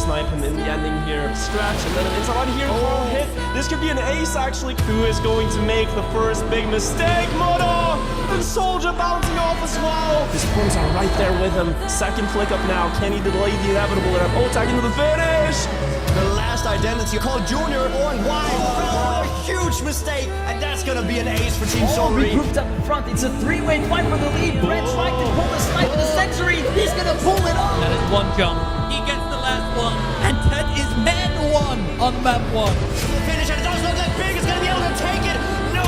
snipe him in the ending here. Stretch, and then an inside line here. Oh, hit. This could be an ace, actually. Who is going to make the first big mistake? Moto! And Soldier bouncing off as well. His opponents are right there with him. Second flick up now. Can he delay the inevitable? They're attacking to the finish. The last identity called Junior on wide. Oh, a huge mistake, and that's gonna be an ace for Team Solary. Regrouped up in front. It's a three-way fight for the lead. Brett tried to pull the snipe in the century. He's gonna pull it off. That is one jump. He gets the last one, and that is man one on map one. The finish, and it does look like Big is gonna be able to take it. No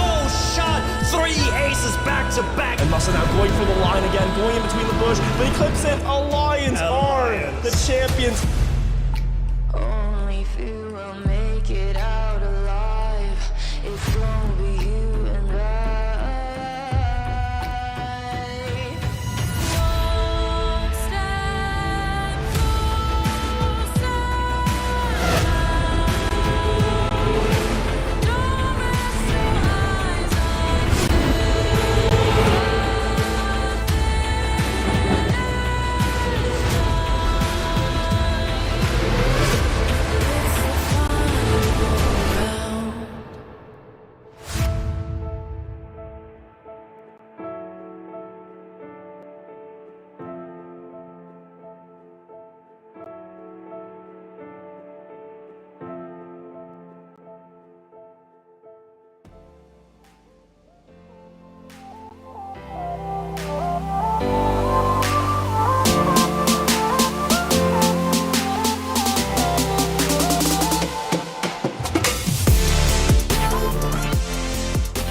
shot. 3 aces back to back. And Massa now going for the line again, going in between the bush. But he clips it. Alliance are the champions. Only few will make it out alive. It's gonna be you and I. One step closer. Don't rest your eyes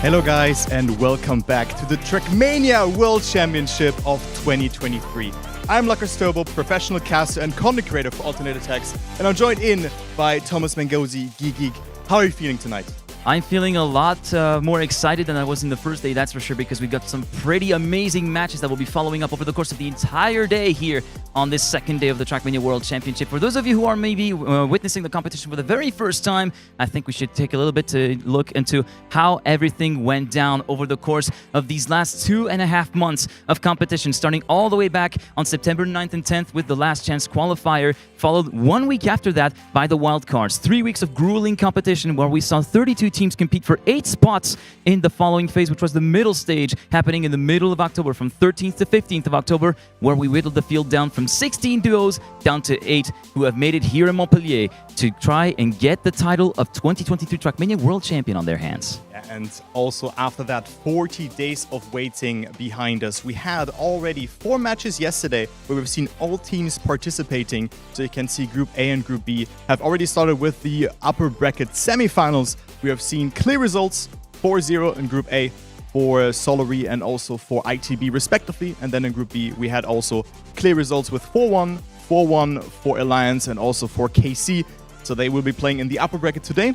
Hello guys and welcome back to the Trackmania World Championship of 2023. I'm Lukas Turbo, professional caster and content creator for Alternate Attacks, and I'm joined in by Thomas Mangosi, Geek. How are you feeling tonight? I'm feeling a lot more excited than I was in the first day, that's for sure, because we got some pretty amazing matches that we'll be following up over the course of the entire day here on this second day of the Trackmania World Championship. For those of you who are maybe witnessing the competition for the very first time, I think we should take a little bit to look into how everything went down over the course of these last 2.5 months of competition, starting all the way back on September 9th and 10th with the Last Chance qualifier, followed 1 week after that by the wildcards. 3 weeks of grueling competition where we saw 32 teams compete for 8 spots in the following phase, which was the middle stage, happening in the middle of October from 13th to 15th of October, where we whittled the field down from 16 duos down to 8 who have made it here in Montpellier to try and get the title of 2023 Trackmania World Champion on their hands. And also after that 40 days of waiting behind us, we had already 4 matches yesterday where we've seen all teams participating. So you can see Group A and Group B have already started with the upper bracket semifinals. We have seen clear results, 4-0 in Group A for Solary and also for ITB respectively. And then in Group B, we had also clear results with 4-1, 4-1 for Alliance and also for KC. So they will be playing in the upper bracket today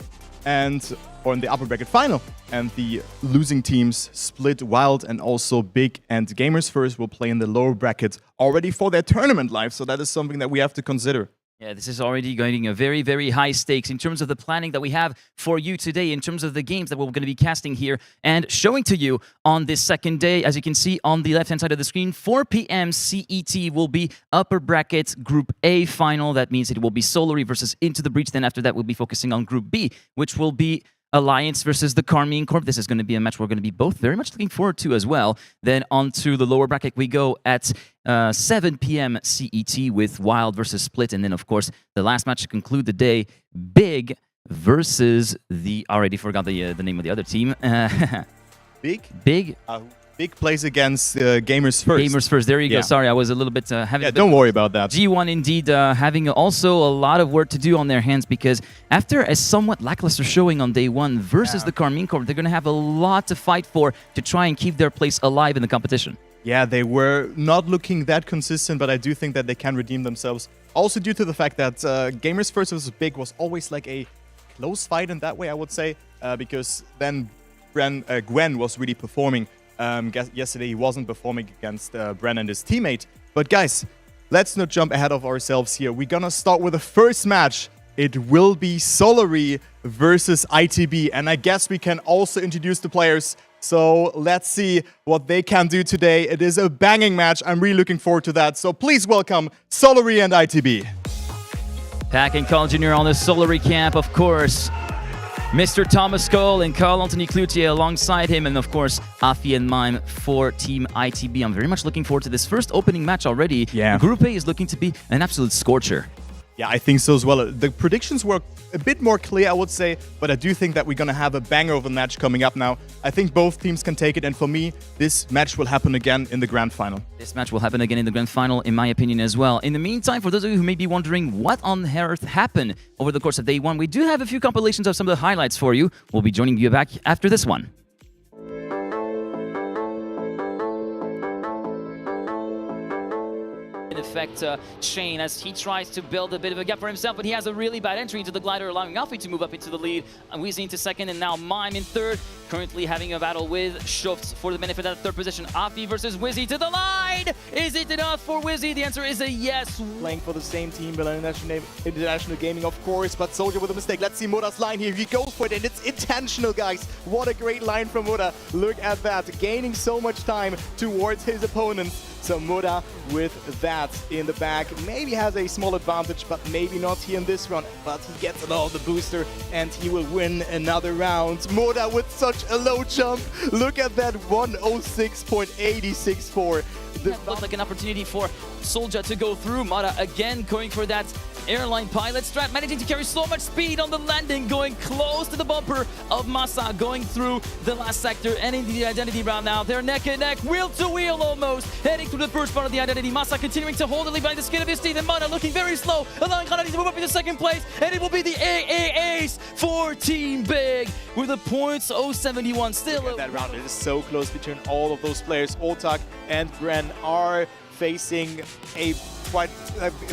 or in the upper bracket final. And the losing teams, Split, Wild, and also Big and Gamers First, will play in the lower bracket already for their tournament life. So that is something that we have to consider. Yeah, this is already going a very, very high stakes in terms of the planning that we have for you today, in terms of the games that we're going to be casting here and showing to you on this second day. As you can see on the left-hand side of the screen, 4 p.m. CET will be upper bracket Group A final. That means it will be Solary versus Into the Breach. Then after that, we'll be focusing on Group B, which will be Alliance versus the Carmine Corp. This is going to be a match we're going to be both very much looking forward to as well. Then onto the lower bracket we go at 7 p.m. CET with Wild versus Split. And then, of course, the last match to conclude the day, Big versus the... already forgot the name of the other team. Big? Big? Big plays against Gamers First. Gamers First, there you go. Sorry, I was a little bit having... Yeah, don't worry about that. G1 indeed having also a lot of work to do on their hands, because after a somewhat lackluster showing on day 1 versus the Carmine Corp, they're going to have a lot to fight for to try and keep their place alive in the competition. Yeah, they were not looking that consistent, but I do think that they can redeem themselves. Also due to the fact that Gamers First versus Big was always like a close fight in that way, I would say, because then Gwen was really performing. Yesterday he wasn't performing against Bren and his teammate. But guys, let's not jump ahead of ourselves here. We're gonna start with the first match. It will be Solary versus ITB, and I guess we can also introduce the players. So let's see what they can do today. It is a banging match. I'm really looking forward to that. So please welcome Solary and ITB. Pack and Carl Jr. on the solo recap, of course. Mr. Thomas Cole and Carl-Anthony Cloutier alongside him, and of course, Afi and Mime for Team ITB. I'm very much looking forward to this first opening match already. Yeah. Group A is looking to be an absolute scorcher. Yeah, I think so as well. The predictions were a bit more clear, I would say, but I do think that we're going to have a banger of a match coming up now. I think both teams can take it, and for me, this match will happen again in the grand final. This match will happen again in the grand final, in my opinion, as well. In the meantime, for those of you who may be wondering what on earth happened over the course of day one, we do have a few compilations of some of the highlights for you. We'll be joining you back after this one. In effect, Shane, as he tries to build a bit of a gap for himself, but he has a really bad entry into the glider, allowing Alfie to move up into the lead. Weezy into second, and now Mime in third. Currently having a battle with Schufts for the benefit of that third position. Afi versus Wizzy to the line! Is it enough for Wizzy? The answer is a yes. Playing for the same team, but International Gaming, of course, but Soldier with a mistake. Let's see Mura's line here. He goes for it, and it's intentional, guys. What a great line from Mura. Look at that, gaining so much time towards his opponents. So Mura with that in the back maybe has a small advantage, but maybe not here in this round. But he gets it all, the booster, and he will win another round. Mura with such a low jump. Look at that, 106.864. That looked like an opportunity for Soldier to go through. Mara again going for that airline pilot strat, managing to carry so much speed on the landing, going close to the bumper of Masa, going through the last sector and into the identity round now. They're neck and neck, wheel to wheel almost, heading through the first part of the identity. Masa continuing to hold the lead by the skin of his teeth, and Mara looking very slow, allowing Kanadi to move up into second place, and it will be the AA ace for Team Big with a points 071 still. That round is so close between all of those players. Otak and Gren are facing a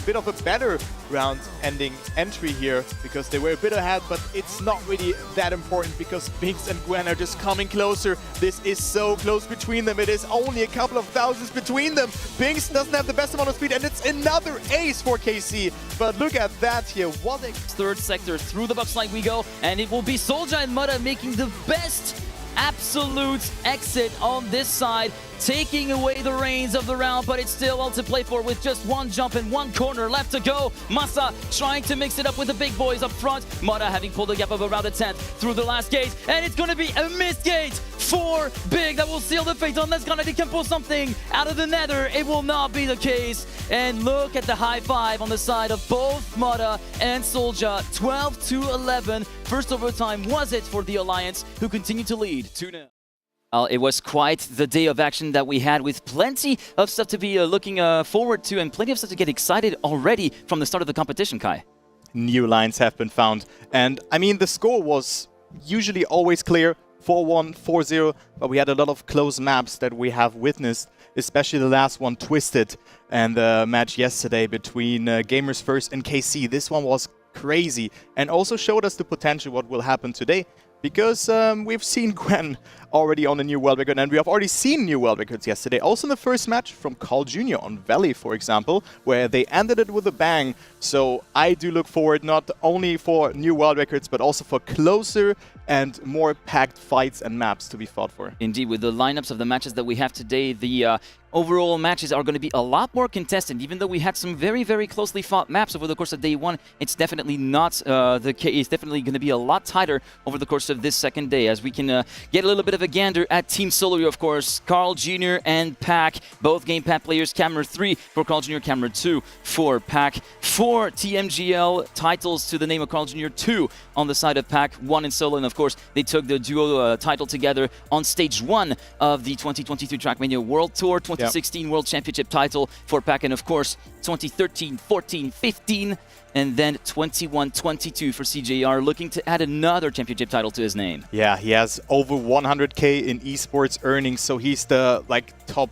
bit of a better round ending entry here, because they were a bit ahead, but it's not really that important because Binks and Gwen are just coming closer. This is so close between them. It is only a couple of thousands between them. Binks doesn't have the best amount of speed, and it's another ace for KC. But look at that here. What a third sector through the box line we go, and it will be Soldier and Mudda making the best absolute exit on this side, taking away the reins of the round, but it's still all to play for with just one jump and one corner left to go. Masa trying to mix it up with the big boys up front. Mudda having pulled a gap of around the 10th through the last gate, and it's going to be a missed gate for Big that will seal the fate unless Gannady can pull something out of the nether. It will not be the case, and look at the high five on the side of both Mudda and Soldier. 12-11. First overtime was it for the Alliance, who continue to lead 2-0. It was quite the day of action that we had, with plenty of stuff to be looking forward to, and plenty of stuff to get excited already from the start of the competition, Kai. New lines have been found, and I mean, the score was usually always clear, 4-1, 4-0, but we had a lot of close maps that we have witnessed, especially the last one, Twisted, and the match yesterday between Gamers First and KC. This one was crazy, and also showed us the potential what will happen today, because we've seen Gwen already on a new world record, and we have already seen new world records yesterday. Also in the first match from Carl Jr. on Valley, for example, where they ended it with a bang. So I do look forward not only for new world records, but also for closer and more packed fights and maps to be fought for. Indeed, with the lineups of the matches that we have today, the overall matches are going to be a lot more contested. Even though we had some very, very closely fought maps over the course of day one, it's definitely not the case. It's definitely going to be a lot tighter over the course of this second day, as we can get a little bit of a gander at Team Solo, of course. Carl Jr. and Pack, both gamepad players. Camera 3 for Carl Jr., Camera 2 for Pack. 4 TMGL titles to the name of Carl Jr., 2 on the side of Pack, 1 in Solo, and of course they took the duo title together on stage 1 of the 2022 Trackmania World Tour, 2016 World Championship title for Pack, and of course 2013, 14, 15, and then 21-22 for CJR, looking to add another championship title to his name. Yeah, he has over 100k in esports earnings, so he's the top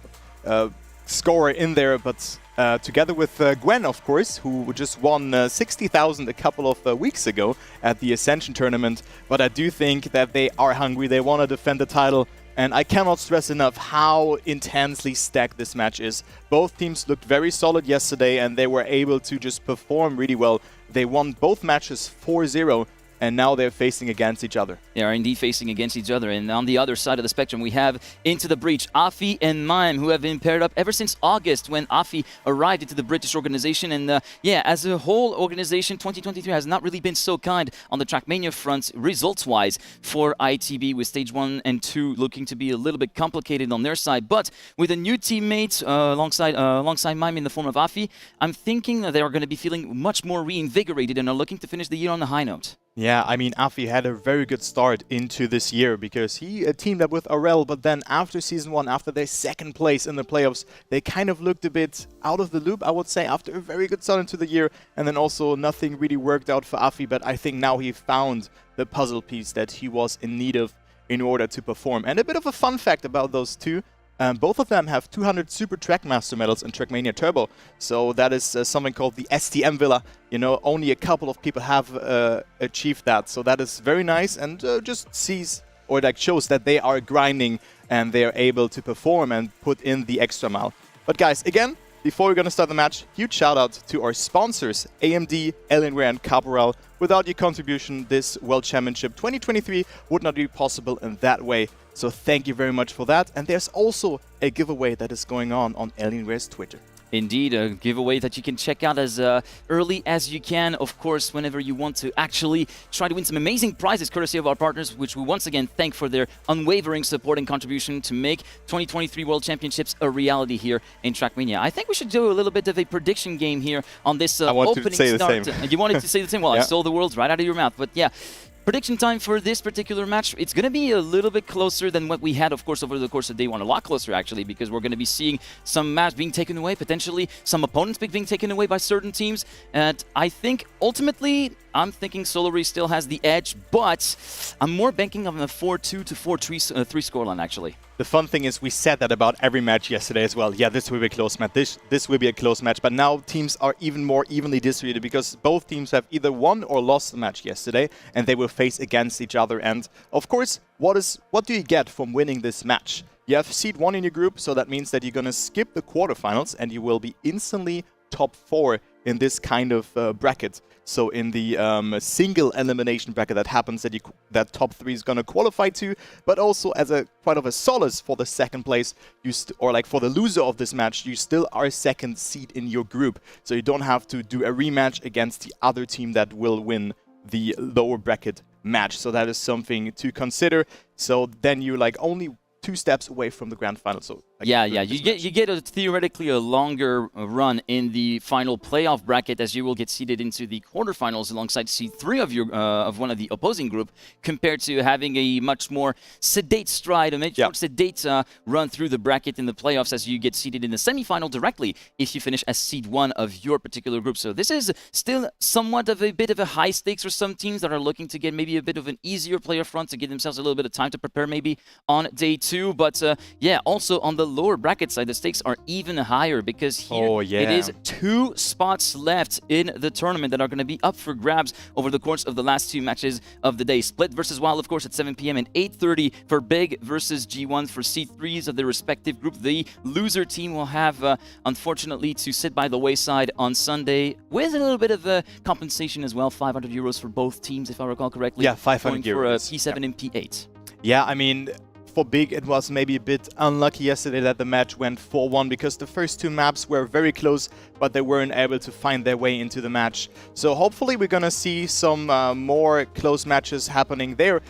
scorer in there. But together with Gwen, of course, who just won 60,000 a couple of weeks ago at the Ascension tournament. But I do think that they are hungry. They want to defend the title. And I cannot stress enough how intensely stacked this match is. Both teams looked very solid yesterday, and they were able to just perform really well. They won both matches 4-0. and now they're facing against each other. They are indeed facing against each other. And on the other side of the spectrum, we have Into the Breach, Afi and Mime, who have been paired up ever since August when Afi arrived into the British organization. And yeah, as a whole organization, 2023 has not really been so kind on the Trackmania front, results-wise, for ITB, with stage 1 and 2 looking to be a little bit complicated on their side. But with a new teammate alongside Mime in the form of Afi, I'm thinking that they are going to be feeling much more reinvigorated and are looking to finish the year on a high note. Yeah, I mean, Afi had a very good start into this year because he teamed up with Aurel, but then after Season 1, after their second place in the playoffs, they kind of looked a bit out of the loop, I would say, after a very good start into the year, and then also nothing really worked out for Afi, but I think now he found the puzzle piece that he was in need of in order to perform. And a bit of a fun fact about those two, both of them have 200 Super Trackmaster medals in Trackmania Turbo. So that is something called the STM Villa. You know, only a couple of people have achieved that. So that is very nice and just sees or like shows that they are grinding and they are able to perform and put in the extra mile. But guys, again, before we're going to start the match, huge shout out to our sponsors, AMD, Alienware and Caporal. Without your contribution, this World Championship 2023 would not be possible in that way. So thank you very much for that. And there's also a giveaway that is going on Alienware's Twitter. Indeed, a giveaway that you can check out as early as you can, of course, whenever you want to actually try to win some amazing prizes courtesy of our partners, which we once again thank for their unwavering support and contribution to make 2023 World Championships a reality here in Trackmania. I think we should do a little bit of a prediction game here on this opening start. You wanted to say the same? Well, yeah. I stole the words right out of your mouth, but yeah. Prediction time for this particular match, it's going to be a little bit closer than what we had, of course, over the course of day one. A lot closer, actually, because we're going to be seeing some maps being taken away, potentially some opponents being taken away by certain teams. And I think, ultimately, I'm thinking Solary still has the edge, but I'm more banking on a 4-2 to 4-3 scoreline, actually. The fun thing is we said that about every match yesterday as well. Yeah, this will be a close match. This will be a close match. But now teams are even more evenly distributed because both teams have either won or lost the match yesterday, and they will face against each other. And of course, what do you get from winning this match? You have seed 1 in your group, so that means that you're going to skip the quarterfinals and you will be instantly top 4 in this kind of bracket. So in the single elimination bracket that happens that top 3 is going to qualify to, but also as a quite of a solace for the second place, or like for the loser of this match, you still are second seed in your group. So you don't have to do a rematch against the other team that will win the lower bracket match. So that is something to consider. So then you're like only 2 steps away from the grand final. So yeah, you get theoretically a longer run in the final playoff bracket, as you will get seeded into the quarterfinals alongside seed 3 of one of the opposing group, compared to having a much more sedate stride, a much more sedate run through the bracket in the playoffs, as you get seeded in the semifinal directly if you finish as seed 1 of your particular group. So this is still somewhat of a bit of a high stakes for some teams that are looking to get maybe a bit of an easier player front to give themselves a little bit of time to prepare maybe on day 2. But yeah, also on the lower bracket side, the stakes are even higher because here it is 2 spots left in the tournament that are going to be up for grabs over the course of the last 2 matches of the day. Split versus Wild, of course, at 7 p.m. and 8:30 for Big versus G1 for C3s of their respective group. The loser team will have, unfortunately, to sit by the wayside on Sunday with a little bit of compensation as well. 500 euros for both teams, if I recall correctly. Yeah, 500 euros. For P7 and P8. Yeah, I mean, for Big, it was maybe a bit unlucky yesterday that the match went 4-1 because the first 2 maps were very close, but they weren't able to find their way into the match. So hopefully we're gonna see some more close matches happening there.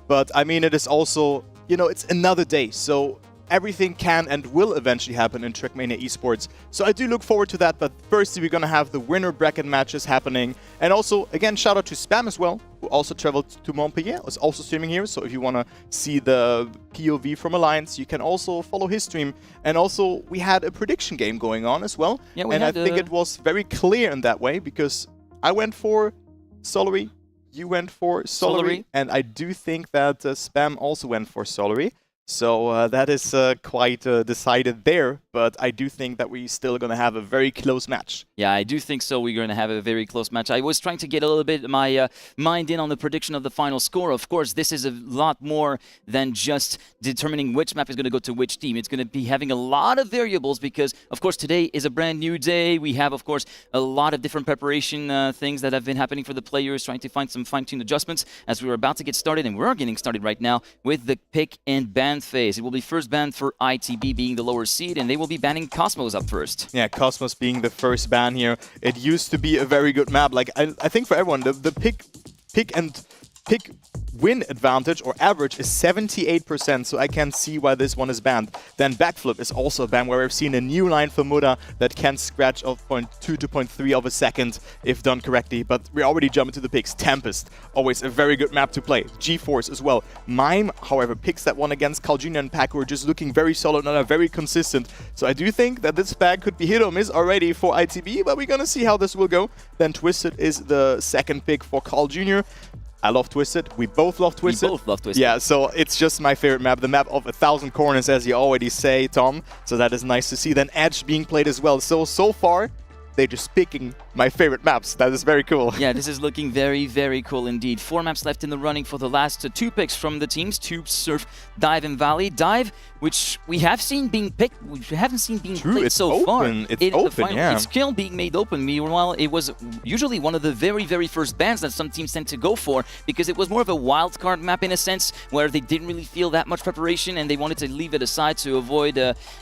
But I mean, it is also, you know, it's another day, so everything can and will eventually happen in Trackmania Esports. So I do look forward to that, but firstly we're gonna have the winner bracket matches happening. And also, again, shout out to Spam as well, who also traveled to Montpellier, is also streaming here. So if you wanna see the POV from Alliance, you can also follow his stream. And also, we had a prediction game going on as well. Yeah, and I think it was very clear in that way, because I went for Solary, you went for Solary, and I do think that Spam also went for Solary. So that is quite decided there, but I do think that we're still going to have a very close match. Yeah, I do think so. We're going to have a very close match. I was trying to get a little bit my mind in on the prediction of the final score. Of course, this is a lot more than just determining which map is going to go to which team. It's going to be having a lot of variables because, of course, today is a brand new day. We have, of course, a lot of different preparation things that have been happening for the players, trying to find some fine-tuned adjustments as we were about to get started, and we're getting started right now with the pick and ban phase. It will be first banned for ITB being the lower seed, and they will be banning Cosmos up first. Yeah, Cosmos being the first ban here. It used to be a very good map. Like I think for everyone, the pick win advantage or average is 78%, so I can see why this one is banned. Then backflip is also banned, where we've seen a new line for Muda that can scratch of 0.2 to 0.3 of a second if done correctly, but we already jump into the picks. Tempest, always a very good map to play. GeForce as well. Mime, however, picks that one against Carl Jr. and Pack, who are just looking very solid and are very consistent. So I do think that this bag could be hit or miss already for ITB, but we're gonna see how this will go. Then Twisted is the second pick for Carl Jr. I love Twisted. We both love Twisted. We both love Twisted. Yeah, so it's just my favorite map. The map of 1,000 corners, as you already say, Tom. So that is nice to see. Then Edge being played as well. So far, they're just picking my favorite maps. That is very cool. Yeah, this is looking very, very cool indeed. 4 maps left in the running for the last 2 picks from the teams. Tube, Surf, Dive, and Valley. Dive, which we have seen being picked, we haven't seen being played it's so open. far. It's open, yeah. It's still being made open. Meanwhile, it was usually one of the very, very first bans that some teams tend to go for because it was more of a wild card map in a sense where they didn't really feel that much preparation and they wanted to leave it aside to avoid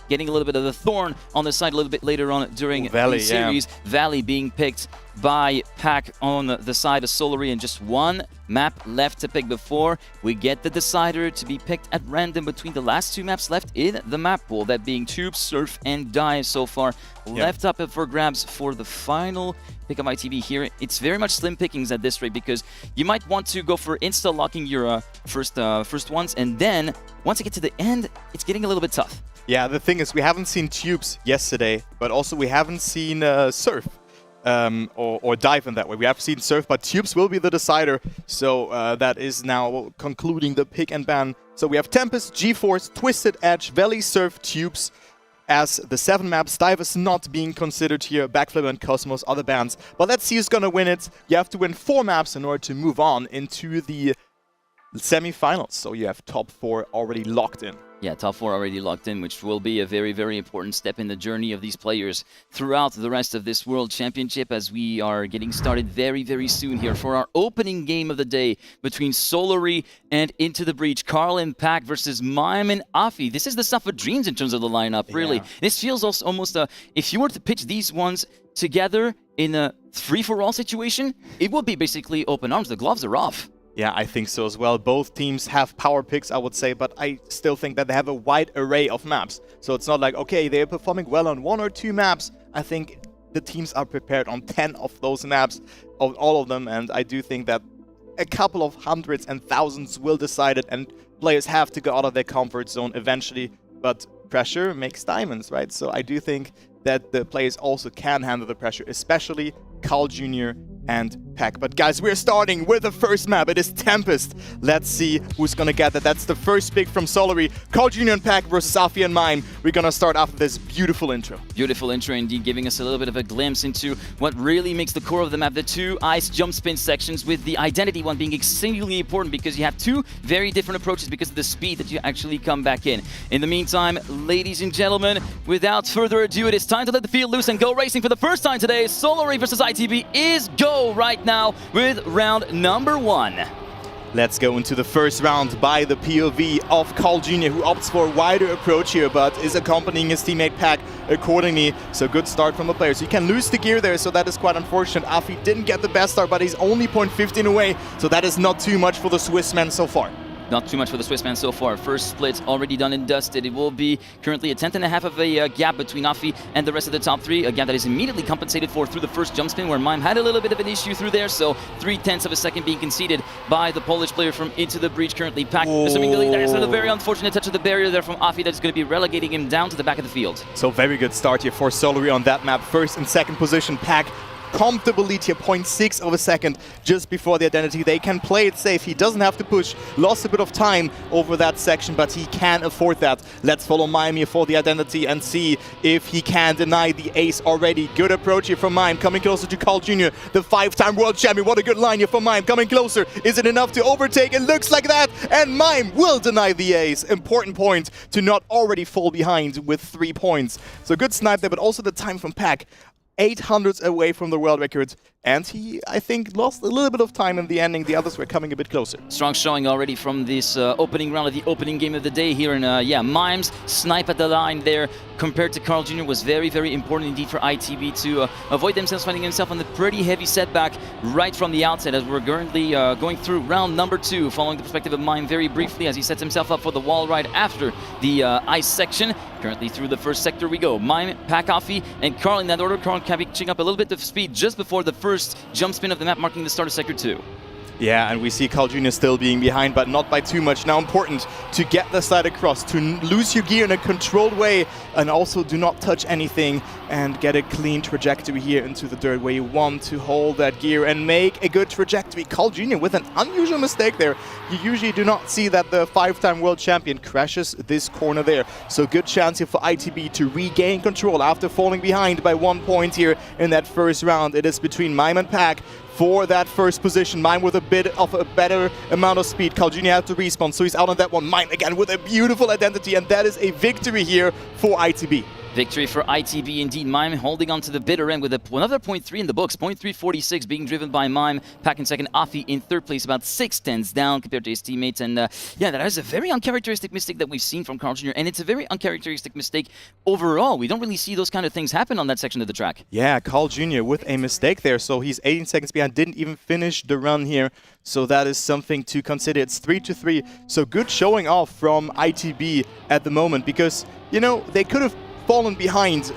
getting a little bit of the thorn on the side a little bit later on during Valley, the series. yeah. Valley being picked by Pack on the side of Solary, and just one map left to pick before we get the decider to be picked at random between the last 2 maps left in the map pool, that being Tube, Surf, and Dive so far. Left up for grabs for the final pick of ITV here. It's very much slim pickings at this rate because you might want to go for insta-locking your first ones, and then once you get to the end, it's getting a little bit tough. Yeah, the thing is, we haven't seen Tubes yesterday, but also we haven't seen Surf. Or Dive in that way. We have seen Surf, but Tubes will be the decider. So that is now concluding the pick and ban. So we have Tempest, GeForce, Twisted, Edge, Valley, Surf, Tubes as the 7 maps. Dive is not being considered here. Backflip and Cosmos are the bans. But let's see who's gonna win it. You have to win 4 maps in order to move on into the semi-finals. So you have top 4 already locked in. Yeah, top 4 already locked in, which will be a very, very important step in the journey of these players throughout the rest of this World Championship as we are getting started very, very soon here for our opening game of the day between Solary and Into the Breach. Carl and Pack versus Mime and Afi. This is the stuff of dreams in terms of the lineup, really. Yeah. This feels also almost if you were to pitch these ones together in a free-for-all situation, it would be basically open arms. The gloves are off. Yeah, I think so as well. Both teams have power picks, I would say, but I still think that they have a wide array of maps. So it's not like, okay, they're performing well on 1 or 2 maps. I think the teams are prepared on 10 of those maps, of all of them, and I do think that a couple of hundreds and thousands will decide it, and players have to go out of their comfort zone eventually, but pressure makes diamonds, right? So I do think that the players also can handle the pressure, especially Carl Jr. and Pack. But guys, we're starting with the first map. It is Tempest. Let's see who's gonna get that. That's the first pick from Solary. Carl Jr. and Pack versus Afi and Mime. We're gonna start after this beautiful intro. Beautiful intro indeed, giving us a little bit of a glimpse into what really makes the core of the map. The 2 ice jump spin sections, with the identity one being extremely important because you have 2 very different approaches because of the speed that you actually come back in. In the meantime, ladies and gentlemen, without further ado, it is time to let the field loose and go racing for the first time today. Solary versus ITB is go right now with round number 1. Let's go into the first round by the POV of Carl Jr., who opts for a wider approach here, but is accompanying his teammate Pack accordingly. So good start from the players. You can lose the gear there, so that is quite unfortunate. Afi didn't get the best start, but he's only 0.15 away, so that is not too much for the Swiss man so far. Not too much for the Swiss man so far. First split already done and dusted. It will be currently a 10th of a gap between Afi and the rest of the top 3. A gap that is immediately compensated for through the first jump spin, where Mime had a little bit of an issue through there. So 3/10 of a second being conceded by the Polish player from Into the Breach, currently Pack. Assuming the lead, there is a very unfortunate touch of the barrier there from Afi that is going to be relegating him down to the back of the field. So very good start here for Solary on that map. First and second position, Pack comfortable lead here, 0.6 of a second just before the identity. They can play it safe. He doesn't have to push. Lost a bit of time over that section, but he can afford that. Let's follow Mime here for the identity and see if he can deny the ace already. Good approach here from Mime, coming closer to Carl Jr., the 5-time world champion. What a good line here from Mime, coming closer. Is it enough to overtake? It looks like that, and Mime will deny the ace. Important point to not already fall behind with 3 points. So good snipe there, but also the time from Pack. 800s away from the world record, and he, I think, lost a little bit of time in the ending. The others were coming a bit closer. Strong showing already from this opening round of the opening game of the day here. And yeah, Mime's snipe at the line there compared to Carl Jr. was very, very important indeed for ITB to avoid themselves finding himself on the pretty heavy setback right from the outset, as we're currently going through round number 2, following the perspective of Mime very briefly as he sets himself up for the wall ride after the ice section. Currently through the first sector we go. Mime, Pack, Afi, and Carl in that order. Carl catching up a little bit of speed just before the first jump spin of the map, marking the start of Sector 2. Yeah, and we see Carl Jr. still being behind, but not by too much. Now important to get the side across, to lose your gear in a controlled way, and also do not touch anything and get a clean trajectory here into the dirt where you want to hold that gear and make a good trajectory. Carl Jr. with an unusual mistake there. You usually do not see that the 5-time world champion crashes this corner there. So good chance here for ITB to regain control after falling behind by 1 point here in that first round. It is between Mime and Pack for that first position. Mime with a bit of a better amount of speed. Carl Jr. had to respawn, so he's out on that one. Mime again with a beautiful identity, and that is a victory here for ITB. Victory for ITB indeed. Mime holding on to the bitter end with another 0.3 in the books. 0.346 being driven by Mime. Pack in second. Afi in third place, about 6/10 down compared to his teammates. And yeah, that is a very uncharacteristic mistake that we've seen from Carl Jr. And it's a very uncharacteristic mistake overall. We don't really see those kind of things happen on that section of the track. Yeah, Carl Jr. with a mistake there. So he's 18 seconds behind. Didn't even finish the run here. So that is something to consider. It's 3-3. So good showing off from ITB at the moment, because, you know, they could have fallen behind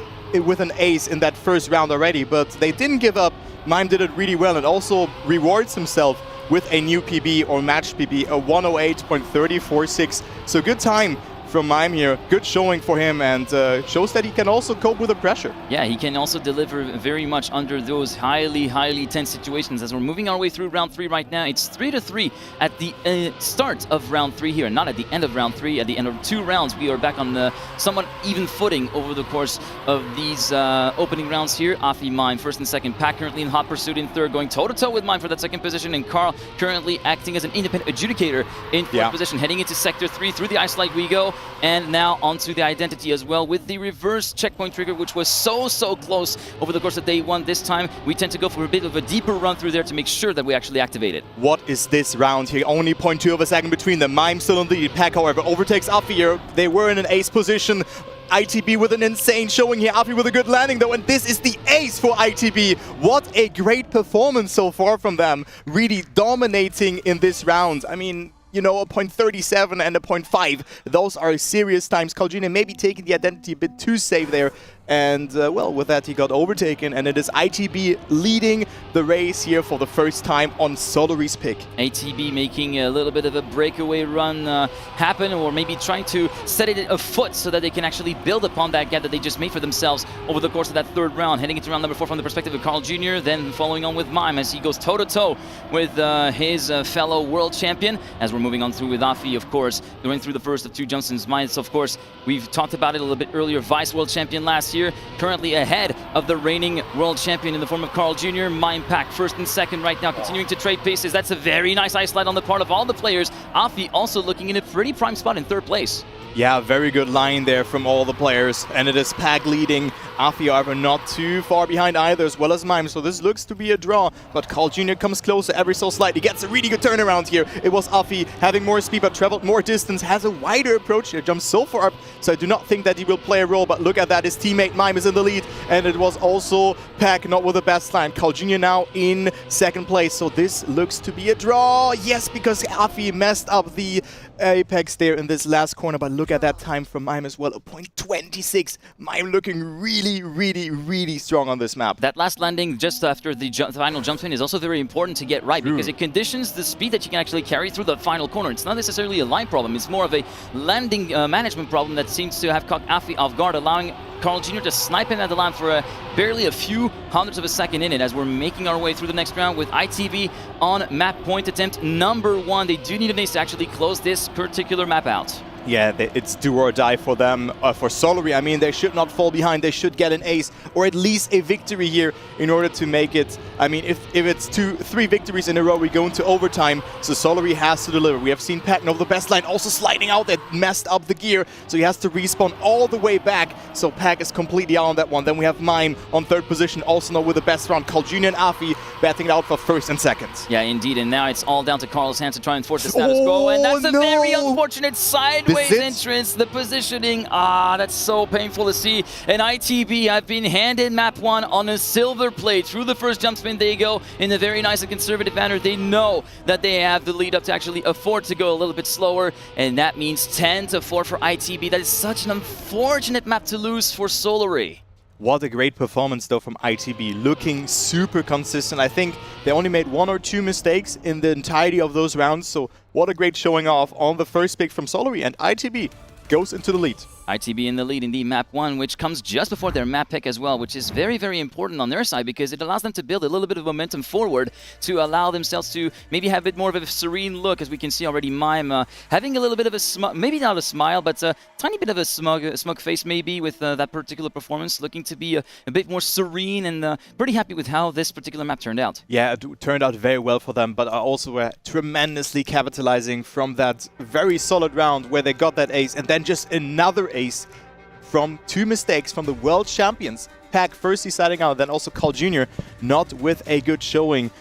with an ace in that first round already, but they didn't give up. Mime did it really well and also rewards himself with a new PB or match PB, a 108.3046. So good time from Mime here. Good showing for him, and shows that he can also cope with the pressure. Yeah, he can also deliver very much under those highly, highly tense situations. As we're moving our way through round 3 right now, it's 3-3 at the start of round 3 here, not at the end of round 3. At the end of 2 rounds, we are back on the somewhat even footing over the course of these opening rounds here. Afi, Mime, first and second. Pack currently in hot pursuit in third, going toe-to-toe with Mime for that second position, and Carl currently acting as an independent adjudicator in fourth position. Heading into Sector 3 through the ice light we go. And now onto the identity as well with the reverse checkpoint trigger, which was so close over the course of day 1. This time we tend to go for a bit of a deeper run through there to make sure that we actually activate it. What is this round here? Only 0.2 of a second between them. Mime still in the lead. Pack, however, overtakes Afi here. They were in an ace position. ITB with an insane showing here. Afi with a good landing though, and this is the ace for ITB. What a great performance so far from them. Really dominating in this round. I mean, you know, a 0.37 and a 0.5. Those are serious times. Carl Jr. maybe taking the identity a bit too safe there. And, well, with that, he got overtaken. And it is ITB leading the race here for the first time on Solari's pick. ITB making a little bit of a breakaway run happen, or maybe trying to set it afoot so that they can actually build upon that gap that they just made for themselves over the course of that third round. Heading into round number 4 from the perspective of Carl Jr., then following on with Mime as he goes toe-to-toe with his fellow world champion. As we're moving on through with Afi, of course, going through the first of 2 jumps in his mind. So, of course, we've talked about it a little bit earlier. Vice world champion last year, currently ahead of the reigning world champion in the form of Carl Jr. Mime, Pack first and second right now, continuing to trade paces. That's a very nice ice slide on the part of all the players. Afi also looking in a pretty prime spot in third place. Yeah, very good line there from all the players. And it is Pack leading. Afi, however, not too far behind either, as well as Mime. So this looks to be a draw. But Carl Jr. comes closer every so slightly. Gets a really good turnaround here. It was Afi having more speed but traveled more distance. Has a wider approach here. Jumps so far up. So I do not think that he will play a role. But look at that. His teammate Mime is in the lead. And it was also Pack not with the best line. Carl Jr. now in second place. So this looks to be a draw. Yes, because Afi messed up the apex there in this last corner, but look at that time from Mime as well, a 0.26. Mime looking really strong on this map. That last landing just after the final jump spin is also very important to get right, because it conditions the speed that you can actually carry through the final corner. It's not necessarily a line problem, it's more of a landing management problem that seems to have caught Afi off guard, allowing Carl Jr. to snipe him at the lamp for barely a few hundredths of a second in it as we're making our way through the next round with ITV on map point attempt number 1. They do need an ace to actually close this particular map out. Yeah, it's do or die for them, for Solary. I mean, they should not fall behind. They should get an ace or at least a victory here in order to make it. I mean, if it's 2-3 victories in a row, we go into overtime. So Solary has to deliver. We have seen Pack over the best line also sliding out. That messed up the gear. So he has to respawn all the way back. So Pack is completely out on that one. Then we have Mime on 3rd position, also not with the best round. Carl Jr. and Afi batting it out for 1st and 2nd. Yeah, indeed. And now it's all down to Carl's hands to try and force the status quo. And that's a very unfortunate sideways entrance. The positioning, that's so painful to see. And ITB have been handed map 1 on a silver plate. Through the first jump spin, they go in a very nice and conservative manner. They know that they have the lead up to actually afford to go a little bit slower. And that means 10-4 for ITB. That is such an unfortunate map to lose for Solary. What a great performance though from ITB, looking super consistent. I think they only made 1 or 2 mistakes in the entirety of those rounds, so what a great showing off on the first pick from Solary, and ITB goes into the lead. ITB in the lead in the map 1, which comes just before their map pick as well, which is very, very important on their side because it allows them to build a little bit of momentum forward to allow themselves to maybe have a bit more of a serene look, as we can see already Mime having a little bit of a maybe not a smile, but a tiny bit of a smug face maybe with that particular performance, looking to be a bit more serene and pretty happy with how this particular map turned out. Yeah, it turned out very well for them, but also were tremendously capitalizing from that very solid round where they got that ace, and then just another ace from 2 mistakes from the world champions. Pack first deciding out, then also Carl Jr. not with a good showing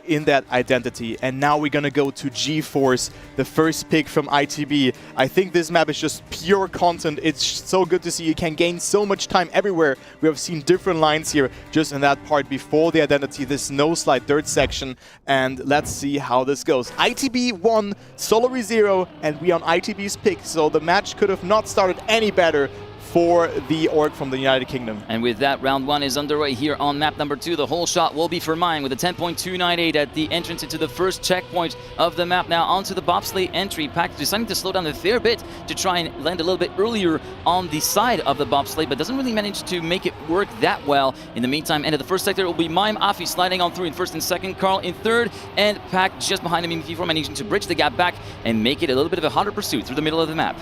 in that identity. And now we're gonna go to G-Force, the first pick from ITB. I think this map is just pure content. It's so good to see. You can gain so much time everywhere. We have seen different lines here just in that part before the identity, this no slide dirt section. And let's see how this goes. ITB 1, Solary 0, and we on ITB's pick. So the match could have not started any better for the org from the United Kingdom. And with that, round 1 is underway here on map number 2. The whole shot will be for Mime with a 10.298 at the entrance into the first checkpoint of the map. Now onto the bobsleigh entry. Pack deciding to slow down a fair bit to try and land a little bit earlier on the side of the bobsleigh, but doesn't really manage to make it work that well. In the meantime, end of the first sector, it will be Mime, Afi sliding on through in 1st and 2nd, Carl in 3rd, and Pack just behind him in P4, managing to bridge the gap back and make it a little bit of a harder pursuit through the middle of the map.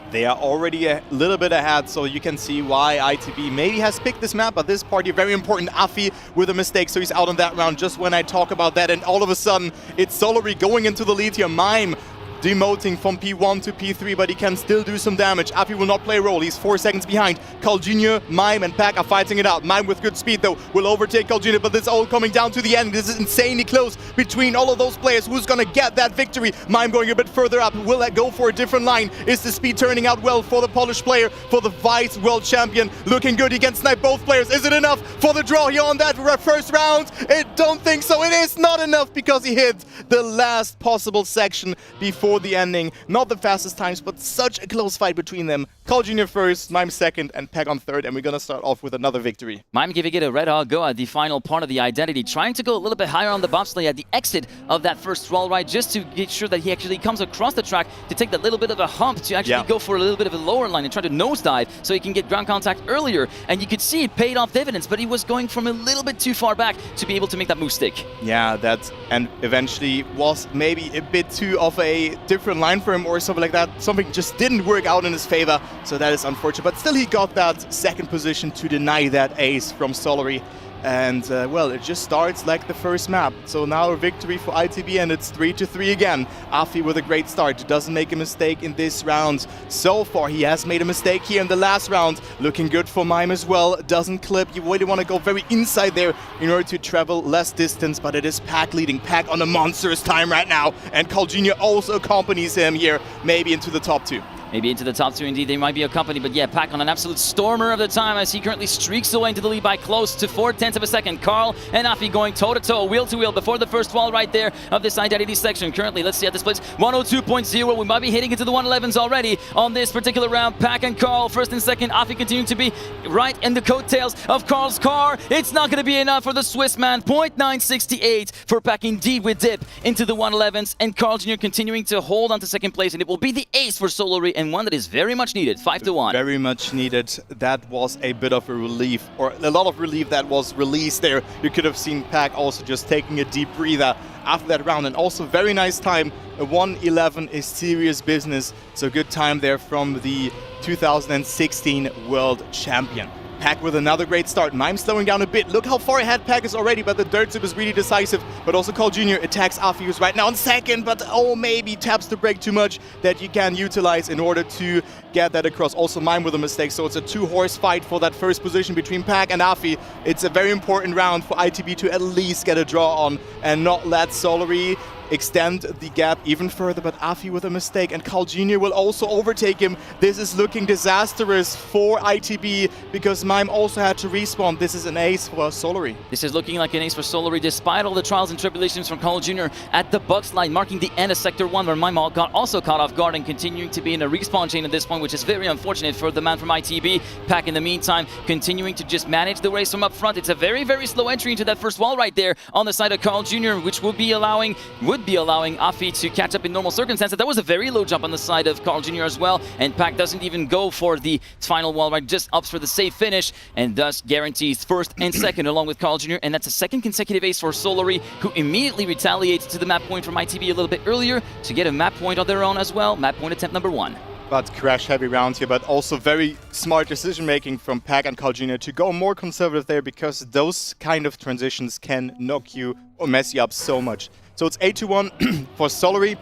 They are already a little bit ahead, so you can see why ITB maybe has picked this map, but this party very important. Afi with a mistake, so he's out on that round just when I talk about that, and all of a sudden it's Solary going into the lead here. Mime demoting from P1 to P3, but he can still do some damage. Afi will not play a role. He's 4 seconds behind. Carl Jr., Mime, and Pack are fighting it out. Mime with good speed, though, will overtake Carl Jr., but this all coming down to the end. This is insanely close between all of those players. Who's going to get that victory? Mime going a bit further up. Will that go for a different line? Is the speed turning out well for the Polish player, for the vice world champion? Looking good. He can snipe both players. Is it enough for the draw here on that first round? I don't think so. It is not enough because he hit the last possible section before the ending. Not the fastest times, but such a close fight between them. Carl Jr. first, Mime second, and Pack on 3rd, and we're gonna start off with another victory. Mime giving it a red hot go at the final part of the identity, trying to go a little bit higher on the bobsleigh at the exit of that first roll ride, just to get sure that he actually comes across the track to take that little bit of a hump to actually go for a little bit of a lower line and try to nosedive so he can get ground contact earlier. And you could see it paid off dividends, but he was going from a little bit too far back to be able to make that move stick. Yeah, that and eventually was maybe a bit too of a different line for him or something like that. Something just didn't work out in his favor, so that is unfortunate. But still, he got that second position to deny that ace from Solary. And, well, it just starts like the first map. So now a victory for ITB, and it's 3-3 again. Afi with a great start. Doesn't make a mistake in this round. So far, he has made a mistake here in the last round. Looking good for Mime as well. Doesn't clip. You really want to go very inside there in order to travel less distance, but it is Pack leading. Pack on a monstrous time right now. And Carl Jr. also accompanies him here, maybe into the top 2. Maybe into the top 2 indeed, they might be a company, but yeah, Pack on an absolute stormer of the time as he currently streaks away into the lead by close to 0.4 of a second. Carl and Afi going toe-to-toe, wheel-to-wheel before the first wall right there of this identity section. Currently, let's see at the splits, 102.0. We might be hitting into the 111s already on this particular round. Pack and Carl, 1st and 2nd. Afi continuing to be right in the coattails of Carl's car. It's not going to be enough for the Swiss man. 0.968 for Pack indeed with dip into the 111s, and Carl Jr. continuing to hold on to 2nd place, and it will be the ace for Solary and one that is very much needed, 5-1. Very much needed. That was a bit of a relief, or a lot of relief that was released there. You could have seen Pack also just taking a deep breather after that round, and also very nice time. A 1:11 is serious business, so good time there from the 2016 World Champion. Pack with another great start. Mime slowing down a bit. Look how far ahead Pack is already, but the dirt soup is really decisive. But also Carl Jr. attacks Afi, who's right now on second, but maybe taps the brake too much that you can utilize in order to get that across. Also Mime with a mistake, so it's a two-horse fight for that first position between Pack and Afi. It's a very important round for ITB to at least get a draw on and not let Solary extend the gap even further, but Afi with a mistake, and Carl Jr. will also overtake him. This is looking disastrous for ITB because Mime also had to respawn. This is an ace for Solary. This is looking like an ace for Solary, despite all the trials and tribulations from Carl Jr. at the box line, marking the end of Sector 1, where Mime got also caught off guard and continuing to be in a respawn chain at this point, which is very unfortunate for the man from ITB. Pack, in the meantime, continuing to just manage the race from up front. It's a very, very slow entry into that first wall right there on the side of Carl Jr., which would be allowing Afi to catch up in normal circumstances. That was a very low jump on the side of Carl Jr. as well, and Pack doesn't even go for the final wall right, just opts for the safe finish, and thus guarantees first and second along with Carl Jr., and that's a second consecutive ace for Solary, who immediately retaliates to the map point from ITB a little bit earlier to get a map point on their own as well. Map point attempt number 1. But crash heavy round here, but also very smart decision making from Pack and Carl Jr. to go more conservative there, because those kind of transitions can knock you or mess you up so much. So it's 8-1 for Solary,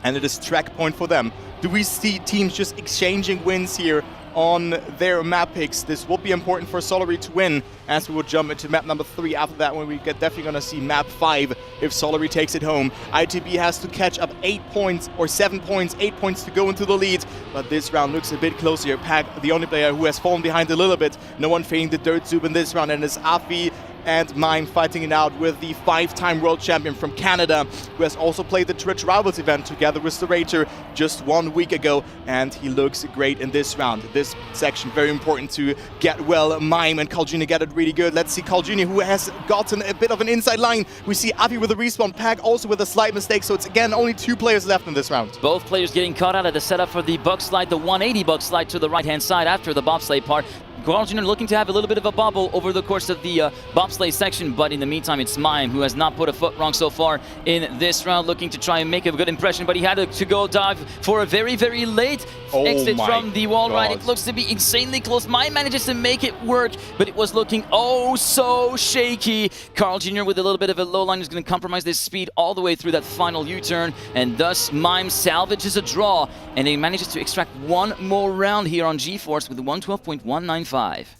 and it is track point for them. Do we see teams just exchanging wins here on their map picks? This will be important for Solary to win, as we will jump into map number 3 after that, when we get definitely going to see map 5 if Solary takes it home. ITB has to catch up 8 points or 7 points, 8 points to go into the lead, but this round looks a bit closer. Pack, the only player who has fallen behind a little bit, no one fading the dirt soup in this round, and it's Afi and Mime fighting it out with the 5-time world champion from Canada, who has also played the Twitch Rivals event together with Serator just 1 week ago, and he looks great in this round. This section very important to get well. Mime and Carl Jr. get it really good. Let's see Carl Jr., who has gotten a bit of an inside line. We see Afi with a respawn, Pack also with a slight mistake, so it's again only 2 players left in this round. Both players getting caught out of the setup for the buck slide, the 180 buck slide to the right-hand side after the bobsleigh part. Carl Jr. looking to have a little bit of a bobble over the course of the bobsleigh section, but in the meantime, it's Mime who has not put a foot wrong so far in this round, looking to try and make a good impression, but he had to go dive for a very, very late exit from the wall ride. It looks to be insanely close. Mime manages to make it work, but it was looking oh so shaky. Carl Jr. with a little bit of a low line is going to compromise this speed all the way through that final U-turn, and thus Mime salvages a draw, and he manages to extract one more round here on GeForce with 112.195.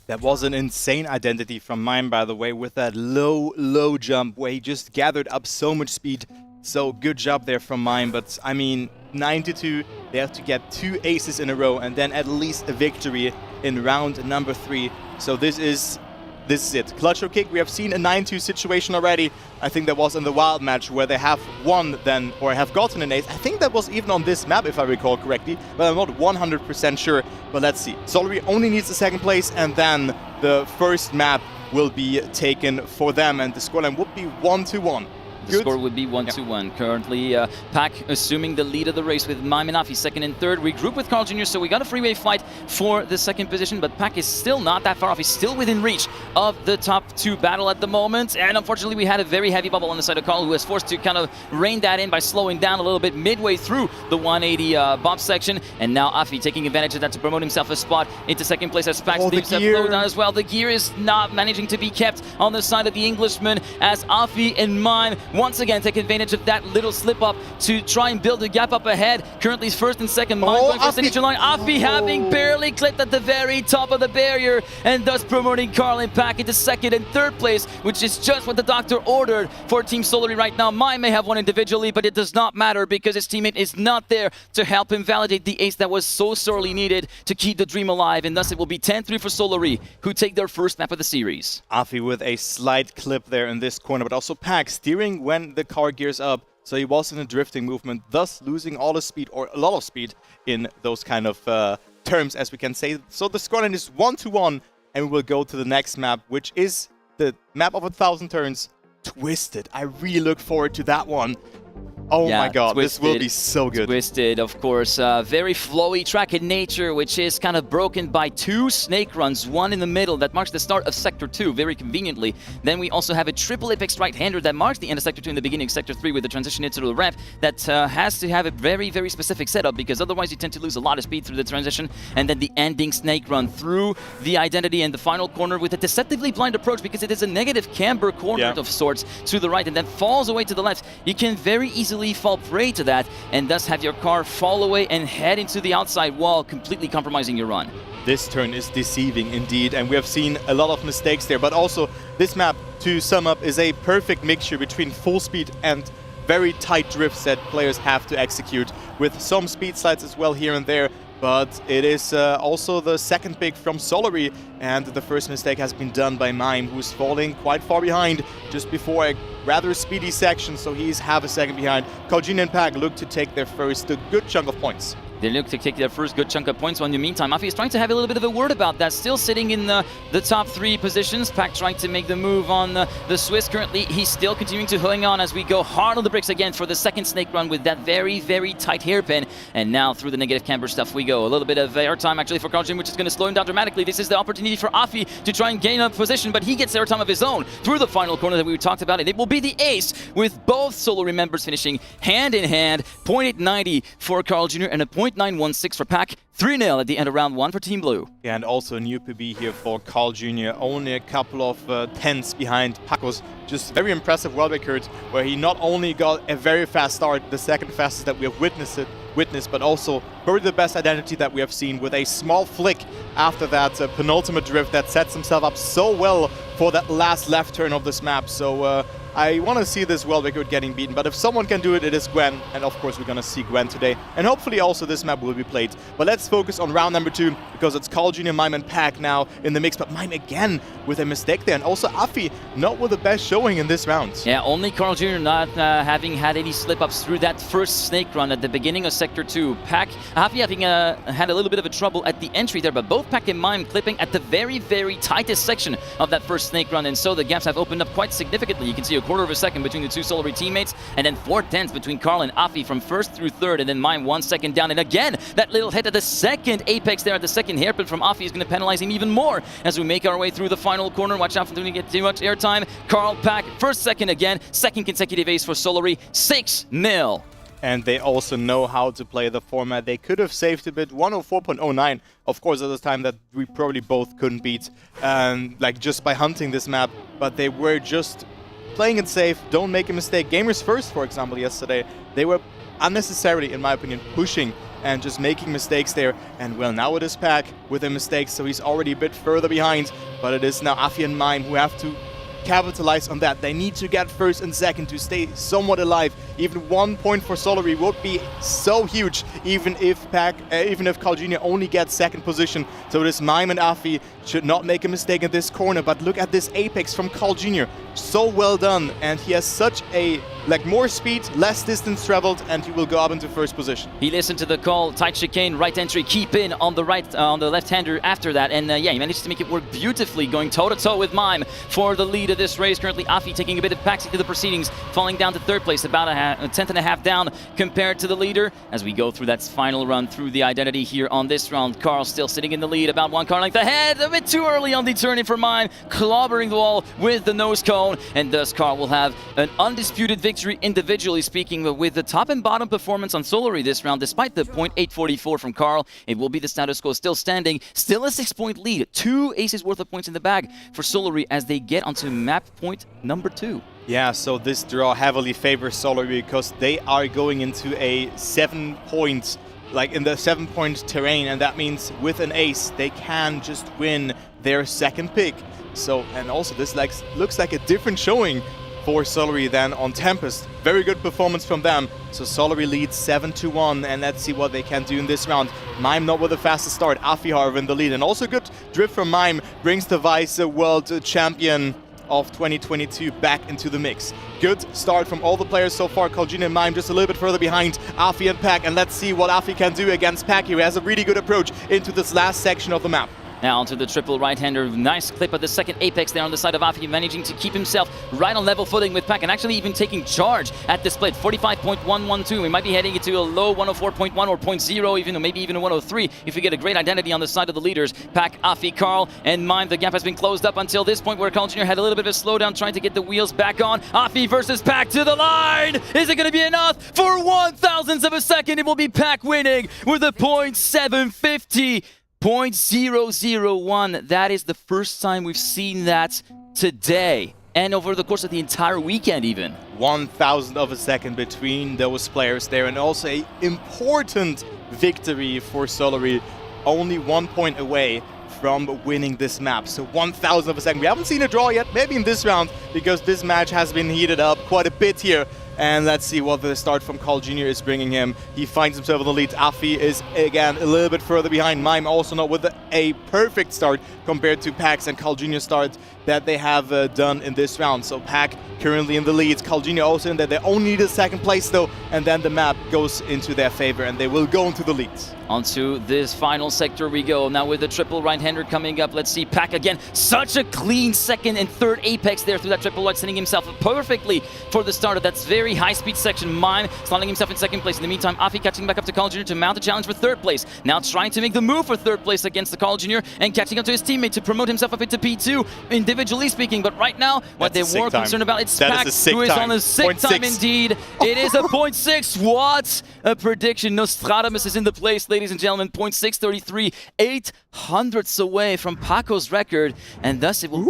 That was an insane identity from Mime, by the way, with that low jump where he just gathered up so much speed. So good job there from Mime, but I mean, 9-2, they have to get 2 aces in a row and then at least a victory in round number 3. So this is it. Clutch or kick, we have seen a 9-2 situation already. I think that was in the Wild match where they have won then, or have gotten an ace. I think that was even on this map, if I recall correctly, but I'm not 100% sure. But let's see. Solary only needs the 2nd place, and then the first map will be taken for them, and the scoreline would be 1-1. The score would be 1-1. Currently, Pack assuming the lead of the race with Mime and Afi 2nd and 3rd. Regroup with Carl Jr., so we got a freeway fight for the 2nd position, but Pack is still not that far off. He's still within reach of the top 2 battle at the moment, and unfortunately we had a very heavy bubble on the side of Carl, who was forced to kind of rein that in by slowing down a little bit midway through the 180 bob section, and now Afi taking advantage of that to promote himself a spot into 2nd place as Pack leaves that slow down as well. The gear is not managing to be kept on the side of the Englishman, as Afi and Mime once again take advantage of that little slip up to try and build a gap up ahead. Currently 1st and 2nd, Mime going for signature line. Afi having barely clipped at the very top of the barrier, and thus promoting Carl and Pack into 2nd and 3rd place, which is just what the doctor ordered for Team Solary right now. Mime may have won individually, but it does not matter because his teammate is not there to help him validate the ace that was so sorely needed to keep the dream alive, and thus it will be 10-3 for Solary, who take their first map of the series. Afi with a slight clip there in this corner, but also Pack steering when the car gears up, so he was in a drifting movement, thus losing all his speed, or a lot of speed in those kind of terms, as we can say. So the scoreline is 1-1, and we will go to the next map, which is the map of 1,000 turns, Twisted. I really look forward to that one. Oh Yeah, my god, this will twisted. be so good. Twisted, of course. Very flowy track in nature, which is kind of broken by 2 snake runs, one in the middle that marks the start of Sector 2, very conveniently. Then we also have a triple apex right-hander that marks the end of Sector 2 in the beginning of Sector 3 with the transition into the ramp that has to have a very, very specific setup because otherwise you tend to lose a lot of speed through the transition. And then the ending snake run through the identity and the final corner with a deceptively blind approach because it is a negative camber corner of sorts to the right and then falls away to the left. You can very easily fall prey to that and thus have your car fall away and head into the outside wall, completely compromising your run. This turn is deceiving indeed, and we have seen a lot of mistakes there, but also this map, to sum up, is a perfect mixture between full speed and very tight drifts that players have to execute, with some speed slides as well here and there. But it is also the second pick from Solary, and the first mistake has been done by Mime, who's falling quite far behind just before a rather speedy section, so he's half a second behind. Kojin and Pack look to take their first good chunk of points. They look to take their first good chunk of points. While in the meantime, Afi is trying to have a little bit of a word about that. Still sitting in the top 3 positions. Pack trying to make the move on the Swiss. Currently, he's still continuing to hang on as we go hard on the bricks again for the second snake run with that very, very tight hairpin. And now through the negative camber stuff we go. A little bit of airtime actually for Karljin, which is going to slow him down dramatically. This is the opportunity for Afi to try and gain a position, but he gets airtime of his own through the final corner that we talked about. And it will be the ace with both Solary members finishing hand in hand. 0.890 for Carl Jr. and a 0.916 for Pack. 3-0 at the end of round 1 for Team Blue. Yeah, and also a new PB here for Carl Jr. Only a couple of tenths behind Paco's just very impressive world record, where he not only got a very fast start, the second fastest that we have witnessed, but also probably the best identity that we have seen with a small flick after that penultimate drift that sets himself up so well for that last left turn of this map. So I want to see this world record getting beaten, but if someone can do it, it is Gwen, and of course we're going to see Gwen today, and hopefully also this map will be played. But let's focus on round number 2, because it's Carl Jr., Mime and Pack now in the mix, but Mime again with a mistake there, and also Afi not with the best showing in this round. Yeah, only Carl Jr. not having had any slip-ups through that first snake run at the beginning of Sector 2. Pack, Afi having had a little bit of a trouble at the entry there, but both Pack and Mime clipping at the very, very tightest section of that first snake run, and so the gaps have opened up quite significantly. You can see a quarter of a second between the two Solary teammates, and then 4 tenths between Carl and Afi from first through third, and then Mime 1 second down. And again, that little hit at the second apex there at the second hairpin from Afi is going to penalize him even more as we make our way through the final corner. Watch out for doing get too much airtime. Carl, Pack, first second again, second consecutive ace for Solary, 6-0. And they also know how to play the format. They could have saved a bit. 104.09, of course, at the time that we probably both couldn't beat, like just by hunting this map. But they were just playing it safe. Don't make a mistake. Gamers First, for example, yesterday, they were unnecessarily, in my opinion, pushing and just making mistakes there. And well, now it is Pack with a mistake, so he's already a bit further behind. But it is now Afi and Mime who have to capitalize on that. They need to get first and second to stay somewhat alive. Even 1 point for Solary would be so huge, even if Carl Jr. only gets second position. So it is Mime and Afi should not make a mistake in this corner. But look at this apex from Carl Jr. So well done, and he has such a more speed, less distance traveled, and he will go up into first position. He listened to the call, tight chicane, right entry, keep in on the right, on the left-hander after that, and yeah, he managed to make it work beautifully, going toe-to-toe with Mime for the lead of this race. Currently, Afi taking a bit of backseat to the proceedings, falling down to third place, about a tenth and a half down compared to the leader. As we go through that final run through the identity here on this round, Carl still sitting in the lead, about 1 car length ahead, a bit too early on the turn-in for Mime, clobbering the wall with the nose cone, and thus Carl will have an undisputed victory individually speaking, but with the top and bottom performance on Solary this round, despite the 0.844 from Carl, it will be the status quo still standing, still a 6-point lead, 2 aces worth of points in the bag for Solary as they get onto map point number 2. Yeah, so this draw heavily favors Solary because they are going into a 7-point, in the 7-point terrain, and that means with an ace, they can just win their second pick. So, and also this looks like a different showing for Solary than on Tempest. Very good performance from them. So Solary leads 7-1, and let's see what they can do in this round. Mime not with the fastest start, Afi however in the lead, and also good drift from Mime brings the Vice World Champion of 2022 back into the mix. Good start from all the players so far. Kaljin and Mime just a little bit further behind Afi and Pack, and let's see what Afi can do against Pack here. He has a really good approach into this last section of the map. Now onto the triple right-hander. Nice clip of the second apex there on the side of Afi, managing to keep himself right on level footing with Pack, and actually even taking charge at the split. 45.112. We might be heading into a low 104.1 or 0.0, even, or maybe even a 103 if we get a great identity on the side of the leaders. Pack, Afi, Carl, and Mime. The gap has been closed up until this point where Carl Jr. had a little bit of a slowdown trying to get the wheels back on. Afi versus Pack to the line. Is it going to be enough? For 1,000ths of a second, it will be Pack winning with a .750. 0.001. That is the first time we've seen that today, and over the course of the entire weekend even. 1,000th of a second between those players there, and also a important victory for Solary, only 1 point away from winning this map. So 1,000th of a second. We haven't seen a draw yet, maybe in this round, because this match has been heated up quite a bit here. And let's see what the start from Carl Jr. is bringing him. He finds himself in the lead. Afi is, again, a little bit further behind. Mime also not with a perfect start compared to Pack's and Carl Jr. start that they have done in this round. So Pack currently in the lead. Carl Jr. also in that. They only need a second place, though, and then the map goes into their favor, and they will go into the lead. Onto this final sector we go. Now with the triple right-hander coming up, let's see Pack again. Such a clean second and third apex there through that triple right, setting himself up perfectly for the start of that very high-speed section. Mime slotting himself in second place. In the meantime, Afi catching back up to Carl Jr. to mount a challenge for third place. Now trying to make the move for third place against the Carl Jr. and catching up to his teammate to promote himself up into P2, individually speaking. But right now, what they're more concerned about, it's Pack, who is on a sick time indeed. It is a 0.6. What a prediction. Nostradamus is in the place, ladies and gentlemen. 0.633, 800ths away from Paco's record, and thus it will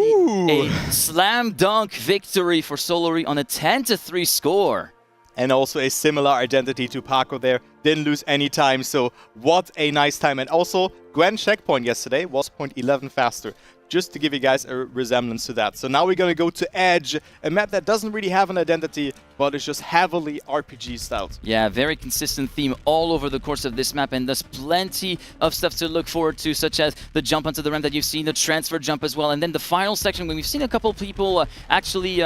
be a slam dunk victory for Solary on a 10-3 score. And also a similar identity to Paco there. Didn't lose any time, so what a nice time. And also, Gwen's checkpoint yesterday was 0.11 faster. Just to give you guys a resemblance to that. So now we're going to go to Edge, a map that doesn't really have an identity, but is just heavily RPG styled. Yeah, very consistent theme all over the course of this map, and there's plenty of stuff to look forward to, such as the jump onto the ramp that you've seen, the transfer jump as well, and then the final section when we've seen a couple people actually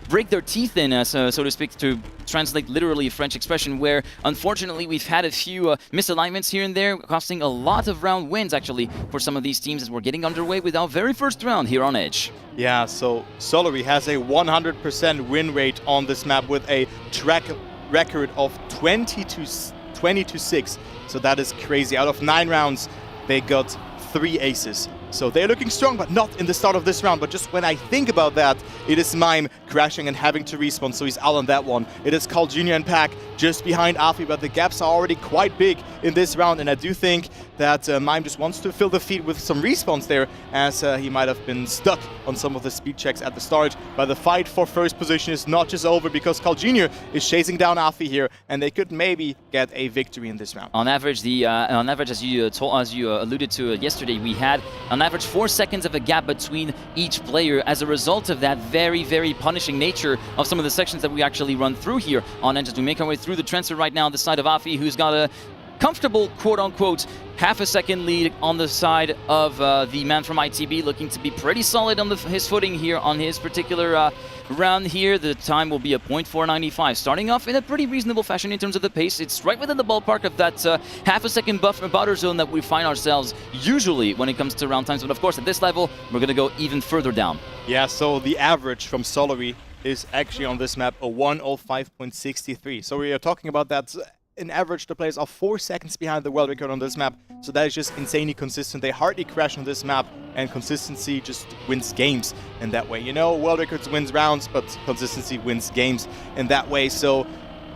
break their teeth in, so to speak, to translate literally a French expression, where unfortunately we've had a few misalignments here and there, costing a lot of round wins actually for some of these teams as we're getting underway with our very first round here on Edge. Yeah, so Solary has a 100% win rate on this map with a track record of 20 to 6. So that is crazy. Out of 9 rounds, they got 3 aces. So they're looking strong, but not in the start of this round. But just when I think about that, it is Mime crashing and having to respawn, so he's out on that one. It is Carl Jr. and Pack just behind Afi, but the gaps are already quite big in this round, and I do think that Mime just wants to fill the feed with some respawns there, as he might have been stuck on some of the speed checks at the start. But the fight for first position is not just over, because Carl Jr. is chasing down Afi here, and they could maybe get a victory in this round. On average, as you alluded to yesterday, we had on average 4 seconds of a gap between each player as a result of that very, very punishing nature of some of the sections that we actually run through here on Edge. As we make our way through the transfer right now on the side of Afi, who's got a comfortable, quote-unquote, half a second lead on the side of the man from ITB, looking to be pretty solid on his footing here on his particular round here. The time will be a 0.495, starting off in a pretty reasonable fashion in terms of the pace. It's right within the ballpark of that half a second butter zone that we find ourselves usually when it comes to round times. But of course, at this level, we're going to go even further down. Yeah, so the average from Solary is actually on this map a 105.63. So we are talking about that. In average, the players are 4 seconds behind the world record on this map, so that is just insanely consistent. They hardly crash on this map, and consistency just wins games in that way. You know, world records wins rounds, but consistency wins games in that way. So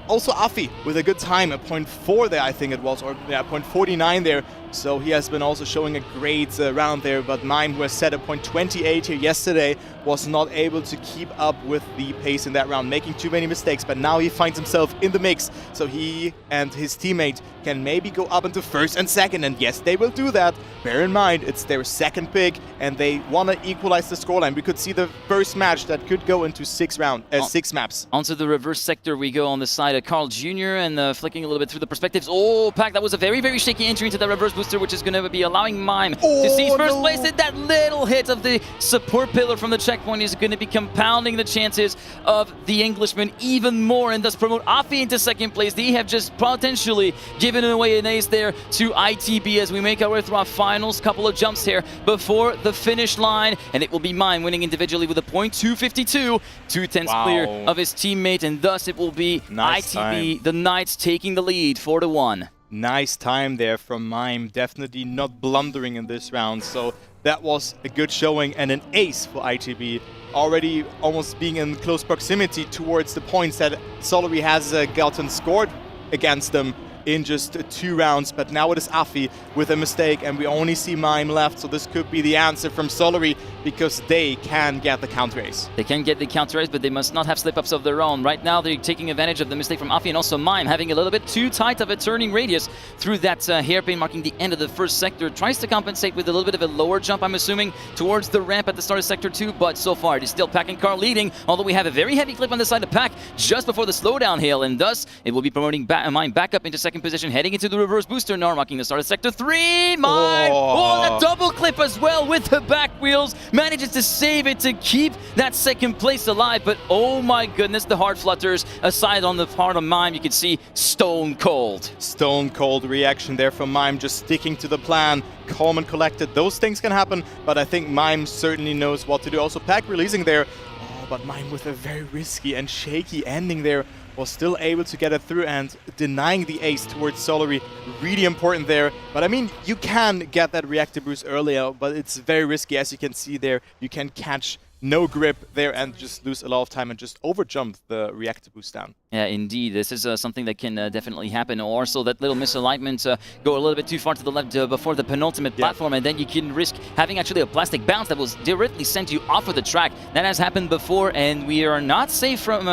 also Afi with a good time, a 0.4 there, I think it was, or yeah, 0.49 there. So he has been also showing a great round there, but Mime, who has set a 0.28 here yesterday, was not able to keep up with the pace in that round, making too many mistakes, but now he finds himself in the mix, so he and his teammate can maybe go up into first and second, and yes, they will do that. Bear in mind, it's their second pick, and they want to equalize the scoreline. We could see the first match that could go into 6 maps. Onto the reverse sector we go on the side of Carl Jr. and flicking a little bit through the perspectives. Oh, Pack, that was a very, very shaky entry into that reverse booster, which is going to be allowing Mime to seize first place. And that little hit of the support pillar from the checkpoint is going to be compounding the chances of the Englishman even more, and thus promote Afi into second place. They have just potentially given away an ace there to ITB as we make our way through our finals. Couple of jumps here before the finish line, and it will be Mime winning individually with a point 252, 2/10 clear of his teammate, and thus it will be ITB, the Knights, taking the lead 4-1. Nice time there from Mime, definitely not blundering in this round, so that was a good showing and an ace for ITB, already almost being in close proximity towards the points that Solary has gotten scored against them in just 2 rounds. But now it is Afi with a mistake, and we only see Mime left, so this could be the answer from Solary, because they can get the counter ace. They can get the counter ace, but they must not have slip-ups of their own. Right now, they're taking advantage of the mistake from Afi, and also Mime having a little bit too tight of a turning radius through that hairpin marking the end of the first sector. Tries to compensate with a little bit of a lower jump, I'm assuming, towards the ramp at the start of Sector 2, but so far it is still Pack and Carl leading, although we have a very heavy clip on the side of Pack just before the slowdown hail, and thus it will be promoting Mime back up into second position, heading into the reverse booster now, marking the start of Sector 3. Mime! Oh, that double clip as well with the back wheels. Manages to save it to keep that second place alive, but oh my goodness, the heart flutters aside on the part of Mime. You can see stone cold. Stone cold reaction there from Mime, just sticking to the plan, calm and collected. Those things can happen, but I think Mime certainly knows what to do. Also, Pack releasing there. Oh, but Mime with a very risky and shaky ending there was still able to get it through, and denying the ace towards Solary, really important there. But I mean, you can get that reactor boost earlier, but it's very risky. As you can see there, you can catch no grip there and just lose a lot of time and just overjump the reactor boost down. Yeah, indeed. This is something that can definitely happen. Or so that little misalignment, go a little bit too far to the left before the penultimate platform, and then you can risk having actually a plastic bounce that will directly send you off of the track. That has happened before, and we are not safe from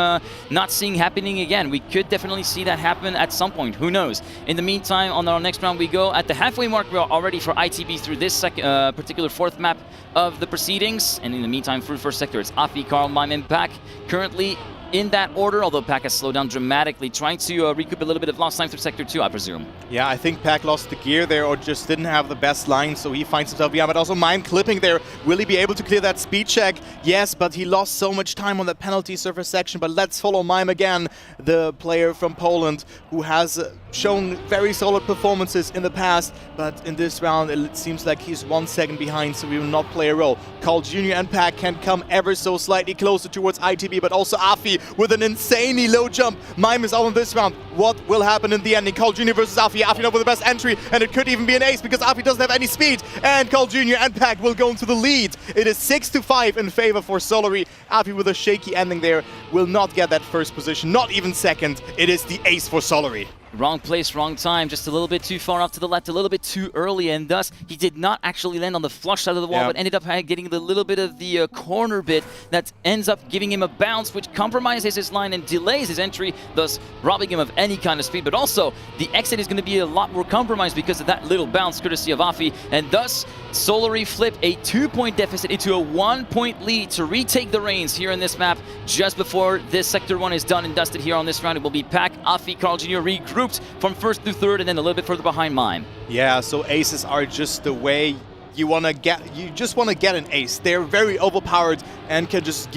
not seeing happening again. We could definitely see that happen at some point. Who knows? In the meantime, on our next round, we go at the halfway mark. We are already for ITB through this particular fourth map of the proceedings. And in the meantime, through first sector, it's Afi, Carl, Mime, and Pack currently in that order, although Pack has slowed down dramatically, trying to recoup a little bit of lost time through Sector 2, I presume. Yeah, I think Pack lost the gear there, or just didn't have the best line, so he finds himself behind. But also Mime clipping there. Will he be able to clear that speed check? Yes, but he lost so much time on that penalty surface section. But let's follow Mime again, the player from Poland, who has shown very solid performances in the past. But in this round, it seems like he's 1 second behind, so he will not play a role. Carl Jr. and Pack can come ever so slightly closer towards ITB, but also Afi with an insanely low jump. Mime is out in this round. What will happen in the ending? Carl Jr. versus Afi. Afi not with the best entry, and it could even be an ace because Afi doesn't have any speed. And Carl Jr. and Pack will go into the lead. It is 6-5 in favor for Solary. Afi with a shaky ending there will not get that first position, not even second. It is the ace for Solary. Wrong place, wrong time, just a little bit too far off to the left, a little bit too early, and thus he did not actually land on the flush side of the wall, but ended up getting the little bit of the corner bit that ends up giving him a bounce, which compromises his line and delays his entry, thus robbing him of any kind of speed. But also, the exit is going to be a lot more compromised because of that little bounce, courtesy of Afi, and thus Solary flip a 2-point deficit into a 1-point lead to retake the reins here in this map just before this Sector 1 is done and dusted here on this round. It will be Pack, Afi, Carl Jr. regrouped from first through third, and then a little bit further behind Mime. Yeah, so aces are just the way you just want to get an ace. They're very overpowered and can just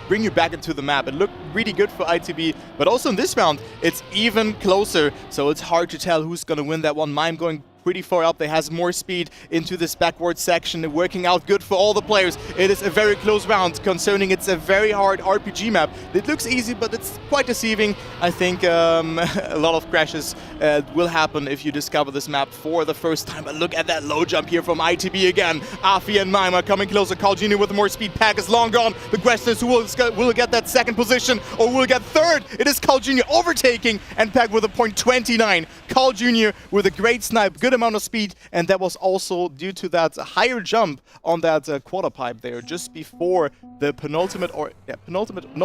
bring you back into the map. It looked really good for ITB, but also in this round, it's even closer, so it's hard to tell who's going to win that one. Mime going pretty far up. They has more speed into this backward section, working out good for all the players. It is a very close round, concerning it's a very hard RPG map. It looks easy, but it's quite deceiving. I think a lot of crashes will happen if you discover this map for the first time. But look at that low jump here from ITB again. Afi and Mime are coming closer. Carl Jr. with more speed. Pack is long gone. The question is who will get that second position or will get third. It is Carl Jr. overtaking, and Pack with a .29. Carl Jr. with a great snipe, good amount of speed, and that was also due to that higher jump on that quarter pipe there just before the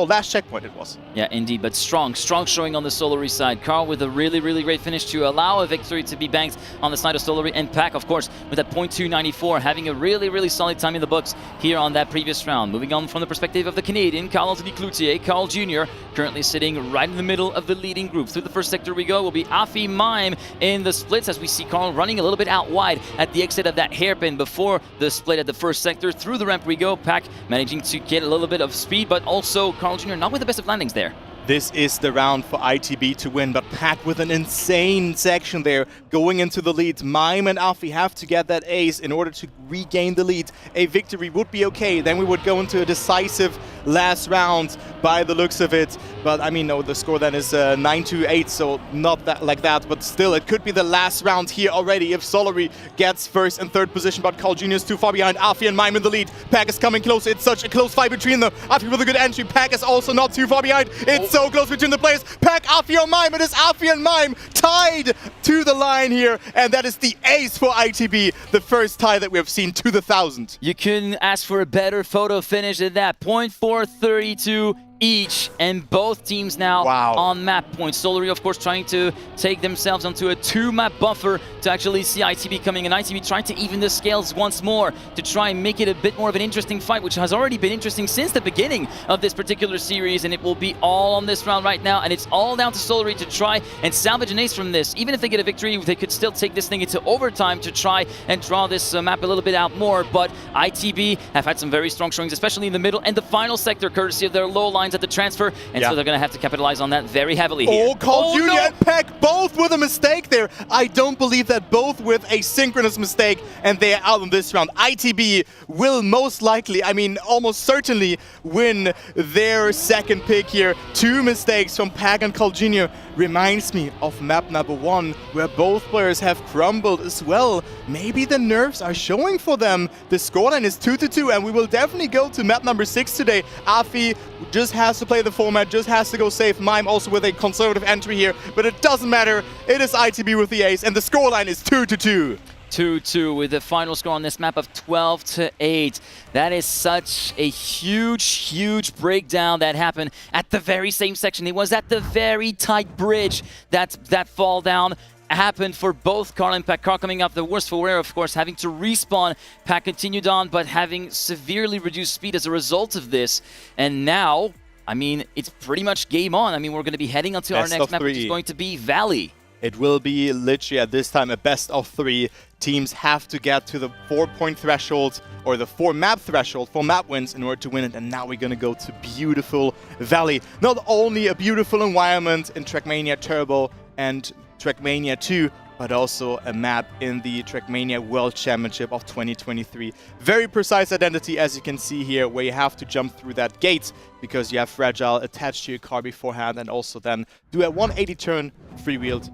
last checkpoint it was. Yeah, indeed, but strong showing on the Solary side. Carl with a really great finish to allow a victory to be banked on the side of Solary, and Pack, of course, with that .294, having a really solid time in the books here on that previous round. Moving on from the perspective of the Canadian, Carl-Anthony Cloutier, Carl Jr. currently sitting right in the middle of the leading group. Through the first sector we go will be Afi, Mime in the splits, as we see Carl running a little bit out wide at the exit of that hairpin before the split at the first sector. Through the ramp we go. Pack managing to get a little bit of speed, but also Carl Jr. not with the best of landings there. This is the round for ITB to win, but Pack with an insane section there, going into the lead. Mime and Afi have to get that ace in order to regain the lead. A victory would be okay, then we would go into a decisive last round by the looks of it. But I mean, no, the score then is 9-8, so not that like that, but still, it could be the last round here already if Solary gets first and third position, but Carl Jr. is too far behind. Afi and Mime in the lead. Pack is coming close. It's such a close fight between them. Afi with a good entry. Pack is also not too far behind. It's so close between the players. Pack, Afi or Mime. It is Afi and Mime tied to the line here, and that is the ace for ITB. The first tie that we have seen to the 1,000. You couldn't ask for a better photo finish than that. 0.432 each, and both teams now on map points. Solary, of course, trying to take themselves onto a 2-map buffer to actually see ITB coming, and ITB trying to even the scales once more to try and make it a bit more of an interesting fight, which has already been interesting since the beginning of this particular series, and it will be all on this round right now, and it's all down to Solary to try and salvage an ace from this. Even if they get a victory, they could still take this thing into overtime to try and draw this map a little bit out more, but ITB have had some very strong showings, especially in the middle and the final sector, courtesy of their low lines at the transfer, and so they're going to have to capitalize on that very heavily here. Oh, Carl Jr. and Peck both with a mistake there. I don't believe that, both with a synchronous mistake, and they are out in this round. ITB will most likely, I mean almost certainly, win their second pick here. 2 mistakes from Pack and Carl Jr. reminds me of map number 1, where both players have crumbled as well. Maybe the nerves are showing for them. The scoreline is 2-2, and we will definitely go to map number 6 today. Afi just has to play the format, just has to go safe. Mime also with a conservative entry here, but it doesn't matter. It is ITB with the ace, and the scoreline is 2-2. 2-2 with the final score on this map of 12-8. That is such a huge breakdown that happened at the very same section. It was at the very tight bridge that fall down happened for both Carl and Pack. Carl coming up the worst for wear, of course, having to respawn. Pack continued on, but having severely reduced speed as a result of this. And now, I mean, it's pretty much game on. I mean, we're going to be heading onto our next map, which is going to be Valley. It will be literally at this time a best of 3. Teams have to get to the 4-point threshold, or the 4-map threshold for map wins in order to win it. And now we're going to go to beautiful Valley. Not only a beautiful environment in Trackmania Turbo and Trackmania 2, but also a map in the Trackmania World Championship of 2023. Very precise identity, as you can see here, where you have to jump through that gate because you have Fragile attached to your car beforehand, and also then do a 180 turn freewheeled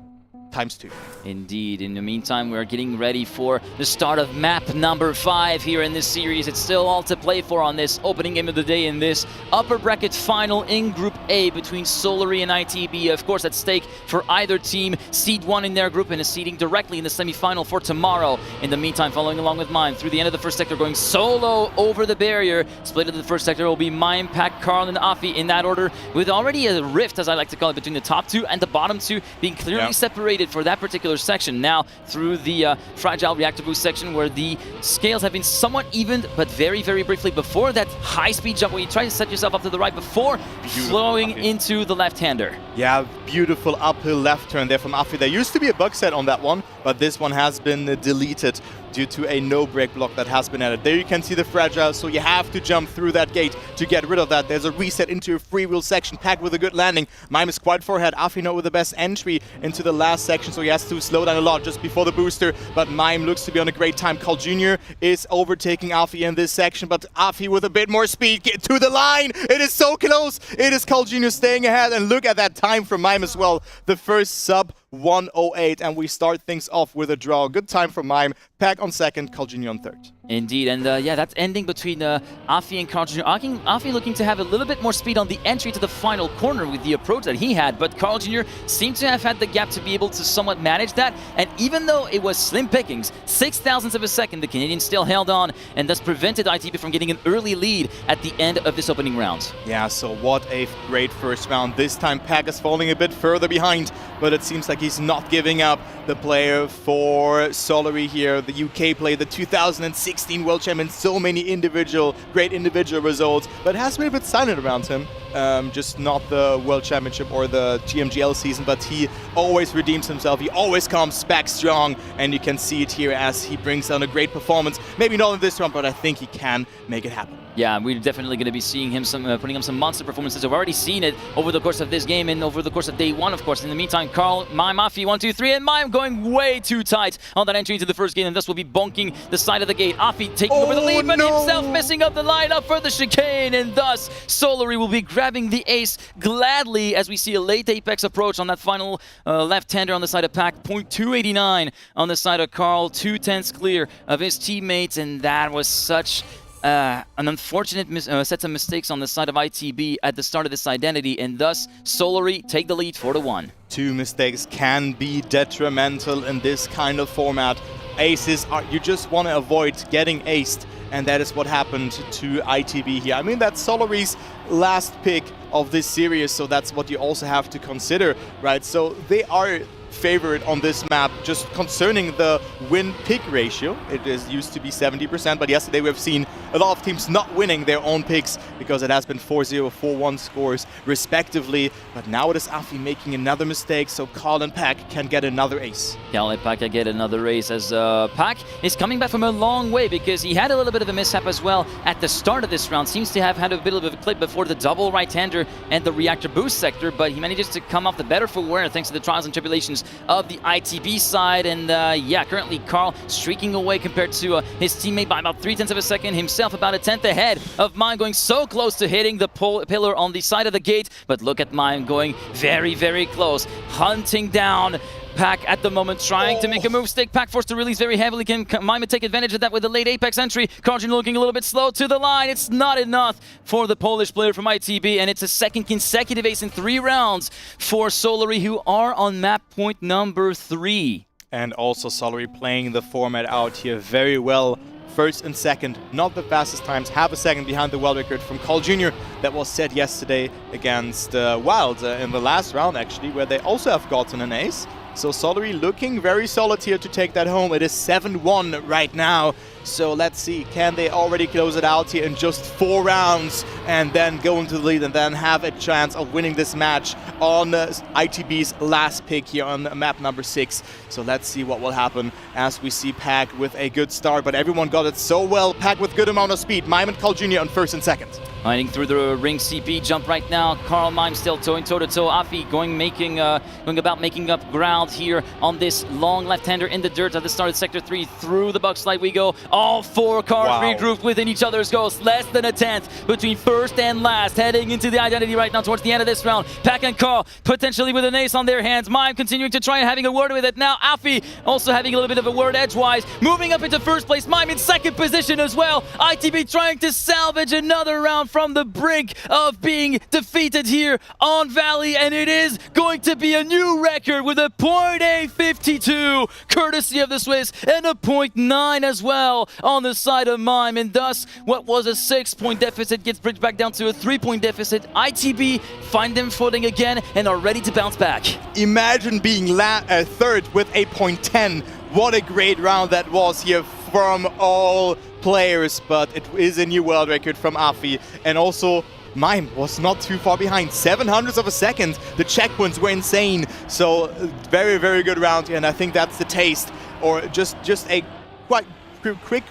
×2. Indeed. In the meantime, we're getting ready for the start of map number 5 here in this series. It's still all to play for on this opening game of the day in this upper bracket final in Group A between Solary and ITB. Of course, at stake for either team, seed 1 in their group and a seeding directly in the semi-final for tomorrow. In the meantime, following along with Mime through the end of the first sector, going solo over the barrier. Split into the first sector will be Mime, Pack, Carl, and Afi in that order, with already a rift, as I like to call it, between the top 2 and the bottom 2 being clearly separated for that particular section. Now through the Fragile Reactor Boost section, where the scales have been somewhat evened, but very briefly before that high-speed jump where you try to set yourself up to the right before flowing into the left-hander. Yeah, beautiful uphill left turn there from Afi. There used to be a bug set on that one, but this one has been deleted due to a no-break block that has been added. There you can see the Fragile, so you have to jump through that gate to get rid of that. There's a reset into a freewheel section, Packed with a good landing. Mime is quite far ahead. Afi not with the best entry into the last section, so he has to slow down a lot just before the booster, but Mime looks to be on a great time. Carl Jr. is overtaking Afi in this section, but Afi with a bit more speed, get to the line! It is so close! It is Carl Jr. staying ahead, and look at that time from Mime as well. The first sub 108, and we start things off with a draw. Good time for Mime. Pack on second, Carl Jr. on third. Indeed, and yeah, that's ending between Afi and Carl Jr. Afi looking to have a little bit more speed on the entry to the final corner with the approach that he had, but Carl Jr. seemed to have had the gap to be able to somewhat manage that, and even though it was slim pickings, 0.06 of a second, the Canadian still held on, and thus prevented ITB from getting an early lead at the end of this opening round. Yeah, so what a great first round. This time Pack is falling a bit further behind, but it seems like he's not giving up. The player for Solary here, the UK player, the 2016 World Champion, so many great individual results, but has been a bit silent around him. just not the World Championship or the GMGL season, but he always redeems himself. He always comes back strong, and you can see it here as he brings down a great performance. Maybe not in this round, but I think he can make it happen. Yeah, we're definitely going to be seeing him putting up some monster performances. We've already seen it over the course of this game and over the course of day one, of course. In the meantime, Carl, Mime, Afi, 1, 2, 3, and Mime going way too tight on that entry into the first game, and thus will be bonking the side of the gate. Afi taking over the lead, but himself messing up the lineup for the chicane, and thus Solary will be grabbing the ace gladly as we see a late Apex approach on that final left-hander on the side of Pack. 0.289 on the side of Carl, 2/10 clear of his teammates, and that was such an unfortunate set of mistakes on the side of ITB at the start of this identity, and thus Solary take the lead 4-1. 2 mistakes can be detrimental in this kind of format. Aces, you just want to avoid getting aced, and that is what happened to ITB here. I mean, that's Solary's last pick of this series, so that's what you also have to consider, right? So they are favored on this map just concerning the win-pick ratio. It used to be 70%, but yesterday we've seen a lot of teams not winning their own picks because it has been 4-0, 4-1 scores respectively. But now it is Afi making another mistake, so Carl and Pack can get another ace. Carl and Pack can get another ace as Pack is coming back from a long way because he had a little bit of a mishap as well at the start of this round. Seems to have had a bit of a clip before the double right-hander and the reactor boost sector, but he manages to come off the better for wear thanks to the trials and tribulations of the ITB side. And yeah, currently Carl streaking away compared to his teammate by about 0.3 of a second, himself about 1/10 ahead of Mime, going so close to hitting the pillar on the side of the gate. But look at Mime going very, very close, hunting down Pack at the moment, trying to make a move stick. Pack forced to release very heavily. Can Mime take advantage of that with the late Apex entry? Carl Jr. looking a little bit slow to the line. It's not enough for the Polish player from ITB, and it's a second consecutive ace in 3 rounds for Solary, who are on map point number 3. And also Solary playing the format out here very well. First and second, not the fastest times, half a second behind the world record from Carl Jr. that was set yesterday against Wild in the last round, actually, where they also have gotten an ace. So Solary looking very solid here to take that home. It is 7-1 right now. So let's see, can they already close it out here in just 4 rounds and then go into the lead and then have a chance of winning this match on ITB's last pick here on map number 6. So let's see what will happen as we see Pack with a good start, but everyone got it so well. Pack with good amount of speed. Mime and Carl Jr. on first and second. Finding through the ring CP jump right now. Carl Mime still toe to toe. Afi going about making up ground here on this long left-hander in the dirt at the start of sector 3. Through the bug slide we go. All 4 cars regrouped within each other's goals. Less than 1/10 between first and last. Heading into the identity right now towards the end of this round. Pack and Carl potentially with an ace on their hands. Mime continuing to try and having a word with it now. Afi also having a little bit of a word edgewise. Moving up into first place. Mime in second position as well. ITB trying to salvage another round from the brink of being defeated here on Valley, and it is going to be a new record with a .852 courtesy of the Swiss and a .9 as well on the side of Mime, and thus what was a 6-point deficit gets bridged back down to a 3-point deficit. ITB find them footing again and are ready to bounce back. Imagine being third with a .10. What a great round that was here from all players, but it is a new world record from Afi. And also Mime was not too far behind, 700ths of a second. The checkpoints were insane. So very, very good round, and I think that's the taste, or just a quite quick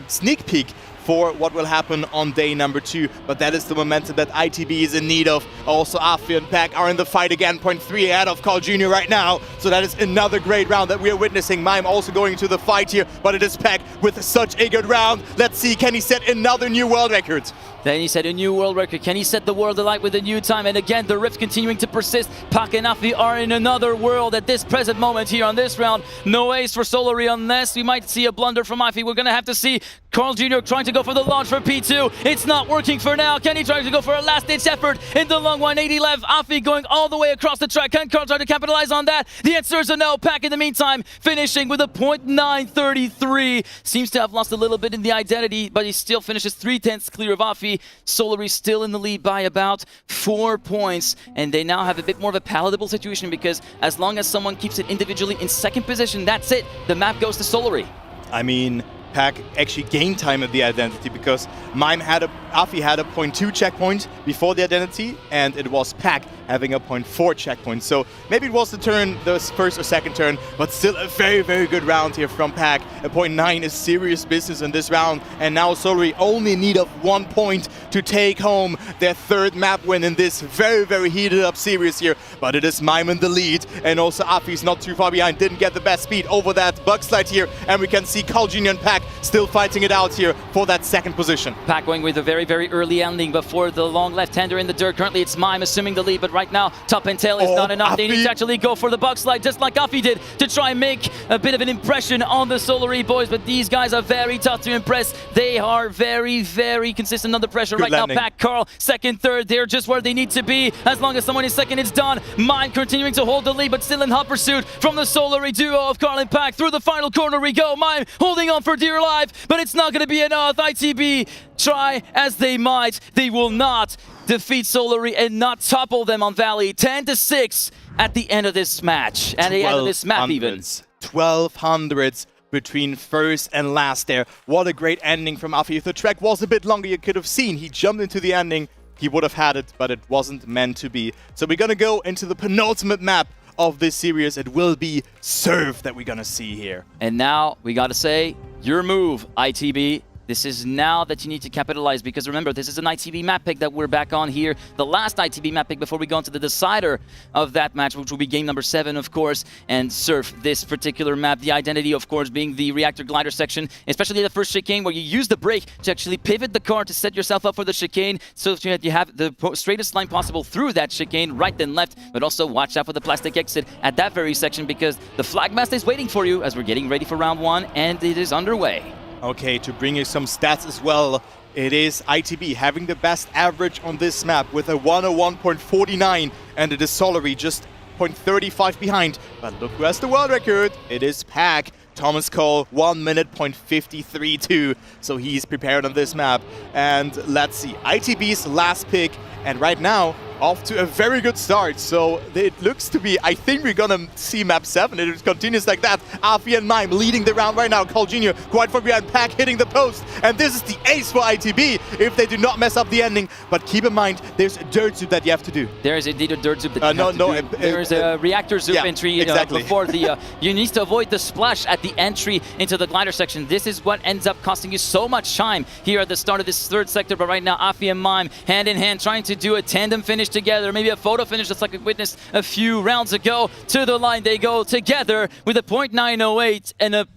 sneak peek for what will happen on day number 2. But that is the momentum that ITB is in need of. Also, Afi and Pack are in the fight again, .3 ahead of Carl Jr. right now. So that is another great round that we are witnessing. Mime also going to the fight here, but it is Pack with such a good round. Let's see, can he set another new world record? Then he set a new world record. Can he set the world alight with a new time? And again, the rift continuing to persist. Pack and Afi are in another world at this present moment here on this round. No ace for Solary unless we might see a blunder from Afi. We're going to have to see Carl Jr. trying to go for the launch for P2. It's not working for now. Can he try to go for a last-ditch effort in the long 180 left? Afi going all the way across the track. Can Carl try to capitalize on that? The answer is a no. Pack in the meantime finishing with a .933. Seems to have lost a little bit in the identity, but he still finishes 3/10 clear of Afi. Solary still in the lead by about 4 points, and they now have a bit more of a palatable situation because as long as someone keeps it individually in second position, that's it. The map goes to Solary. I mean, Pack actually gained time at the identity because Afi had a 0.2 checkpoint before the identity, and it was Pack having a 0.4 checkpoint. So maybe it was the first or second turn, but still a very, very good round here from Pack. A 0.9 is serious business in this round, and now Solary only need of 1 point to take home their third map win in this very, very heated up series here. But it is Mime in the lead, and also Afi's not too far behind, didn't get the best speed over that bug slide here, and we can see Carl Jr. and Pack still fighting it out here for that second position. Pack going with a very, very early ending before the long left-hander in the dirt. Currently it's Mime assuming the lead, but right now top and tail is not enough. They need to actually go for the bug slide just like Afi did to try and make a bit of an impression on the Solary boys, but these guys are very tough to impress. They are very, very consistent under pressure right now. Pack, Carl, second, third, they're just where they need to be. As long as someone is second, it's done. Mime continuing to hold the lead, but still in hot pursuit from the Solary duo of Carl and Pack. Through the final corner we go. Mime holding on for dear life, but it's not going to be enough. ITB, try as they might, they will not defeat Solary and not topple them on Valley. 10-6 at the end of this match. At the end of this map even. 1200s between first and last there. What a great ending from Afi. If the track was a bit longer, you could have seen he jumped into the ending. He would have had it, but it wasn't meant to be. So we're gonna go into the penultimate map of this series. It will be Serve that we're gonna see here. And now we gotta say, your move, ITB. This is now that you need to capitalize, because remember, this is an ITB map pick that we're back on here. The last ITB map pick before we go into the decider of that match, which will be game number 7, of course, and Surf this particular map. The identity, of course, being the reactor glider section, especially the first chicane where you use the brake to actually pivot the car to set yourself up for the chicane so that you have the straightest line possible through that chicane, right then left, but also watch out for the plastic exit at that very section because the flag mast is waiting for you as we're getting ready for round 1, and it is underway. Okay, to bring you some stats as well, it is ITB having the best average on this map with a 101.49, and it is Solary just 0.35 behind. But look who has the world record. It is Pack. Thomas Cole, 1 minute .532. So he's prepared on this map. And let's see, ITB's last pick, and right now, off to a very good start. So it looks to be, I think we're gonna see map 7. It continues like that. Afi and Mime leading the round right now. Carl Jr. quite far behind, Pack hitting the post. And this is the ace for ITB if they do not mess up the ending. But keep in mind, there's a dirt zoop that you have to do. There is indeed a dirt zoop that you have to do. There is a reactor zoop entry exactly. Before the... you need to avoid the splash at the entry into the glider section. This is what ends up costing you so much time here at the start of this third sector. But right now, Afi and Mime, hand in hand, trying to do a tandem finish together, maybe a photo finish just like we witnessed a few rounds ago. To the line they go together with a .908 and a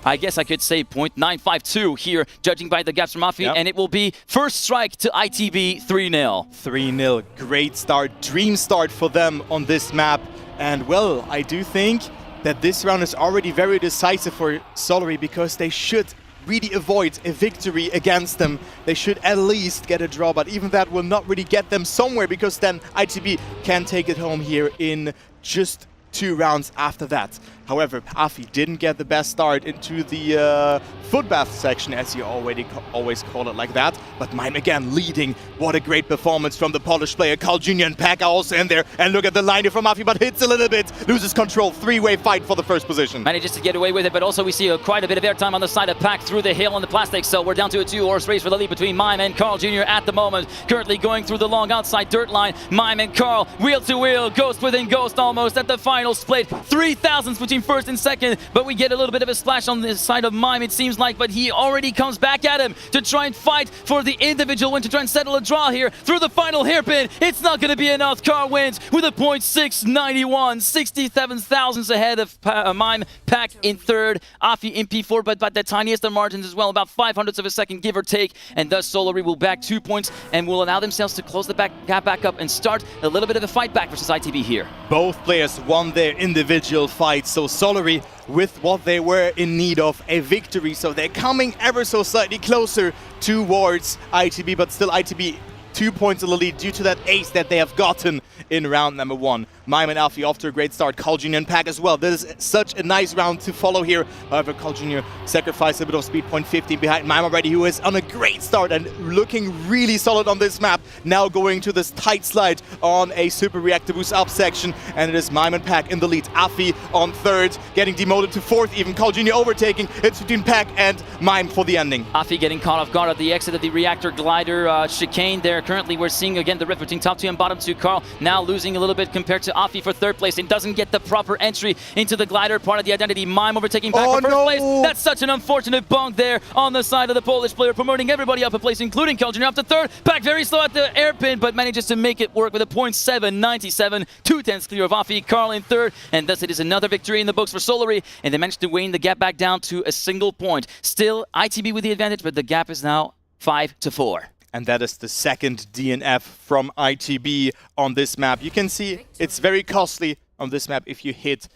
I guess I could say .952 here, judging by the gaps from Afi, and it will be first strike to ITB 3-0. 3-0, great start, dream start for them on this map. And well, I do think that this round is already very decisive for Solary because they should really avoid a victory against them. They should at least get a draw, but even that will not really get them somewhere because then ITB can take it home here in just 2 rounds after that. However, Afi didn't get the best start into the foot bath section, as you always call it like that. But Mime again leading. What a great performance from the Polish player. Carl Jr. and Pack are also in there. And look at the line here from Afi, but hits a little bit. Loses control. 3-way fight for the first position. Manages to get away with it, but also we see quite a bit of airtime on the side of Pack through the hill on the plastic. So we're down to a 2-horse race for the lead between Mime and Carl Jr. at the moment. Currently going through the long outside dirt line. Mime and Carl, wheel to wheel, ghost within ghost almost at the final split. 3,000s between first and second, but we get a little bit of a splash on the side of Mime, it seems like, but he already comes back at him to try and fight for the individual win, to try and settle a draw here through the final hairpin. It's not going to be enough. Carl wins with a .691, 67 thousandths ahead of Mime. Pack in third, Afi in P4, but the tiniest of margins as well, about 500ths of a second, give or take, and thus Solary will back 2 points and will allow themselves to close the gap back up and start a little bit of a fight back versus ITB here. Both players won their individual fights, so Solary with what they were in need of, a victory, so they're coming ever so slightly closer towards ITB, but still ITB 2 points in the lead due to that ace that they have gotten in round number 1. Mime and Alfie off to a great start. Carl Jr. and Pack as well. This is such a nice round to follow here. However, Carl Jr. sacrificed a bit of speed, 0.15 behind Mime already, who is on a great start and looking really solid on this map. Now going to this tight slide on a super reactor boost up section, and it is Mime and Pack in the lead. Alfie on 3rd, getting demoted to 4th even. Carl Jr. overtaking. It's between Pack and Mime for the ending. Afi getting caught off guard at the exit of the reactor glider chicane there. Currently, we're seeing again the rift between top 2 and bottom 2. Carl now losing a little bit compared to Afi for 3rd place and doesn't get the proper entry into the glider part of the identity. Mime overtaking Pack for 1st place. That's such an unfortunate bonk there on the side of the Polish player, promoting everybody up a place, including Carl Jr. up to 3rd. Pack very slow at the airpin, but manages to make it work with a 0.797. 2/10 clear of Afi. Carl in 3rd, and thus it is another victory in the books for Solary, and they managed to wane the gap back down to a single point. Still, ITB with the advantage, but the gap is now 5-4. And that is the second DNF from ITB on this map. You can see it's very costly on this map if you hit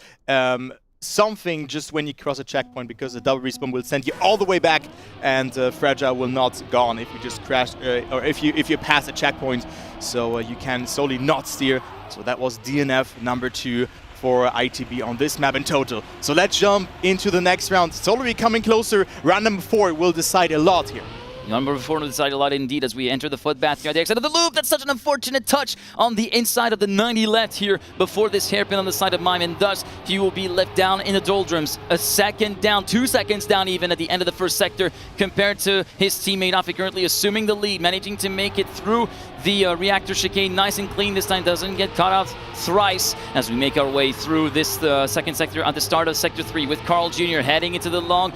something just when you cross a checkpoint, because the double respawn will send you all the way back, and Fragile will not gone if you just crash or if you pass a checkpoint. So you can solely not steer. So that was DNF number 2 for ITB on this map in total. So let's jump into the next round. Solary coming closer. Round number 4 will decide a lot here. Number 4 decided a lot indeed as we enter the footbath here at the exit of the loop. That's such an unfortunate touch on the inside of the 90 left here before this hairpin on the side of Mime, and thus he will be left down in the doldrums. A second down, 2 seconds down even at the end of the first sector compared to his teammate Afi, currently assuming the lead, managing to make it through the reactor chicane nice and clean this time, doesn't get caught out thrice as we make our way through this second sector at the start of sector 3 with Carl Jr. heading into the long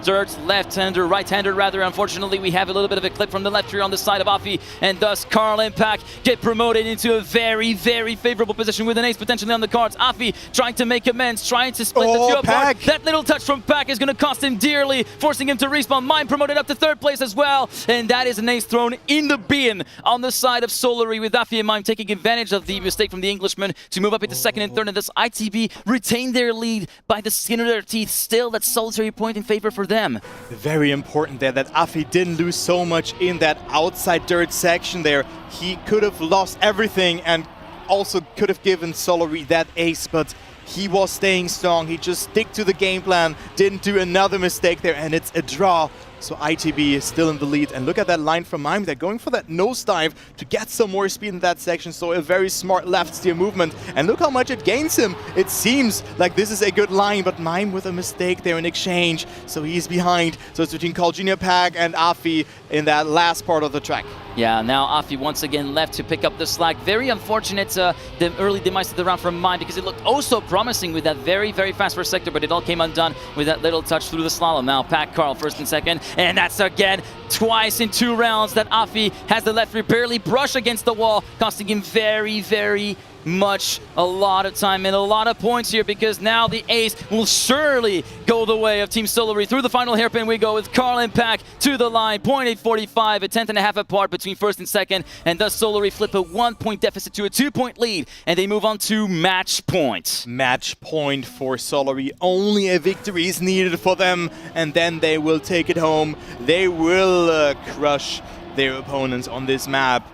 dirt left-hander, right-hander rather. Unfortunately, we have a little bit of a clip from the left here on the side of Afi, and thus Carl and Pack get promoted into a very, very favorable position with an ace potentially on the cards. Afi trying to make amends, trying to split the two apart. That little touch from Pack is going to cost him dearly, forcing him to respawn. Mime promoted up to 3rd place as well, and that is an ace thrown in the bin on the side of Solary, with Afi and Mime taking advantage of the mistake from the Englishman to move up into 2nd and 3rd, and thus ITB retain their lead by the skin of their teeth. Still, that solitary point in favor for them. Very important there that Afi didn't lose so much in that outside dirt section there. He could have lost everything and also could have given Solary that ace, but he was staying strong. He just stick to the game plan, didn't do another mistake there, and it's a draw. So ITB is still in the lead, and look at that line from Mime. They're going for that nosedive to get some more speed in that section, so a very smart left steer movement, and look how much it gains him. It seems like this is a good line, but Mime with a mistake there in exchange, so he's behind. So it's between Carl Jr. Pack and Afi in that last part of the track. Yeah, now Afi once again left to pick up the slack. Very unfortunate the early demise of the round from Mime, because it looked oh so promising with that very, very fast first sector, but it all came undone with that little touch through the slalom. Now Pack, Carl 1st and 2nd, and that's again twice in 2 rounds that Afi has the left rear barely brush against the wall, costing him very, very much a lot of time and a lot of points here, because now the ace will surely go the way of Team Solary. Through the final hairpin we go with Carl and Pack to the line, 0.845, a 10th.5 apart between 1st and 2nd, and thus Solary flip a 1-point deficit to a 2-point lead, and they move on to match point. Match point for Solary. Only a victory is needed for them, and then they will take it home. They will crush their opponents on this map.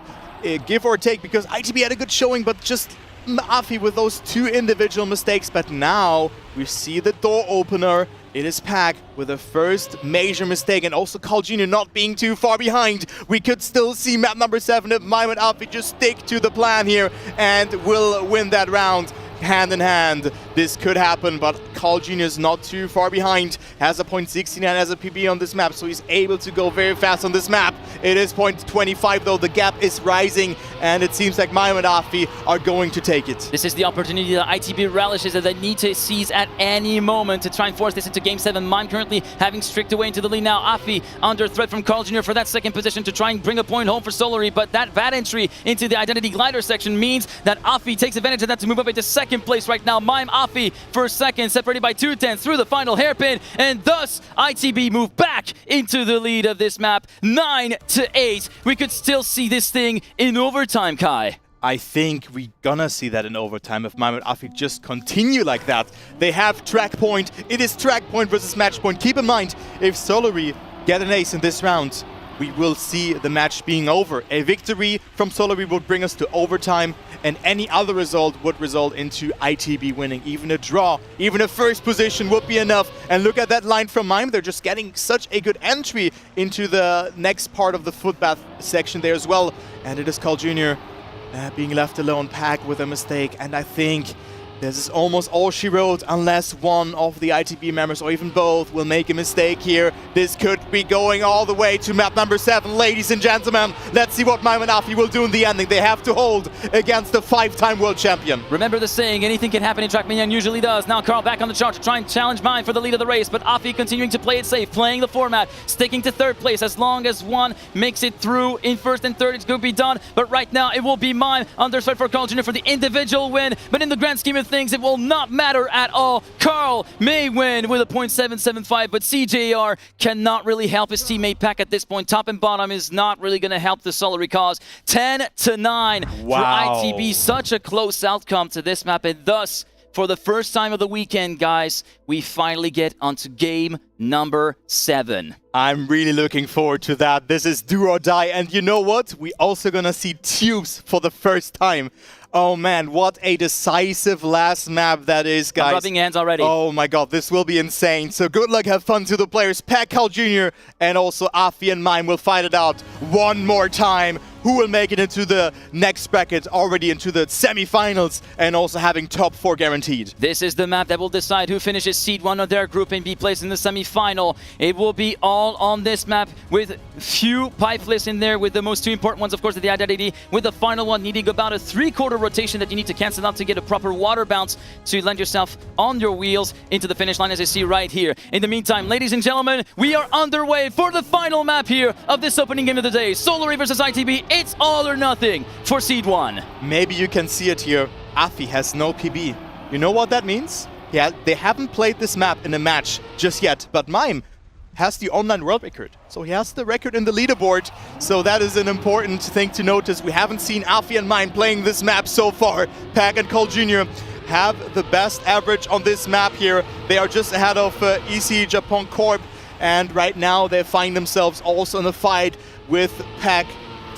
Give or take, because ITB had a good showing, but just Afi with those 2 individual mistakes. But now we see the door opener. It is Pack with the first major mistake, and also Carl Jr. not being too far behind. We could still see map number 7 if Mime and Afi just stick to the plan here and will win that round. Hand in hand, this could happen, but Carl Jr. is not too far behind, has a 0.69 as a PB on this map, so he's able to go very fast on this map. It is 0.25 though, the gap is rising, and it seems like Mime and Afi are going to take it. This is the opportunity that ITB relishes, that they need to seize at any moment to try and force this into Game 7. Mime currently having streaked away into the lead now. Afi under threat from Carl Jr. for that 2nd position to try and bring a point home for Solary, but that bad entry into the identity glider section means that Afi takes advantage of that to move up into 2nd place right now. Mime, Afi for 2nd, separated by 2/10 through the final hairpin, and thus ITB move back into the lead of this map, 9-8. We could still see this thing in overtime, Kai. I think we're gonna see that in overtime if Mime and Afi just continue like that. They have track point. It is track point versus match point. Keep in mind, if Solary get an ace in this round, we will see the match being over. A victory from Solary would bring us to overtime, and any other result would result into ITB winning. Even a draw, even a first position would be enough. And look at that line from Mime. They're just getting such a good entry into the next part of the footbath section there as well. And it is Carl Jr. Being left alone, Pack with a mistake. And I think this is almost all she wrote, unless one of the ITB members, or even both, will make a mistake here. This could be going all the way to map number 7, ladies and gentlemen. Let's see what Mime and Afi will do in the ending. They have to hold against the 5-time world champion. Remember the saying, anything can happen in Trackmania, and usually does. Now Carl back on the chart to try and challenge Mime for the lead of the race, but Afi continuing to play it safe, playing the format, sticking to 3rd place. As long as one makes it through in 1st and 3rd, it's going to be done. But right now, it will be Mime under threat for Carl Jr. for the individual win. But in the grand scheme of things, it will not matter at all. Carl may win with a .775, but CJR cannot really help his teammate Pack at this point. Top and bottom is not really going to help the Solary cause. 10-9 Wow. for ITB. Such a close outcome to this map, and thus, for the first time of the weekend, guys, we finally get onto game number 7. I'm really looking forward to that. This is do or die. And you know what? We also gonna see tubes for the first time. Oh man, what a decisive last map that is, guys. I'm rubbing hands already. Oh my god, this will be insane. So good luck, have fun to the players. Pack, Carl Jr. and also Afi and Mime will fight it out one more time. Who will make it into the next bracket, already into the semi-finals, and also having top 4 guaranteed. This is the map that will decide who finishes seed 1 of their group and be placed in the semi-final. It will be all on this map with few pipeless in there, with the most 2 important ones, of course, the identity, with the final one needing about a 3/4 rotation that you need to cancel out to get a proper water bounce to land yourself on your wheels into the finish line, as you see right here. In the meantime, ladies and gentlemen, we are underway for the final map here of this opening game of the day. Solary versus ITB. It's all or nothing for seed 1. Maybe you can see it here. Afi has no PB. You know what that means? Yeah, they haven't played this map in a match just yet, but Mime has the online world record. So he has the record in the leaderboard. So that is an important thing to notice. We haven't seen Afi and Mime playing this map so far. Pack and Carl Jr. have the best average on this map here. They are just ahead of EC Japan Corp. And right now they find themselves also in a fight with Pack.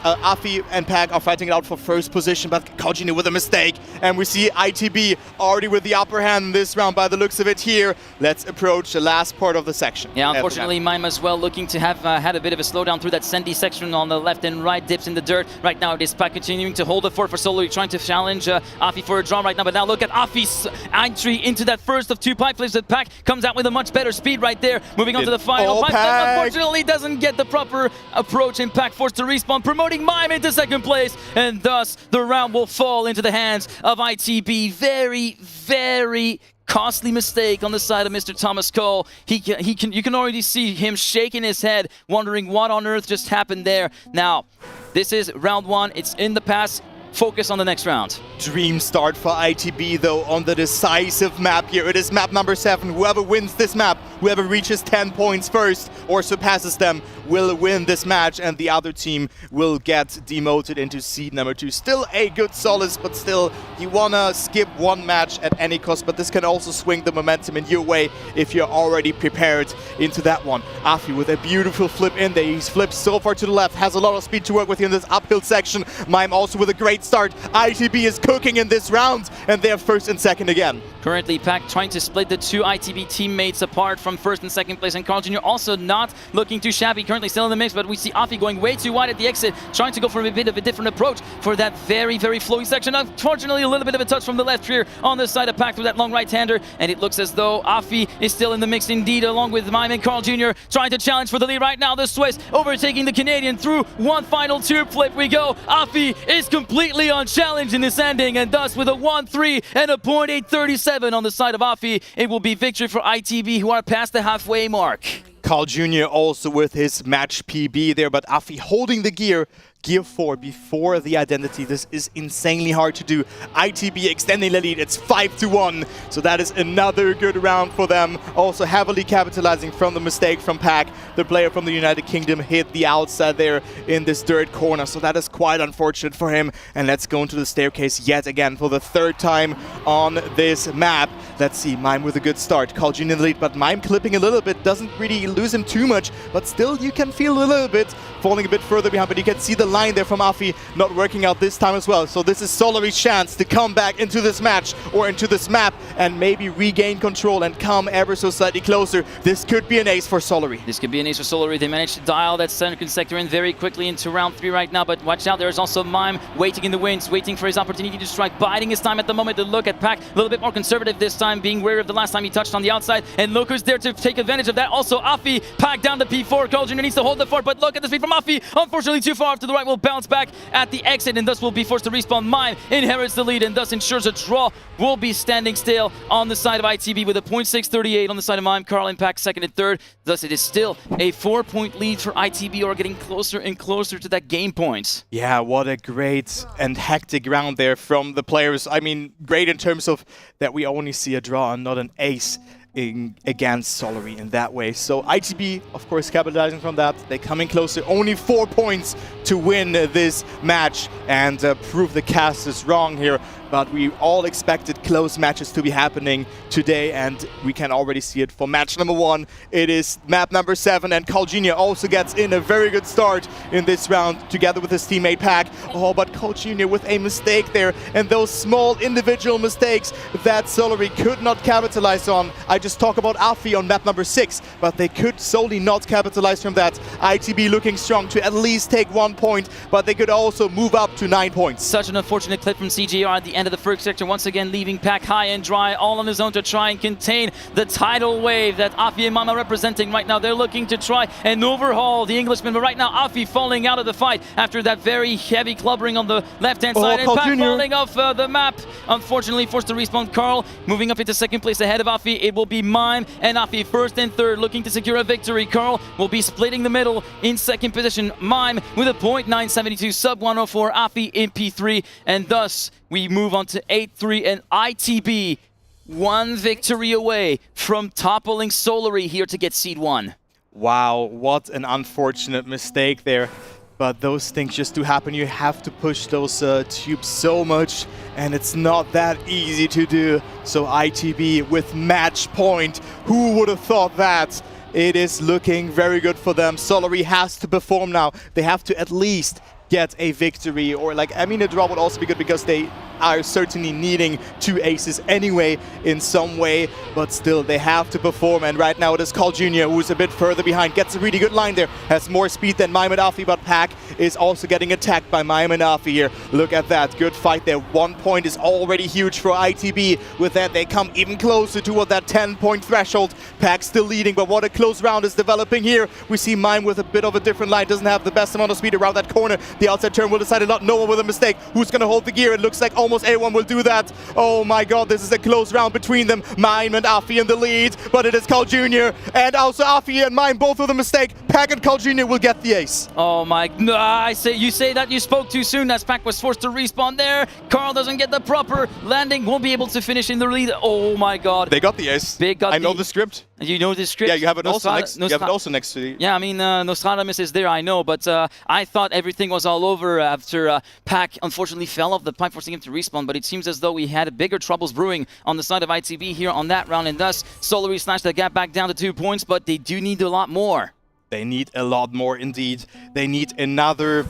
Afi and Pack are fighting it out for first position, but Carl Jr. with a mistake. And we see ITB already with the upper hand in this round by the looks of it here. Let's approach the last part of the section. Yeah, unfortunately, Mime as well looking to have had a bit of a slowdown through that sandy section on the left and right, dips in the dirt. Right now, it is Pack continuing to hold the fort for Solary, trying to challenge Afi for a draw right now. But now look at Afi's entry into that first of 2 pipe flips. That Pack comes out with a much better speed right there. Moving on to the final. Pipe flip, unfortunately, doesn't get the proper approach, and Pack forced to respawn, promoting Mime into 2nd place, and thus the round will fall into the hands of ITB. Very, very costly mistake on the side of Mr. Thomas Cole. You can already see him shaking his head, wondering what on earth just happened there. Now, this is round 1. It's in the past. Focus on the next round. Dream start for ITB though on the decisive map here. It is map number 7. Whoever wins this map, whoever reaches 10 points first or surpasses them, will win this match, and the other team will get demoted into seed number 2. Still a good solace, but still you wanna skip one match at any cost, but this can also swing the momentum in your way if you're already prepared into that one. Afi with a beautiful flip in there. He's flipped so far to the left, has a lot of speed to work with in this uphill section. Mime also with a great start. ITB is cooking in this round, and they're 1st and 2nd again. Currently, Pack trying to split the 2 ITB teammates apart from 1st and 2nd place, and Carl Jr. also not looking too shabby, currently still in the mix, but we see Afi going way too wide at the exit, trying to go for a bit of a different approach for that very, very flowy section. Unfortunately, a little bit of a touch from the left here on the side of Pack through that long right-hander, and it looks as though Afi is still in the mix indeed, along with Mime and Carl Jr. trying to challenge for the lead right now. The Swiss overtaking the Canadian through one final tube flip. We go. Afi is completely unchallenged in this ending, and thus with a 1-3 and a .837 on the side of Afi, it will be victory for ITB, who are past the halfway mark. Carl Jr. also with his match PB there, but Afi holding the gear Gear 4 before the identity. This is insanely hard to do. ITB extending the lead. It's 5-1. So that is another good round for them. Also heavily capitalizing from the mistake from Pack. The player from the United Kingdom hit the outside there in this dirt corner. So that is quite unfortunate for him. And let's go into the staircase yet again for the third time on this map. Let's see, Mime with a good start. Colgene in the lead, but Mime clipping a little bit. Doesn't really lose him too much, but still you can feel a little bit falling a bit further behind. But you can see the line there from Afi not working out this time as well. So this is Solari's chance to come back into this match or into this map and maybe regain control and come ever so slightly closer. This could be an ace for Solari. This could be an ace for Solari. They managed to dial that second sector in very quickly into round 3 right now, but watch out, there's also Mime waiting in the wings, waiting for his opportunity to strike, biding his time at the moment to look at Pack. A little bit more conservative this time, being wary of the last time he touched on the outside, and look who's there to take advantage of that. Also Afi, Pack down to P4, Colgene needs to hold the fort, but look at the speed from Afi. Unfortunately too far off to the right, will bounce back at the exit and thus will be forced to respawn. Mime inherits the lead and thus ensures a draw. Will be standing still on the side of ITB with a 0.638 on the side of Mime. Carl and Pack second and third. Thus it is still a 4-point lead for ITB, or getting closer and closer to that game points. Yeah, what a great and hectic round there from the players. I mean, great in terms of that we only see a draw and not an ace against Solari in that way. So ITB, of course, capitalizing from that. They come in closer, only 4 points to win this match and prove the cast is wrong here. But we all expected close matches to be happening today, and we can already see it for match number 1. It is map number 7, and Colgene also gets in a very good start in this round together with his teammate Pack. Oh, but Colgene with a mistake there, and those small individual mistakes that Solari could not capitalize on. I just talk about Afi on map number 6, but they could solely not capitalize from that. ITB looking strong to at least take 1 point, but they could also move up to 9 points. Such an unfortunate clip from CGR at the end of the first sector, once again leaving Pack high and dry, all on his own to try and contain the tidal wave that Afi and Mime are representing right now. They're looking to try and overhaul the Englishman, but right now Afi falling out of the fight after that very heavy clubbering on the left-hand side, and Pack falling off the map. Unfortunately forced to respawn. Carl moving up into second place ahead of Afi. It will be Mime and Afi first and third, looking to secure a victory. Carl will be splitting the middle in second position. Mime with a .972, sub 104, Afi in P3, and thus we move on to 8-3, and ITB 1 victory away from toppling Solari here to get seed 1. Wow, what an unfortunate mistake there. But those things just do happen. You have to push those tubes so much, and it's not that easy to do. So ITB with match point. Who would have thought that? It is looking very good for them. Solari has to perform now. They have to at least get a victory, or like, I mean, a draw would also be good because they are certainly needing 2 aces anyway in some way, but still they have to perform. And right now it is Colgene who's a bit further behind, gets a really good line there, has more speed than Mime and Afi, but Pack is also getting attacked by Mime and Afi here. Look at that, good fight there. 1 point is already huge for ITB. With that they come even closer toward that 10-point threshold. Pack still leading, but what a close round is developing here. We see Mime with a bit of a different line, doesn't have the best amount of speed around that corner. The outside turn will decide a lot. No one with a mistake. Who's gonna hold the gear? It looks like almost everyone will do that. Oh my god, this is a close round between them. Mime and Afi in the lead, but it is Colgene and also Afi and Mime both with a mistake. Pack and Colgene will get the ace. Oh my, no, you say that you spoke too soon, as Pack was forced to respawn there. Carl doesn't get the proper landing, won't be able to finish in the lead. Oh my god. They got the ace. I know the script. You know the script? Yeah, you have it also next. You have it also next to you. Yeah, I mean, Nostradamus is there, I know, but I thought everything was all over after Pack unfortunately fell off the pipe, forcing him to respawn. But it seems as though we had bigger troubles brewing on the side of ITB here on that round, and thus Solari slashed the gap back down to 2 points. But they do need a lot more. They need a lot more indeed. They need another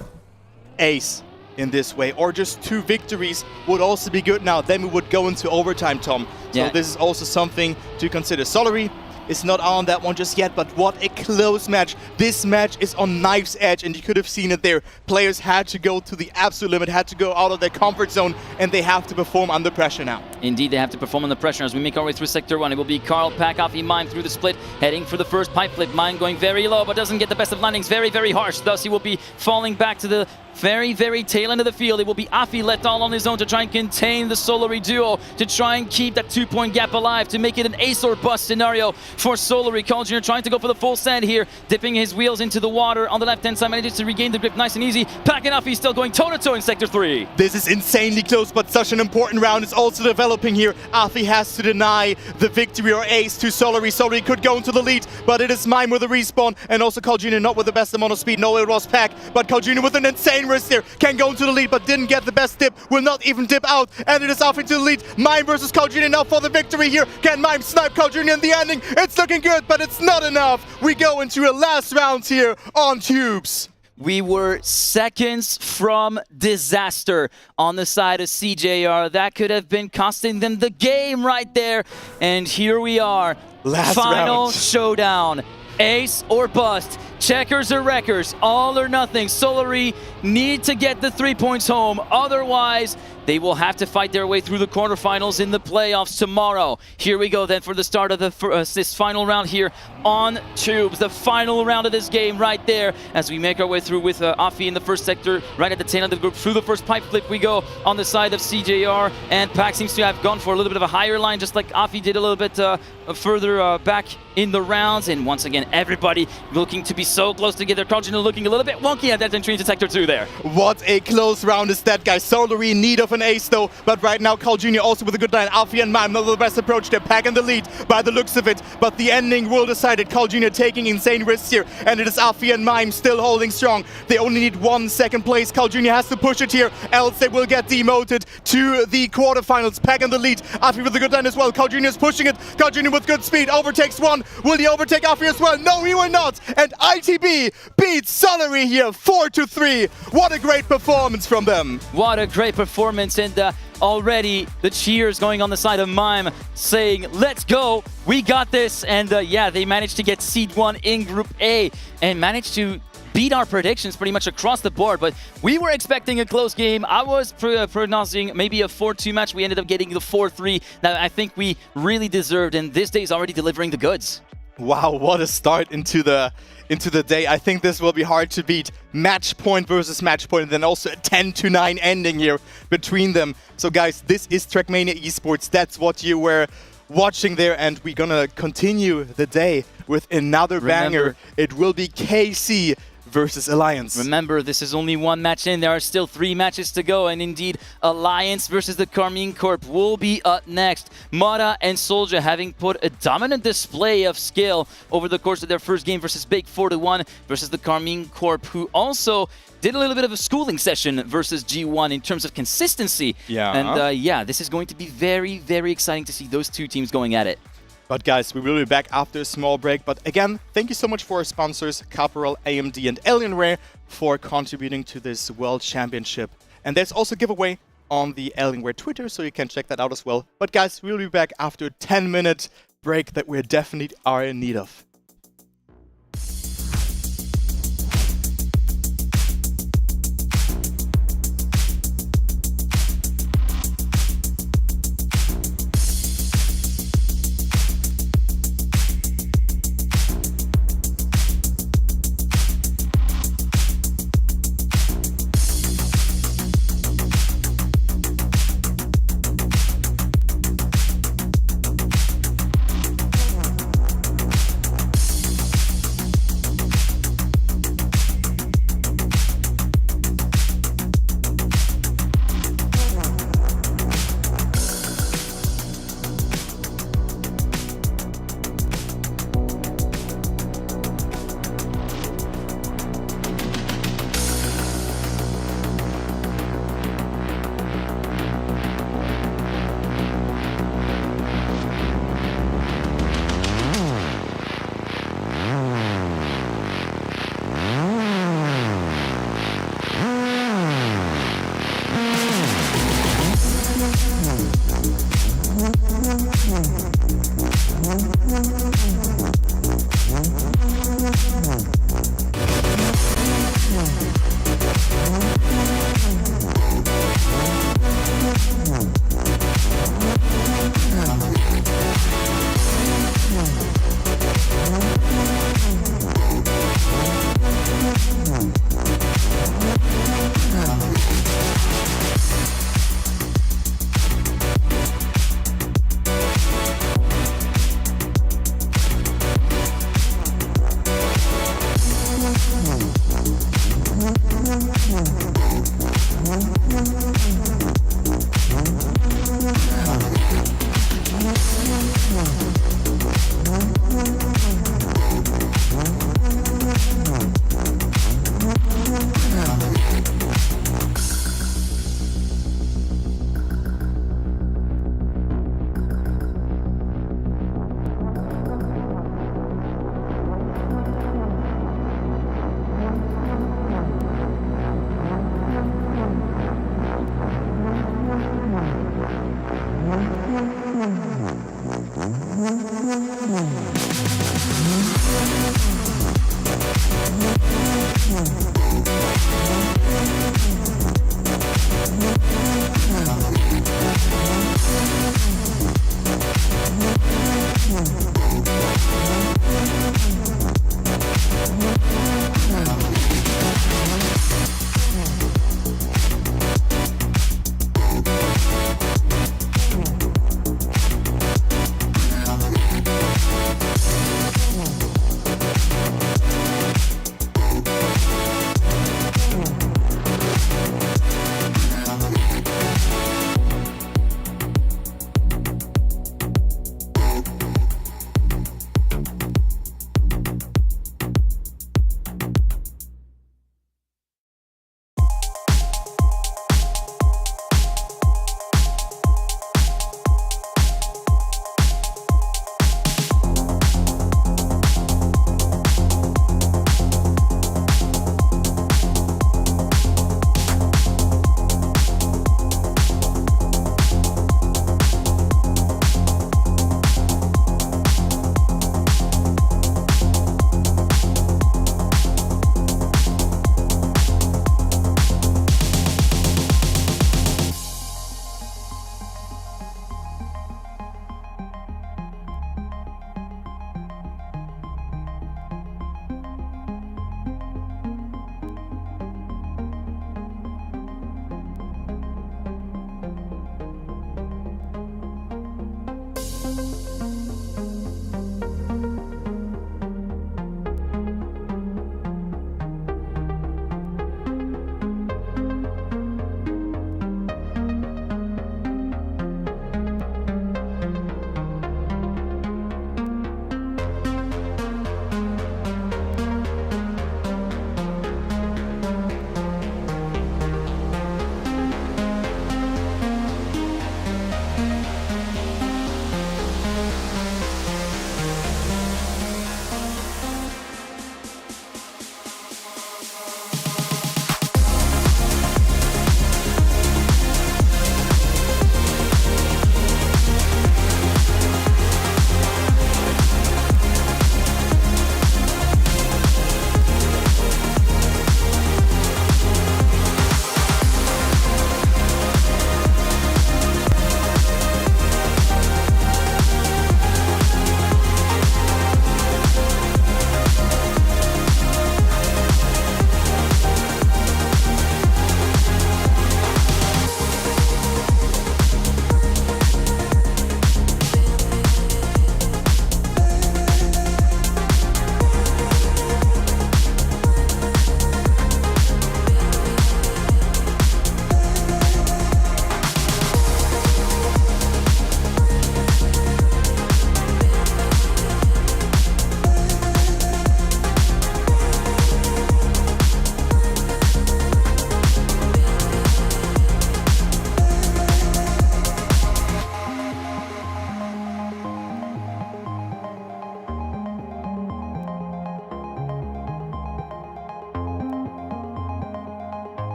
ace in this way, or just 2 victories would also be good now. Then we would go into overtime, Tom. So this is also something to consider. Solari is not on that one just yet, but what a close match. This match is on knife's edge, and you could have seen it there. Players had to go to the absolute limit, had to go out of their comfort zone, and they have to perform under pressure now. Indeed, they have to perform under pressure as we make our way through Sector 1. It will be Carl, Pack, Afi, Mime through the split, heading for the first pipe flip. Mime going very low, but doesn't get the best of landings. Very, very harsh. Thus, he will be falling back to the very, very tail end of the field. It will be Afi left all on his own to try and contain the Solari duo, to try and keep that 2-point gap alive, to make it an ace or bust scenario. for Solary. Carl Jr. trying to go for the full send here, dipping his wheels into the water on the left-hand side, manages to regain the grip nice and easy. Pack and Afi still going toe-to-toe in Sector 3. This is insanely close, but such an important round is also developing here. Afi has to deny the victory or ace to Solary. Solary could go into the lead, but it is Mime with a respawn, and also Carl Jr. not with the best amount of speed. No, it was Pack, but Carl Jr. with an insane risk there. Can go into the lead, but didn't get the best dip. Will not even dip out, and it is Afi to the lead. Mime versus Carl Jr. now for the victory here. Can Mime snipe Carl Jr. in the ending? It's looking good, but it's not enough. We go into a last round here on Tubes. We were seconds from disaster on the side of CJR. That could have been costing them the game right there. And here we are. Last Final round. showdown. Ace or bust. Checkers or wreckers. All or nothing. Solary need to get the 3 points home. Otherwise, they will have to fight their way through the quarterfinals in the playoffs tomorrow. Here we go then for the start of this final round here on Tubes. The final round of this game right there as we make our way through with Afi in the first sector, right at the tail end of the group. Through the first pipe flip we go on the side of CJR, and Pack seems to have gone for a little bit of a higher line, just like Afi did a little bit further back in the rounds. And once again, everybody looking to be so close together. Carl Jr. looking a little bit wonky at that entry into Sector 2 there. What a close round is that, guys. Solary in need of an ace though, but right now Carl Jr. also with a good line. Afi and Mime not the best approach. They're Pack in the lead by the looks of it, but the ending will decide it. Carl Jr. taking insane risks here, and it is Afi and Mime still holding strong. They only need 1 second place. Carl Jr. has to push it here, else they will get demoted to the quarterfinals. Pack in the lead. Afi with a good line as well. Carl Jr. is pushing it. Carl Jr. with good speed overtakes one. Will he overtake Afi as well? No, he will not. And ITB beats Solary here 4-3. What a great performance from them. What a great performance, and already the cheers going on the side of Mime saying, let's go, we got this. And yeah, they managed to get seed 1 in Group A and managed to beat our predictions pretty much across the board. But we were expecting a close game. I was pronouncing maybe a 4-2 match. We ended up getting the 4-3 that I think we really deserved, and this day is already delivering the goods. Wow, what a start into the day. I think this will be hard to beat. Match point versus match point, and then also a 10-9 ending here between them. So guys, this is Trackmania Esports. That's what you were watching there, and we're gonna continue the day with another banger. It will be KC versus Alliance. Remember, this is only 1 match in. There are still 3 matches to go, and indeed, Alliance versus the Carmine Corp will be up next. Mata and Soldier having put a dominant display of skill over the course of their first game versus Big 4-1 versus the Carmine Corp, who also did a little bit of a schooling session versus G1 in terms of consistency. Yeah. And yeah, this is going to be very, very exciting to see those 2 teams going at it. But guys, we will be back after a small break. But again, thank you so much for our sponsors, Caporal, AMD, and Alienware for contributing to this World Championship. And there's also a giveaway on the Alienware Twitter, so you can check that out as well. But guys, we'll be back after a 10-minute break that we definitely are in need of.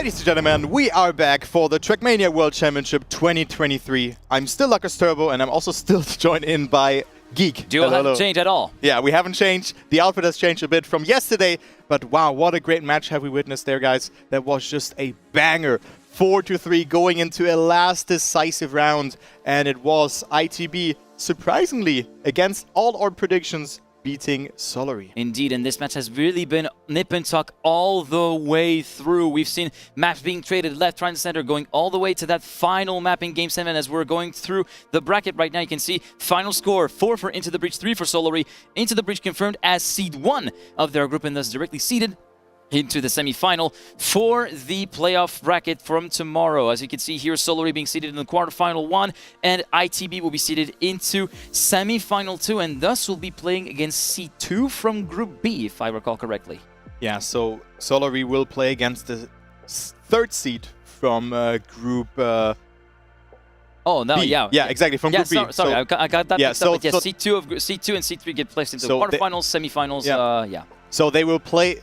Ladies and gentlemen, we are back for the Trackmania World Championship 2023. I'm still Lucas Turbo, and I'm also still joined in by Geek. Duo hasn't changed at all. Yeah, we haven't changed. The outfit has changed a bit from yesterday, but wow, what a great match have we witnessed there, guys. That was just a banger. 4-3 going into a last decisive round, and it was ITB, surprisingly, against all our predictions, beating Solary. Indeed, and this match has really been nip and tuck all the way through. We've seen maps being traded left, right, and center, going all the way to that final map in Game 7 as we're going through the bracket right now. You can see final score, 4 for Into the Breach, 3 for Solary. Into the Breach confirmed as seed 1 of their group and thus directly seeded into the semi-final for the playoff bracket from tomorrow. As you can see here, Solary being seeded in the quarterfinal 1, and ITB will be seeded into semi-final 2, and thus will be playing against C2 from Group B, if I recall correctly. Yeah, so Solary will play against the third seed from Group Oh, no, B. yeah. Yeah, exactly, from Group B. Sorry, So, I got that mixed up. But yeah, so C2 and C3 get placed into so quarterfinals, semi-finals, yeah. So they will play.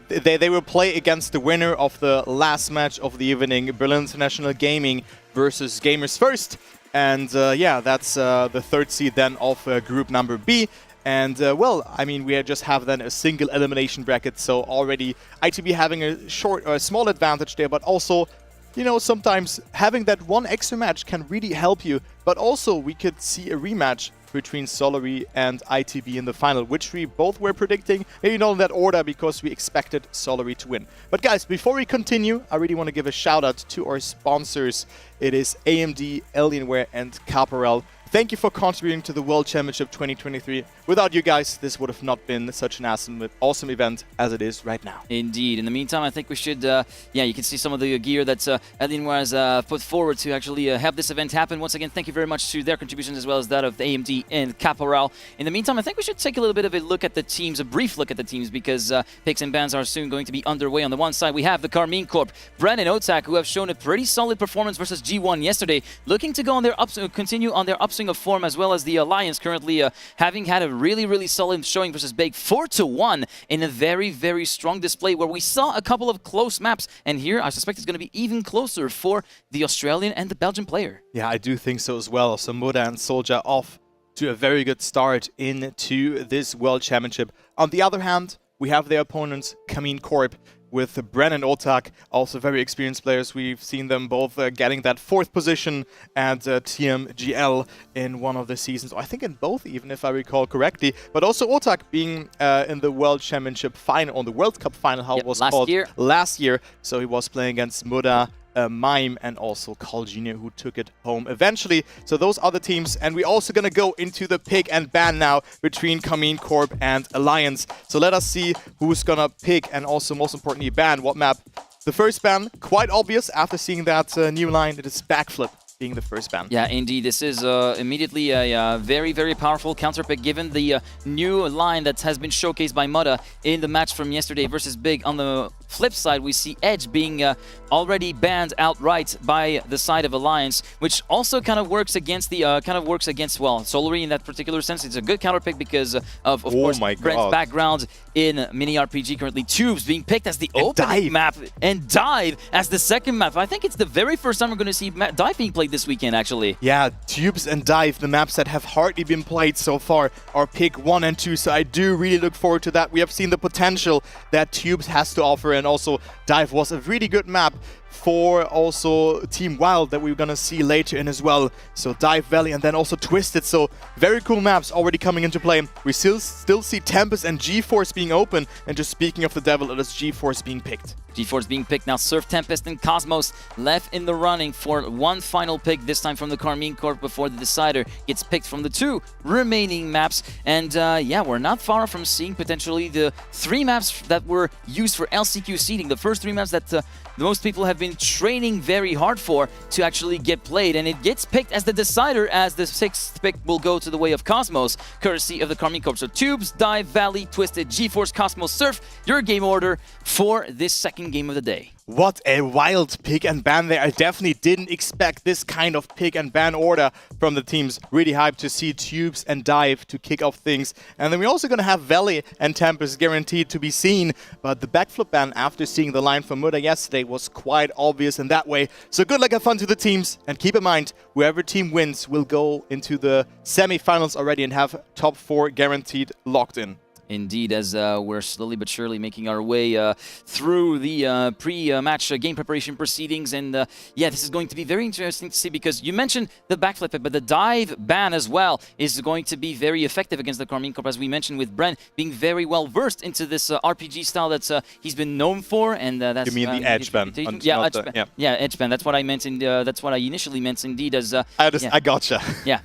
They will play against the winner of the last match of the evening, Berlin International Gaming versus Gamers First. And yeah, that's the third seed then of group number B. And well, I mean, we just have then a single elimination bracket. So already ITB having a small advantage there, but also, you know, sometimes having that one extra match can really help you. But also we could see a rematch between Solary and ITB in the final, which we both were predicting, maybe not in that order because we expected Solary to win. But guys, before we continue, I really want to give a shout out to our sponsors. It is AMD, Alienware and Caporal. Thank you for contributing to the World Championship 2023. Without you guys, this would have not been such an awesome event as it is right now. Indeed. In the meantime, I think we should, yeah, you can see some of the gear that Alienware has put forward to actually have this event happen. Once again, thank you very much to their contributions as well as that of AMD and Caporal. In the meantime, I think we should take a little bit of a look at the teams, a brief look at the teams, because picks and bans are soon going to be underway. On the one side, we have the Carmine Corp, Bren and Otak, who have shown a pretty solid performance versus G1 yesterday, looking to go on their continue on their upswing of form, as well as the Alliance currently having had a really solid showing versus Big 4-1 in a very strong display where we saw a couple of close maps, and here I suspect it's going to be even closer for the Australian and the Belgian player. Yeah, I do think so as well. So Muda and Soldier off to a very good start into this World Championship. On the other hand, we have their opponents, Carmine Corp, with Bren and Otak, also very experienced players. We've seen them both getting that 4th position at TMGL in one of the seasons. I think in both, even if I recall correctly. But also Otak being in the World Championship final, on the World Cup final, how it was called last year. So he was playing against Muda, Mime, and also Carl Jr., who took it home eventually. So those are the teams, and we're also going to go into the pick and ban now between Carmine Corp and Alliance. So let us see who's going to pick and also, most importantly, ban what map. The first ban, quite obvious after seeing that new line, it is Backflip being the first ban. Yeah, indeed. This is immediately a very powerful counter pick given the new line that has been showcased by Muda in the match from yesterday versus Big. On the flip side, we see Edge being already banned outright by the side of Alliance, which also kind of works against the well, Solary in that particular sense. It's a good counter pick because of course Brent's background in mini RPG. Currently Tubes being picked as the opening map and Dive as the second map. I think it's the very first time we're going to see Dive being played this weekend, actually. Yeah, Tubes and Dive, the maps that have hardly been played so far, are pick 1 and 2, so I do really look forward to that. We have seen the potential that Tubes has to offer, and also Dive was a really good map for also Team Wild that we're gonna see later in as well. So Dive Valley and then also Twisted, so very cool maps already coming into play. We still see Tempest and G-Force being open, and just speaking of the devil, it is G-Force being picked. G-Force being picked now. Surf Tempest and Cosmos left in the running for one final pick, this time from the Carmine Corp before the decider gets picked from the 2 remaining maps. And yeah, we're not far from seeing potentially the 3 maps that were used for LCQ seeding. The first 3 maps that the most people have been training very hard for to actually get played. And it gets picked as the decider, as the 6th pick will go to the way of Cosmos, courtesy of the Carmine Corp. So Tubes, Dive, Valley, Twisted, G-Force, Cosmos, Surf, your game order for this second game of the day. What a wild pick and ban there. I definitely didn't expect this kind of pick and ban order from the teams. Really hyped to see Tubes and Dive to kick off things. And then we're also going to have Valley and Tempest guaranteed to be seen. But the backflip ban after seeing the line from Muda yesterday was quite obvious in that way. So good luck and fun to the teams. And keep in mind, whoever team wins will go into the semi-finals already and have top 4 guaranteed locked in. Indeed, as we're slowly but surely making our way through the pre-match game preparation proceedings. And yeah, this is going to be very interesting to see, because you mentioned the backflip, but the dive ban as well is going to be very effective against the Karmine Corp, as we mentioned, with Bren being very well versed into this RPG style that he's been known for. And that's you mean the edge ban? Yeah, edge ban. Yeah, edge ban. That's what I meant. That's what I initially meant. Indeed, as I gotcha. Yeah,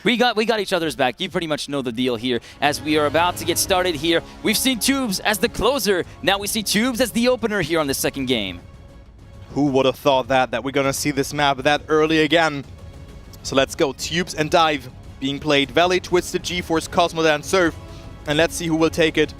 we got each other's back. You pretty much know the deal here. As we are about to get started here, we've seen Tubes as the closer. Now we see Tubes as the opener here on the second game. Who would have thought that we're gonna see this map that early again? So let's go. Tubes and Dive being played. Valley, Twisted, GeForce, Cosmo, and Surf. And let's see who will take it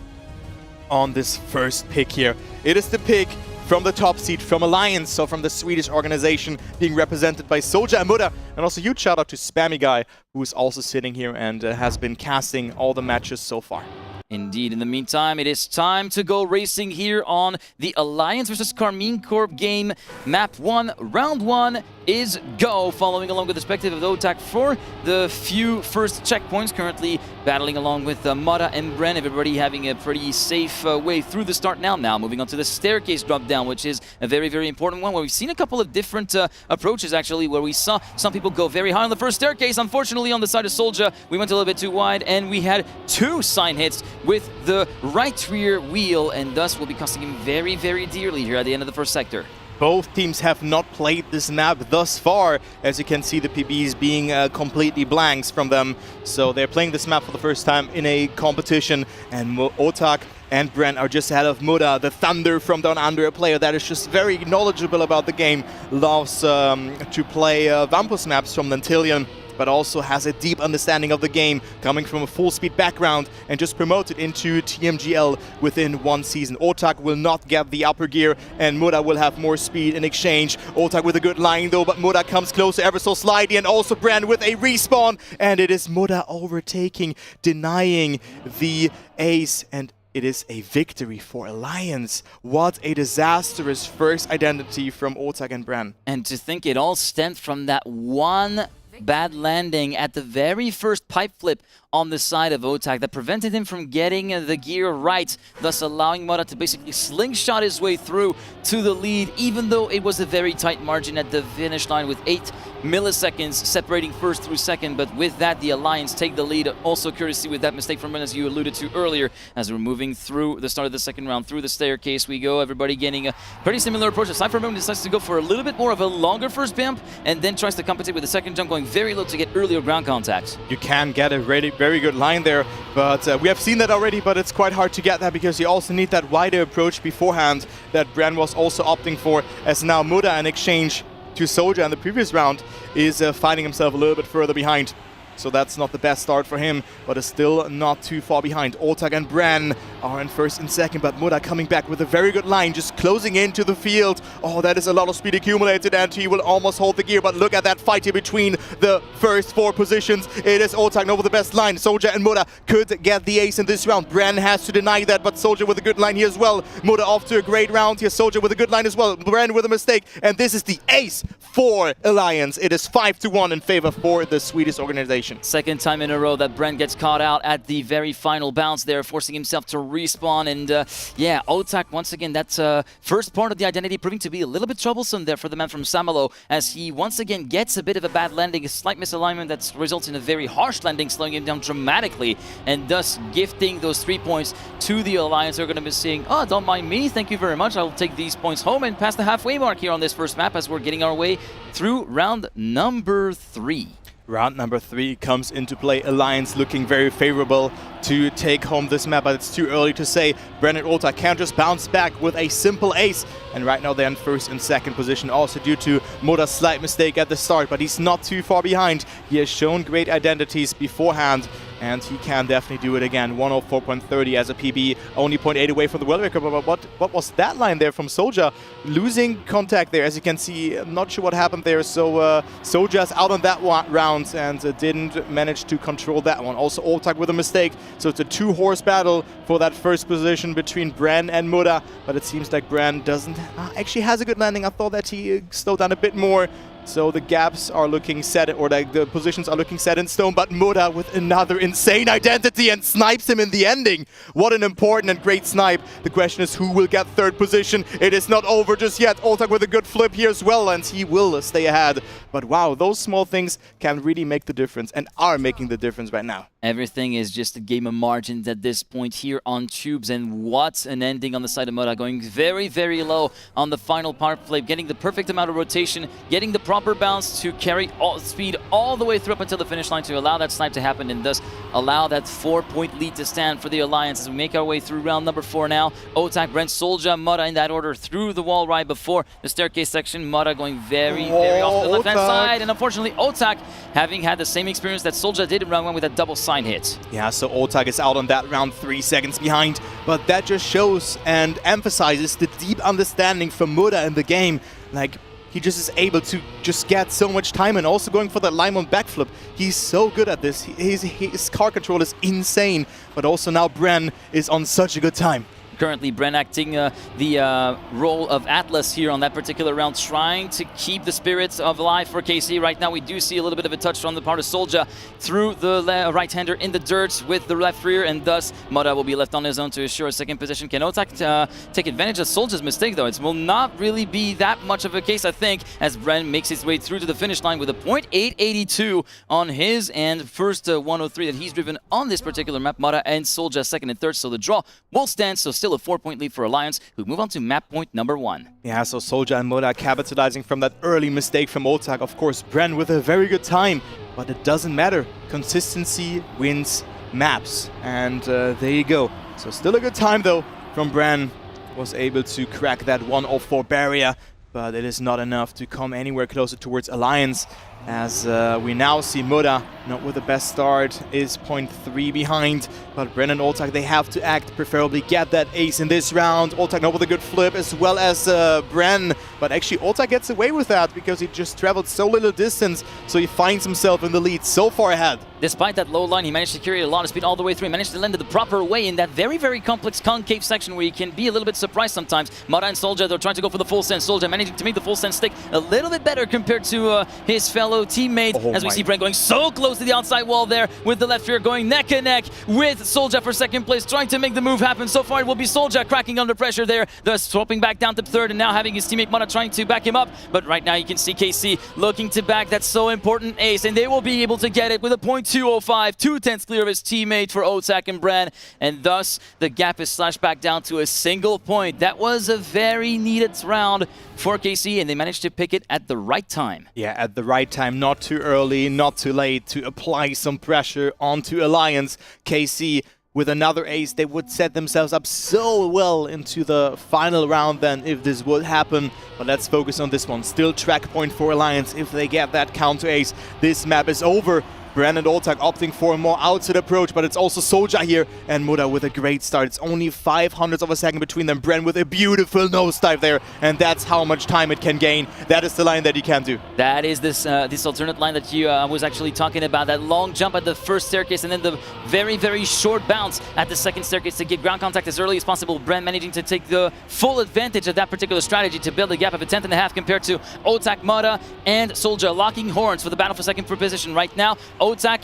on this first pick here. It is the pick from the top seed, from Alliance, so from the Swedish organization, being represented by Soldier and Muda. And also huge shout out to Spammy Guy, who is also sitting here and has been casting all the matches so far. Indeed. In the meantime, it is time to go racing here on the Alliance versus Karmine Corp game. Map 1, round 1 is go. Following along with the perspective of the OTAC for the few first checkpoints. Currently battling along with Mada and Bren. Everybody having a pretty safe way through the start now. Now moving on to the staircase drop down, which is a very, very important one, where we've seen a couple of different approaches, actually, where we saw some people go very high on the first staircase. Unfortunately, on the side of Soldier, we went a little bit too wide, and we had 2 sign hits with the right rear wheel, and thus will be costing him very, very dearly here at the end of the first sector. Both teams have not played this map thus far. As you can see, the PBs being completely blanks from them. So they're playing this map for the first time in a competition, and Otak and Bren are just ahead of Muda, the Thunder from Down Under, a player that is just very knowledgeable about the game, loves to play Vampus maps from Nantillion, but also has a deep understanding of the game, coming from a full-speed background and just promoted into TMGL within 1 season. Otak will not get the upper gear, and Muda will have more speed in exchange. Otak with a good line though, but Muda comes closer ever so slightly, and also Bren with a respawn, and it is Muda overtaking, denying the ace, and it is a victory for Alliance. What a disastrous first identity from Otak and Bren. And to think it all stemmed from that one bad landing at the very first pipe flip on the side of Otak that prevented him from getting the gear right, thus allowing Mada to basically slingshot his way through to the lead, even though it was a very tight margin at the finish line with 8 milliseconds separating first through second. But with that, the Alliance take the lead, also courtesy with that mistake from Bren, as you alluded to earlier. As we're moving through the start of the second round, through the staircase we go, everybody getting a pretty similar approach. Aside from Bren, decides to go for a little bit more of a longer first bump, and then tries to compensate with the second jump, going very low to get earlier ground contacts. You can get a very good line there, but we have seen that already, but it's quite hard to get that because you also need that wider approach beforehand that Bren was also opting for, as now Muda, in exchange to Soldier in the previous round, is finding himself a little bit further behind. So that's not the best start for him, but is still not too far behind. Otak and Bren are in first and second, but Muda coming back with a very good line, just closing into the field. Oh, that is a lot of speed accumulated, and he will almost hold the gear, but look at that fight here between the first 4 positions. It is Otak over the best line. Soldier and Muda could get the ace in this round. Bren has to deny that, but Soldier with a good line here as well. Muda off to a great round here. Soldier with a good line as well. Bren with a mistake, and this is the ace for Alliance. It is 5-1 in favor for the Swedish organization. Second time in a row that Bren gets caught out at the very final bounce there, forcing himself to respawn. And yeah, Otak, once again, that first part of the identity proving to be a little bit troublesome there for the man from Samalo, as he once again gets a bit of a bad landing, a slight misalignment that results in a very harsh landing, slowing him down dramatically, and thus gifting those 3 points to the Alliance. They're going to be saying, oh, don't mind me, thank you very much, I'll take these points home and pass the halfway mark here on this first map as we're getting our way through round number 3. Round number 3 comes into play. Alliance looking very favorable to take home this map, but it's too early to say. Bren and Otak can't just bounce back with a simple ace, and right now they're in first and second position, also due to Muda's slight mistake at the start, but he's not too far behind. He has shown great identities beforehand, and he can definitely do it again. 104.30 as a PB, only 0.8 away from the world record. But what was that line there from Soulja? Losing contact there, as you can see. I'm not sure what happened there. So Soulja's out on that round and didn't manage to control that one. Also Otak with a mistake. So it's a two-horse battle for that first position between Bren and Muda. But it seems like Bren doesn't actually has a good landing. I thought that he slowed down a bit more. So the gaps are looking set, or like the positions are looking set in stone, but Muda with another insane identity and snipes him in the ending. What an important and great snipe. The question is who will get third position. It is not over just yet. Otak with a good flip here as well, and he will stay ahead. But wow, those small things can really make the difference and are making the difference right now. Everything is just a game of margins at this point here on Tubes, and what an ending on the side of Muda, going very, very low on the final power play, getting the perfect amount of rotation, getting the proper bounce to carry speed all the way through up until the finish line to allow that snipe to happen and thus allow that 4-point lead to stand for the Alliance as we make our way through round number 4 now. Otak, Bren, Soulja, Muda in that order through the wall right before the staircase section. Muda going very, very off to the left-hand side, and unfortunately Otak having had the same experience that Soulja did in round 1 with a double sign hit. Yeah, so Otak is out on that round, 3 seconds behind, but that just shows and emphasizes the deep understanding from Muda in the game. Like, he just is able to just get so much time, and also going for that Limon backflip. He's so good at this. His car control is insane, but also now Bren is on such a good time. Currently, Bren acting the role of Atlas here on that particular round, trying to keep the spirits alive for KC. Right now, we do see a little bit of a touch from the part of Soulja through the right-hander in the dirt with the left rear, and thus Muda will be left on his own to assure a second position. Can Otak take advantage of Soulja's mistake, though? It will not really be that much of a case, I think, as Bren makes his way through to the finish line with a .882 on his and first 103 that he's driven on this particular map. Muda and Soulja second and third, so the draw will stand, so still a 4-point lead for Alliance, who move on to map point number 1. Yeah, so Soulja and Muda capitalizing from that early mistake from Otak. Of course, Bren with a very good time, but it doesn't matter. Consistency wins maps, and there you go. So still a good time, though, from Bren. Was able to crack that 104 barrier, but it is not enough to come anywhere closer towards Alliance. As we now see Muda, not with the best start, is 0.3 behind. But Bren and Otak, they have to act, preferably get that ace in this round. Otak not with a good flip, as well as Bren. But actually, Otak gets away with that because he just traveled so little distance, so he finds himself in the lead so far ahead. Despite that low line, he managed to carry a lot of speed all the way through. He managed to land it the proper way in that very, very complex concave section where you can be a little bit surprised sometimes. Muda and Soulja, they're trying to go for the full send. Soulja managing to make the full send stick a little bit better compared to his fellow teammate. As we see Bren going so close to the outside wall there with the left rear going neck and neck with Soulja for second place, trying to make the move happen. So far, it will be Soulja cracking under pressure there, thus swapping back down to third and now having his teammate Muda trying to back him up. But right now, you can see KC looking to back that so important ace, and they will be able to get it with a .205, 2/10 clear of his teammate for Otak and Bren, and thus the gap is slashed back down to a single point. That was a very needed round for KC, and they managed to pick it at the right time. Yeah, at the right time, not too early, not too late, to apply some pressure onto Alliance. KC with another ace, they would set themselves up so well into the final round then if this would happen. But let's focus on this one. Still track point for Alliance. If they get that counter ace, this map is over. Bren and Otak opting for a more outside approach, but it's also Soulja here, and Muda with a great start. It's only 0.05 of a second between them. Bren with a beautiful nosedive there, and that's how much time it can gain. That is the line that he can do. That is this alternate line that you was actually talking about. That long jump at the first staircase, and then the very, very short bounce at the second staircase to get ground contact as early as possible. Bren managing to take the full advantage of that particular strategy to build a gap of a 1/10.5 compared to Otak, Muda, and Soulja locking horns for the battle for second position right now. Otak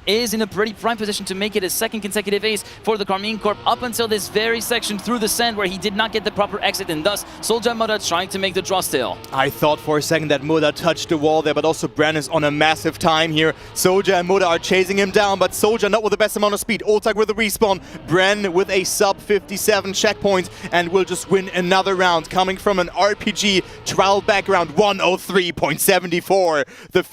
is in a pretty prime position to make it a second consecutive ace for the Karmine Corp up until this very section through the sand where he did not get the proper exit, and thus Soulja and Muda trying to make the draw still. I thought for a second that Muda touched the wall there, but also Bren is on a massive time here. Soulja and Muda are chasing him down, but Soulja not with the best amount of speed. Otak with a respawn, Bren with a sub 57 checkpoint, and will just win another round coming from an RPG trial background 103.74. The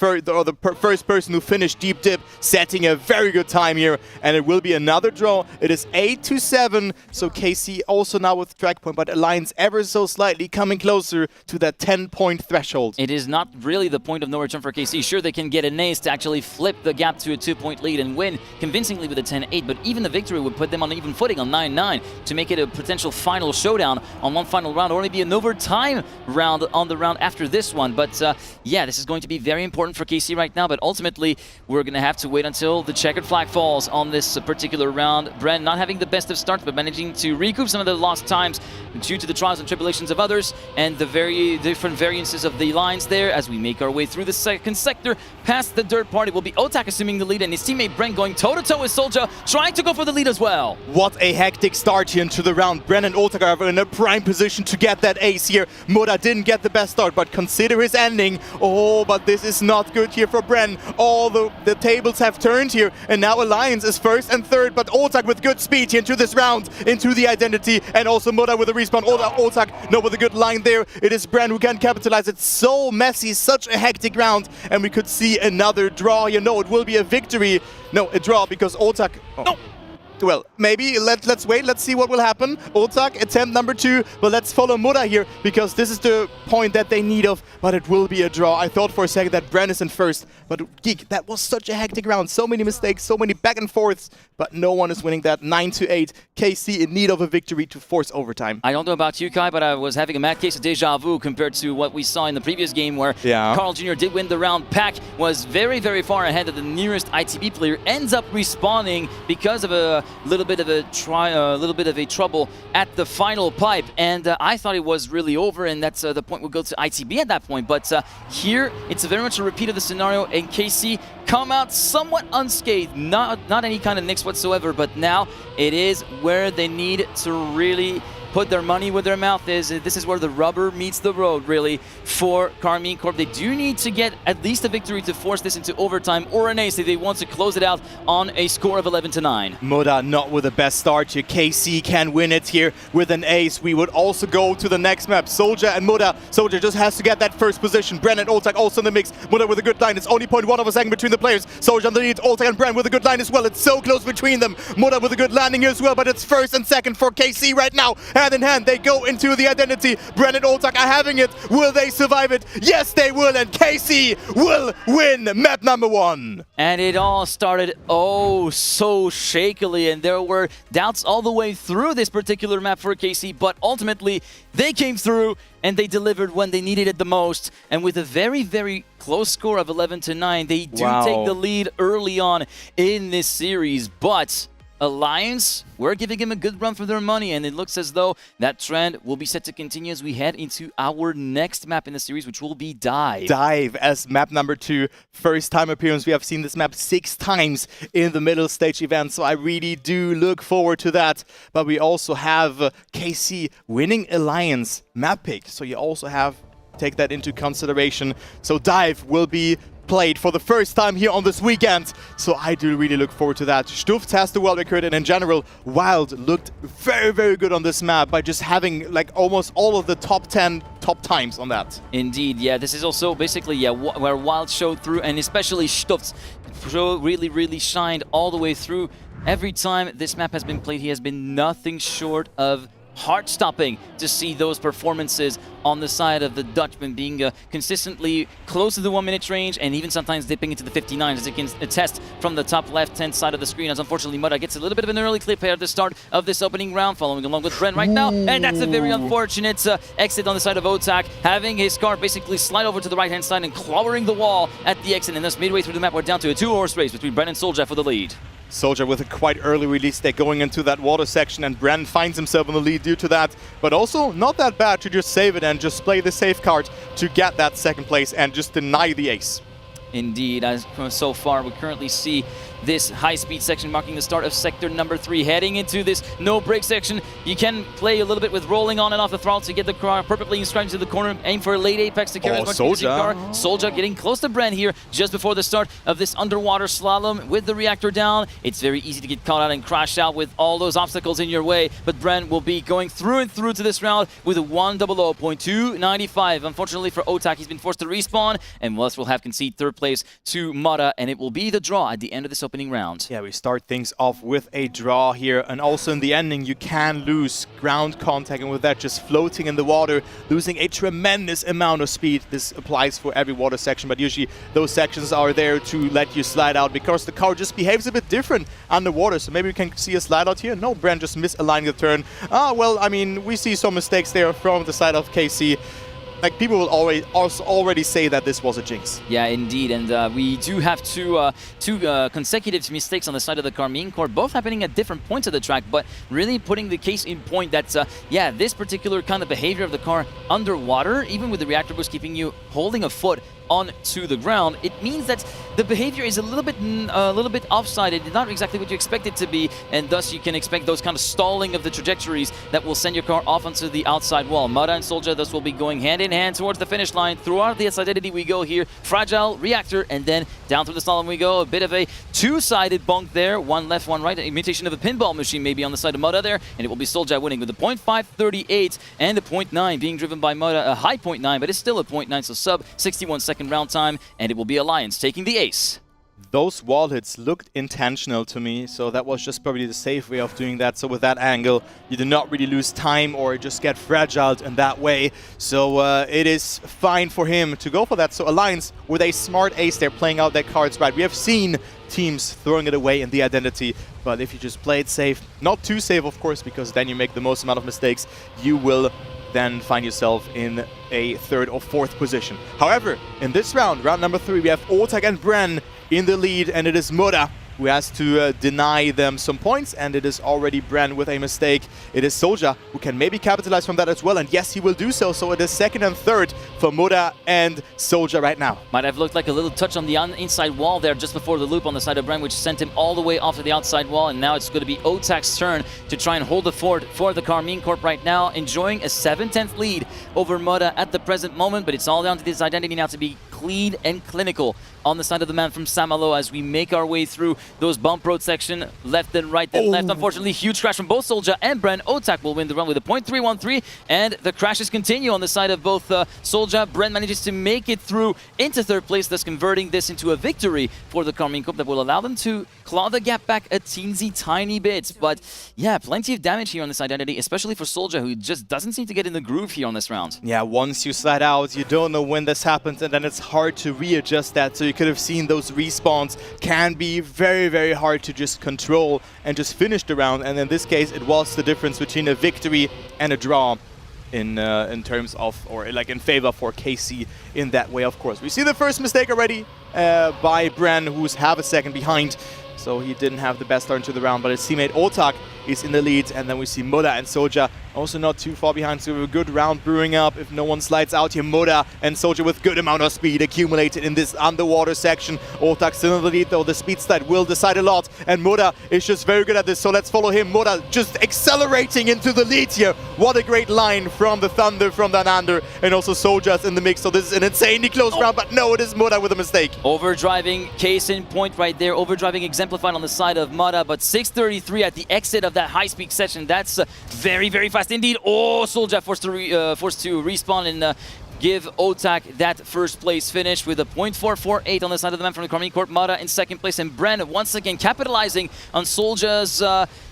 first person who finished deep dip, setting taking a very good time here, and it will be another draw. It is 8-7, so KC also now with track point, but Alliance ever so slightly coming closer to that 10-point threshold. It is not really the point of no return for KC. Sure, they can get an ace to actually flip the gap to a 2-point lead and win convincingly with a 10-8, but even the victory would put them on even footing on 9-9 to make it a potential final showdown on one final round, or only be an overtime round on the round after this one. But yeah, this is going to be very important for KC right now, but ultimately we're going to have to wait until the checkered flag falls on this particular round. Bren not having the best of starts, but managing to recoup some of the lost times due to the trials and tribulations of others and the very different variances of the lines there. As we make our way through the second sector, past the dirt party, will be Otak assuming the lead, and his teammate Bren going toe-to-toe with Soldier, trying to go for the lead as well. What a hectic start here into the round. Bren and Otak are in a prime position to get that ace here. Moda didn't get the best start, but consider his ending. Oh, but this is not good here for Bren. All the tables have turned here, and now Alliance is first and third, but Otak with good speed here into this round, into the identity, and also Moda with a respawn. Otak, no, with a good line there. It is Bren who can capitalize. It's so messy, such a hectic round, and we could see another draw here. No, it will be a victory. No, a draw, because Otak... Oh. No. Well, maybe let's wait, let's see what will happen. Otak, attempt number 2, but let's follow Muda here, because this is the point that they need of, but it will be a draw. I thought for a second that Bren is in first, but Geek, that was such a hectic round. So many mistakes, so many back and forths, but no one is winning that. 9-8, KC in need of a victory to force overtime. I don't know about you, Kai, but I was having a mad case of deja vu compared to what we saw in the previous game where Carl Jr. did win the round. Pack was very, very far ahead of the nearest ITB player, ends up respawning because of a little bit of a trouble at the final pipe, and I thought it was really over, and that's the point would go to ITB at that point. But here it's very much a repeat of the scenario, and KC come out somewhat unscathed, not any kind of nicks whatsoever, but now it is where they need to really put their money where their mouth is. This is where the rubber meets the road, really, for Karmine Corp. They do need to get at least a victory to force this into overtime, or an ace if they want to close it out on a score of 11-9. Moda not with the best start here. KC can win it here with an ace. We would also go to the next map. Soldier and Moda. Soldier just has to get that first position. Bren and Otak also in the mix. Moda with a good line. It's only 0.1 of a second between the players. Soldier underneath. Otak and Bren with a good line as well. It's so close between them. Moda with a good landing here as well, but it's first and second for KC right now. Hand in hand, they go into the identity. Bren and Otak are having it. Will they survive it? Yes, they will, and KC will win map number 1. And it all started oh so shakily, and there were doubts all the way through this particular map for KC, but ultimately they came through and they delivered when they needed it the most. And with a very, very close score of 11-9, they do take the lead early on in this series, but Alliance, we're giving him a good run for their money, and it looks as though that trend will be set to continue as we head into our next map in the series, which will be Dive. Dive as map number 2. First time appearance. We have seen this map 6 times in the middle stage event, so I really do look forward to that. But we also have KC winning Alliance map pick, so you also have to take that into consideration. So Dive will be played for the first time here on this weekend, so I do really look forward to that. Stuft has the world record, and in general, Wild looked very, very good on this map by just having like almost all of the top 10 top times on that. Indeed, yeah, this is also basically where Wild showed through, and especially Stuft really shined all the way through. Every time this map has been played, he has been nothing short of heart-stopping to see those performances on the side of the Dutchman, being consistently close to the 1-minute range and even sometimes dipping into the 59s, as you can attest from the top left-hand side of the screen, as unfortunately Muda gets a little bit of an early clip here at the start of this opening round, following along with Bren right now, and that's a very unfortunate exit on the side of Otak, having his car basically slide over to the right-hand side and clawing the wall at the exit, and thus midway through the map we're down to a 2-horse race between Bren and Soldier for the lead. Soldier with a quite early release stick going into that water section, and Bren finds himself in the lead due to that, but also not that bad to just save it and just play the safe card to get that second place and just deny the ace. Indeed, as so far we currently see this high-speed section marking the start of sector number 3. Heading into this no-break section, you can play a little bit with rolling on and off the throttle to get the car perfectly inscribed to the corner. Aim for a late apex to carry as much as you car. Soldier getting close to Bren here just before the start of this underwater slalom with the reactor down. It's very easy to get caught out and crash out with all those obstacles in your way, but Bren will be going through and through to this round with a 100.295. Unfortunately for Otak, he's been forced to respawn, and thus will have conceded third place to Mata, and it will be the draw at the end of this opening round. Yeah, we start things off with a draw here, and also in the ending you can lose ground contact, and with that just floating in the water, losing a tremendous amount of speed. This applies for every water section, but usually those sections are there to let you slide out because the car just behaves a bit different underwater. So maybe we can see a slide out here. No, Bren just misaligned the turn. Well, I mean, we see some mistakes there from the side of KC. Like, people will already say that this was a jinx. Yeah, indeed, and we do have two consecutive mistakes on the side of the Carmine Corp, both happening at different points of the track, but really putting the case in point that, yeah, this particular kind of behavior of the car underwater, even with the reactor boost keeping you holding a foot onto the ground, it means that the behavior is a little bit offsided, not exactly what you expect it to be, and thus you can expect those kind of stalling of the trajectories that will send your car off onto the outside wall. Mudda and Soldier thus will be going hand in hand towards the finish line. Throughout this identity we go here, Fragile, Reactor, and then down through the slalom we go. A bit of a two-sided bonk there, one left, one right, imitation of a pinball machine maybe on the side of Mudda there, and it will be Soldier winning with a 0.538 and a 0.9 being driven by Mudda, a high 0.9, but it's still a 0.9, so sub 61-second round time, and it will be Alliance taking the ace. Those wall hits looked intentional to me, so that was just probably the safe way of doing that. So with that angle, you do not really lose time or just get fragiled in that way. So it is fine for him to go for that. So Alliance, with a smart ace, they're playing out their cards right. We have seen teams throwing it away in the identity, but if you just play it safe, not too safe of course, because then you make the most amount of mistakes, you will then find yourself in a third or fourth position. However, in this round, round number 3, we have Otak and Bren in the lead, and it is Mudda who has to deny them some points, and it is already Bren with a mistake. It is Soldier who can maybe capitalize from that as well, and yes, he will do so. So it is second and third for Mudda and Soldier right now. Might have looked like a little touch on the inside wall there just before the loop on the side of Bren, which sent him all the way off to the outside wall, and now it's going to be Otak's turn to try and hold the fort for the Carmine Corp right now, enjoying a 7/10 lead over Mudda at the present moment, but it's all down to this identity now to be clean and clinical on the side of the man from Saint-Malo as we make our way through those bump road section, left and right, then left. Unfortunately, huge crash from both Soldier and Bren. Otak will win the run with a 0.313, and the crashes continue on the side of both Soldier. Bren manages to make it through into third place, thus converting this into a victory for the Carmine Corp that will allow them to claw the gap back a teensy tiny bit. But yeah, plenty of damage here on this identity, especially for Soldier, who just doesn't seem to get in the groove here on this round. Yeah, once you slide out, you don't know when this happens, and then it's hard to readjust that. So you could have seen those respawns can be very, very hard to just control and just finish the round. And in this case, it was the difference between a victory and a draw in terms of, or like in favor for KC in that way, of course. We see the first mistake already by Bren, who's half a second behind. So he didn't have the best start into the round, but his teammate Otak is in the lead, and then we see Mudda and Soldier also not too far behind, so we have a good round brewing up. If no one slides out here, Mudda and Soldier with good amount of speed accumulated in this underwater section. Otak still in the lead though, the speed slide will decide a lot, and Mudda is just very good at this, so let's follow him. Mudda just accelerating into the lead here. What a great line from the Thunder, from Danander, and also Soldier's in the mix, so this is an insanely close round, but no, it is Mudda with a mistake. Overdriving, case in point right there, overdriving exemplified on the side of Mudda, but 6:33 at the exit of that high-speed section. That's very, very fast indeed. Oh, Soldier forced to respawn and give Otak that first place finish with a 0.448 on the side of the man from the Carmine Corp. Mudda in second place, and Bren once again capitalizing on Soldier's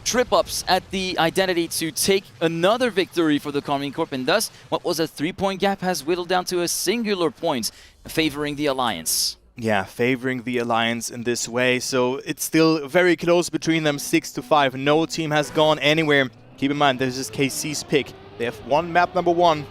trip-ups at the identity to take another victory for the Carmine Corp, and thus what was a 3-point gap has whittled down to a singular point, favoring the Alliance. Yeah, favoring the Alliance in this way, so it's still very close between them, 6-5. No team has gone anywhere. Keep in mind, this is KC's pick. They have one map number 1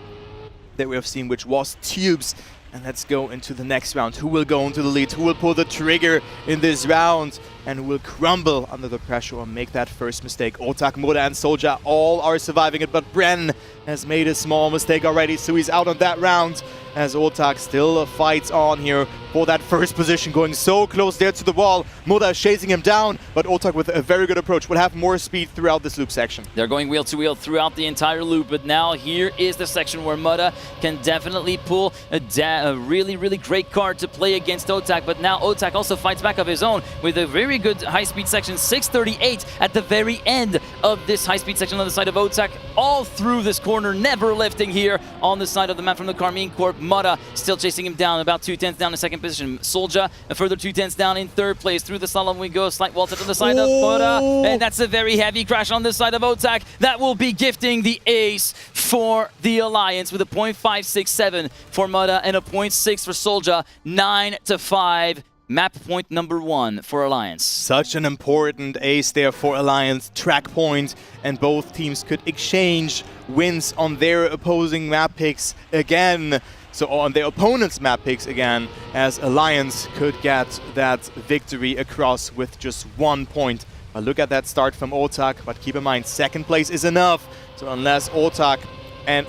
that we have seen, which was Tubes. And let's go into the next round. Who will go into the lead? Who will pull the trigger in this round? And who will crumble under the pressure or make that first mistake? Otak, Mudda, and Soldier all are surviving it, but Bren has made a small mistake already, so he's out on that round, as Otak still fights on here for that first position, going so close there to the wall. Mudda is chasing him down, but Otak with a very good approach will have more speed throughout this loop section. They're going wheel to wheel throughout the entire loop, but now here is the section where Mudda can definitely pull a really, really great card to play against Otak, but now Otak also fights back of his own with a very very good high-speed section. 638 at the very end of this high-speed section on the side of Otak. All through this corner, never lifting here on the side of the map from the Karmine Corp. Mudda still chasing him down, about 2/10 down in second position. Soldier, a further 2/10 down in third place. Through the slalom we go. Slight wall touch on the side of Mudda. And that's a very heavy crash on the side of Otak. That will be gifting the ace for the Alliance with a 0.567 for Mudda and a 0.6 for Soldier. 9-5. Map point number 1 for Alliance. Such an important ace there for Alliance, track point, and both teams could exchange wins on their opposing map picks again. So on their opponent's map picks again, as Alliance could get that victory across with just 1 point. But look at that start from Otak, but keep in mind, second place is enough. So unless Otak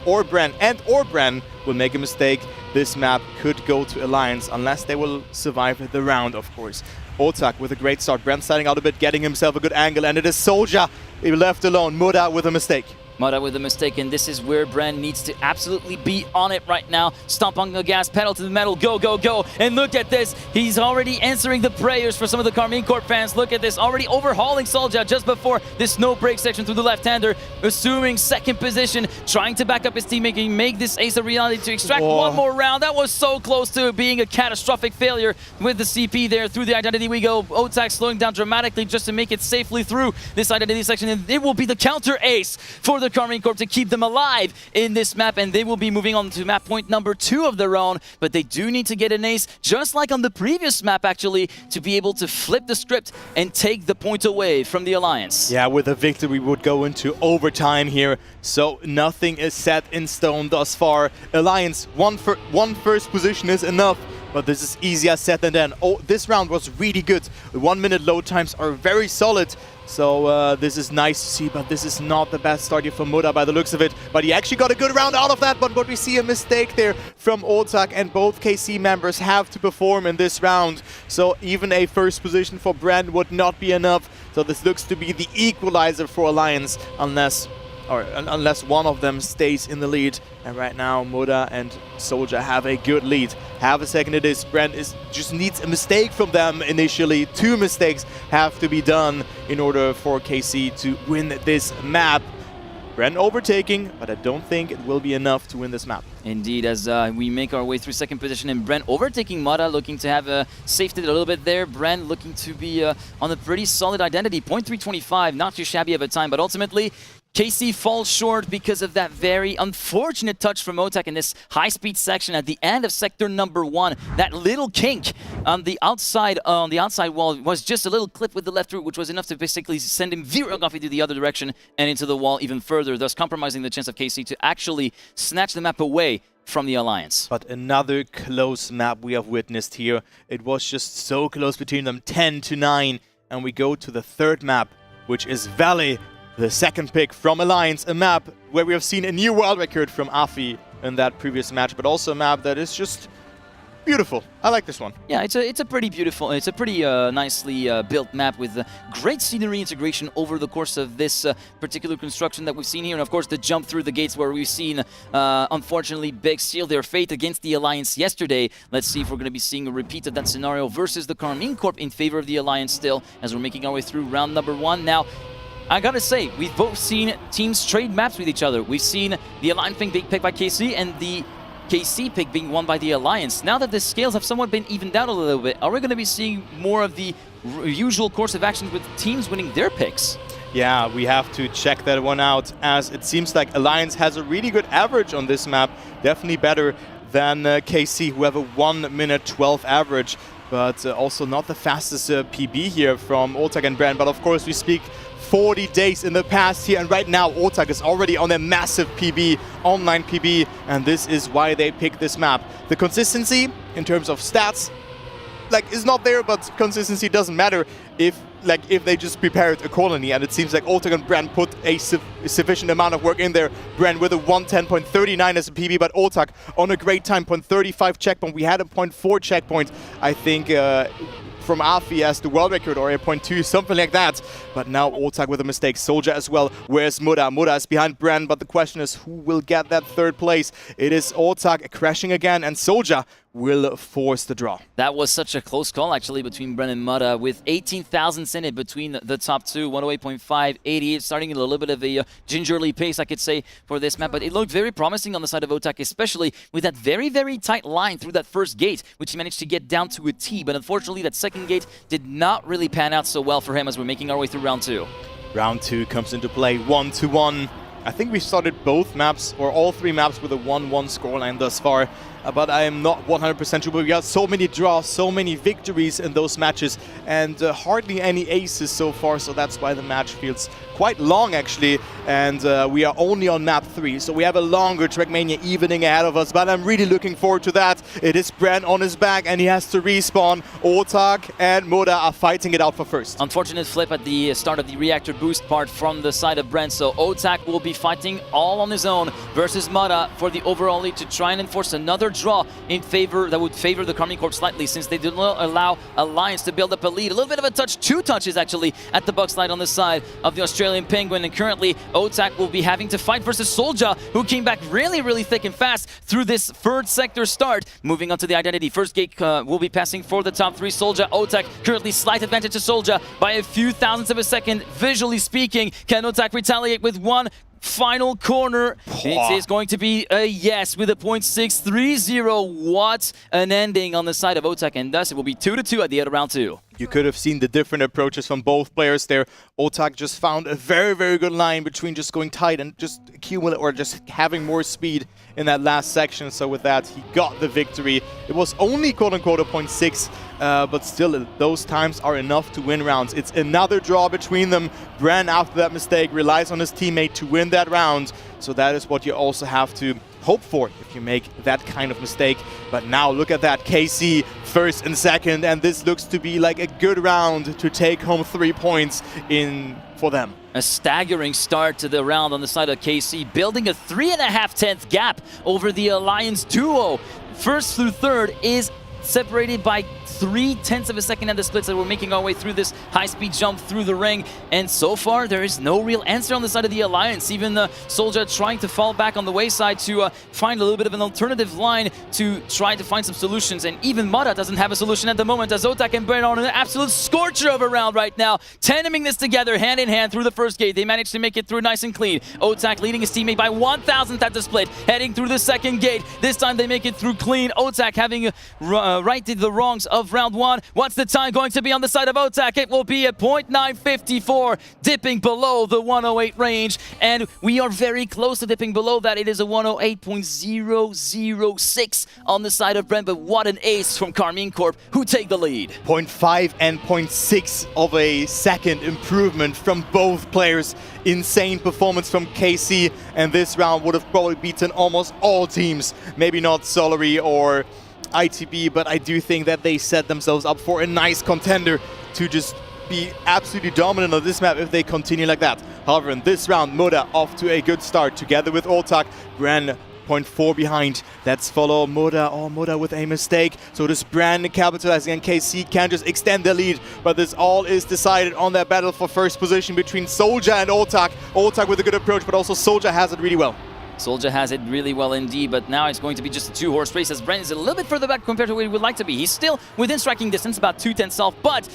or Bren will make a mistake, this map could go to Alliance, unless they will survive the round, of course. Otak with a great start. Bren starting out a bit, getting himself a good angle, and it is Soldier left alone. Mudda with a mistake. Mudda with a mistake, and this is where Bren needs to absolutely be on it right now. Stomp on the gas, pedal to the metal, go, go, go. And look at this. He's already answering the prayers for some of the Karmine Corp fans. Look at this, already overhauling Soldier just before this no break section through the left-hander, assuming second position, trying to back up his teammate, make this ace a reality to extract one more round. That was so close to being a catastrophic failure with the CP there. Through the identity we go. Otak slowing down dramatically just to make it safely through this identity section, and it will be the counter ace for the Karmine Corp to keep them alive in this map, and they will be moving on to map point number 2 of their own. But they do need to get an ace, just like on the previous map actually, to be able to flip the script and take the point away from the Alliance. Yeah, with a victory we would go into overtime here, so nothing is set in stone thus far. Alliance, one first position is enough, but this is easier said than done. Oh, this round was really good. 1 minute load times are very solid. So this is nice to see, but this is not the best start here for Mudda by the looks of it. But he actually got a good round out of that, but what we see a mistake there from Otak, and both KC members have to perform in this round. So even a first position for Bren would not be enough. So this looks to be the equalizer for Alliance, unless one of them stays in the lead. And right now, Mudda and Soldier have a good lead. Half a second it is. Bren just needs a mistake from them initially. 2 mistakes have to be done in order for KC to win this map. Bren overtaking, but I don't think it will be enough to win this map. Indeed, as we make our way through second position, and Bren overtaking Mudda, looking to have safety a little bit there. Bren looking to be on a pretty solid identity. 0.325, not too shabby of a time, but ultimately KC falls short because of that very unfortunate touch from Otak in this high-speed section at the end of sector number 1. That little kink on the outside wall was just a little clip with the left root, which was enough to basically send him veering off into the other direction and into the wall even further, thus compromising the chance of KC to actually snatch the map away from the Alliance. But another close map we have witnessed here. It was just so close between them, 10-9. And we go to the third map, which is Valley. The second pick from Alliance, a map where we have seen a new world record from Afi in that previous match, but also a map that is just beautiful. I like this one. Yeah, it's a pretty beautiful, it's a pretty nicely built map with great scenery integration over the course of this particular construction that we've seen here. And of course, the jump through the gates where we've seen, unfortunately, Big seal their fate against the Alliance yesterday. Let's see if we're going to be seeing a repeat of that scenario versus the Karmine Corp in favor of the Alliance still, as we're making our way through round number 1. Now, I gotta say, we've both seen teams trade maps with each other. We've seen the Alliance being picked by KC and the KC pick being won by the Alliance. Now that the scales have somewhat been evened out a little bit, are we gonna be seeing more of the usual course of action with teams winning their picks? Yeah, we have to check that one out, as it seems like Alliance has a really good average on this map. Definitely better than KC, who have a 1 minute 12 average. But also not the fastest PB here from Otak and Bren. But of course, we speak 40 days in the past here, and right now Otak is already on a massive PB, online PB, and this is why they picked this map. The consistency in terms of stats is not there, but consistency doesn't matter if they just prepare it accordingly, and it seems like Otak and Bren put a sufficient amount of work in there. Bren with a 1:10.39 as a PB, but Otak on a great time, 0.35 checkpoint. We had a 0.4 checkpoint, I think, from Afi as the world record, or a 0.2, something like that. But now Otak with a mistake. Soldier as well. Where's Mudda? Mudda is behind Bren, but the question is who will get that third place? It is Otak crashing again, and Soldier will force the draw. That was such a close call, actually, between Bren and Mutta, with 18,000 in it between the top two, 108.5, 88, starting at a little bit of a gingerly pace, I could say, for this map. But it looked very promising on the side of Otak, especially with that very, very tight line through that first gate, which he managed to get down to a T. But unfortunately, that second gate did not really pan out so well for him as we're making our way through round two. Round 2 comes into play, 1-1. I think we started both maps, or all 3 maps, with a 1-1 scoreline thus far. But I am not 100% sure. But we got so many draws, so many victories in those matches, and hardly any aces so far. So that's why the match feels quite long, actually. And we are only on map 3, so we have a longer Trackmania evening ahead of us. But I'm really looking forward to that. It is Bren on his back, and he has to respawn. Otak and Mutta are fighting it out for first. Unfortunate flip at the start of the reactor boost part from the side of Bren. So Otak will be fighting all on his own versus Mutta for the overall lead to try and enforce another draw in favor that would favor the Karmine Corp slightly, since they did not allow Alliance to build up a lead. A little bit of a touch, 2 touches actually at the Buck slide on the side of the Australian Penguin, and currently Otak will be having to fight versus Solja, who came back really, really thick and fast through this third sector start. Moving on to the identity, first gate will be passing for the top 3. Solja, Otak currently slight advantage to Solja by a few thousandths of a second. Visually speaking, can Otak retaliate with one final corner? It is going to be a yes with a 0.630. What an ending on the side of Otak, and thus it will be 2-2 at the end of round 2. You could have seen the different approaches from both players there. Otak just found a very, very good line between just going tight and just accumulate, or just having more speed in that last section. So with that, he got the victory. It was only quote-unquote a 0.6, but still those times are enough to win rounds. It's another draw between them. Bren, after that mistake, relies on his teammate to win that round. So that is what you also have to hope for if you make that kind of mistake. But now look at that, KC first and second, and this looks to be like a good round to take home 3 points in for them. A staggering start to the round on the side of KC, building a 3.5-tenth gap over the Alliance duo. First through third is separated by 0.3 of a second at the splits that we're making our way through this high-speed jump through the ring. And so far, there is no real answer on the side of the Alliance. Even Solja trying to fall back on the wayside to find a little bit of an alternative line to try to find some solutions. And even Mutta doesn't have a solution at the moment, as Otak and Bren are on an absolute scorcher of a round right now. Tandeming this together hand in hand through the first gate. They managed to make it through nice and clean. Otak leading his teammate by 1,000th at the split, heading through the second gate. This time they make it through clean. Otak having righted the wrongs of round 1. What's the time going to be on the side of Otak? It will be at 0.954, dipping below the 108 range, and we are very close to dipping below that. It is a 108.006 on the side of Bren, but what an ace from Karmine Corp, who take the lead. 0.5 and 0.6 of a second improvement from both players. Insane performance from KC, and this round would have probably beaten almost all teams. Maybe not Solary or ITB, but I do think that they set themselves up for a nice contender to just be absolutely dominant on this map if they continue like that. However, in this round, Mutta off to a good start together with Otak. Bren 0.4 behind. Let's follow Mutta. Oh, Mutta with a mistake. So does Bren capitalizing, and KC can just extend the lead. But this all is decided on that battle for first position between Solja and Otak. Otak with a good approach, but also Solja has it really well. Solja has it really well indeed, but now it's going to be just a 2-horse race as Bren is a little bit further back compared to where he would like to be. He's still within striking distance, about 2/10 off, but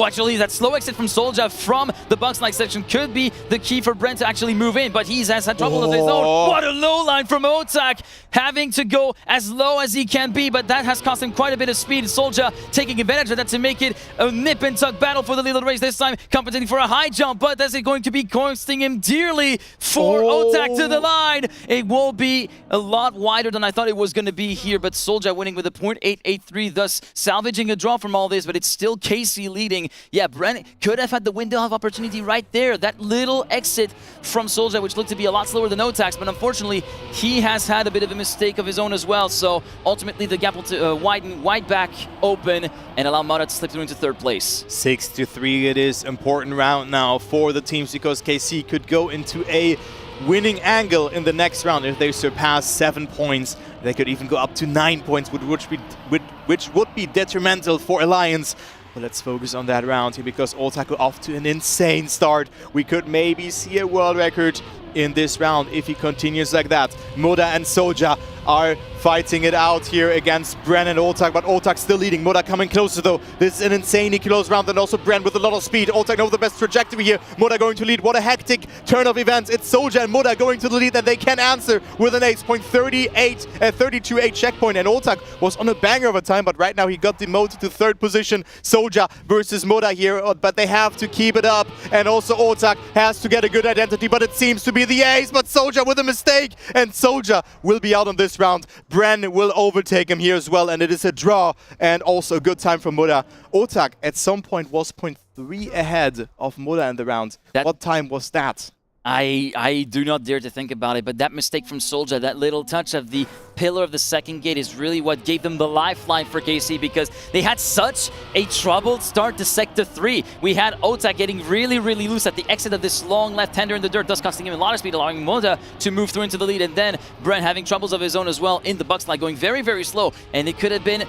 actually that slow exit from Solja from the box-like section could be the key for Bren to actually move in, but he has had trouble of his own. What a low line from Otak, having to go as low as he can be, but that has cost him quite a bit of speed. Solja taking advantage of that to make it a nip-and-tuck battle for the lead of the race, this time compensating for a high jump, but that's going to be costing him dearly for Otak to the line. It will be a lot wider than I thought it was going to be here, but Solja winning with a 0.883, thus salvaging a draw from all this, but it's still KC leading. Yeah, Bren could have had the window of opportunity right there. That little exit from Solja, which looked to be a lot slower than Otak's, but unfortunately, he has had a bit of a mistake of his own as well, so ultimately the gap will widen wide back open and allow Mutta to slip through into third place. 6-3, it is important round now for the teams, because KC could go into a winning angle in the next round. If they surpass 7 points, they could even go up to 9 points, which would be detrimental for Alliance. But let's focus on that round here, because Otak off to an insane start. We could maybe see a world record in this round if he continues like that. Mutta and Solja are fighting it out here against Bren and Otak, but Otak still leading. Moda coming closer though. This is an insanely close round, and also Bren with a lot of speed. Otak knows the best trajectory here. Moda going to lead. What a hectic turn of events. It's Soldier and Moda going to the lead, and they can answer with an ace. 32-8 checkpoint, and Otak was on a banger of a time, but right now he got demoted to 3rd position. Soldier versus Moda here, but they have to keep it up, and also Otak has to get a good identity, but it seems to be the ace, but Soldier with a mistake, and Soldier will be out on this round. Bren will overtake him here as well, and it is a draw, and also a good time for Moda. Otak at some point was 0.3 ahead of Moda in the round. What time was that? I do not dare to think about it, but that mistake from Soldier, that little touch of the pillar of the second gate is really what gave them the lifeline for KC, because they had such a troubled start to Sector 3. We had Otak getting really loose at the exit of this long left-hander in the dirt, thus costing him a lot of speed, allowing Moda to move through into the lead, and then Bren having troubles of his own as well in the buck slide, going very slow, and it could have been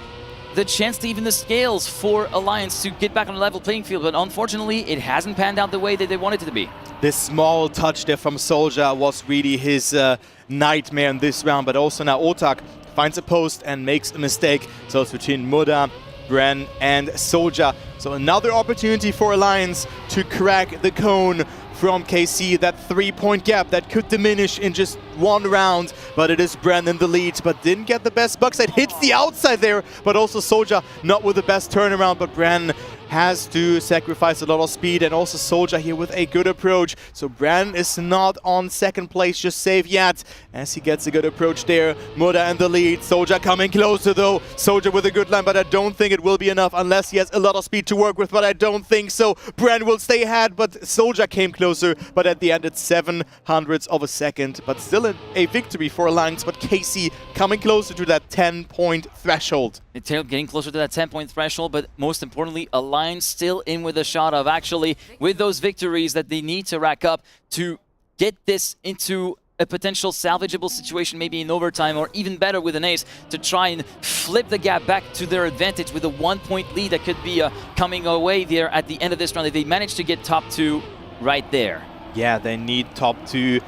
the chance to even the scales for Alliance to get back on a level playing field, but unfortunately it hasn't panned out the way that they wanted it to be. This small touch there from Soldier was really his nightmare in this round, but also now Otak finds a post and makes a mistake. So it's between Moda, Bren and Soldier. So another opportunity for Alliance to crack the cone from KC, that 3-point gap that could diminish in just one round, but it is Bren in the lead, but didn't get the best buckside. Hits the outside there, but also Soldier not with the best turnaround, but Bren has to sacrifice a lot of speed, and also Soldier here with a good approach. So Bren is not on 2nd place just safe yet, as he gets a good approach there. Moda in the lead, Soldier coming closer though. Soldier with a good line, but I don't think it will be enough unless he has a lot of speed to work with, but I don't think so. Bren will stay ahead, but Soldier came closer, but at the end it's 0.07 of a second, but still a victory for Alliance, but KC coming closer to that 10-point threshold. It's getting closer to that 10-point threshold, but most importantly, Alliance still in with a shot of actually, with those victories that they need to rack up to get this into a potential salvageable situation, maybe in overtime, or even better with an ace, to try and flip the gap back to their advantage with a 1-point lead that could be coming away there at the end of this round if they manage to get top 2 right there. Yeah, they need top 2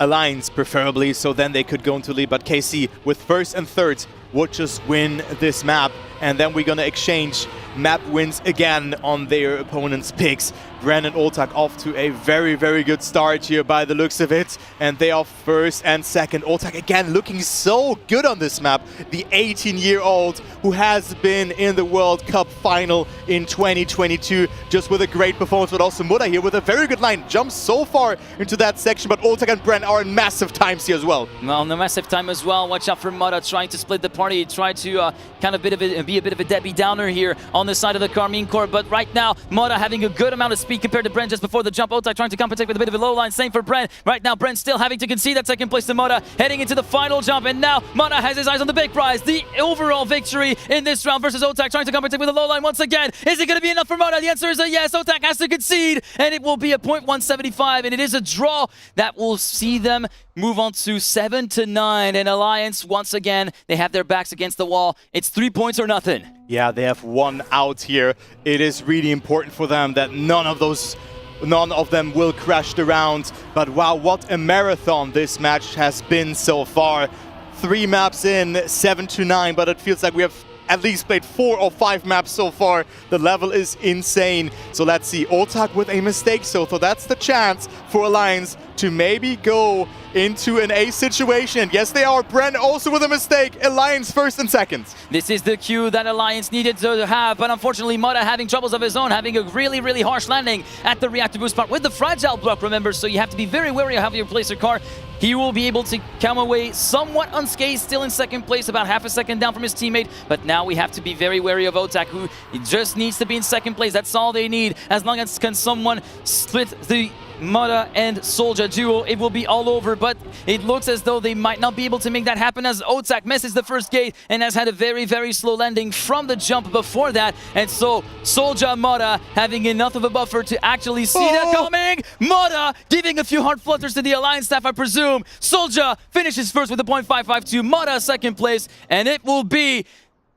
Alliance preferably, so then they could go into lead, but KC with 1st and 3rd would just win this map, and then we're gonna exchange map wins again on their opponent's picks. Bren and Otak off to a very good start here by the looks of it, and they are 1st and 2nd. Otak again looking so good on this map, the 18-year-old who has been in the World Cup final in 2022, just with a great performance, but also Moda here with a very good line, jumps so far into that section, but Otak and Bren are in massive times here as well. Well, no massive time as well. Watch out for Moda trying to split the party, try to kind of be a bit of a Debbie Downer here on the side of the Carmine Corps, but right now Moda having a good amount of speed compared to Bren just before the jump. Otak trying to compensate with a bit of a low line, same for Bren. Right now Bren still having to concede that 2nd place to Moda, heading into the final jump, and now Moda has his eyes on the big prize, the overall victory in this round versus Otak, trying to compensate with a low line once again. Is it going to be enough for Moda? The answer is a yes. Otak has to concede, and it will be a 0.175, and it is a draw that will see them move on to 7-9, and Alliance, once again, they have their backs against the wall. It's 3 points or nothing. Yeah, they have one out here. It is really important for them that none of them will crash the round. But wow, what a marathon this match has been so far. 3 maps in, 7-9, but it feels like we have at least played 4 or 5 maps so far. The level is insane. So let's see, Otak with a mistake, so that's the chance for Alliance to maybe go into an ace situation. Yes, they are. Bren also with a mistake. Alliance 1st and 2nd. This is the cue that Alliance needed to have, but unfortunately Moda having troubles of his own, having a really harsh landing at the reactor boost part with the fragile block, remember, so you have to be very wary of how you place your car. He will be able to come away somewhat unscathed, still in 2nd place, about half a second down from his teammate, but now we have to be very wary of Otak, who just needs to be in 2nd place. That's all they need. As long as can someone split the Moda and Soldier duo, it will be all over, but it looks as though they might not be able to make that happen, as Otak misses the 1st gate and has had a very slow landing from the jump before that, and so Soldier Moda having enough of a buffer to actually see that coming. Moda giving a few hard flutters to the Alliance staff, I presume. Soldier finishes 1st with a 0.552, Moda 2nd place, and it will be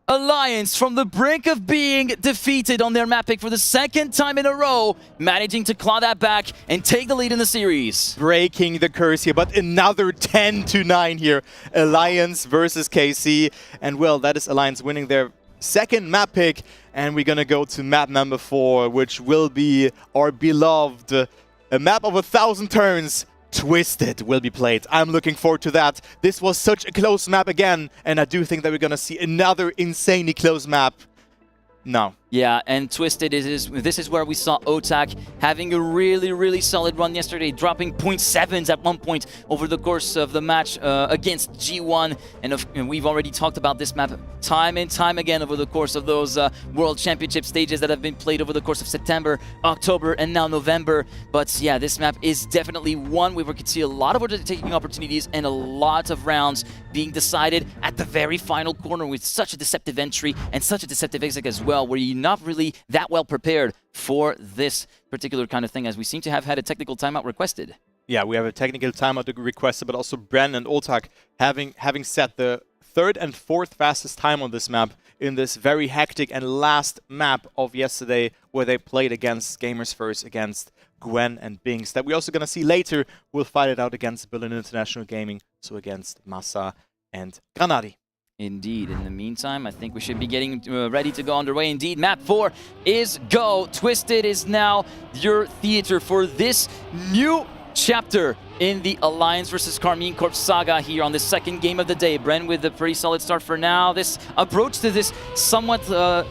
Alliance from the brink of being defeated on their map pick for the second time in a row, managing to claw that back and take the lead in the series. Breaking the curse here, but another 10-9 here. Alliance versus KC. And well, that is Alliance winning their second map pick. And we're gonna go to map number 4, which will be our beloved, a map of 1,000 turns. Twisted will be played. I'm looking forward to that. This was such a close map again, and I do think that we're gonna see another insanely close map. No. Yeah, and Twisted, this is where we saw Otak having a really solid run yesterday, dropping 0.7s at one point over the course of the match against G1. And we've already talked about this map time and time again over the course of those World Championship stages that have been played over the course of September, October, and now November. But yeah, this map is definitely one where we could see a lot of taking opportunities and a lot of rounds being decided at the very final corner with such a deceptive entry and such a deceptive exit as well, where you're not really that well prepared for this particular kind of thing, as we seem to have had a technical timeout requested. Yeah, we have a technical timeout requested, but also Bren and Otak having set the 3rd and 4th fastest time on this map in this very hectic and last map of yesterday, where they played against Gamers First, against Gwen and Binks, that we're also going to see later. We'll fight it out against Berlin International Gaming, so against Massa and Granadi. Indeed. In the meantime, I think we should be getting ready to go underway. Indeed, map 4 is go. Twisted is now your theater for this new chapter in the Alliance versus Karmine Corp saga here on the second game of the day. Bren with a pretty solid start for now. This approach to this somewhat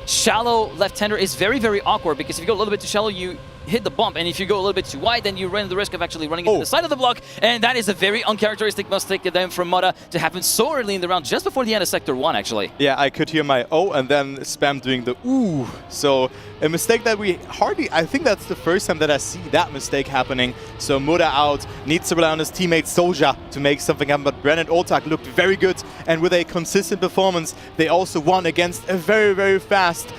shallow left-hander is very awkward, because if you go a little bit too shallow, you hit the bump, and if you go a little bit too wide, then you run the risk of actually running into the side of the block, and that is a very uncharacteristic mistake then from Mudda to happen so early in the round, just before the end of Sector 1, actually. Yeah, I could hear my oh, and then Spam doing the ooh. So a mistake that we hardly, I think that's the first time that I see that mistake happening. So Mudda out, needs to rely on his teammate Soldier to make something happen, but Bren and Otak looked very good, and with a consistent performance, they also won against a very fast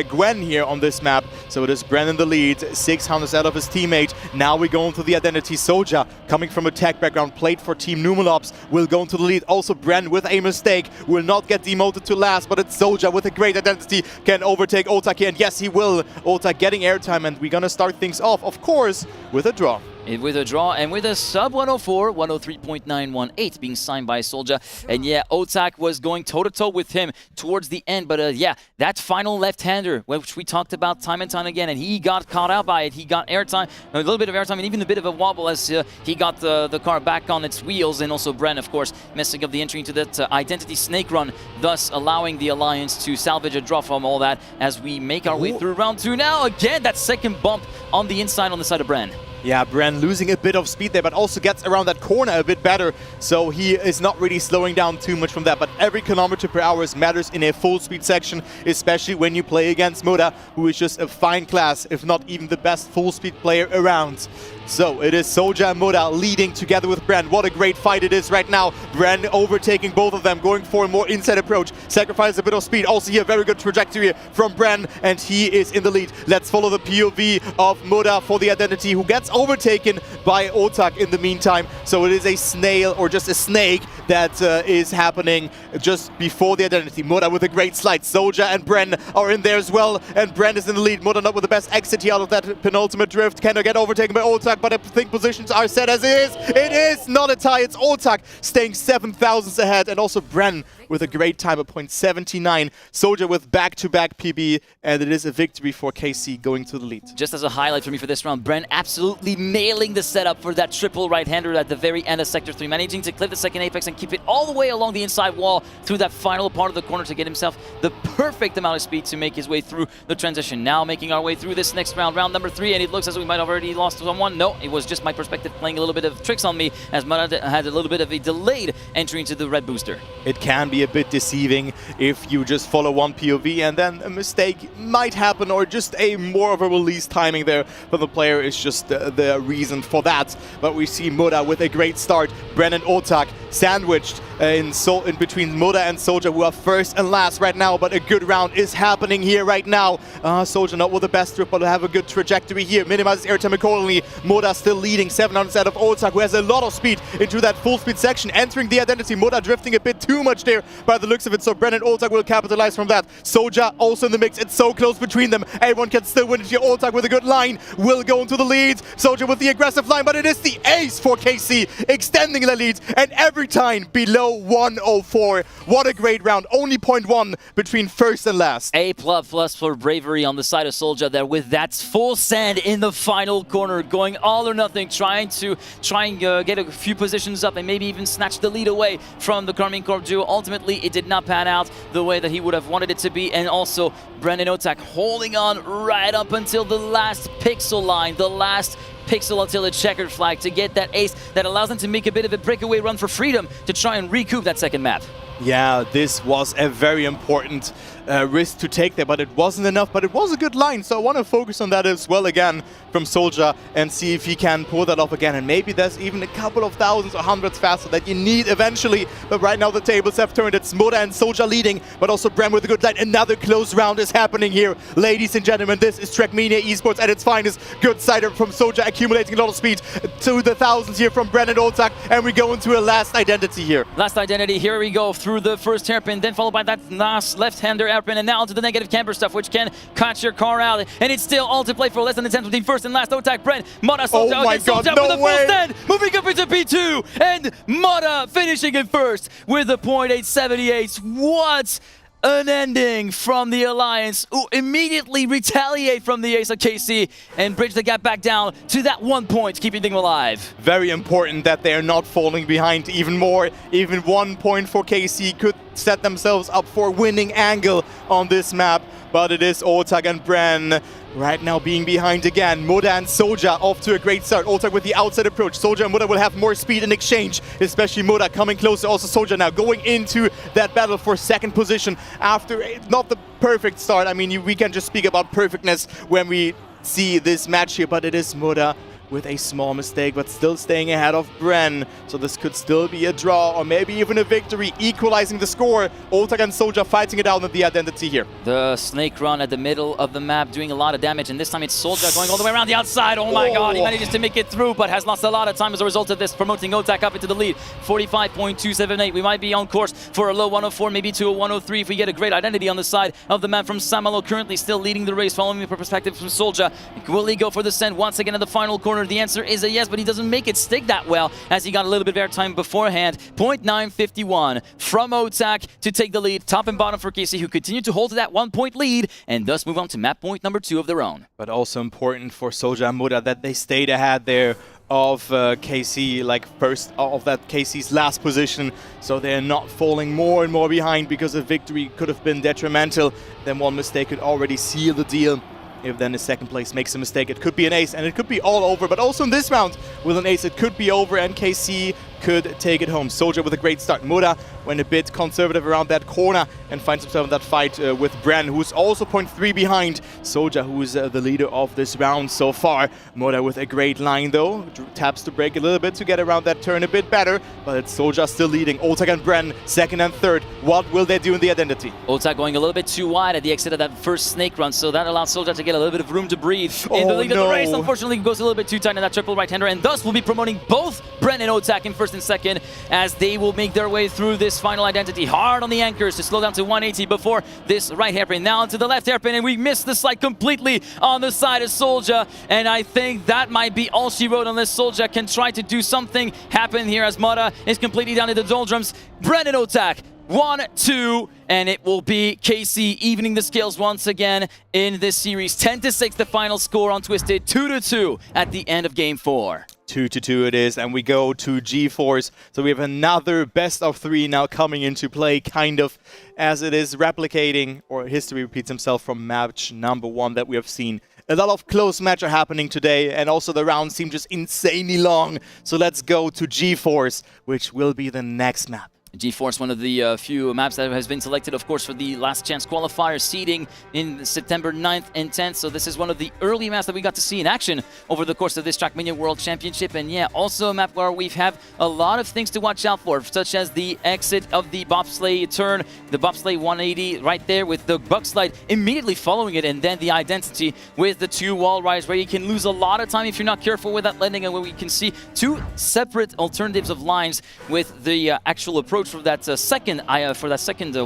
Gwen here on this map. So it is Bren in the lead, 600 out of his teammate. Now we go into the identity. Soldier, coming from a tech background, played for Team Numalops, will go into the lead. Also Bren with a mistake, will not get demoted to last, but it's Soldier with a great identity, can overtake Otak here, and yes, he will. Otak getting airtime, and we're gonna start things off, of course, with a draw. With a draw and with a sub 104, 103.918 being signed by Soldier. And yeah, Otak was going toe-to-toe with him towards the end. But yeah, that final left-hander, which we talked about time and time again, and he got caught out by it. He got airtime, a little bit of airtime, and even a bit of a wobble as he got the car back on its wheels. And also Bren, of course, messing up the entry into that identity snake run, thus allowing the Alliance to salvage a draw from all that as we make our way through round 2. Now, again, that second bump on the inside on the side of Bren. Yeah, Bren losing a bit of speed there, but also gets around that corner a bit better. So he is not really slowing down too much from that. But every kilometer per hour matters in a full speed section, especially when you play against Mudda, who is just a fine class, if not even the best full speed player around. So it is Soldier and Mudda leading together with Bren. What a great fight it is right now. Bren overtaking both of them, going for a more inside approach. Sacrifices a bit of speed. Also here, very good trajectory from Bren, and he is in the lead. Let's follow the POV of Mudda for the identity, who gets overtaken by Otak in the meantime. So it is a snail, or just a snake, that is happening just before the identity. Mudda with a great slide. Soldier and Bren are in there as well, and Bren is in the lead. Mudda not with the best exit here out of that penultimate drift. Cannot get overtaken by Otak, but I think positions are set as is. It is not a tie. It's Otak staying 7,000s ahead, and also Bren with a great time of 0.79. Soldier with back-to-back PB, and it is a victory for KC going to the lead. Just as a highlight for me for this round, Bren absolutely nailing the setup for that triple right-hander at the very end of Sector 3, managing to clip the second apex and keep it all the way along the inside wall through that final part of the corner to get himself the perfect amount of speed to make his way through the transition. Now making our way through this next round, round number 3, and it looks as though we might have already lost someone. No, it was just my perspective playing a little bit of tricks on me, as Mudda had a little bit of a delayed entry into the red booster. It can be a bit deceiving if you just follow one POV and then a mistake might happen, or just a more of a release timing there, but the player is just the reason for that. But we see Mudda with a great start. Bren and Otak sandwiched in between Moda and Soldier, who are first and last right now, but a good round is happening here right now. Soldier not with the best trip, but have a good trajectory here. Minimizes airtime accordingly. Moda still leading 700 out of Otak, who has a lot of speed into that full speed section, entering the identity. Moda drifting a bit too much there by the looks of it, so Bren and Otak will capitalize from that. Soldier also in the mix. It's so close between them. Everyone can still win it here. Otak with a good line will go into the lead. Soldier with the aggressive line, but it is the ace for KC, extending the lead, and every time below 104. What a great round. Only 0.1 between first and last. A++ for bravery on the side of Soldier there with that full send in the final corner, going all or nothing, trying to get a few positions up and maybe even snatch the lead away from the Karmine Corp duo. Ultimately, it did not pan out the way that he would have wanted it to be, and also Brendan Otak holding on right up until the last pixel line, the last pixel until a checkered flag to get that ace that allows them to make a bit of a breakaway run for freedom to try and recoup that second map. Yeah, this was a very important risk to take there, but it wasn't enough, but it was a good line, so I want to focus on that as well again from Soldier and see if he can pull that off again, and maybe there's even a couple of thousands or hundreds faster that you need eventually, but right now the tables have turned. It's Moda and Soldier leading, but also Bren with a good line. Another close round is happening here. Ladies and gentlemen, this is Trackmania Esports at its finest. Good cider from Soldier, accumulating a lot of speed to the thousands here from Bren and Otak, and we go into a last identity here. Last identity, here we go through the first hairpin, then followed by that last left-hander hairpin, and now onto the negative camber stuff, which can catch your car out. And it's still all to play for. Less than the 10 between first and last. Otak, Bren, Moda, Soldier, oh my God, Soldier no with a full way. stand, moving up into P2, and Moda finishing in first with a .878. What an ending from the Alliance, who immediately retaliate from the ace of KC and bridge the gap back down to that 1 point, keeping them alive. Very important that they are not falling behind even more. Even 1 point for KC could set themselves up for a winning angle on this map, but it is Otak and Bren right now being behind again. Moda and Soldier off to a great start. Otak with the outside approach. Soldier and Moda will have more speed in exchange, especially Moda coming closer. Also Soldier now going into that battle for second position after not the perfect start. I mean, we can just speak about perfectness when we see this match here, but it is Moda with a small mistake, but still staying ahead of Bren. So this could still be a draw or maybe even a victory, equalizing the score. Otak and Soldier fighting it out with the identity here. The snake run at the middle of the map doing a lot of damage, and this time it's Soldier going all the way around the outside. Oh my God, he manages to make it through, but has lost a lot of time as a result of this, promoting Otak up into the lead. 45.278. We might be on course for a low 104, maybe to a 103 if we get a great identity on the side of the map from Samalo, currently still leading the race, following the perspective from Soldier. Will he go for the send once again in the final corner? The answer is a yes, but he doesn't make it stick that well as he got a little bit of airtime beforehand. .951 from Otak to take the lead, top and bottom for KC, who continue to hold to that 1 point lead and thus move on to map point number 2 of their own. But also important for Soldier and Moda that they stayed ahead there of KC, like first of that KC's last position, so they're not falling more and more behind, because a victory could have been detrimental. Then one mistake could already seal the deal. If then the second place makes a mistake, it could be an ace and it could be all over. But also in this round, with an ace, it could be over and KC could take it home. Soldier with a great start. Moda went a bit conservative around that corner and finds himself in that fight with Bren, who's also 0.3 behind Soldier, who's the leader of this round so far. Moda with a great line though, taps to brake a little bit to get around that turn a bit better, but it's Soldier still leading. Otak and Bren second and third. What will they do in the identity? Otak going a little bit too wide at the exit of that first snake run, so that allows Soldier to get a little bit of room to breathe in the lead of the race. Unfortunately, goes a little bit too tight in that triple right-hander, and thus will be promoting both Bren and Otak in first and second as they will make their way through this final identity. Hard on the anchors to slow down to 180 before this right hairpin. Now to the left hairpin, and we missed the slide completely on the side of Soldier, and I think that might be all she wrote unless Soldier can try to do something happen here as Moda is completely down in the doldrums. Bren and Otak 1-2, and it will be KC evening the scales once again in this series. 10-6 the final score on Twisted, 2-2 at the end of game 4. 2-2 it is, and we go to G-Force. So we have another best of 3 now coming into play, kind of as it is replicating, or history repeats himself from match number 1 that we have seen. A lot of close matches are happening today, and also the rounds seem just insanely long. So let's go to G-Force, which will be the next map. GeForce, one of the few maps that has been selected, of course, for the last chance qualifier seeding in September 9th and 10th. So this is one of the early maps that we got to see in action over the course of this Trackmania World Championship. And yeah, also a map where we have a lot of things to watch out for, such as the exit of the bobsleigh turn, the bobsleigh 180 right there with the buck slide immediately following it, and then the identity with the 2 wall rides where you can lose a lot of time if you're not careful with that landing, and where we can see 2 separate alternatives of lines with the actual approach for that second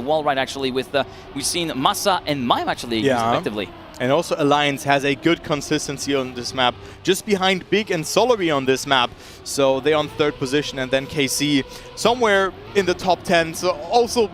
wall ride, actually, with we've seen Massa and Mime actually respectively. And also Alliance has a good consistency on this map, just behind Big and Solary on this map. So they're on 3rd position, and then KC somewhere in the top 10. So also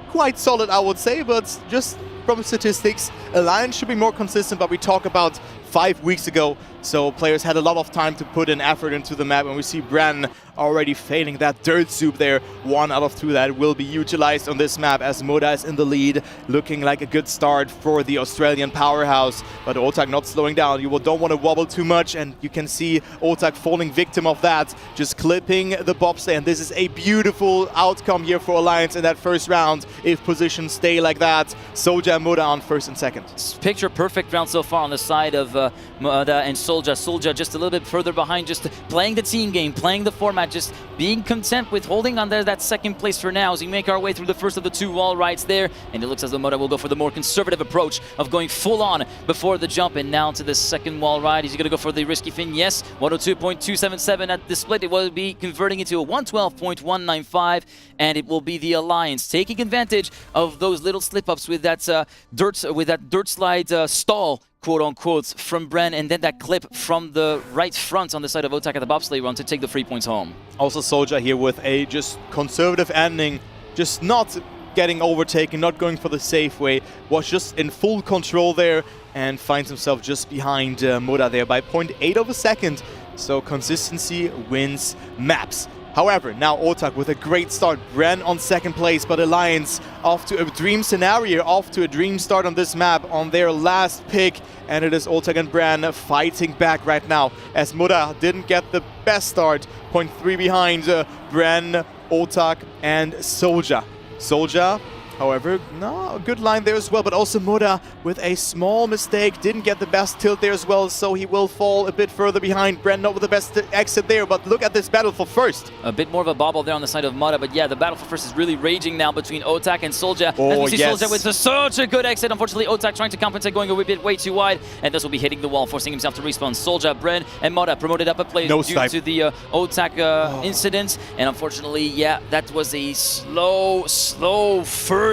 quite solid, I would say, but just from statistics, Alliance should be more consistent, but we talk about 5 weeks ago, so players had a lot of time to put an effort into the map, and we see Bran already failing that dirt soup there. 1 out of 2 that will be utilized on this map as Moda is in the lead, looking like a good start for the Australian powerhouse, but Otak not slowing down. You don't want to wobble too much, and you can see Otak falling victim of that, just clipping the bobsleigh, and this is a beautiful outcome here for Alliance in that first round if positions stay like that. Soja and Moda on 1st and 2nd. Picture perfect round so far on the side of Moda and Soja. Soja just a little bit further behind, just playing the team game, playing the format, just being content with holding on there that 2nd place for now as we make our way through the first of the 2 wall rides there. And it looks as though Moda will go for the more conservative approach of going full on before the jump, and now to the 2nd wall ride. Is he going to go for the risky fin? Yes, 102.277 at the split. It will be converting into a 112.195, and it will be the Alliance taking advantage of those little slip-ups with that dirt slide stall, quote-unquote, from Bren, and then that clip from the right front on the side of Otak at the bobsleigh run to take the 3 points home. Also Soja here with a just conservative ending, just not getting overtaken, not going for the safe way, was just in full control there and finds himself just behind Moda there by 0.8 of a second. So consistency wins maps. However, now Otak with a great start. Bren on 2nd place, but Alliance off to a dream scenario, off to a dream start on this map on their last pick. And it is Otak and Bren fighting back right now, as Muda didn't get the best start. 0.3 behind Bren, Otak, and Soja. Soja, however, no, a good line there as well, but also Muda with a small mistake, didn't get the best tilt there as well, so he will fall a bit further behind. Bren not with the best exit there, but look at this battle for 1st. A bit more of a bobble there on the side of Muda, but yeah, the battle for 1st is really raging now between Otak and Soja. Oh, as we see yes. Soja with such a good exit. Unfortunately, Otak trying to compensate, going a bit way too wide, and this will be hitting the wall, forcing himself to respawn. Soja, Bren, and Muda promoted up a play due to the Otak incident, and unfortunately, yeah, that was a slow first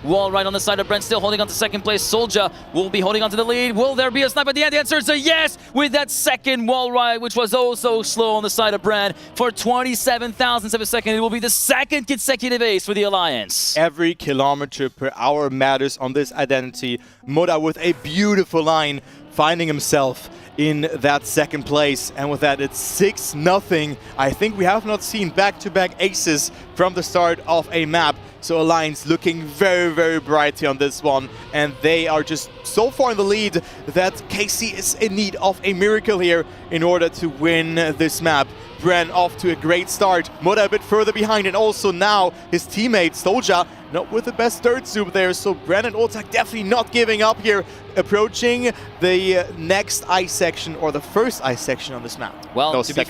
wall right on the side of Brent, still holding on to 2nd place. Soja will be holding on to the lead. Will there be a snipe at the end? The answer is a yes, with that 2nd wall ride, which was oh so slow on the side of Brent for 27 thousandths of a second. It will be the 2nd consecutive ace for the Alliance. Every kilometer per hour matters on this identity. Moda with a beautiful line, finding himself in that 2nd place, and with that it's 6-0. I think we have not seen back-to-back aces from the start of a map. So Alliance looking very, very bright here on this one, and they are just so far in the lead that KC is in need of a miracle here in order to win this map. Bren off to a great start, Muda a bit further behind, and also now his teammate Soja not with the best dirt soup there, so Bren and Otak definitely not giving up here, approaching the next ice section, or the first ice section on this map. Well, no, to be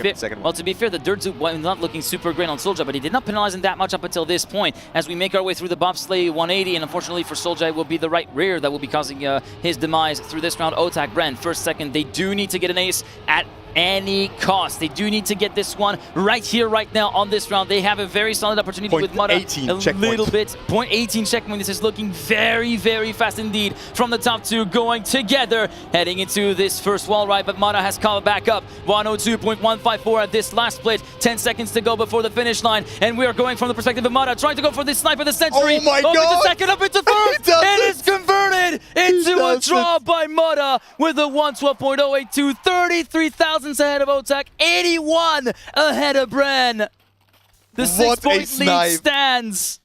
fair, the dirt soup was not looking super great on Soja, but he did not penalize him that much up until this point. As we make our way through the bobsleigh 180, and unfortunately for Soja, it will be the right rear that will be causing his demise through this round. Otak, Bren, 1st, 2nd, they do need to get an ace at any cost. They do need to get this one right here, right now on this round. They have a very solid opportunity with Muda. A little bit. 0.18 checkpoint. This is looking very, very fast indeed from the top 2 going together, heading into this first wall ride, but Muda has called back up. 102.154 at this last split. 10 seconds to go before the finish line, and we are going from the perspective of Muda, trying to go for this snipe of the century. Oh my God! God! Into 2nd, up into 1st, and it's converted into a draw by Muda with a 112.082, 33,000 ahead of Otak, 81 ahead of Bren. The 6-point lead stands.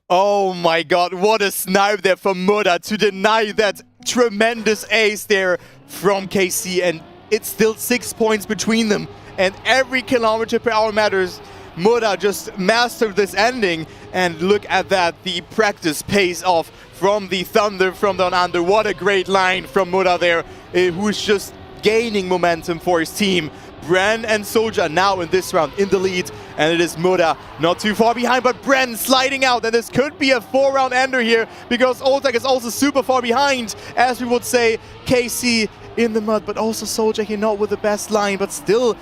Oh my God, what a snipe there from Muda to deny that tremendous ace there from KC, and it's still 6 points between them, and every kilometer per hour matters. Muda just mastered this ending, and look at that, the practice pays off from the Thunder from down under. What a great line from Muda there, who's just gaining momentum for his team. Bren and Soulja now in this round in the lead, and it is Muda not too far behind, but Bren sliding out, and this could be a 4-round ender here because Oltak is also super far behind, as we would say. KC in the mud, but also Soulja here not with the best line, but still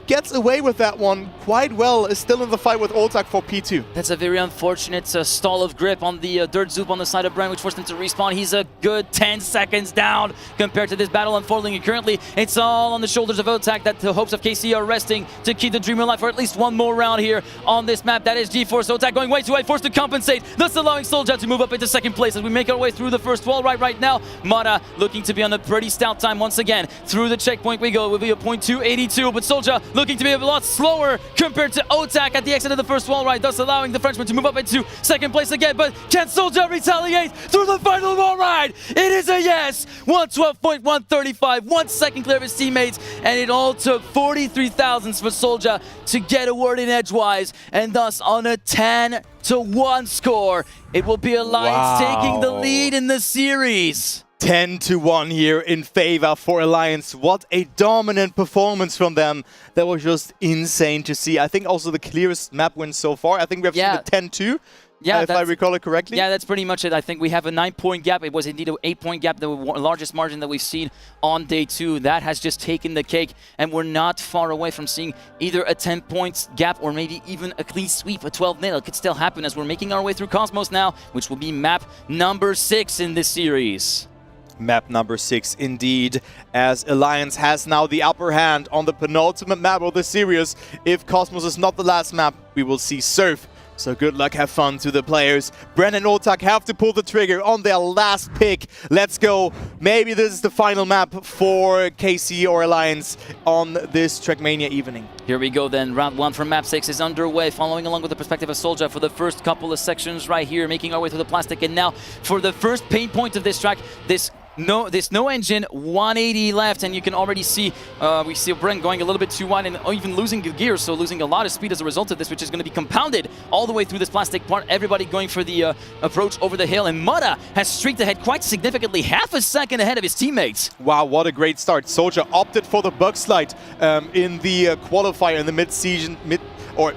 gets away with that one quite well, is still in the fight with Oltak for P2. That's a very unfortunate stall of grip on the dirt zoop on the side of Bren, which forced him to respawn. He's a good 10 seconds down compared to this battle unfolding, and currently it's all on the shoulders of Oltak that the hopes of KC are resting to keep the dream alive for at least one more round here on this map. That is G-Force. Oltak going way too high, forced to compensate, thus allowing Soulja to move up into second place as we make our way through the first wall right now. Mada looking to be on a pretty stout time once again. Through the checkpoint we go. It will be a 0.282, but Soulja looking to be a lot slower compared to Oltak at the exit of the first wall ride, thus allowing the Frenchman to move up into second place again. But can Soulja retaliate through the final wall ride? It is a yes! 112.135, 1 second clear of his teammates, and it all took 43 thousandths for Soulja to get a word in edgewise, and thus on a 10-1 score, it will be Alliance taking the lead in the series. 10-1 here in favor for Alliance. What a dominant performance from them. That was just insane to see. I think also the clearest map win so far. I think we have seen the 10-2. Yeah, if I recall it correctly. Yeah, that's pretty much it. I think we have a 9-point gap. It was indeed an 8-point gap, the largest margin that we've seen on day 2. That has just taken the cake, and we're not far away from seeing either a 10 points gap or maybe even a clean sweep, a 12-0. It could still happen as we're making our way through Cosmos now, which will be map number 6 in this series. Map number 6 indeed, as Alliance has now the upper hand on the penultimate map of the series. If Cosmos is not the last map, we will see Surf. So good luck, have fun to the players. Bren and Oltak have to pull the trigger on their last pick. Let's go. Maybe this is the final map for KC or Alliance on this Trackmania evening. Here we go then. Round 1 from map 6 is underway, following along with the perspective of Soulja for the first couple of sections right here, making our way through the plastic. And now for the first pain point of this track, this no engine, 180 left, and you can already see we see Bren going a little bit too wide and even losing gears, so losing a lot of speed as a result of this, which is going to be compounded all the way through this plastic part. Everybody going for the approach over the hill, and Muda has streaked ahead quite significantly, half a second ahead of his teammates. Wow, what a great start. Soulja opted for the bug slide in the qualifier in the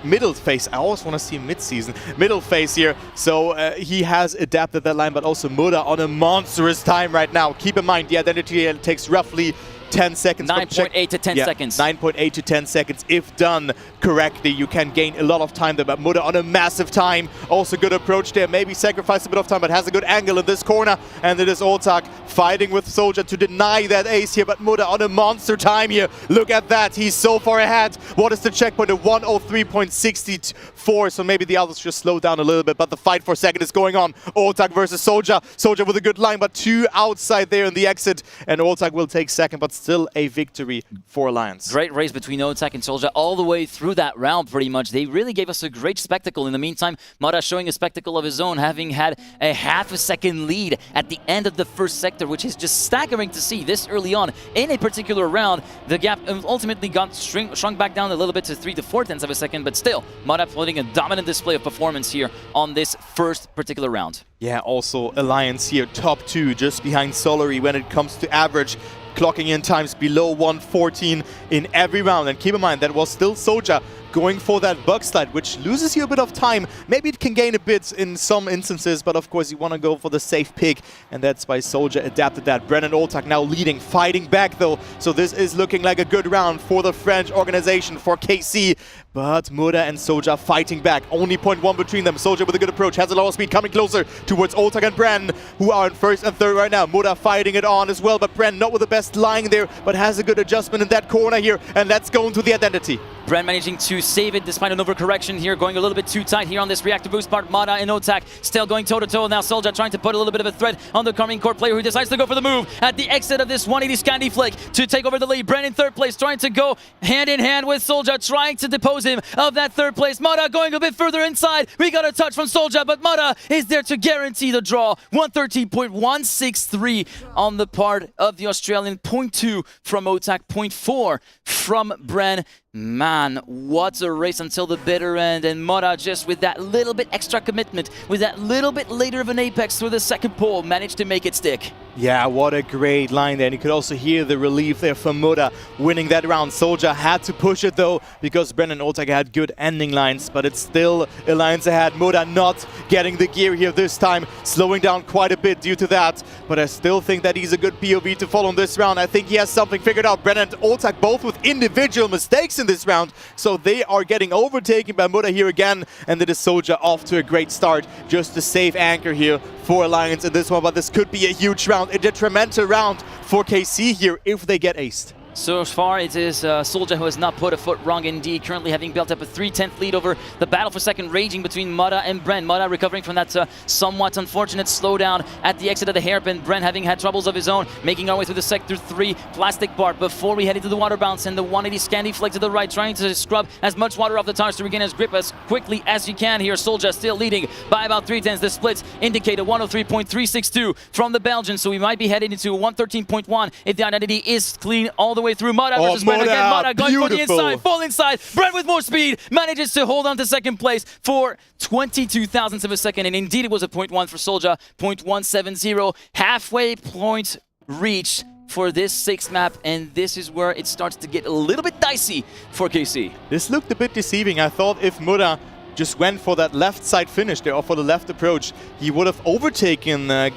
middle phase. I always want to see mid-season. Middle phase here. So he has adapted that line, but also Muda on a monstrous time right now. Keep in mind, the identity takes roughly 10 seconds. 9.8 to 10 seconds. 9.8 to 10 seconds. If done correctly, you can gain a lot of time there. But Muda on a massive time. Also good approach there. Maybe sacrifice a bit of time, but has a good angle in this corner. And it is Oltak fighting with Soulja to deny that ace here. But Muda on a monster time here. Look at that. He's so far ahead. What is the checkpoint? A 103.64. So maybe the others just slow down a little bit. But the fight for second is going on. Oltak versus Soulja. Soulja with a good line, but 2 outside there in the exit. And Oltak will take second, but still a victory for Alliance. Great race between Oltak and Soulja all the way through that round, pretty much. They really gave us a great spectacle. In the meantime, Muda showing a spectacle of his own, having had a half a second lead at the end of the first sector, which is just staggering to see this early on in a particular round. The gap ultimately got shrunk back down a little bit to 3 to 4 tenths of a second, but still, Muda putting a dominant display of performance here on this first particular round. Yeah, also Alliance here, top 2, just behind Solary when it comes to average. Clocking in times below 114 in every round. And keep in mind, that was still Soulja going for that bug slide, which loses you a bit of time. Maybe it can gain a bit in some instances, but of course you want to go for the safe pick, and that's why Soulja adapted that. Bren and Oltak now leading, fighting back though. So this is looking like a good round for the French organization, for KC. But Muda and Soulja fighting back. Only 0.1 between them. Soulja with a good approach, has a lower speed, coming closer towards Oltak and Bren, who are in first and third right now. Muda fighting it on as well, but Bren not with the best line there, but has a good adjustment in that corner here. And let's go into the identity. Bren managing to save it despite an overcorrection here, going a little bit too tight here on this reactor boost part. Muda and Oltak still going toe-to-toe. Now Soulja trying to put a little bit of a threat on the Carmine Core player, who decides to go for the move at the exit of this 180 Scandi flick to take over the lead. Bren in third place, trying to go hand in hand with Soulja, trying to depose him of that third place. Muda going a bit further inside. We got a touch from Soulja, but Muda is there to guarantee the draw. 113.163 on the part of the Australian. 0.2 from Oltak, 0.4 from Bren. Man, what a race until the bitter end, and Mora just with that little bit extra commitment, with that little bit later of an apex through the second pole, managed to make it stick. Yeah, what a great line there. And you could also hear the relief there from Muda winning that round. Soldier had to push it though, because Brennan Oltag had good ending lines, but it's still Alliance ahead. Muda not getting the gear here this time, slowing down quite a bit due to that. But I still think that he's a good POV to follow in this round. I think he has something figured out. Brennan and Oltag both with individual mistakes in this round, so they are getting overtaken by Muda here again. And it is Soldier off to a great start. Just a safe anchor here for Alliance in this one, but this could be a huge round, a detrimental round for KC here if they get aced. So far, it is Soldier who has not put a foot wrong indeed, currently having built up a 3/10 lead over the battle for second raging between Muda and Bren. Muda recovering from that somewhat unfortunate slowdown at the exit of the hairpin. Bren having had troubles of his own, making our way through the Sector 3 plastic part before we head into the water bounce and the 180 Scandi flick to the right, trying to scrub as much water off the tires to regain his grip as quickly as you can here. Soldier still leading by about 3/10. The splits indicate a 103.362 from the Belgian, so we might be heading into a 113.1 if the identity is clean all the way through. Muda versus Bren again. Muda going for the inside, full inside. Bren with more speed manages to hold on to second place for 22 thousandths of a second, and indeed it was a 0.1 for Soldier, 0.170. Halfway point reached for this sixth map, and this is where it starts to get a little bit dicey for KC. This looked a bit deceiving. I thought if Muda just went for that left side finish there, or for the left approach, he would have overtaken and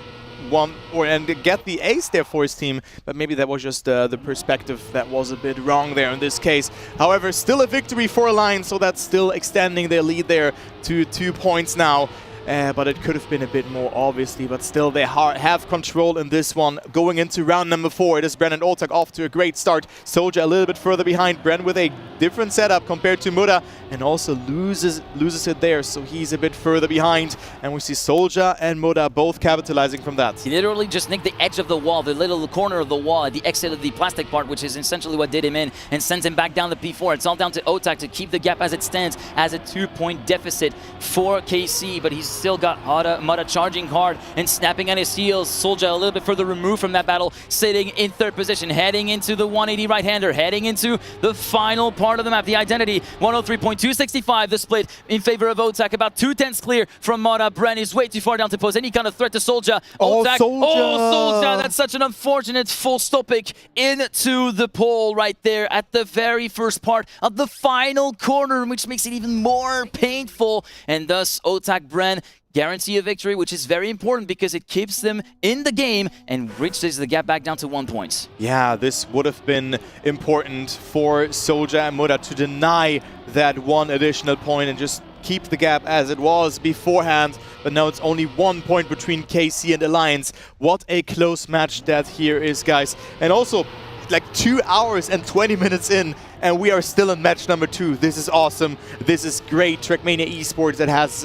get the ace there for his team, but maybe that was just the perspective that was a bit wrong there in this case. However, still a victory for Alliance, so that's still extending their lead there to 2 points now. But it could have been a bit more, obviously, but still they have control in this one. Going into round number 4, it is Bren and Oltag off to a great start. Soldier a little bit further behind. Bren with a different setup compared to Muda, and also loses it there, so he's a bit further behind. And we see Soldier and Muda both capitalizing from that. He literally just nicked the edge of the wall, the little corner of the wall at the exit of the plastic part, which is essentially what did him in and sends him back down the P4. It's all down to Oltag to keep the gap as it stands as a 2-point deficit for KC, but he's still got Muda charging hard and snapping at his heels. Soldier a little bit further removed from that battle, sitting in third position, heading into the 180 right-hander, heading into the final part of the map. The identity, 103.265, the split in favor of Oltag, about 2/10 clear from Muda. Bren is way too far down to pose any kind of threat to Soldier. Oltag, Soldier, that's such an unfortunate full stopping into the pole right there at the very first part of the final corner, which makes it even more painful, and thus Oltag Bren guarantee a victory, which is very important because it keeps them in the game and reaches the gap back down to 1 point. Yeah, this would have been important for Soldier and Muda to deny that one additional point and just keep the gap as it was beforehand. But now it's only 1 point between KC and Alliance. What a close match that here is, guys. And also, like 2 hours and 20 minutes in, and we are still in match number 2. This is awesome. This is great Trackmania esports that has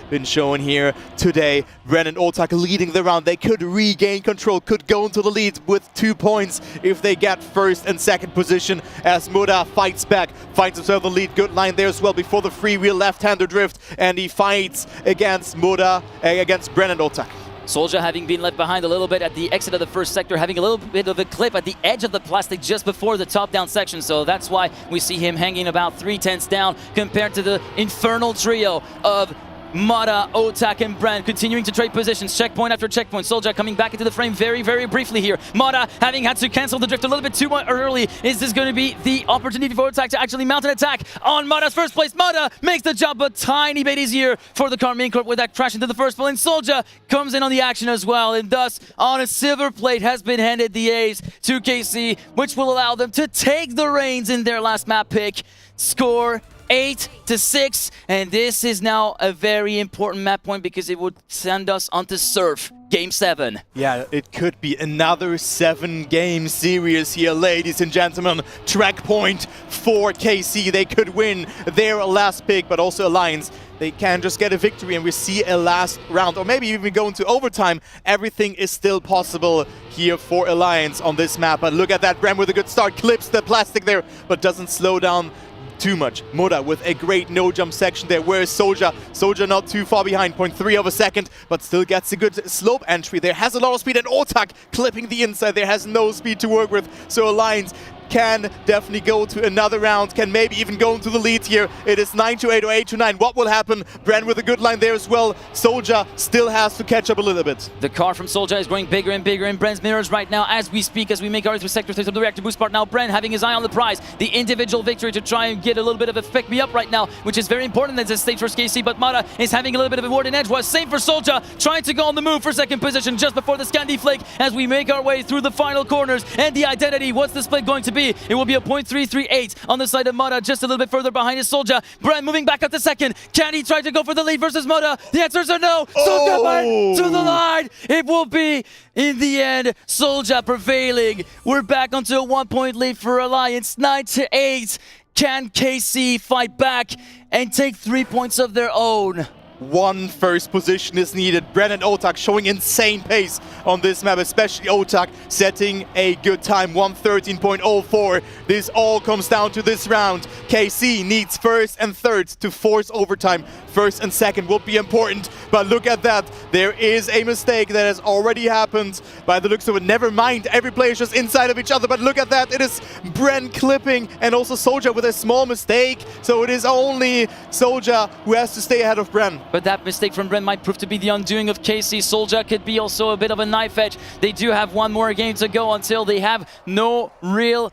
been shown here today. Bren and Oltag leading the round. They could regain control, could go into the lead with 2 points if they get first and second position, as Muda fights back, finds himself the lead. Good line there as well before the freewheel left-hander drift, and he fights against Muda, against Bren and Oltag. Soldier having been left behind a little bit at the exit of the first sector, having a little bit of a clip at the edge of the plastic just before the top-down section. So that's why we see him hanging about 3/10 down compared to the infernal trio of Muda, Oltag, and Bren continuing to trade positions, checkpoint after checkpoint. Soldier coming back into the frame very, very briefly here. Muda having had to cancel the drift a little bit too early. Is this going to be the opportunity for Oltag to actually mount an attack on Muda's first place? Muda makes the job a tiny bit easier for the Carmine Corp with that crash into the first pole, and Soldier comes in on the action as well, and thus on a silver plate has been handed the ace to KC, which will allow them to take the reins in their last map pick. Score 8-6, and this is now a very important map point because it would send us onto Surf Game 7. Yeah, it could be another 7-game series here, ladies and gentlemen. Track point for KC. They could win their last pick, but also Alliance. They can just get a victory and we see a last round, or maybe even go into overtime. Everything is still possible here for Alliance on this map. But look at that, Bren with a good start, clips the plastic there, but doesn't slow down too much. Muda with a great no-jump section there. Where is Soldier? Soldier not too far behind, 0.3 of a second, but still gets a good slope entry there. Has a lot of speed, and Oltag clipping the inside there, has no speed to work with. So Alliance can definitely go to another round, can maybe even go into the lead here. It is 9-8 or 8-9. What will happen? Bren with a good line there as well. Soldier still has to catch up a little bit. The car from Soldier is growing bigger and bigger in Bren's mirrors right now as we speak, as we make our way through Sector 3 of the reactor boost part. Now Bren having his eye on the prize, the individual victory to try and get a little bit of a pick me up right now, which is very important as a stage for KC, but Mara is having a little bit of a ward in edge. Was same for Soldier, trying to go on the move for second position just before the Scandi Flake as we make our way through the final corners. And the identity, what's the split going to be? It will be a 0.338 on the side of Mara, just a little bit further behind his Soldier. Bren moving back up to second. Can he try to go for the lead versus Mara? The answers are no. Soldier to the line. It will be, in the end, Soldier prevailing. We're back onto a 1-point lead for Alliance, 9-8. Can KC fight back and take 3 points of their own? One first position is needed. Bren and Otak showing insane pace on this map, especially Otak setting a good time, 1:13.04. This all comes down to this round. KC needs first and third to force overtime. First and second will be important, but look at that. There is a mistake that has already happened by the looks of it. Never mind, every player is just inside of each other, but look at that. It is Bren clipping and also Soldier with a small mistake. So it is only Soldier who has to stay ahead of Bren. But that mistake from Bren might prove to be the undoing of KC. Soldier could be also a bit of a knife edge. They do have one more game to go until they have no real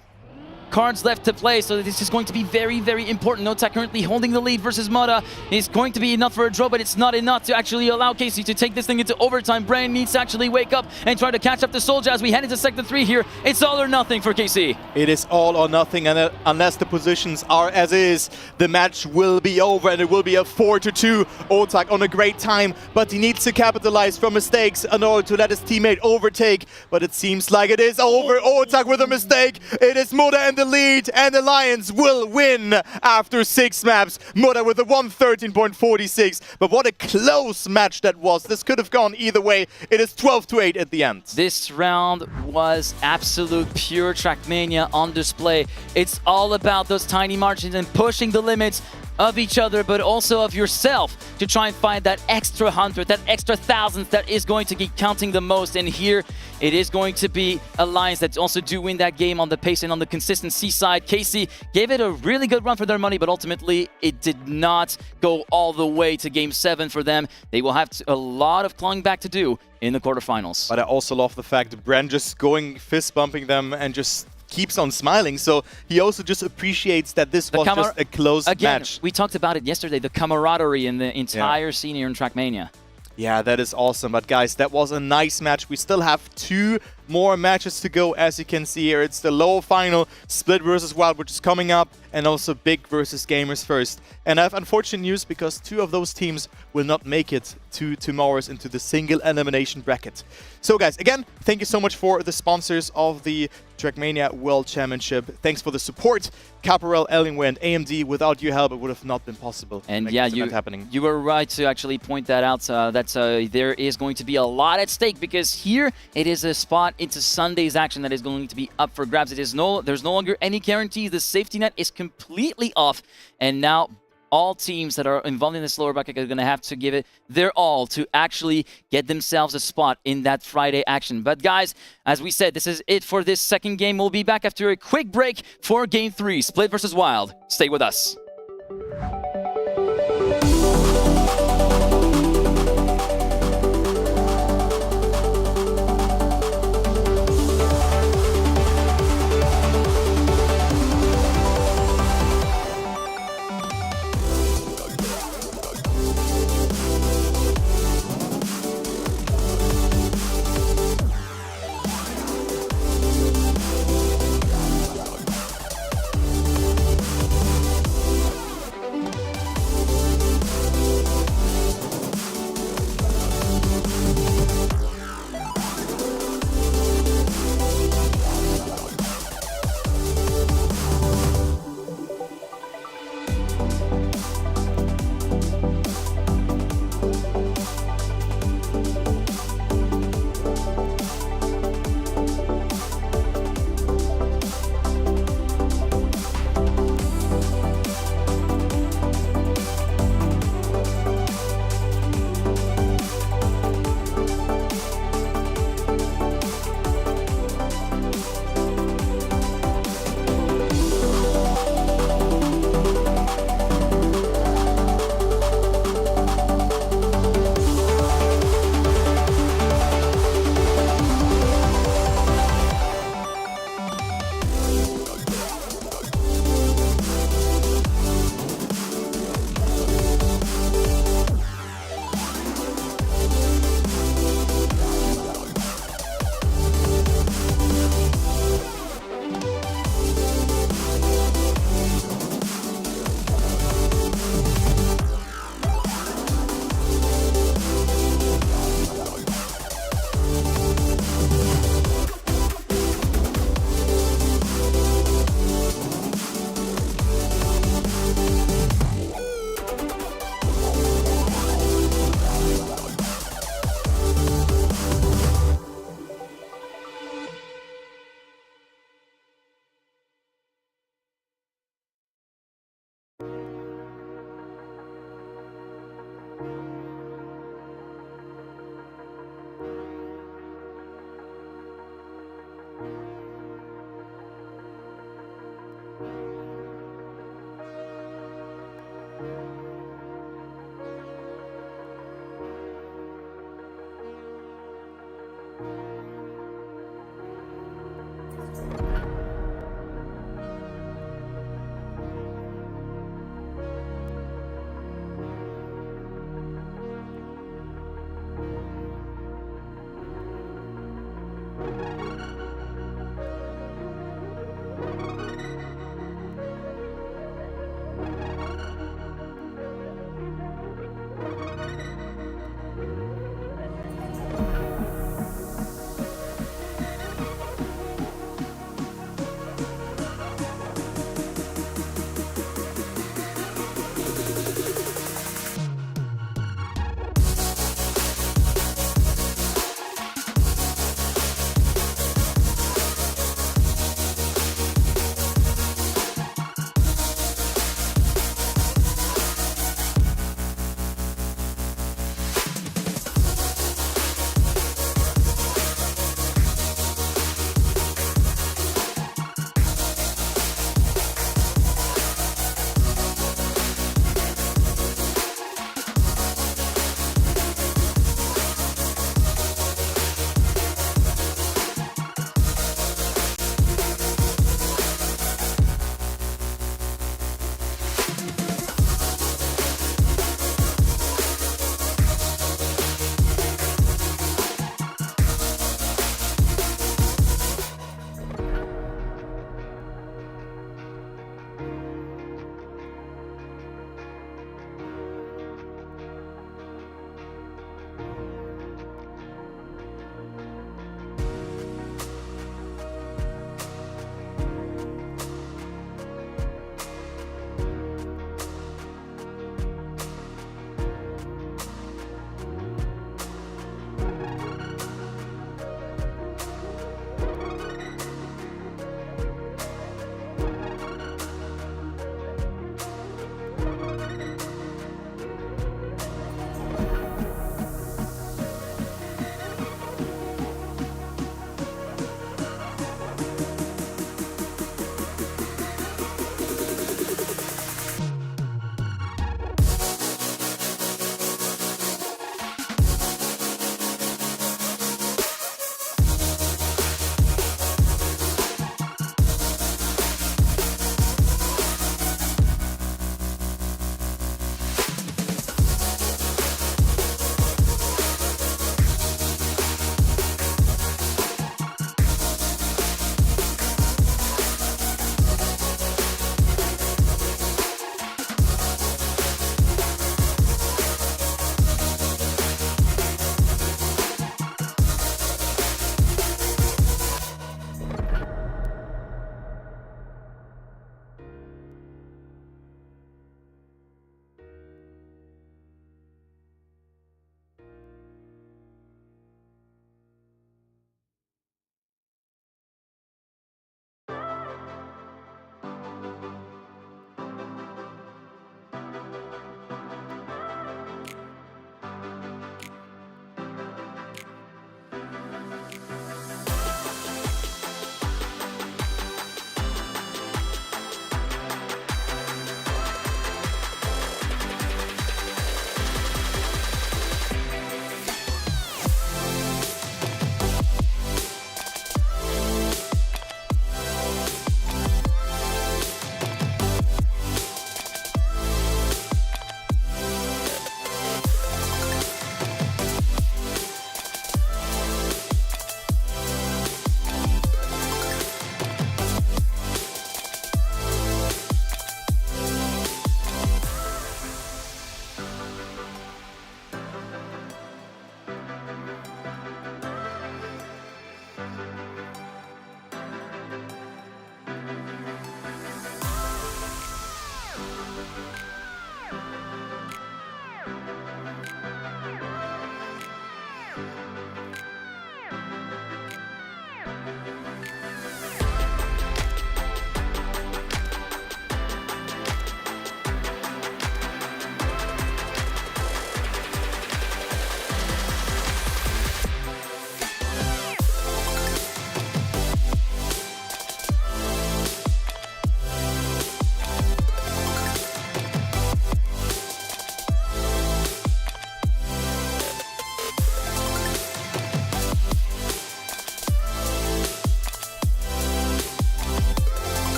cards left to play, so this is going to be very, very important. Nota currently holding the lead versus Mara. It's going to be enough for a draw, but it's not enough to actually allow KC to take this thing into overtime. Bren needs to actually wake up and try to catch up to Soldier as we head into Sector 3 here. It's all or nothing for KC. It is all or nothing, and unless the positions are as is, the match will be over and it will be a 4-2. Otak on a great time, but he needs to capitalize from mistakes in order to let his teammate overtake. But it seems like it is over. Otak with a mistake. It is Muda in the lead, and Alliance will win after 6 maps. Muda with a 1:13.46. But what a close match that was. This could have gone either way. It is 12-8 at the end. This round was absolute pure Trackmania on display. It's all about those tiny margins and pushing the limits of each other, but also of yourself to try and find that extra 100, that extra 1,000th that is going to keep counting the most. And here it is going to be Alliance that also do win that game on the pace and on the consistency side. KC gave it a really good run for their money, but ultimately it did not go all the way to Game 7 for them. They will have a lot of clawing back to do in the quarterfinals. But I also love the fact that Bren just going fist bumping them and just keeps on smiling, so he also just appreciates that this was just a close match. We talked about it yesterday, the camaraderie in the entire scene here in Trackmania. Yeah, that is awesome. But guys, that was a nice match. We still have 2 more matches to go. As you can see here, it's the lower final, Split versus Wild, which is coming up, and also Big versus Gamers First. And I have unfortunate news because 2 of those teams will not make it to tomorrow's into the single elimination bracket. So guys, again, thank you so much for the sponsors of the Trackmania World Championship. Thanks for the support, Caparel, Ellingway, and AMD. Without your help, it would have not been possible. And yeah, you were right to actually point that out. There is going to be a lot at stake because here it is a spot into Sunday's action that is going to be up for grabs. There's no longer any guarantees. The safety net is completely off, and now all teams that are involved in this lower bracket are going to have to give it their all to actually get themselves a spot in that Friday action. But guys, as we said, this is it for this second game. We'll be back after a quick break for Game 3, Split versus Wild. Stay with us.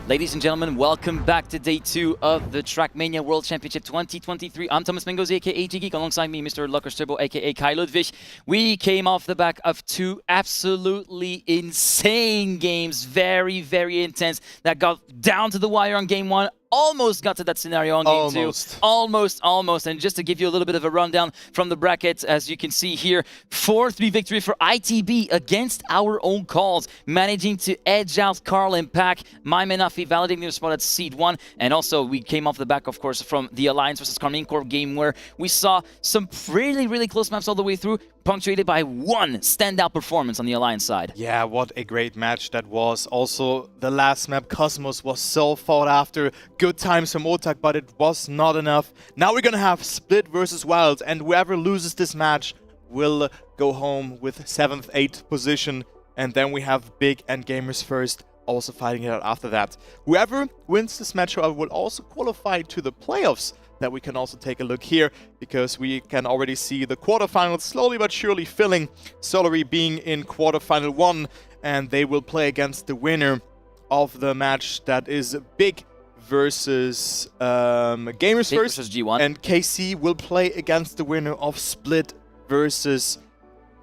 Ladies and gentlemen, welcome back to day 2 of the Trackmania World Championship 2023. I'm Thomas Mingos, aka G-Geek, alongside me, Mr. Luckers Turbo, aka Kai Ludwig. We came off the back of 2 absolutely insane games, very, very intense, that got down to the wire on game 1. Almost got to that scenario on game 2. Almost. And just to give you a little bit of a rundown from the bracket, as you can see here, 4-3 victory for ITB against our own calls, managing to edge out Carl and Pack. My Menafi validating their spot at Seed 1. And also, we came off the back, of course, from the Alliance versus Carmine Corp game where we saw some really close maps all the way through, punctuated by one standout performance on the Alliance side. Yeah, what a great match that was. Also, the last map, Cosmos, was so fought after. Good times from Otak, but it was not enough. Now we're gonna have Split versus Wild, and whoever loses this match will go home with 7th, 8th position. And then we have Big and Gamers First also fighting it out after that. Whoever wins this match, however, will also qualify to the playoffs. That we can also take a look here, because we can already see the quarterfinals slowly but surely filling. Solary being in quarterfinal 1, and they will play against the winner of the match that is Big versus Gamers Big First, versus G1. and KC will play against the winner of Split versus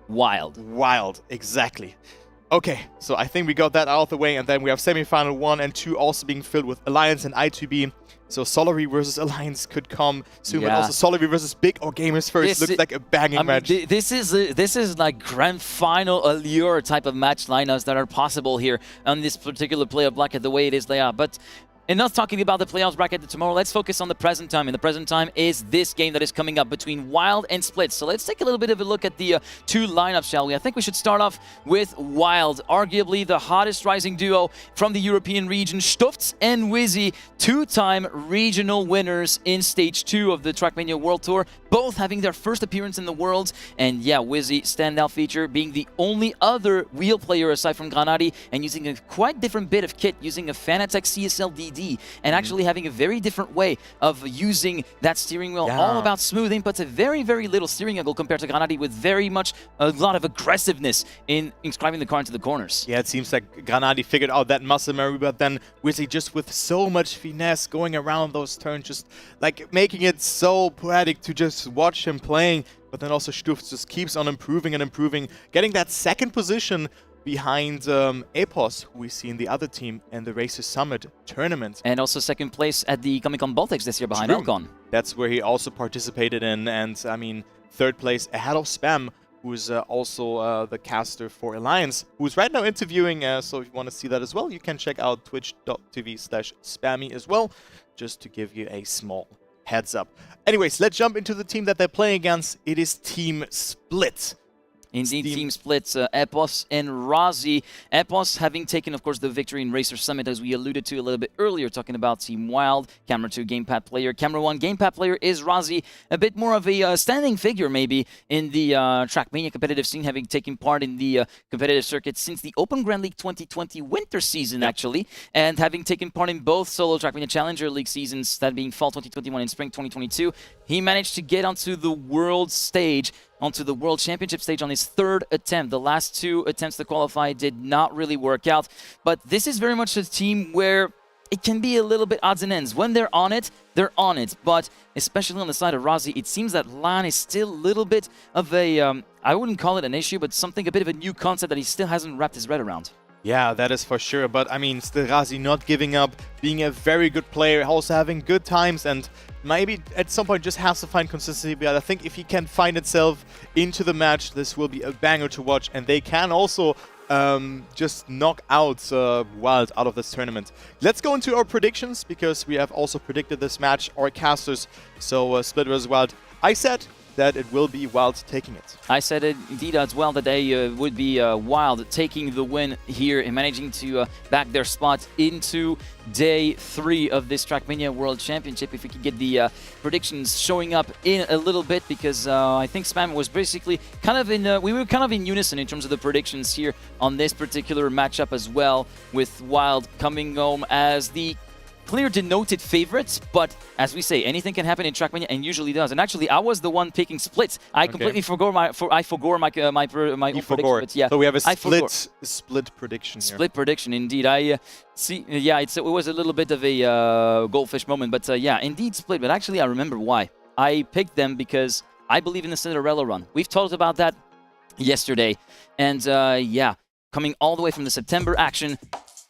Wild. Exactly. Okay, so I think we got that out of the way, and then we have semifinal 1 and 2 also being filled with Alliance and I2B. So Solary versus Alliance could come soon, but also Solary versus Big or Gamers First looks like a banging match. This is like grand final allure type of match lineups that are possible here on this particular playoff bracket, the way it is laid out. But enough talking about the playoffs bracket tomorrow. Let's focus on the present time. And the present time is this game that is coming up between Wild and Split. So let's take a little bit of a look at the 2 lineups, shall we? I think we should start off with Wild, arguably the hottest rising duo from the European region. Stufts and Wizzy, 2-time regional winners in Stage 2 of the Trackmania World Tour, both having their first appearance in the Worlds. And yeah, Wizzy, standout feature, being the only other wheel player aside from Granadi, and using a quite different bit of kit, using a Fanatec CSL DD, and actually having a very different way of using that steering wheel, all about smooth inputs, a very little steering angle compared to Granadi, with very much a lot of aggressiveness in inscribing the car into the corners. Yeah, it seems like Granadi figured out that muscle memory, but then Wizzy just with so much finesse going around those turns, just like making it so poetic to just watch him playing. But then also Stuft just keeps on improving and improving, getting that 2nd position behind Epos, who we see in the other team in the Racers Summit tournament. And also 2nd place at the Comic-Con Baltics this year behind Elcon. That's where he also participated in, and I mean, 3rd place ahead of Spam, who's also the caster for Alliance, who's right now interviewing, so if you want to see that as well, you can check out twitch.tv/spammy as well, just to give you a small heads up. Anyways, let's jump into the team that they're playing against. It is Team Split. Indeed, Team Splits, Epos and Razi. Epos having taken, of course, the victory in Racer Summit, as we alluded to a little bit earlier, talking about Team Wild, Camera 2 gamepad player. Camera 1 gamepad player is Razi, a bit more of a standing figure, maybe, in the Trackmania competitive scene, having taken part in the competitive circuit since the Open Grand League 2020 winter season, actually, and having taken part in both solo Trackmania Challenger League seasons, that being Fall 2021 and Spring 2022. He managed to get onto the world stage, onto the World Championship stage on his 3rd attempt. The last 2 attempts to qualify did not really work out. But this is very much a team where it can be a little bit odds and ends. When they're on it, they're on it. But especially on the side of Razi, it seems that LAN is still a little bit of a, I wouldn't call it an issue, but something, a bit of a new concept that he still hasn't wrapped his head around. Yeah, that is for sure. But I mean, still Razi not giving up, being a very good player, also having good times, and maybe at some point just has to find consistency. But I think if he can find itself into the match, this will be a banger to watch, and they can also just knock out Wild out of this tournament. Let's go into our predictions, because we have also predicted this match, our casters. So Split vs Wild, I said that it will be Wild taking it. I said it indeed as well, that they would be Wild taking the win here and managing to back their spot into day 3 of this Trackmania World Championship. If we could get the predictions showing up in a little bit, because I think Spam was basically kind of in, we were kind of in unison in terms of the predictions here on this particular matchup as well, with Wild coming home as the clear denoted favorites, but as we say, anything can happen in Trackmania, and usually does. And actually, I was the one picking splits. I completely forgot my own prediction. But yeah, So we have a I forgot. split prediction here. Split prediction, indeed. I see. Yeah, it was a little bit of a goldfish moment, but yeah, indeed split. But actually, I remember why. I picked them because I believe in the Cinderella run. We've talked about that yesterday, and yeah, coming all the way from the September action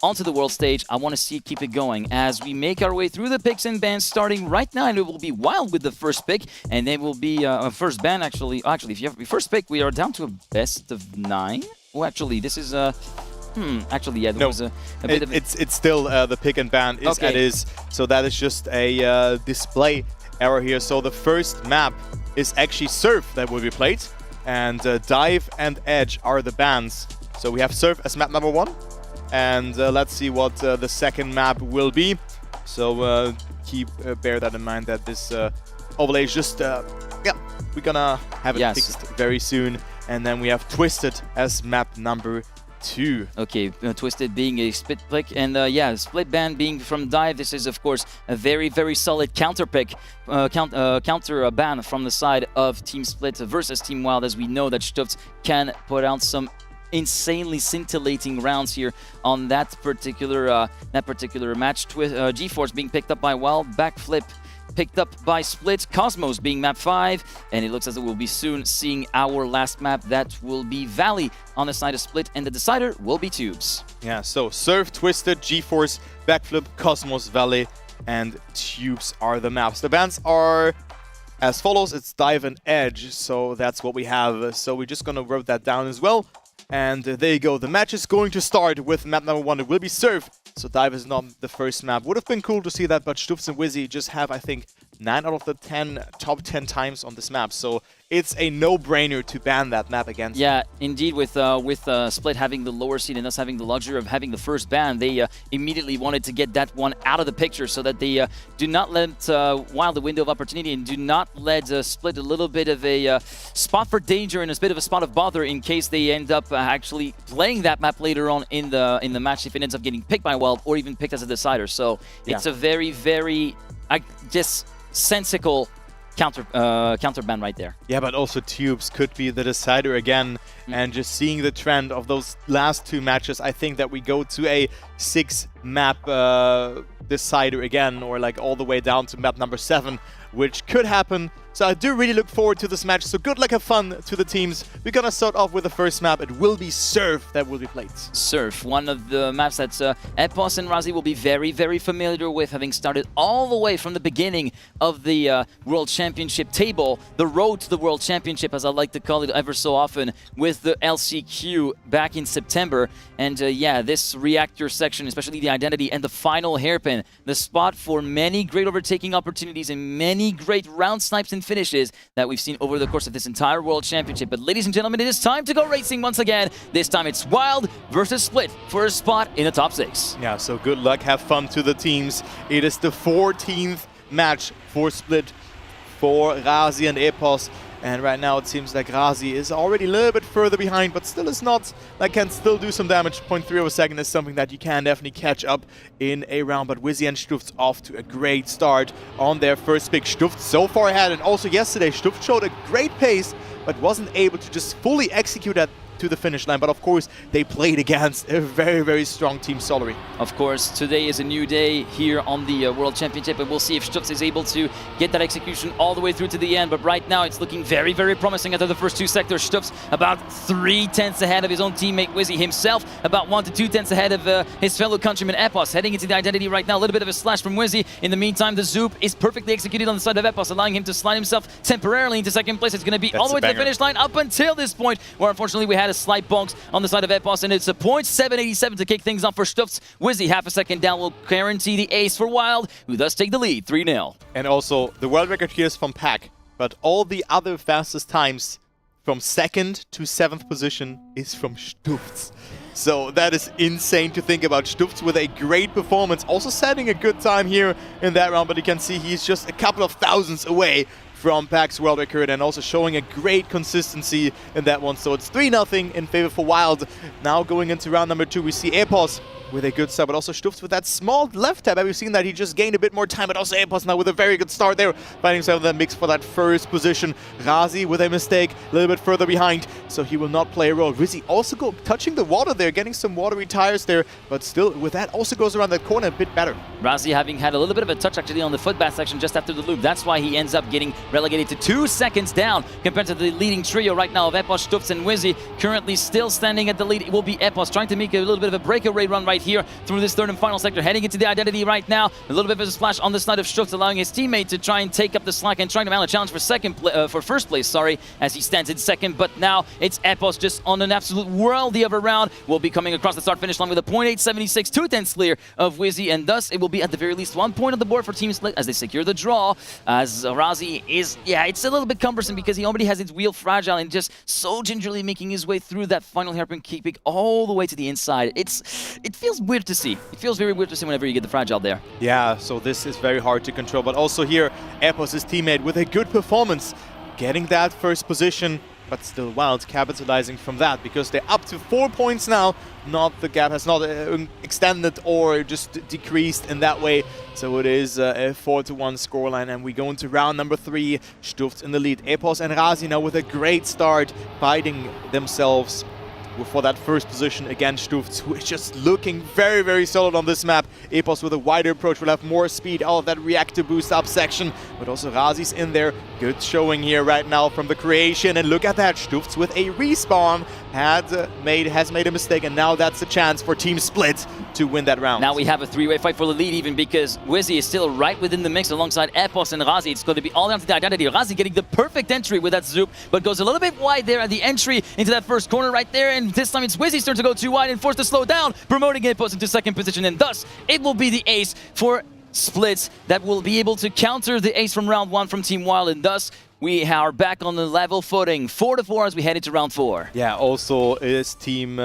onto the world stage, I want to keep it going as we make our way through the picks and bans starting right now, and it will be Wild with the first pick, and they will be first ban actually. Actually, if you have the first pick, we are down to a best of 9. Oh, actually, this is actually, yeah, there was a bit of it's still the pick and ban is Okay. at is, so that is just a display error here. So the first map is actually Surf that will be played, and Dive and Edge are the bans. So we have Surf as map number 1, and let's see what the second map will be. So bear that in mind that this overlay is just yeah, we're gonna have it fixed very soon. And then we have Twisted as map number 2. Okay, Twisted being a split pick, and yeah, split ban being from Dive. This is, of course, a very, very solid counter pick, counter ban from the side of Team Split versus Team Wild, as we know that Stuft can put out some insanely scintillating rounds here on that particular match. G-Force being picked up by Wild, Backflip picked up by Split, Cosmos being map 5, and it looks as though we'll be soon seeing our last map. That will be Valley on the side of Split, and the decider will be Tubes. Yeah, so Surf, Twisted, G-Force, Backflip, Cosmos, Valley, and Tubes are the maps. The bans are as follows. It's Dive and Edge, so that's what we have. So we're just gonna write that down as well. And there you go. The match is going to start with map number 1. It will be Surf. So Dive is not the first map. Would have been cool to see that, but Stufz and Wizzy just have, I think, 9 out of the 10 top 10 times on this map. So it's a no-brainer to ban that map against. Yeah, indeed, with Split having the lower seed and us having the luxury of having the first ban, they immediately wanted to get that one out of the picture so that they do not let Wild the window of opportunity and do not let Split a little bit of a spot for danger and a bit of a spot of bother in case they end up actually playing that map later on in the match if it ends up getting picked by Wild or even picked as a decider. So it's a very, very, I guess, sensical counter ban right there. Yeah, but also Tubes could be the decider again. And just seeing the trend of those last 2 matches, I think that we go to a 6-map decider again, or like all the way down to map number 7, which could happen. So I do really look forward to this match. So good luck, have fun to the teams. We're gonna start off with the first map. It will be Surf that will be played. Surf, one of the maps that Epos and Razi will be very, very familiar with, having started all the way from the beginning of the World Championship table, the road to the World Championship, as I like to call it ever so often, with the LCQ back in September. And yeah, this reactor section, especially the identity and the final hairpin, the spot for many great overtaking opportunities and many great round snipes and finishes that we've seen over the course of this entire World Championship. But ladies and gentlemen, it is time to go racing once again. This time it's Wild versus Split for a spot in the top 6. Yeah, so good luck, have fun to the teams. It is the 14th match for Split for Razi and Epos. And right now it seems like Razi is already a little bit further behind, but still is not, like, can still do some damage. 0.3 of a second is something that you can definitely catch up in a round. But Wizzy and Stuft off to a great start on their first pick. Stuft so far ahead, and also yesterday Stuft showed a great pace, but wasn't able to just fully execute that to the finish line. But of course, they played against a very, very strong Team Solary. Of course, today is a new day here on the World Championship, and we'll see if Stutz is able to get that execution all the way through to the end. But right now, it's looking very, very promising after the first 2 sectors. Stutz about 3 tenths ahead of his own teammate Wizzy, himself about 1 to 2 tenths ahead of his fellow countryman Epos. Heading into the identity right now, a little bit of a slash from Wizzy. In the meantime, the Zoop is perfectly executed on the side of Epos, allowing him to slide himself temporarily into second place. It's going to be all the way to the finish line up until this point, where unfortunately we had a slight bonks on the side of Epos, and it's a 0.787 to kick things off for Stutz. Wizzy half a second down will guarantee the ace for Wild, who thus take the lead 3-0. And also, the world record here is from Pack, but all the other fastest times from 2nd to 7th position is from Stufts. So that is insane to think about. Stufts with a great performance, also setting a good time here in that round, but you can see he's just a couple of thousands away from Pack's world record, and also showing a great consistency in that one. So it's 3-0 in favor for Wild. Now going into round number 2, we see Epos with a good start, but also Stufz with that small left tap. We've seen that he just gained a bit more time, but also Epos now with a very good start there, finding himself in that mix for that first position. Razi with a mistake, a little bit further behind, so he will not play a role. Rizzy also touching the water there, getting some watery tires there, but still with that also goes around that corner a bit better. Razi having had a little bit of a touch actually on the footbath section just after the loop. That's why he ends up getting relegated to 2 seconds down compared to the leading trio right now of Epos, Stufz and Wizzy. Currently still standing at the lead. It will be Epos trying to make a little bit of a breakaway run right here through this third and final sector, heading into the identity right now. A little bit of a splash on the side of Stufz, allowing his teammate to try and take up the slack and trying to mount a challenge for first place, sorry, as he stands in second. But now it's Epos just on an absolute worldie of a round. Will be coming across the start-finish line with a .876, 2/10 clear of Wizzy, and thus it will be at the very least 1 point on the board for Team Split as they secure the draw. As Razi is, it's a little bit cumbersome because he already has his wheel fragile and just so gingerly making his way through that final hairpin, keeping all the way to the inside. It feels weird to see. It feels very weird to see whenever you get the fragile there. Yeah, so this is very hard to control, but also here, Epos, his teammate, with a good performance, getting that first position, but still Wild capitalizing from that because they're up to 4 points now. The gap has not extended or just decreased in that way. So it is a 4-1 scoreline, and we go into round number 3. Stufz in the lead. Epos and Razi now with a great start, fighting themselves for that first position against Stufz, who is just looking very, very solid on this map. Epos with a wider approach will have more speed out of that reactor boost up section, but also Razi's in there. Good showing here right now from the creation, and look at that, Stufz with a respawn has made a mistake, and now that's a chance for Team Split to win that round. Now we have a three-way fight for the lead, even because Wizzy is still right within the mix alongside Epos and Razi. It's going to be all down to the identity. Razi getting the perfect entry with that zoop, but goes a little bit wide there at the entry into that first corner right there, and this time it's Wizzy's turn to go too wide and forced to slow down, promoting Epos into second position, and thus it will be the ace for Splits that will be able to counter the ace from round 1 from Team Wild, and thus we are back on the level footing, 4-4 as we head into round 4. Yeah, also is Team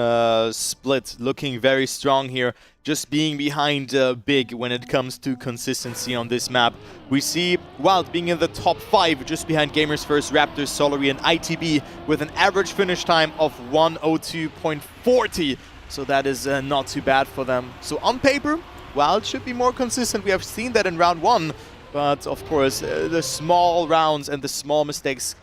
Split looking very strong here, just being behind Big when it comes to consistency on this map. We see Wild being in the top 5, just behind Gamers First, Raptors, Solary, and ITB, with an average finish time of 1:02.40. So that is not too bad for them. So on paper, Wild should be more consistent. We have seen that in round 1. But of course, the small rounds and the small mistakes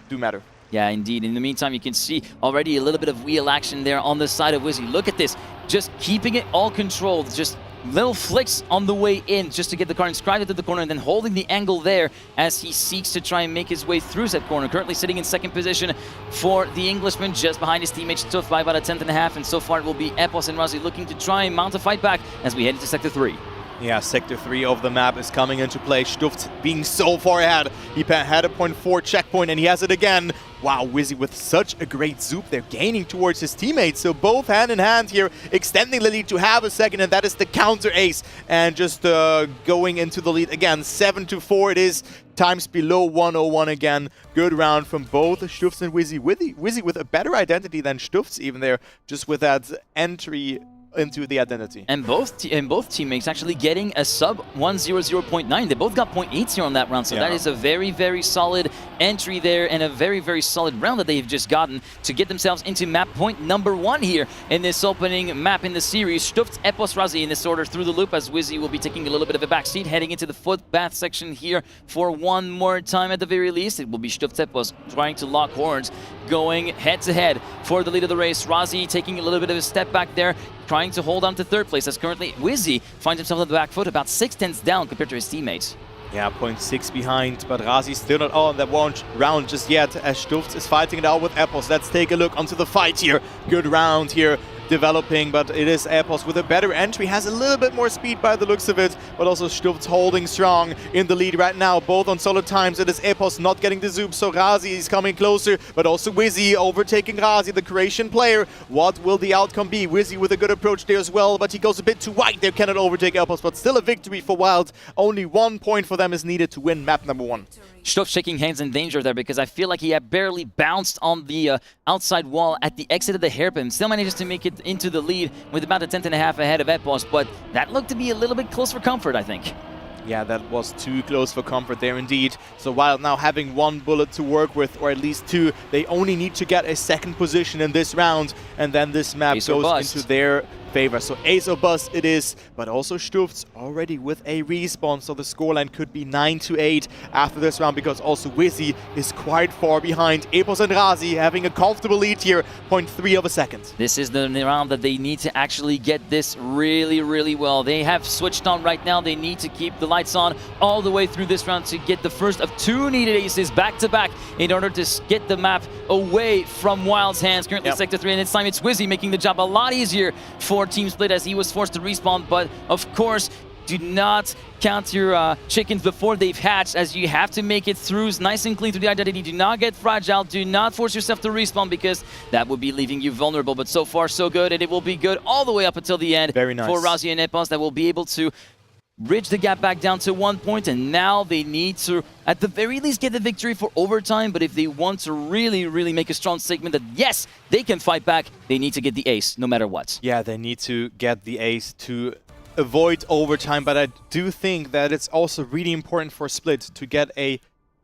do matter. Yeah, indeed. In the meantime, you can see already a little bit of wheel action there on the side of Wizzy. Look at this, just keeping it all controlled, just little flicks on the way in just to get the car inscribed into the corner, and then holding the angle there as he seeks to try and make his way through that corner. Currently sitting in second position for the Englishman, just behind his teammates Stufz by about a 1/10.5, and so far it will be Epos and Razi looking to try and mount a fight back as we head into Sector 3. Yeah, Sector 3 of the map is coming into play. Stufz being so far ahead. He had a .4 checkpoint, and he has it again. Wow, Wizzy with such a great zoop. They're gaining towards his teammates. So both hand in hand here, extending the lead to have a second, and that is the counter ace. And just going into the lead again, 7-4 it is. Times below 1:01 again. Good round from both Stufz and Wizzy. Wizzy with a better identity than Stufz even there, just with that entry into the identity. And both teammates actually getting a sub 100.9. They both got .8 here on that round, so that is a very, very solid entry there, and a very, very solid round that they've just gotten to get themselves into map point number 1 here in this opening map in the series. Stufz, Epos, Razi in this order through the loop, as Wizzy will be taking a little bit of a backseat, heading into the footbath section here for one more time at the very least. It will be Stufz, Epos trying to lock horns, going head-to-head for the lead of the race. Razi taking a little bit of a step back there, trying to hold on to third place, as currently Wizzy finds himself on the back foot, about 6/10 down compared to his teammates. Yeah, 0.6 behind, but Razi still not on that one round just yet, as Stufz is fighting it out with Epos. Let's take a look onto the fight here. Good round here developing, but it is Epos with a better entry, has a little bit more speed by the looks of it, but also Stufz holding strong in the lead right now, both on solid times. It is Epos not getting the zoom, so Razi is coming closer, but also Wizzy overtaking Razi, the Croatian player. What will the outcome be? Wizzy with a good approach there as well, but he goes a bit too wide there, cannot overtake Epos, but still a victory for Wild. Only 1 point for them is needed to win map number 1. Stufz shaking hands in danger there, because I feel like he had barely bounced on the outside wall at the exit of the hairpin. Still manages to make it into the lead with about a 10.5 ahead of Epos, but that looked to be a little bit close for comfort, I think. Yeah, that was too close for comfort there indeed. So Wild now having 1 bullet to work with, or at least 2, they only need to get a second position in this round, and then this map goes into their favor. So ace or bust it is, but also Stufz already with a respawn, so the scoreline could be 9-8 after this round, because also Wizzy is quite far behind. Epos and Razi having a comfortable lead here, 0.3 of a second. This is the round that they need to actually get this really, really well. They have switched on right now. They need to keep the lights on all the way through this round to get the first of 2 needed aces back-to-back in order to get the map away from Wild's hands. Currently Sector 3, and this time it's Wizzy making the job a lot easier for Team Split as he was forced to respawn. But of course, do not count your chickens before they've hatched, as you have to make it through nice and clean through the identity. Do not get fragile. Do not force yourself to respawn, because that would be leaving you vulnerable. But so far, so good, and it will be good all the way up until the end. Very nice. For Razi and Epos, that will be able to bridge the gap back down to 1 point, and now they need to, at the very least, get the victory for overtime. But if they want to really, really make a strong statement that, yes, they can fight back, they need to get the ace, no matter what. Yeah, they need to get the ace to avoid overtime, but I do think that it's also really important for Split to get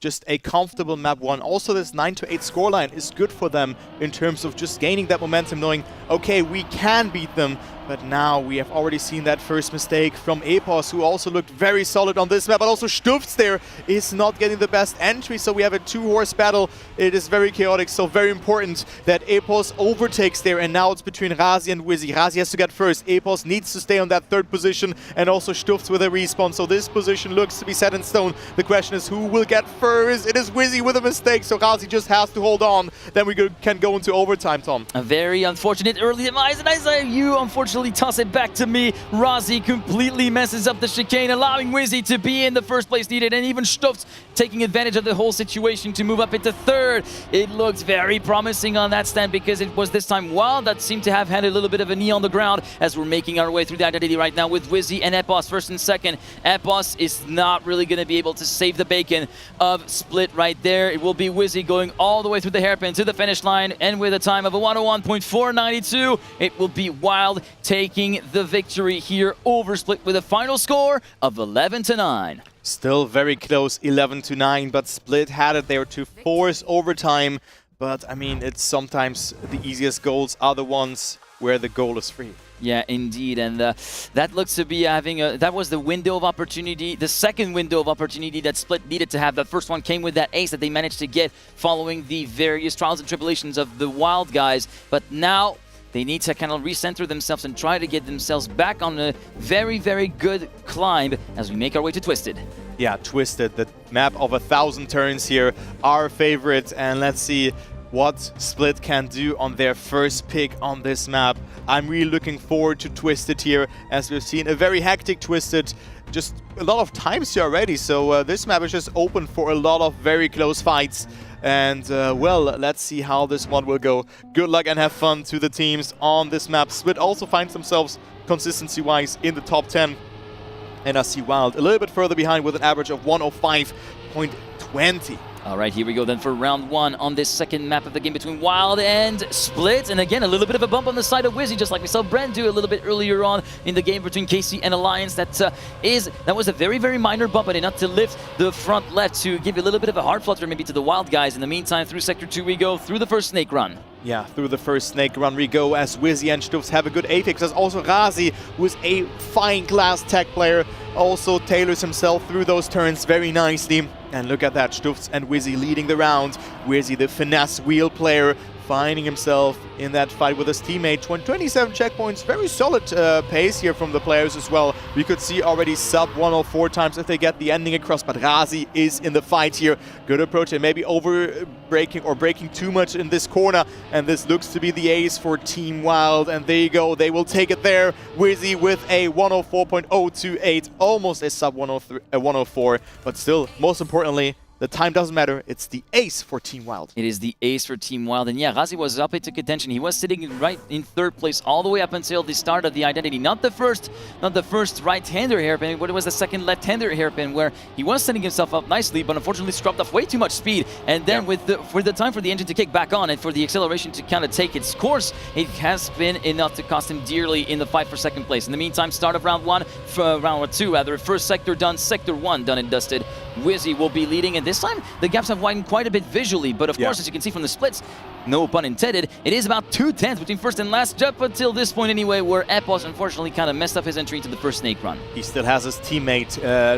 just a comfortable map 1. Also, this 9-8 scoreline is good for them in terms of just gaining that momentum, knowing, okay, we can beat them. But now we have already seen that first mistake from Epos, who also looked very solid on this map. But also Stufz there is not getting the best entry, so we have a 2-horse battle. It is very chaotic, so very important that Epos overtakes there. And now it's between Razi and Wizzy. Razi has to get first. Epos needs to stay on that 3rd position, and also Stufz with a respawn. So this position looks to be set in stone. The question is, who will get first? It is Wizzy with a mistake, so Razi just has to hold on. Then we can go into overtime, Tom. A very unfortunate early demise, and I say you unfortunately toss it back to me. Razi completely messes up the chicane, allowing Wizzy to be in the first place needed, and even Stufz taking advantage of the whole situation to move up into 3rd. It looked very promising on that stand, because it was this time Wild that seemed to have had a little bit of a knee on the ground, as we're making our way through the identity right now with Wizzy and Epos 1st and 2nd. Epos is not really going to be able to save the bacon of Split right there. It will be Wizzy going all the way through the hairpin to the finish line, and with a time of a 101.492, it will be Wild taking the victory here over Split with a final score of 11-9. Still very close, 11-9, but Split had it there to force overtime. But I mean, it's sometimes the easiest goals are the ones where the goal is free. Yeah, indeed, and that looks to be having that was the window of opportunity, the second window of opportunity that Split needed to have. That first one came with that ace that they managed to get following the various trials and tribulations of the Wild guys. But now they need to kind of recenter themselves and try to get themselves back on a very, very good climb as we make our way to Twisted. Yeah, Twisted, the map of 1,000 turns here, our favorite. And let's see what Split can do on their first pick on this map. I'm really looking forward to Twisted here, as we've seen a very hectic Twisted just a lot of times here already. So this map is just open for a lot of very close fights. And well, let's see how this one will go. Good luck and have fun to the teams on this map. Split also finds themselves consistency-wise in the top 10. And I see Wild a little bit further behind with an average of 105.20. All right, here we go then for round 1 on this second map of the game between Wild and Split. And again, a little bit of a bump on the side of Wizzy, just like we saw Brent do a little bit earlier on in the game between KC and Alliance. That was a very, very minor bump, but enough to lift the front left to give you a little bit of a hard flutter maybe to the Wild guys. In the meantime, through Sector 2 we go, through the first snake run. Yeah, through the first snake run we go, as Wizzy and Stufz have a good apex. There's also Razi, who is a fine class tech player, also tailors himself through those turns very nicely. And look at that, Stufz and Wizzy leading the round. Wizzy, the finesse wheel player, finding himself in that fight with his teammate. 27 checkpoints, very solid pace here from the players as well. We could see already sub 104 times if they get the ending across, but Razi is in the fight here. Good approach, and maybe breaking too much in this corner, and this looks to be the ace for Team Wild, and there you go, they will take it there. Wizzy with a 104.028, almost a sub 104, but still, most importantly, the time doesn't matter. It's the ace for Team Wild. It is the ace for Team Wild. And yeah, Razi was up into contention. He was sitting right in 3rd place all the way up until the start of the identity. Not the first right-hander hairpin, but it was the second left-hander hairpin where he was setting himself up nicely, but unfortunately scrubbed off way too much speed. And then for the time for the engine to kick back on and for the acceleration to kind of take its course, it has been enough to cost him dearly in the fight for 2nd place. In the meantime, start of round 2 rather. First sector done, sector 1 done and dusted. Wizzy will be leading, and this time the gaps have widened quite a bit visually, but of course, as you can see from the splits, no pun intended, it is about 2/10 between first and last, up until this point anyway, where Epos unfortunately kind of messed up his entry into the first snake run. He still has his teammate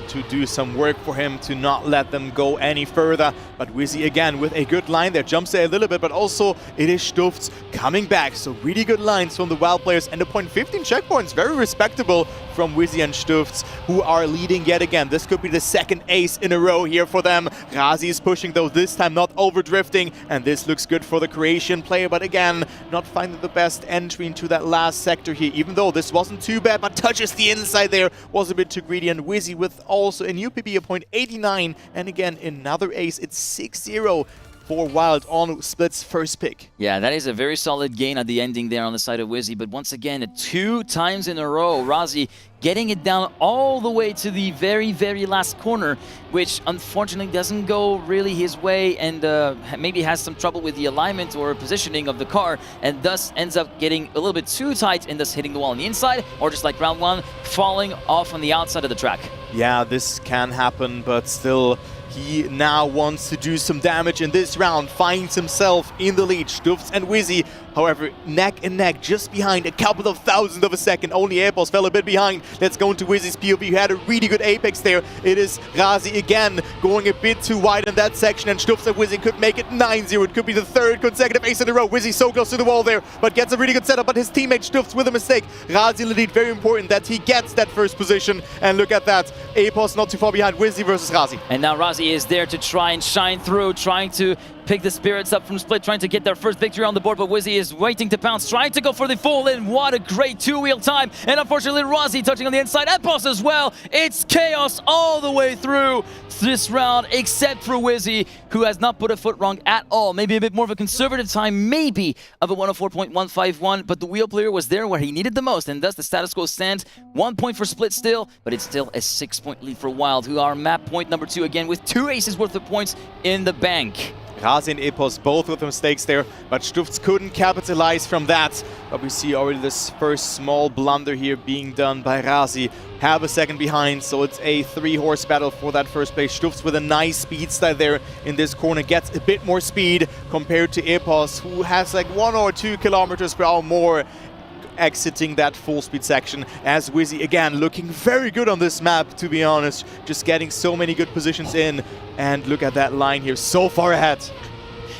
to do some work for him to not let them go any further. But Wizzy again with a good line there, jumps there a little bit, but also it is Stufz coming back. So really good lines from the Wild players, and the point 15 checkpoints, very respectable from Wizzy and Stufz, who are leading yet again. This could be the second ace in a row here for them. Razi is pushing though, this time not overdrifting, and this looks good for the Croatian player, but again, not finding the best entry into that last sector here, even though this wasn't too bad, but touches the inside there, was a bit too greedy, and Wizzy with also a new PB, a point 89, and again, another ace. It's 6-0 for Wild on Split's first pick. Yeah, that is a very solid gain at the ending there on the side of Wizzy, but once again, 2 times in a row, Razi getting it down all the way to the very, very last corner, which unfortunately doesn't go really his way, and maybe has some trouble with the alignment or positioning of the car, and thus ends up getting a little bit too tight and thus hitting the wall on the inside, or just like round 1, falling off on the outside of the track. Yeah, this can happen, but still, he now wants to do some damage in this round, finds himself in the lead. Stufz and Wizzy, however, neck and neck, just behind, a couple of thousandths of a second. Only Epos fell a bit behind. Let's go into Wizzy's POV, who had a really good apex there. It is Razi again, going a bit too wide in that section, and Stufz and Wizzy could make it 9-0. It could be the 3rd consecutive ace in a row. Wizzy so close to the wall there, but gets a really good setup, but his teammate Stufz with a mistake. Razi in the lead, very important that he gets that first position, and look at that. Epos not too far behind, Wizzy versus Razi. And now Razi is there to try and shine through, trying to pick the spirits up from Split, trying to get their first victory on the board, but Wizzy is waiting to pounce, trying to go for the full in. What a great 2-wheel time, and unfortunately Razi touching on the inside, Epos as well. It's chaos all the way through this round, except for Wizzy, who has not put a foot wrong at all. Maybe a bit more of a conservative time, maybe of a 104.151, but the wheel player was there where he needed the most, and thus the status quo stands. 1 point for Split still, but it's still a 6-point lead for Wild, who are map point number 2 again with 2 aces worth of points in the bank. Razi and Epos both with mistakes there, but Stufz couldn't capitalize from that. But we see already this first small blunder here being done by Razi. Have a second behind, so it's a 3-horse battle for that first place. Stufz with a nice speed style there in this corner, gets a bit more speed compared to Epos, who has like 1 or 2 kilometers per hour more exiting that full speed section, as Wizzy again looking very good on this map, to be honest, just getting so many good positions in, and look at that line here, so far ahead.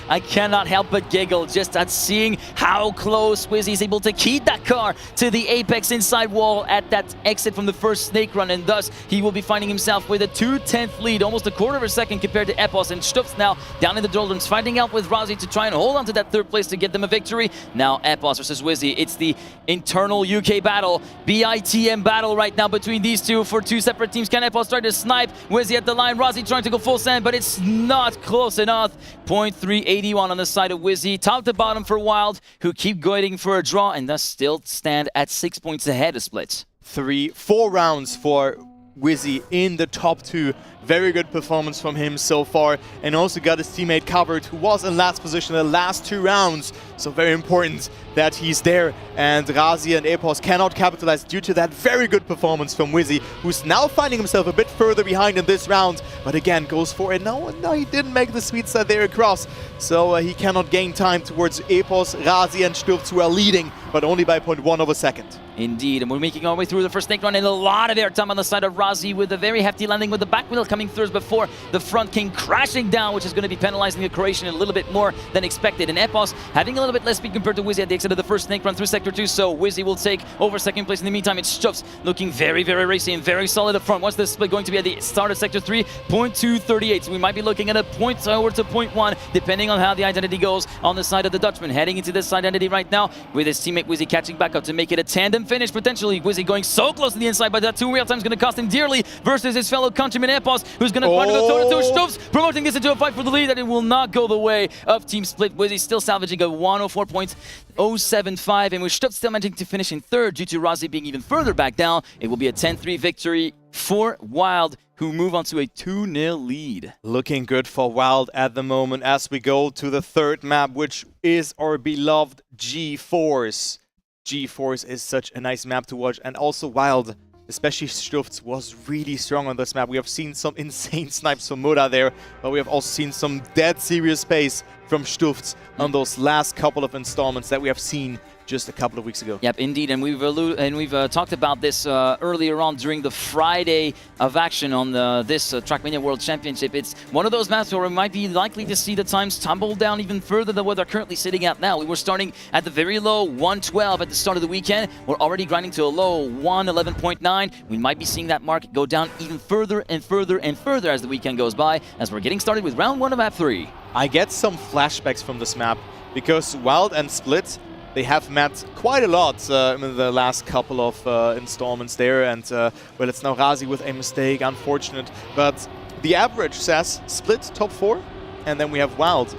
I cannot help but giggle just at seeing how close Wizzy is able to keep that car to the apex inside wall at that exit from the first snake run, and thus he will be finding himself with a 2/10 lead, almost a quarter of a second compared to Epos, and Stufz now down in the doldrums, fighting out with Razi to try and hold on to that 3rd place to get them a victory. Now Epos versus Wizzy, it's the internal UK battle, BITM battle right now between these two for 2 separate teams. Can Epos try to snipe Wizzy at the line? Razi trying to go full send, but it's not close enough. 0.381 on the side of Wizzy, top to bottom for Wild, who keep going for a draw and thus still stand at 6 points ahead of Split. 4 rounds for Wizzy in the top 2. Very good performance from him so far, and also got his teammate covered, who was in last position in the last 2 rounds. So very important that he's there, and Razi and Epos cannot capitalize due to that very good performance from Wizzy, who's now finding himself a bit further behind in this round, but again goes for it. No, he didn't make the sweet side there across, so he cannot gain time towards Epos, Razi and Stufz, who are leading, but only by 0.1 of a second. Indeed, and we're making our way through the first snake run, and a lot of airtime on the side of Razi with a very hefty landing with the back wheel coming through before the front came crashing down, which is going to be penalizing the Croatian a little bit more than expected. And Epos having a little bit less speed compared to Wizzy at the exit of the first snake run through Sector 2, so Wizzy will take over 2nd place. In the meantime, it's Stufz looking very, very racy and very solid up front. What's the split going to be at the start of Sector 3? 0.238, so we might be looking at a point over to 0.1, depending on how the identity goes on the side of the Dutchman. Heading into this identity right now with his teammate Wizzy catching back up to make it a tandem finish, potentially. Wizzy going so close to the inside, but that 2-wheel time is going to cost him dearly versus his fellow countryman Epos, who's going to try to go toe-to-toe. Stufz promoting this into a fight for the lead, and it will not go the way of Team Split. Wizzy still salvaging a 104.075, and with Stufz still managing to finish in 3rd due to Razi being even further back down. It will be a 10-3 victory for Wild, who move on to a 2-0 lead. Looking good for Wild at the moment as we go to the 3rd map, which is our beloved G-Force. G-Force is such a nice map to watch, and also Wild especially Stufz, was really strong on this map. We have seen some insane snipes from Muda there, but we have also seen some dead serious pace from Stufz on those last couple of installments that we have seen just a couple of weeks ago. Yep, indeed, and we've talked about this earlier on during the Friday of action on this Trackmania World Championship. It's one of those maps where we might be likely to see the times tumble down even further than what they're currently sitting at now. We were starting at the very low 112 at the start of the weekend. We're already grinding to a low 111.9. We might be seeing that mark go down even further and further and further as the weekend goes by, as we're getting started with round 1 of map 3. I get some flashbacks from this map because Wild and Split, they have met quite a lot in the last couple of installments there, and well, it's now Razi with a mistake, unfortunate, but the average says Split top 4, and then we have Wild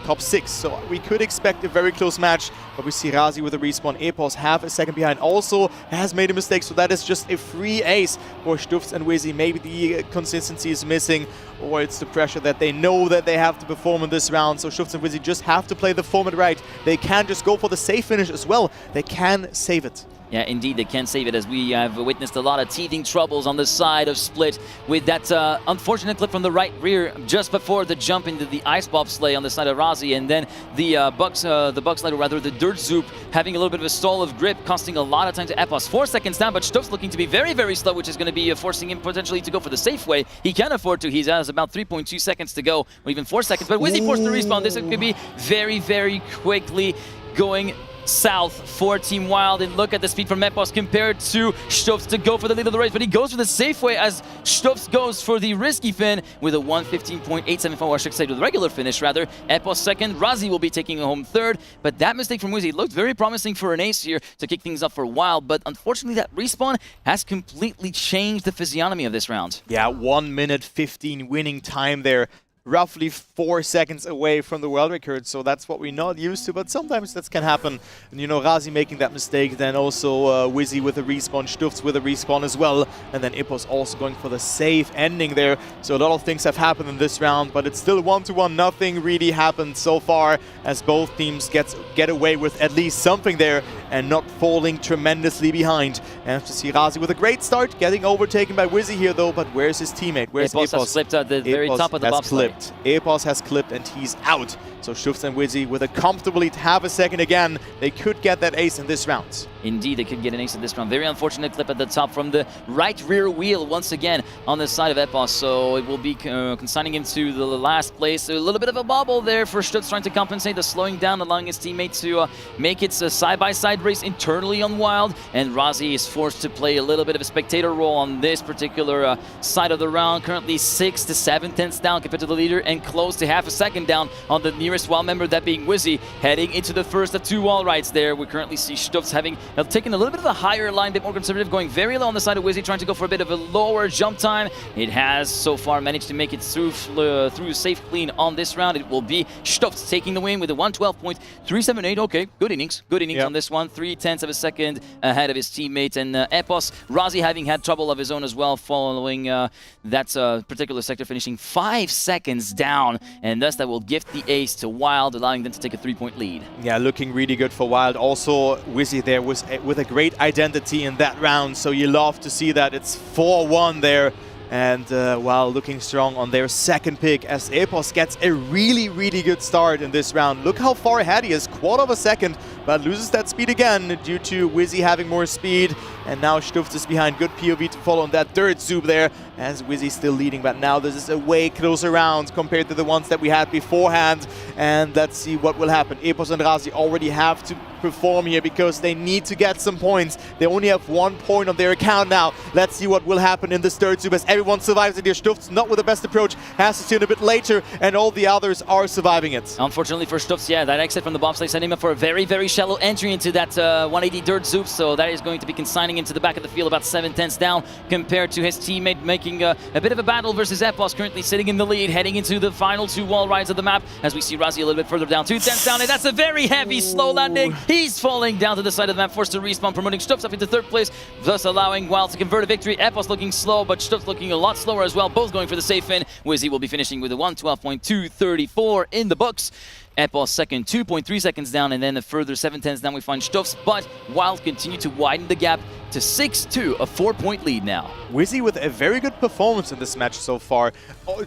top 6, so we could expect a very close match, but we see Razi with a respawn. Epos half a second behind, also has made a mistake, so that is just a free ace for Stufz and Wizzy. Maybe the consistency is missing, or it's the pressure that they know that they have to perform in this round, so Stufz and Wizzy just have to play the format right. They can just go for the safe finish as well. They can save it. Yeah, indeed, they can save it, as we have witnessed a lot of teething troubles on the side of Split with that unfortunate clip from the right rear just before the jump into the ice bobsleigh on the side of Razi, and then the bobsleigh, or rather the dirt zoop, having a little bit of a stall of grip, costing a lot of time to Epos. 4 seconds down, but Stufz looking to be very, very slow, which is going to be forcing him potentially to go for the safe way. He can afford to. He has about 3.2 seconds to go, or even 4 seconds, but Wizzy forced to respawn. This could be very, very quickly going south for Team Wild, and look at the speed from Epos compared to Stufz to go for the lead of the race, but he goes for the safe way as Stufz goes for the risky fin with a 1:15.874, or I should say with a regular finish rather. Epos second, Razi will be taking home third, but that mistake from Wizzy looked very promising for an ace here to kick things up for Wild, but unfortunately that respawn has completely changed the physiognomy of this round. Yeah, 1 minute 15 winning time there. Roughly 4 seconds away from the world record, so that's what we're not used to, but sometimes that can happen. And you know, Razi making that mistake, then also Wizzy with a respawn, Stufz with a respawn as well, and then Epos also going for the safe ending there. So a lot of things have happened in this round, but it's still 1-1. Nothing really happened so far, as both teams get away with at least something there and not falling tremendously behind. And have to see Razi with a great start, getting overtaken by Wizzy here though, but where's his teammate? Where's Epos? Has slipped at the very top of the bobsleigh. Epos has clipped and he's out. So Stufz and Wizzy with a comfortable lead, half a second again. They could get that ace in this round. Indeed, they could get an ace in this round. Very unfortunate clip at the top from the right rear wheel once again on the side of Epos. So it will be consigning him to the last place. A little bit of a bobble there for Stufz, trying to compensate the slowing down, allowing his teammate to make it a side-by-side race internally on Wild. And Razi is forced to play a little bit of a spectator role on this particular side of the round. Currently 6 to 7 tenths down compared to the leader, and close to half a second down on the nearest Wild member, that being Wizzy, heading into the first of 2 wall rides there. We currently see Stufz having taken a little bit of a higher line, a bit more conservative, going very low on the side of Wizzy, trying to go for a bit of a lower jump time. It has so far managed to make it through safe clean on this round. It will be Stufz taking the win with a 112.378. Okay, good innings yep. On this one. 0.3 of a second ahead of his teammate. And Epos, Razi having had trouble of his own as well, following that particular sector, finishing 5 seconds down, and thus that will gift the ace to Wild, allowing them to take a 3-point lead. Yeah, looking really good for Wild. Also, Wizzy there was with a great identity in that round, so you love to see that. It's 4-1 there. And while looking strong on their second pick, as Epos gets a really, really good start in this round. Look how far ahead he is, 1/4 of a second, but loses that speed again due to Wizzy having more speed. And now Stufz is behind. Good POV to follow on that dirt zoom there, as Wizzy still leading. But now this is a way closer round compared to the ones that we had beforehand. And let's see what will happen. Epos and Razi already have to perform here because they need to get some points. They only have 1 point on their account now. Let's see what will happen in this dirt zoom, as everyone survives it here. Stufz not with the best approach, has to tune a bit later, and all the others are surviving it. Unfortunately for Stufz, yeah, that exit from the bobsleigh sent him up for a very, very shallow entry into that 180 dirt zoom, so that is going to be consigning him to the back of the field, about 7 tenths down compared to his teammate, making a bit of a battle versus Epos, currently sitting in the lead, heading into the final 2 wall rides of the map, as we see Razi a little bit further down, 2 tenths down, and that's a very heavy slow landing. He's falling down to the side of the map, forced to respawn, promoting Stufz up into 3rd place, thus allowing Wild to convert a victory. Epos looking slow, but Stufz looking a lot slower as well, both going for the safe in. Wizzy will be finishing with a 112.234 in the books. Epos second, 2.3 seconds down, and then a further 7/10 down we find Stuffs, but Wild continue to widen the gap to 6-2, a 4-point lead now. Wizzy with a very good performance in this match so far.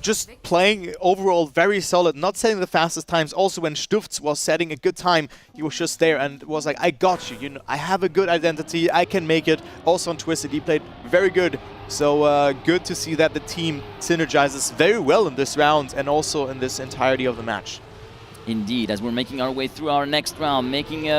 Just playing overall very solid, not setting the fastest times. Also when Stufts was setting a good time, he was just there and was like, I got you, you know, I have a good identity, I can make it. Also on Twisted, he played very good. So good to see that the team synergizes very well in this round and also in this entirety of the match. Indeed, as we're making our way through our next round, making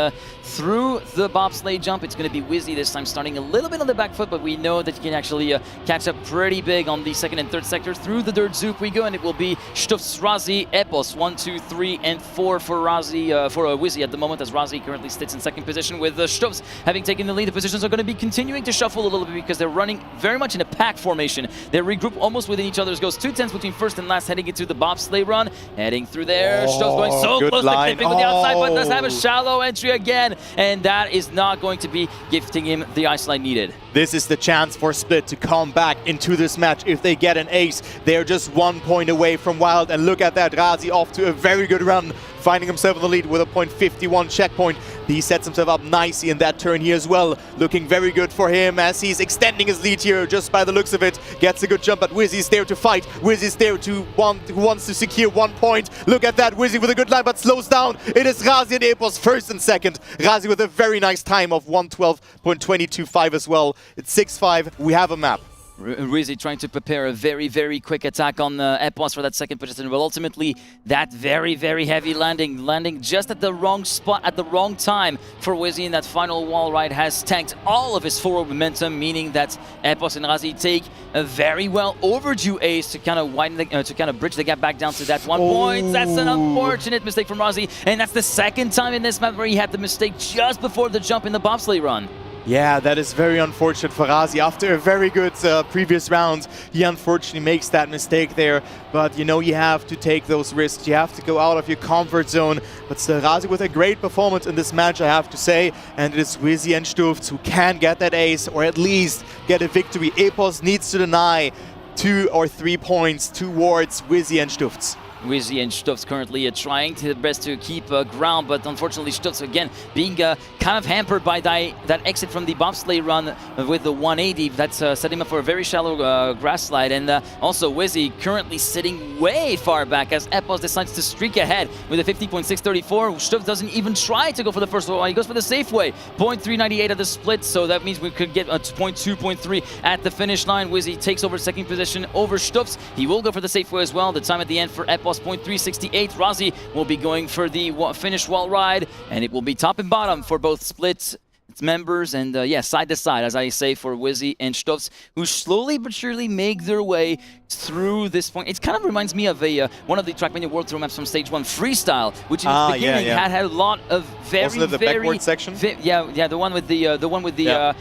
through the bobsleigh jump, it's going to be Wizzy this time, starting a little bit on the back foot, but we know that he can actually catch up pretty big on the second and third sector. Through the dirt zoop we go, and it will be Stufts, Razi, Epos, 1, 2, 3, and 4 for Razi, for Wizzy at the moment, as Razi currently sits in second position with Stufts having taken the lead. The positions are going to be continuing to shuffle a little bit because they're running very much in a pack formation. They regroup almost within each other's goes 2/10 between first and last, heading into the bobsleigh run. Heading through there, Stufts going so good close line. to clipping with the outside, but does have a Oh. shallow entry again, and that is not going to be gifting him the ice line needed. This is the chance for Split to come back into this match if they get an ace. They're just 1 point away from Wild, and look at that, Razi off to a very good run, finding himself in the lead with a .51 checkpoint. He sets himself up nicely in that turn here as well, looking very good for him as he's extending his lead here just by the looks of it. Gets a good jump, but Wizzy's there to fight. Wizzy's there to who wants to secure 1 point. Look at that, Wizzy with a good line, but slows down. It is Razi and Epos first and second. Razi with a very nice time of 1:12.225 as well. It's 6-5. We have a map. Wizzy trying to prepare a very, very quick attack on Epos for that second position, but ultimately that very, very heavy landing just at the wrong spot at the wrong time for Wizzy in that final wall ride has tanked all of his forward momentum, meaning that Epos and Razi take a very well overdue ace to kind of widen to kind of bridge the gap back down to that 1 point. That's an unfortunate mistake from Razi, and that's the second time in this map where he had the mistake just before the jump in the bobsleigh run. Yeah, that is very unfortunate for Razi. After a very good previous round, he unfortunately makes that mistake there. But, you know, you have to take those risks. You have to go out of your comfort zone. But still, Razi with a great performance in this match, I have to say. And it is Wizzy and Stufts who can get that ace, or at least get a victory. Epos needs to deny 2 or 3 points towards Wizzy and Stufts. Wizzy and Stufts currently trying their best to keep ground, but unfortunately Stufts again being kind of hampered by that exit from the bobsleigh run with the 180. That's set him up for a very shallow grass slide, and also Wizzy currently sitting way far back as Epos decides to streak ahead with a 50.634. Stufts doesn't even try to go for the first one. He goes for the safe way. 0.398 at the split, so that means we could get a 0.2.3 at the finish line. Wizzy takes over second position over Stufts. He will go for the safe way as well. The time at the end for Epos 0.368. Razi will be going for the finish wall ride, and it will be top and bottom for both splits members, and yeah, side to side, as I say, for Wizzy and Stufts, who slowly but surely make their way through this point. It kind of reminds me of one of the Trackmania World Tour maps from Stage 1, Freestyle, which in the beginning had a lot of very, the backward section? Yeah, the one with the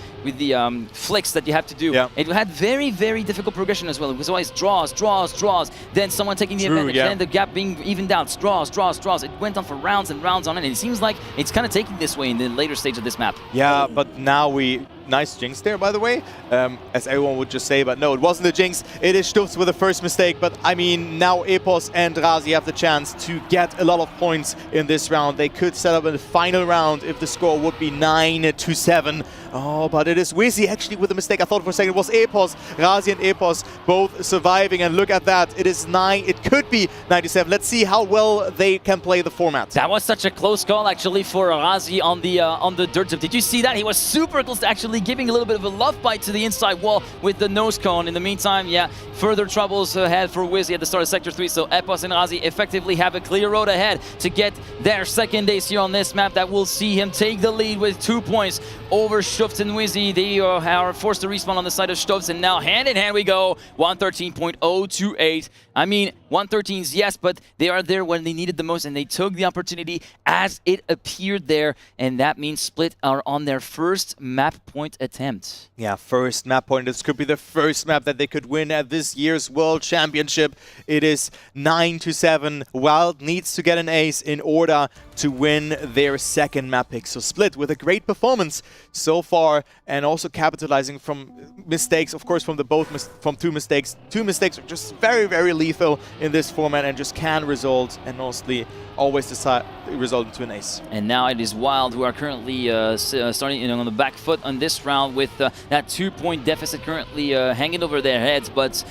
flicks that you have to do. Yeah. It had very, very difficult progression as well. It was always draws, then someone taking the advantage, then the gap being evened out, draws. It went on for rounds and rounds on it, and it seems like it's kind of taking this way in the later stage of this map. Yeah, but now nice jinx there, by the way, as everyone would just say, but no, it wasn't a jinx. It is Stufts with the first mistake, but I mean, now Epos and Razi have the chance to get a lot of points in this round. They could set up a final round if the score would be 9-7. Oh, but it is Wizzy actually with a mistake. I thought for a second it was Epos. Razi and Epos both surviving, and look at that. It is 9. It could be 97. Let's see how well they can play the format. That was such a close call actually for Razi on the dirt zip. Did you see that? He was super close to actually giving a little bit of a love bite to the inside wall with the nose cone. In the meantime, yeah, further troubles ahead for Wizzy at the start of Sector 3. So Epos and Razi effectively have a clear road ahead to get their second ace here on this map. That will see him take the lead with 2 points over Stufts and Wizzy. They are forced to respawn on the side of Stufts, and now hand in hand we go. 113.028. I mean, 113s, yes, but they are there when they needed the most, and they took the opportunity as it appeared there, and that means Split are on their first map point attempt. Yeah, first map point. This could be the first map that they could win at this year's World Championship. It is 9-7. Wild needs to get an ace in order to win their second map pick. So Split with a great performance so far, and also capitalizing from mistakes, of course, from two mistakes. 2 mistakes are just very, very lethal in this format and just can result and mostly always result into an ace. And now it is Wild who are currently starting on the back foot on this round with that 2-point deficit currently hanging over their heads. But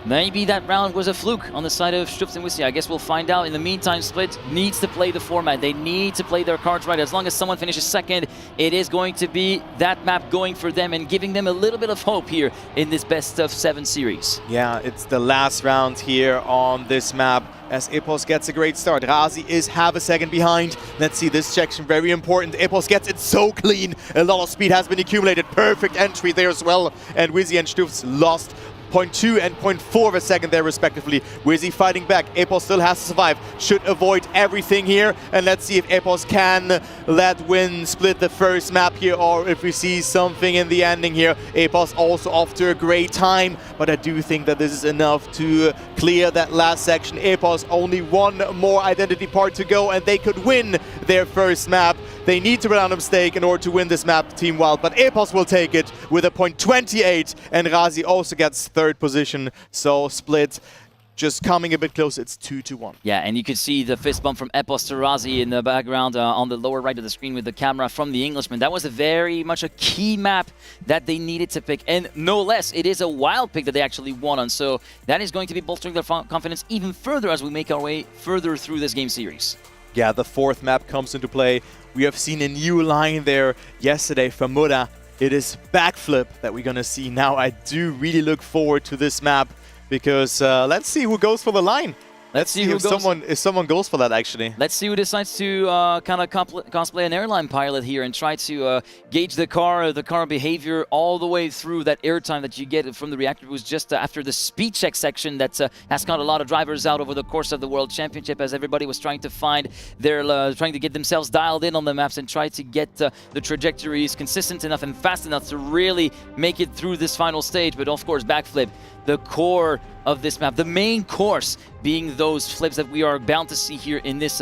maybe that round was a fluke on the side of Stups and Wizzy. I guess we'll find out. In the meantime, Split needs to play the format. They need to play their cards right. As long as someone finishes second, it is going to be that map going for them and giving them a little bit of hope here in this best-of-7 series. Yeah, it's the last round here on this map as Epos gets a great start. Razi is half a second behind. Let's see this section, very important. Epos gets it so clean. A lot of speed has been accumulated. Perfect entry there as well. And Wizzy and Stups lost 0.2 and 0.4 of a second there respectively. Wizzy fighting back. Epos still has to survive. Should avoid everything here. And let's see if Epos can let Win split the first map here or if we see something in the ending here. Epos also off to a great time, but I do think that this is enough to clear that last section. Epos only one more identity part to go and they could win their first map. They need to run on a mistake in order to win this map, Team Wild, but Epos will take it with a 0.28 and Razi also gets third position. So Split just coming a bit close, it's 2-1. Yeah, and you can see the fist bump from Epos to Razi in the background on the lower right of the screen with the camera from the Englishman. That was very much a key map that they needed to pick, and no less, it is a Wild pick that they actually won on, so that is going to be bolstering their confidence even further as we make our way further through this game series. Yeah, the fourth map comes into play. We have seen a new line there yesterday from Mura. It is backflip that we're going to see now. I do really look forward to this map because let's see who goes for the line. Let's see if someone goes for that, actually. Let's see who decides to kind of cosplay an airline pilot here and try to gauge the car behavior all the way through that airtime that you get from the reactor boost just after the speed check section that has caught a lot of drivers out over the course of the World Championship as everybody was trying to find their, trying to get themselves dialed in on the maps and try to get the trajectories consistent enough and fast enough to really make it through this final stage. But of course, backflip, the core of this map, the main course being those flips that we are bound to see here in this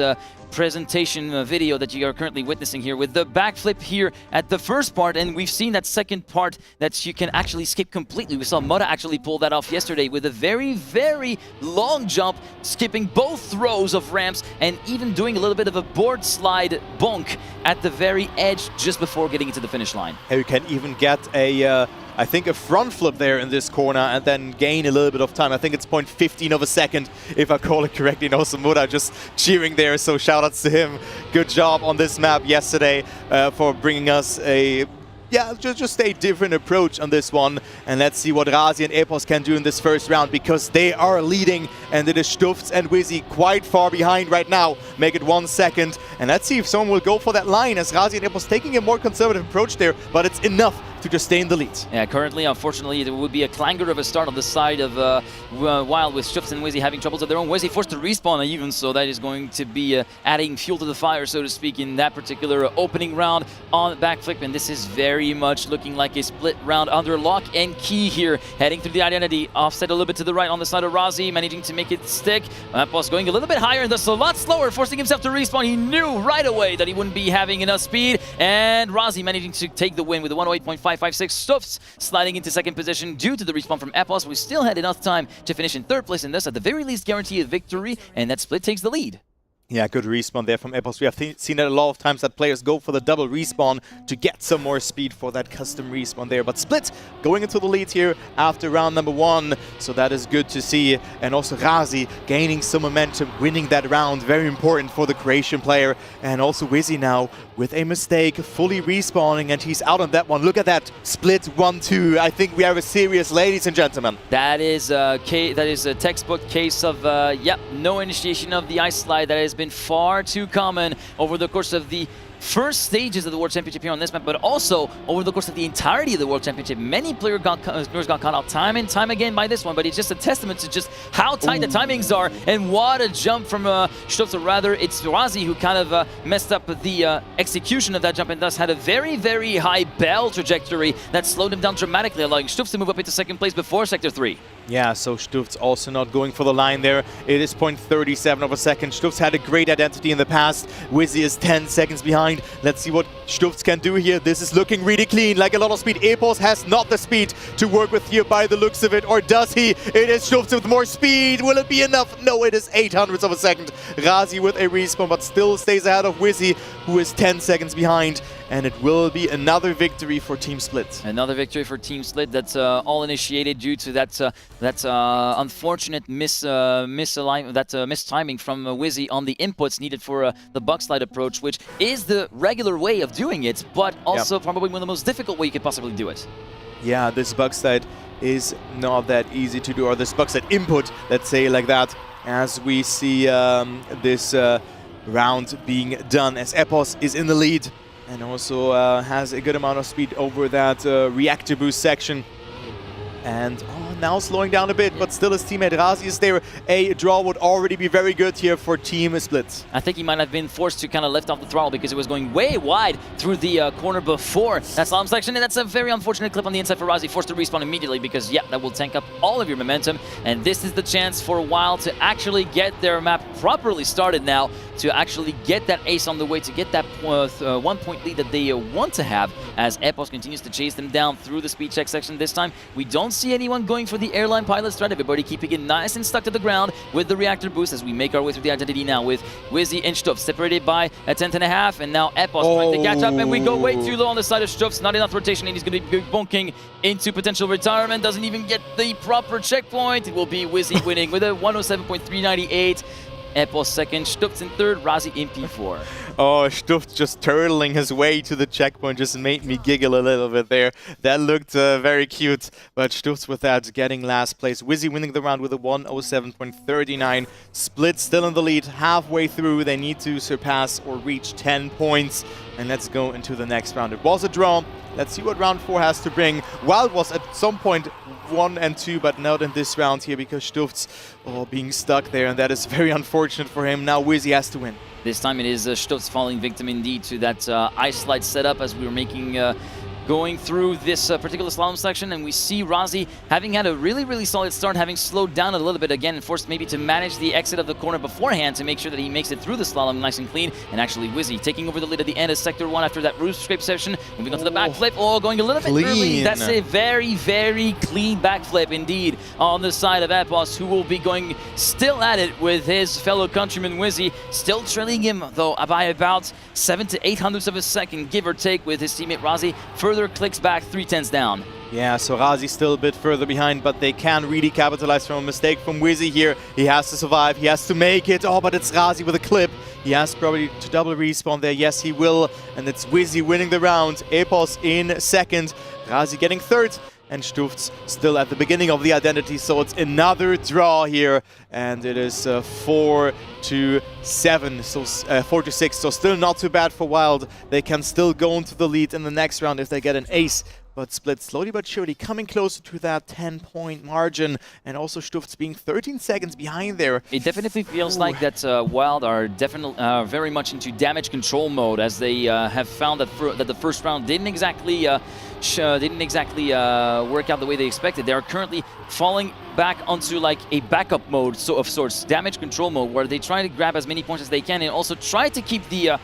presentation video that you are currently witnessing here with the backflip here at the first part, and we've seen that second part that you can actually skip completely. We saw Moda actually pull that off yesterday with a very, very long jump, skipping both rows of ramps and even doing a little bit of a board slide bonk at the very edge just before getting into the finish line. You can even get a I think a front flip there in this corner and then gain a little bit of time. I think it's 0.15 of a second, if I call it correctly. No, Samura just cheering there, so shoutouts to him. Good job on this map yesterday for bringing us a just a different approach on this one. And let's see what Razi and Epos can do in this first round because they are leading and it is Stups and Wizzy quite far behind right now. Make it 1 second. And let's see if someone will go for that line as Razi and Epos taking a more conservative approach there, but it's enough to just stay in the lead. Yeah, currently, unfortunately, there would be a clanger of a start on the side of Wild with Stups and Wizzy having troubles of their own. Wizzy forced to respawn even, so that is going to be adding fuel to the fire, so to speak, in that particular opening round on backflip. And this is very much looking like a split round under lock and key here. Heading through the identity, offset a little bit to the right on the side of Razi, managing to make it stick. Epos going a little bit higher and thus a lot slower, forcing himself to respawn. He knew right away that he wouldn't be having enough speed. And Razi managing to take the win with a 108.556. Stups sliding into second position due to the respawn from Epos. We still had enough time to finish in third place and thus at the very least guarantee a victory, and that split takes the lead. Yeah, good respawn there from Epos. We have seen it a lot of times that players go for the double respawn to get some more speed for that custom respawn there. But Split going into the lead here after round number 1. So that is good to see. And also Razi gaining some momentum, winning that round. Very important for the Croatian player. And also Wizzy now with a mistake, fully respawning, and he's out on that one. Look at that. Split 1-2. I think we have a serious, ladies and gentlemen. That is a textbook case of, no initiation of the ice slide. That has been far too common over the course of the first stages of the World Championship here on this map, but also over the course of the entirety of the World Championship. Many players got caught out time and time again by this one, but it's just a testament to just how tight the timings are and what a jump from Stups, or rather it's Razi who kind of messed up the execution of that jump and thus had a very, very high bell trajectory that slowed him down dramatically, allowing Stups to move up into second place before Sector 3. Yeah, so Stufz also not going for the line there. It is 0.37 of a second. Stufz had a great identity in the past. Wizzy is 10 seconds behind. Let's see what Stufz can do here. This is looking really clean, like a lot of speed. Epos has not the speed to work with here by the looks of it, or does he? It is Stufz with more speed. Will it be enough? No, it is 0.08 of a second. Razi with a respawn, but still stays ahead of Wizzy, who is 10 seconds behind. And it will be another victory for Team Split. Another victory for Team Split. That's all initiated due to that unfortunate misalignment, that mistiming from Wizzy on the inputs needed for the bug slide approach, which is the regular way of doing it, but also probably one of the most difficult way you could possibly do it. Yeah, this bug slide is not that easy to do, or this bug slide input, let's say like that, as we see this round being done, as Epos is in the lead. And also has a good amount of speed over that reactor boost section. And now slowing down a bit, but still his teammate Razi is there. A draw would already be very good here for Team Split. I think he might have been forced to kind of lift off the throttle because it was going way wide through the corner before that slalom section. And that's a very unfortunate clip on the inside for Razi, forced to respawn immediately because, yeah, that will tank up all of your momentum. And this is the chance for Wild to actually get their map properly started now, to actually get that ace on the way, to get that 1 point lead that they want to have, as Epos continues to chase them down through the speed check section. This time, we don't see anyone going for the airline pilot strat. Everybody keeping it nice and stuck to the ground with the reactor boost as we make our way through the identity now with Wizzy and Stufz separated by a 10.5, and now Epos trying to catch up, and we go way too low on the side of Stufz. Not enough rotation, and he's going to be bonking into potential retirement. Doesn't even get the proper checkpoint. It will be Wizzy winning with a 107.398. Epos second, Stufz in third, Razi in P4. Oh, Stufz just turtling his way to the checkpoint just made me giggle a little bit there. That looked very cute, but Stufz with that getting last place. Wizzy winning the round with a 107.39. Split still in the lead halfway through. They need to surpass or reach 10 points. And let's go into the next round. It was a draw. Let's see what round 4 has to bring. Wild was at some point 1 and 2, but not in this round here because Stufz being stuck there, and that is very unfortunate for him. Now Wizzy has to win. This time it is Stufz falling victim indeed to that ice slide setup as we were making going through this particular slalom section, and we see Razi having had a really solid start, having slowed down a little bit again and forced maybe to manage the exit of the corner beforehand to make sure that he makes it through the slalom nice and clean. And actually Wizzy taking over the lead at the end of Sector 1 after that roof scrape session. Moving on to the backflip, going a little bit early. That's a very clean backflip indeed on the side of Epos, who will be going still at it with his fellow countryman Wizzy, still trailing him though by about 7 to 8 hundredths of a second, give or take, with his teammate Razi further clicks back 3/10 down. Yeah, so Razi's still a bit further behind, but they can really capitalize from a mistake from Wizzy here. He has to survive, he has to make it. Oh, but it's Razi with a clip. He has probably to double respawn there. Yes, he will. And it's Wizzy winning the round. Epos in second, Razi getting third. And Stufz still at the beginning of the identity, so it's another draw here, and it is 4 to 7, so 4 to 6, so still not too bad for Wild. They can still go into the lead in the next round if they get an ace. But Split slowly but surely coming closer to that 10-point margin, and also Stufz being 13 seconds behind there. It definitely feels like that Wild are definitely very much into damage control mode, as they have found that that the first round didn't exactly work out the way they expected. They are currently falling back onto like a backup mode of sorts, damage control mode, where they try to grab as many points as they can and also try to keep the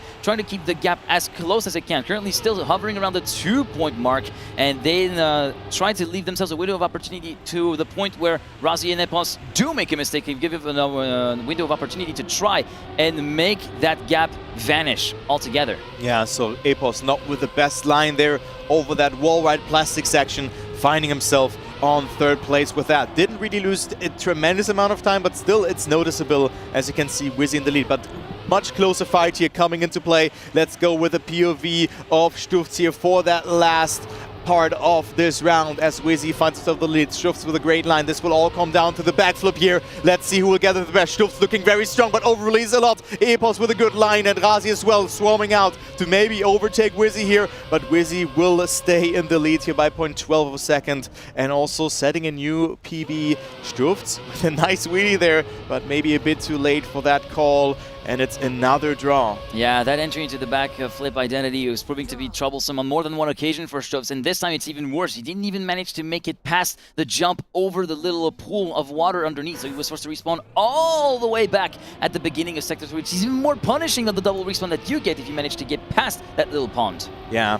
gap as close as they can. Currently still hovering around the 2-point mark, and then try to leave themselves a window of opportunity to the point where Razi and Epos do make a mistake and give them a window of opportunity to try and make that gap vanish altogether. Yeah, so Epos not with the best line there over that wall ride plastic section, finding himself on third place with that. Didn't really lose a tremendous amount of time, but still it's noticeable, as you can see Wizzy in the lead. But much closer fight here coming into play. Let's go with a POV of Stufz here for that last part of this round as Wizzy finds himself the lead. Stufz with a great line. This will all come down to the backflip here. Let's see who will gather the best. Stufz looking very strong, but over-release a lot. Epos with a good line, and Razi as well, swarming out to maybe overtake Wizzy here, but Wizzy will stay in the lead here by 0.12 of a second, and also setting a new PB. Stufz with a nice wheelie there, but maybe a bit too late for that call. and it's another draw. Yeah, that entry into the back flip identity was proving to be troublesome on more than one occasion for Stubbs, and this time it's even worse. He didn't even manage to make it past the jump over the little pool of water underneath, so he was forced to respawn all the way back at the beginning of Sector 3, which is even more punishing than the double respawn that you get if you manage to get past that little pond. Yeah,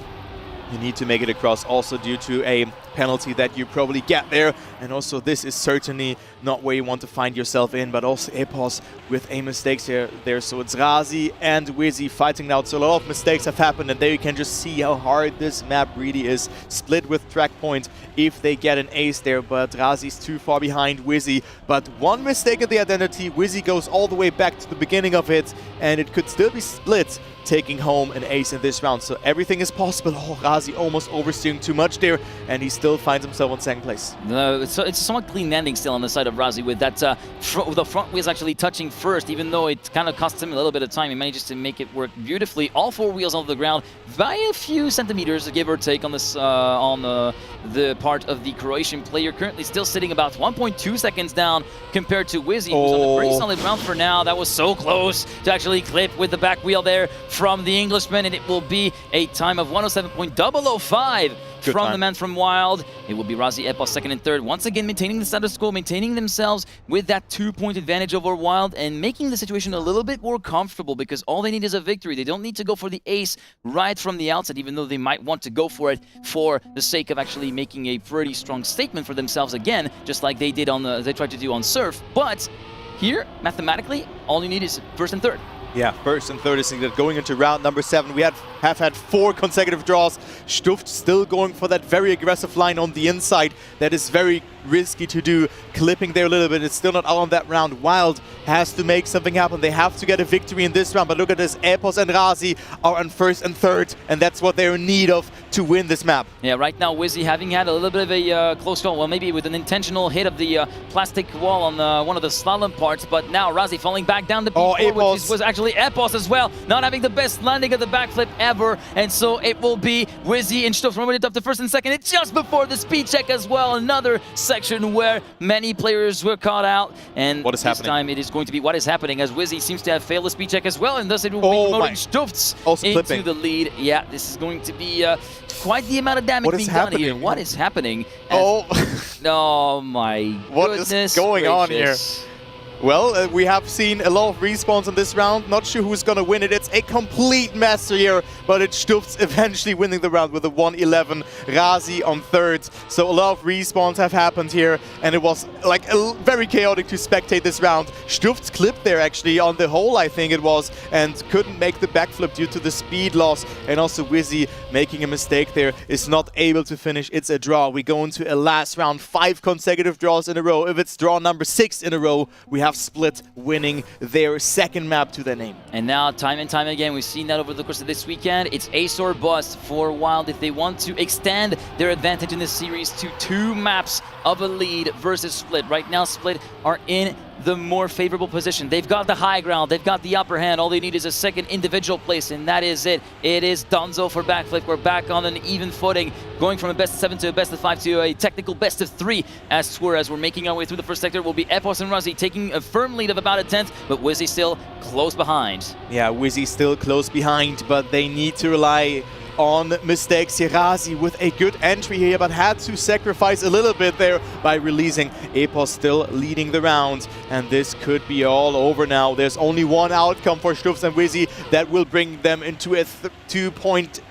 you need to make it across also due to a penalty that you probably get there. And also this is certainly not where you want to find yourself in, but also Epos with a mistake there. So it's Razi and Wizzy fighting out. So a lot of mistakes have happened, and there you can just see how hard this map really is. Split with track point if they get an ace there, but Razi's too far behind Wizzy. But one mistake in the identity, Wizzy goes all the way back to the beginning of it, and it could still be Split taking home an ace in this round. So everything is possible. Oh, Razi almost oversteering too much there, and he still finds himself on second place. No, so it's a somewhat clean landing still on the side of Razi, with that the front wheels actually touching first, even though it kind of costs him a little bit of time. He manages to make it work beautifully. All four wheels on the ground by a few centimeters, give or take, on this the part of the Croatian player. Currently still sitting about 1.2 seconds down compared to Wizzy, who's on a pretty solid round for now. That was so close to actually clip with the back wheel there from the Englishman, and it will be a time of 107.005 from the man from Wild. It will be Razi Epos second and third, once again maintaining the status quo, maintaining themselves with that 2-point advantage over Wild, and making the situation a little bit more comfortable, because all they need is a victory. They don't need to go for the ace right from the outset, even though they might want to go for it for the sake of actually making a pretty strong statement for themselves again, just like they did on they tried to do on Surf. But here, mathematically, all you need is first and third. Yeah, first and third is going into round number 7. We have had 4 consecutive draws. Stuft still going for that very aggressive line on the inside. That is very risky to do. Clipping there a little bit. It's still not out on that round. Wild has to make something happen. They have to get a victory in this round. But look at this. Epos and Razi are on first and third, and that's what they're in need of to win this map. Yeah, right now Wizzy having had a little bit of a close call. Well, maybe with an intentional hit of the plastic wall on one of the slalom parts. But now Razi falling back down the P4, which was actually Epos as well. Not having the best landing of the backflip ever. And so it will be Wizzy and Stuft running it up to first and second. It's just before the speed check as well. Another section where many players were caught out. And what is this time it is going to be what is happening, as Wizzy seems to have failed the speed check as well. And thus it will be promoting Stufts into the lead. Yeah, this is going to be quite the amount of damage being done here. What is happening? Oh my goodness. What is going on here? Well, we have seen a lot of respawns in this round. Not sure who's going to win it. It's a complete mess here, but it's Stufts eventually winning the round with a 1-11. Razi on third. So a lot of respawns have happened here, and it was like very chaotic to spectate this round. Stufts clipped there actually on the hole, I think it was, and couldn't make the backflip due to the speed loss. And also Wizzy making a mistake there, is not able to finish. It's a draw. We go into a last round, 5 consecutive draws in a row. If it's draw number 6 in a row, we have Split winning their second map to their name. And now, time and time again, we've seen that over the course of this weekend. It's ace or bust for Wild if they want to extend their advantage in this series to 2 maps of a lead versus Split. Right now, Split are in the more favorable position. They've got the high ground, they've got the upper hand. All they need is a second individual place, and that is it. It is Donzo for backflip. We're back on an even footing, going from a best of 7 to a best of 5 to a technical best of 3 as we're making our way through the first sector. Will be Epos and Razi taking a firm lead of about a 10th, but Wizzy still close behind. Yeah, Wizzy still close behind, but they need to rely on mistakes. Razi with a good entry here, but had to sacrifice a little bit there by releasing. Epos still leading the round, and this could be all over now. There's only one outcome for Stufts and Wizzy that will bring them into a 2-point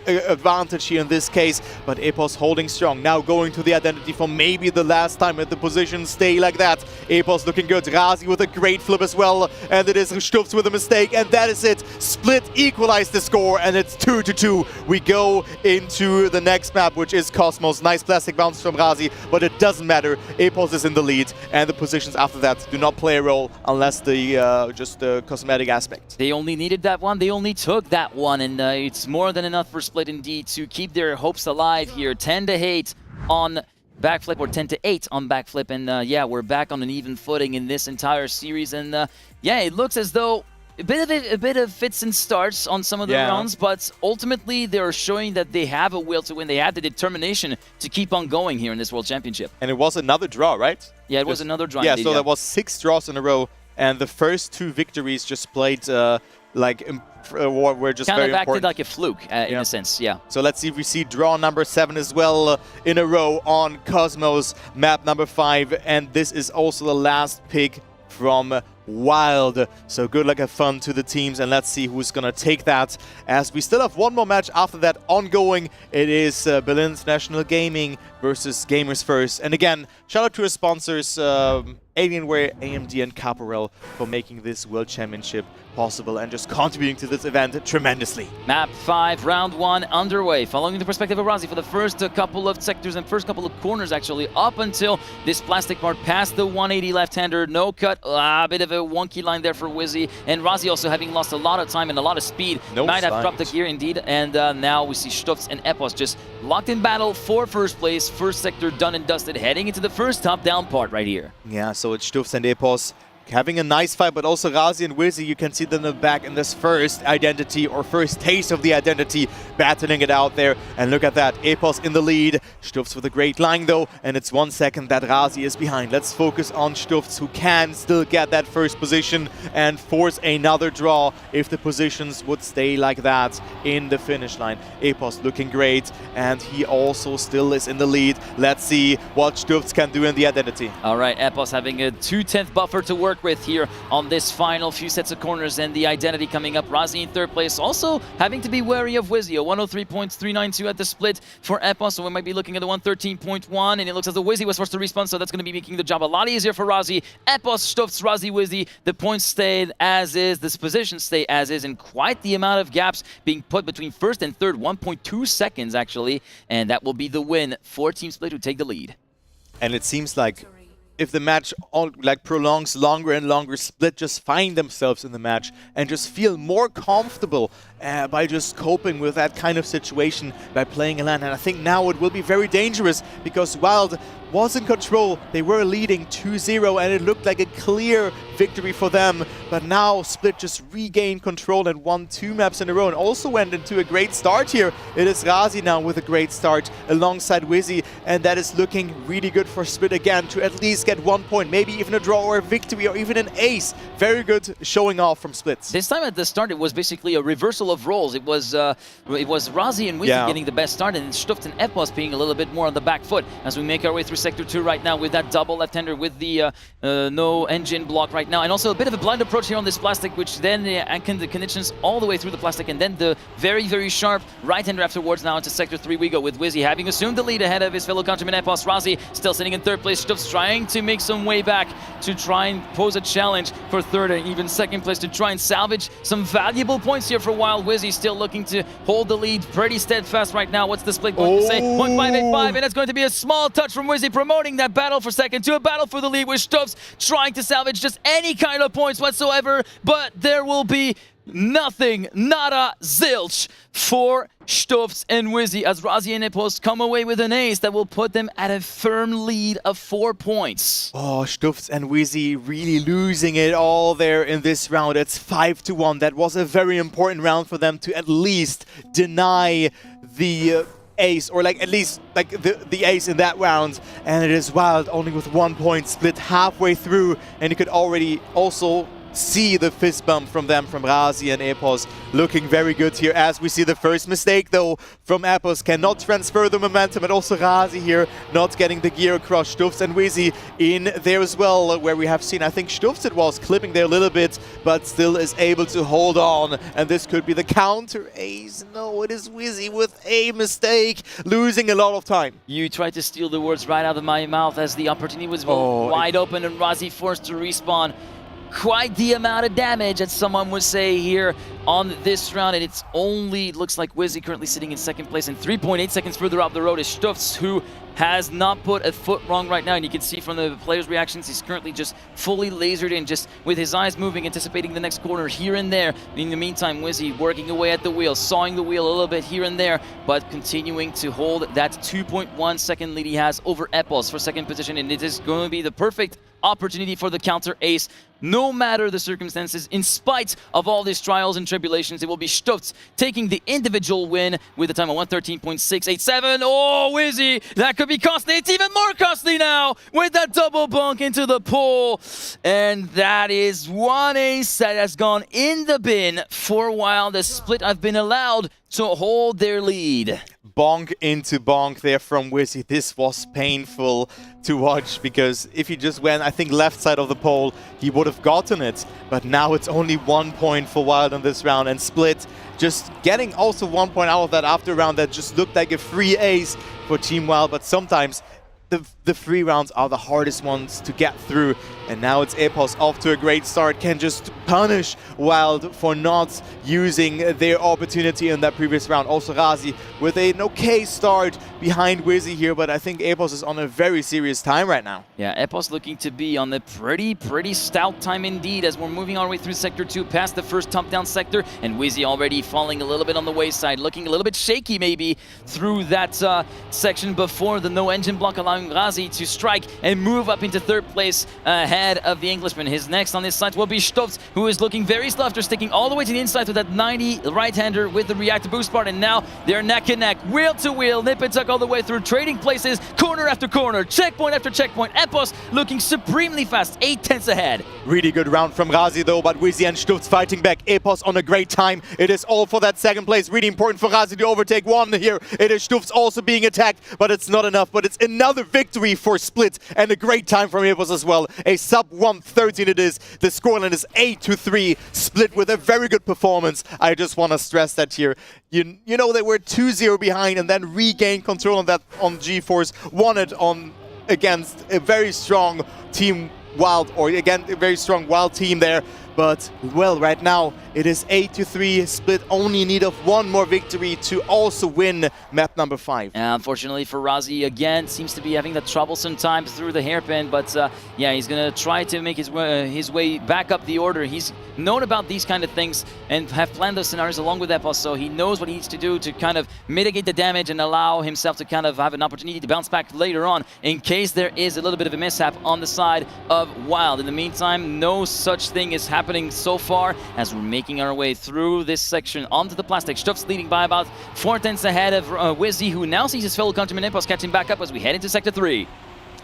advantage here in this case, but Epos holding strong. Now going to the identity for maybe the last time, at the position stay like that. Epos looking good. Razi with a great flip as well, and it is Stufts with a mistake, and that is it. Split equalized the score, and it's 2-2. We go into the next map, which is Cosmos. Nice plastic bounce from Razi, but it doesn't matter. Epos is in the lead, and the positions after that do not play a role unless the just the cosmetic aspect. They only needed that one. They only took that one, and it's more than enough for Split indeed to keep their hopes alive here. 10-8 on backflip, or 10-8 on backflip, and yeah, we're back on an even footing in this entire series. And yeah, it looks as though a bit of fits and starts on some of the rounds, but ultimately they're showing that they have a will to win. They have the determination to keep on going here in this World Championship. And it was another draw, right? Yeah, it was another draw. Yeah, indeed, so there was 6 draws in a row. and the first 2 victories just played were just kind very of acted important. like a fluke in a sense, yeah. So let's see if we see draw number 7 as well in a row on Cosmos, map number 5, and this is also the last pick from Wild. So good luck and fun to the teams, and let's see who's gonna take that, as we still have one more match after that ongoing. It is Berlin International Gaming versus Gamers First. And again, shout out to our sponsors, Alienware, AMD and Caparel, for making this World Championship possible and just contributing to this event tremendously. Map 5, round 1 underway. Following the perspective of Razi for the first couple of sectors and first couple of corners, actually, up until this plastic part past the 180 left-hander. No cut, a bit of a wonky line there for Wizzy. And Razi also having lost a lot of time and a lot of speed. Might have dropped the gear indeed. And now we see Stufz and Epos just locked in battle for first place. First sector done and dusted, heading into the first top-down part right here. Yeah, so it's Stufz and Epos having a nice fight, but also Razi and Wizzy, you can see them in the back in this first identity, or first taste of the identity, battling it out there. And look at that, Epos in the lead, Stufz with a great line though, and it's 1 second that Razi is behind. Let's focus on Stufz, who can still get that first position and force another draw if the positions would stay like that in the finish line. Epos looking great, and he also still is in the lead. Let's see what Stufz can do in the identity. All right, Epos having a 2/10 buffer to work with here on this final few sets of corners, and the identity coming up. Razi in 3rd place, also having to be wary of Wizzy. A 103.392 at the split for Epos, so we might be looking at a 113.1, and it looks as though Wizzy was forced to respawn, so that's going to be making the job a lot easier for Razi. Epos, Stufz, Razi, Wizzy. The points stayed as is, this position stay as is, and quite the amount of gaps being put between 1st and 3rd, 1.2 seconds actually, and that will be the win for Team Split, who take the lead. And it seems like if the match prolongs longer and longer, Split just find themselves in the match and just feel more comfortable by just coping with that kind of situation by playing a lane. And I think now it will be very dangerous, because Wild was in control. They were leading 2-0 and it looked like a clear victory for them. But now Split just regained control and won 2 maps in a row and also went into a great start here. It is Razi now with a great start alongside Wizzy, and that is looking really good for Split again to at least get 1 point, maybe even a draw or a victory or even an ace. Very good showing off from Split. This time at the start, it was basically a reversal of roles. It was Razi and Wizzy getting the best start, and Stufz and Epos being a little bit more on the back foot as we make our way through Sector 2 right now with that double left-hander with the no engine block right now. And also a bit of a blind approach here on this plastic, which then the conditions all the way through the plastic, and then the very, very sharp right-hander afterwards. Now into Sector 3 we go with Wizzy having assumed the lead ahead of his fellow countryman Epos. Razi still sitting in 3rd place. Stufz trying to make some way back to try and pose a challenge for 3rd and even 2nd place to try and salvage some valuable points here for Wild. Wizzy still looking to hold the lead pretty steadfast right now. What's the split going to say? 1.585, and it's going to be a small touch from Wizzy, promoting that battle for second to a battle for the lead, with Stufz trying to salvage just any kind of points whatsoever, but there will be nothing, nada, zilch for Stufz and Wizzy as Razi and Epos come away with an ace that will put them at a firm lead of 4 points. Oh, Stufz and Wizzy really losing it all there in this round. It's 5-1. That was a very important round for them to at least deny the ace, or at least the ace in that round. And it is Wild only with 1 point, Split halfway through, and you could already also see the fist bump from them, from Razi and Epos, looking very good here, as we see the first mistake though from Epos cannot transfer the momentum, and also Razi here not getting the gear across. Stufz and Wizzy in there as well, where we have seen, I think Stufz it was clipping there a little bit, but still is able to hold on, and this could be the counter ace. No, it is Wizzy with a mistake, losing a lot of time. You tried to steal the words right out of my mouth as the opportunity was wide open and Razi forced to respawn. Quite the amount of damage, as someone would say here on this round, and it's only looks like Wizzy currently sitting in 2nd place, and 3.8 seconds further up the road is Stufz, who has not put a foot wrong right now, and you can see from the players' reactions he's currently just fully lasered in, just with his eyes moving, anticipating the next corner here and there. In the meantime, Wizzy working away at the wheel, sawing the wheel a little bit here and there, but continuing to hold that 2.1 second lead he has over Epos for 2nd position, and it is going to be the perfect opportunity for the counter ace. No matter the circumstances, in spite of all these trials and tribulations, it will be Stufz taking the individual win with a time of 113.687. Oh, Wizzy, that could be costly. It's even more costly now with that double bunk into the pool. And that is one ace that has gone in the bin for a while. The Split have been allowed to hold their lead. Bonk into bonk there from Wizzy. This was painful to watch because if he just went, I think, left side of the pole, he would have gotten it. But now it's only 1 point for Wild in this round, and Split just getting also 1 point out of that after round that just looked like a free ace for Team Wild. But sometimes the free rounds are the hardest ones to get through. And now it's Epos off to a great start, can just punish Wild for not using their opportunity in that previous round. Also Razi with an okay start behind Wizzy here, but I think Epos is on a very serious time right now. Yeah, Epos looking to be on the pretty stout time indeed as we're moving our way through Sector 2 past the first top-down sector, and Wizzy already falling a little bit on the wayside, looking a little bit shaky maybe through that section before the no engine block, allowing Razi to strike and move up into third place ahead of the Englishman. His next on this side will be Stopz, who is looking very slow after sticking all the way to the inside with that 90 right-hander with the reactor boost part, and now they're neck and neck, wheel to wheel, nip and tuck all the way through, trading places, corner after corner, checkpoint after checkpoint. Epos looking supremely fast, 8/10 ahead. Really good round from Razi though, but Wizzy and Stutz fighting back. Epos on a great time. It is all for that second place. Really important for Razi to overtake one here. It is Stutz also being attacked, but it's not enough. But it's another victory for Split, and a great time from Epos as well. A sub 113 it is. The scoreline is 8-3. Split with a very good performance. I just want to stress that here. You know, they were 2-0 behind and then regained control on that on GeForce. Won it on against a very strong Team Wild, or again a very strong Wild team there. But well, right now it is 8-3. Split only need of one more victory to also win map number 5. Unfortunately for Razi, again, seems to be having that troublesome time through the hairpin, but yeah, he's going to try to make his way back up the order. He's known about these kind of things and have planned those scenarios along with Epos, so he knows what he needs to do to kind of mitigate the damage and allow himself to kind of have an opportunity to bounce back later on in case there is a little bit of a mishap on the side of Wild. In the meantime, no such thing is happening so far as we're making our way through this section onto the plastic. Stutz leading by about 4/10 ahead of Wizzy, who now sees his fellow countryman Epos catching back up as we head into Sector 3.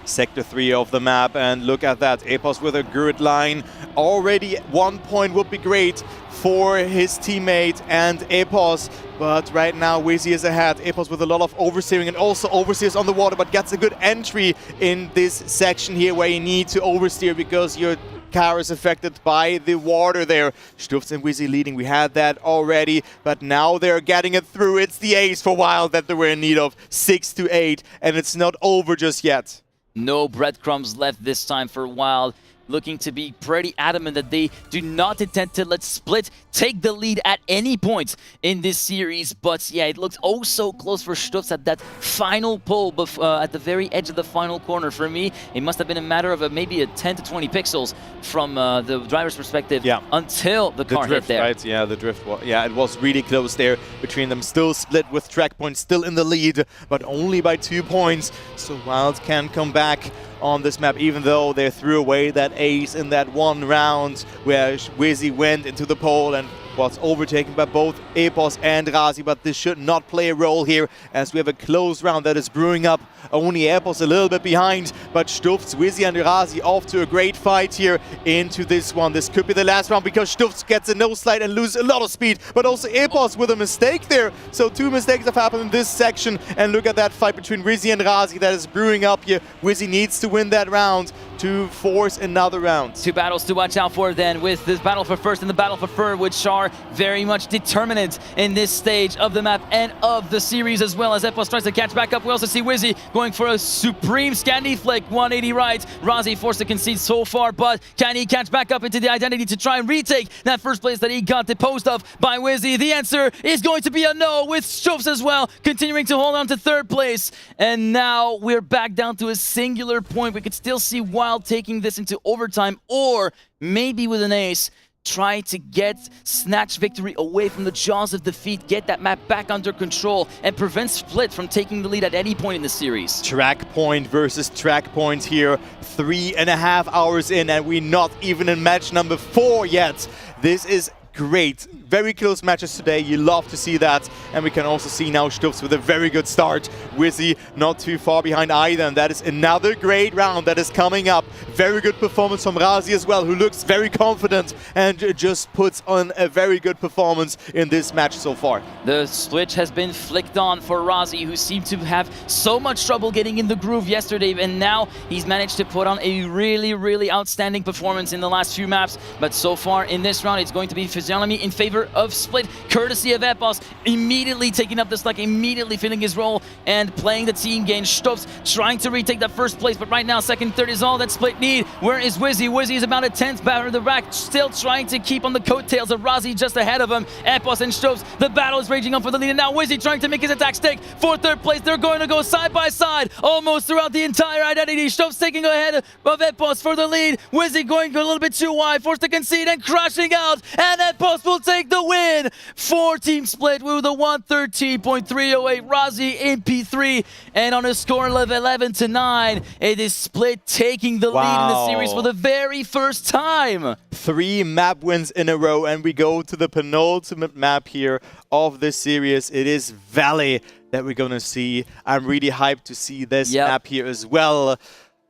Sector 3 of the map, and look at that. Epos with a good line. Already 1 point would be great for his teammate and Epos, but right now Wizzy is ahead. Epos with a lot of oversteering and also oversteers on the water, but gets a good entry in this section here where you need to oversteer because your car is affected by the water there. Stutz and Wizzy leading, we had that already, but now they're getting it through. It's the ace for Wild that they were in need of, 6-8, and it's not over just yet. No breadcrumbs left this time for Wild, looking to be pretty adamant that they do not intend to let Split take the lead at any point in this series. But yeah, it looked oh so close for Stutz at that final pull at the very edge of the final corner. For me, it must have been a matter of maybe a 10 to 20 pixels from the driver's perspective, yeah, until the car drift, hit there. Right? Yeah, the drift. Yeah, it was really close there between them. Still Split with Trackpoint still in the lead, but only by 2 points. So Wild can come back on this map, even though they threw away that ace in that one round where Wizzy went into the pole and was overtaken by both Epos and Razi, but this should not play a role here as we have a close round that is brewing up. Only Epos a little bit behind, but Stutz, Wizzy and Razi off to a great fight here into this one. This could be the last round because Stutz gets a no slide and loses a lot of speed, but also Epos with a mistake there. So 2 mistakes have happened in this section, and look at that fight between Wizzy and Razi that is brewing up here. Wizzy needs to win that round to force another round. 2 battles to watch out for then, with this battle for first and the battle for third, which are very much determinant in this stage of the map and of the series, as well as Epos tries to catch back up. We also see Wizzy going for a supreme Scandi flick, 180 right. Razi forced to concede so far, but can he catch back up into the identity to try and retake that first place that he got deposed of by Wizzy? The answer is going to be a no, with Stutz as well continuing to hold on to third place. And now we're back down to a singular point. We could still see Wild taking this into overtime, or maybe with an ace, try to get snatch victory away from the jaws of defeat, get that map back under control, and prevent Split from taking the lead at any point in the series. Track point versus track point here, 3.5 hours in, and we're not even in match number 4 yet. This is great very close matches today. You love to see that. And we can also see now Stubbs with a very good start. Wizzy not too far behind either. And that is another great round that is coming up. Very good performance from Razi as well, who looks very confident and just puts on a very good performance in this match so far. The switch has been flicked on for Razi, who seemed to have so much trouble getting in the groove yesterday, and now he's managed to put on a really outstanding performance in the last few maps. But so far in this round, it's going to be Physiognomy in favor of Split, courtesy of Epos, immediately taking up the slack, immediately filling his role and playing the team game. Stubbs trying to retake that first place, but right now second, third is all that Split need. Where is Wizzy? Wizzy is about a 10th batter of the rack, still trying to keep on the coattails of Razi just ahead of him. Epos and Stubbs, the battle is raging on for the lead, and now Wizzy trying to make his attack stick for third place. They're going to go side by side almost throughout the entire identity. Stubbs taking ahead of Epos for the lead. Wizzy going a little bit too wide, forced to concede and crashing out, and Epos will take the win for Team Split with a 113.308. Razi in P3, and on a score of 11-9, it is Split taking the lead in the series for the very first time. 3 map wins in a row, and we go to the penultimate map here of this series. It is Valley that we're gonna see. I'm really hyped to see this map here as well.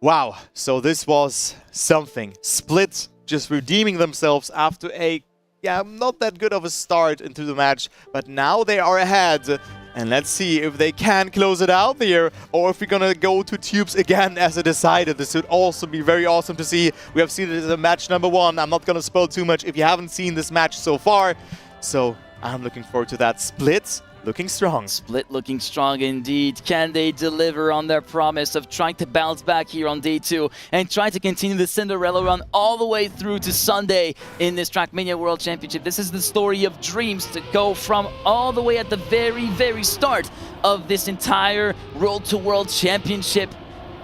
Wow, so this was something. Split just redeeming themselves after a not that good of a start into the match, but now they are ahead. And let's see if they can close it out there, or if we're gonna go to tubes again as a decider. This would also be very awesome to see. We have seen it as a match number 1. I'm not gonna spoil too much if you haven't seen this match so far. So I'm looking forward to that. Split looking strong. Split looking strong indeed. Can they deliver on their promise of trying to bounce back here on day 2 and try to continue the Cinderella run all the way through to Sunday in this Trackmania World Championship? This is the story of dreams to go from all the way at the very start of this entire World to World Championship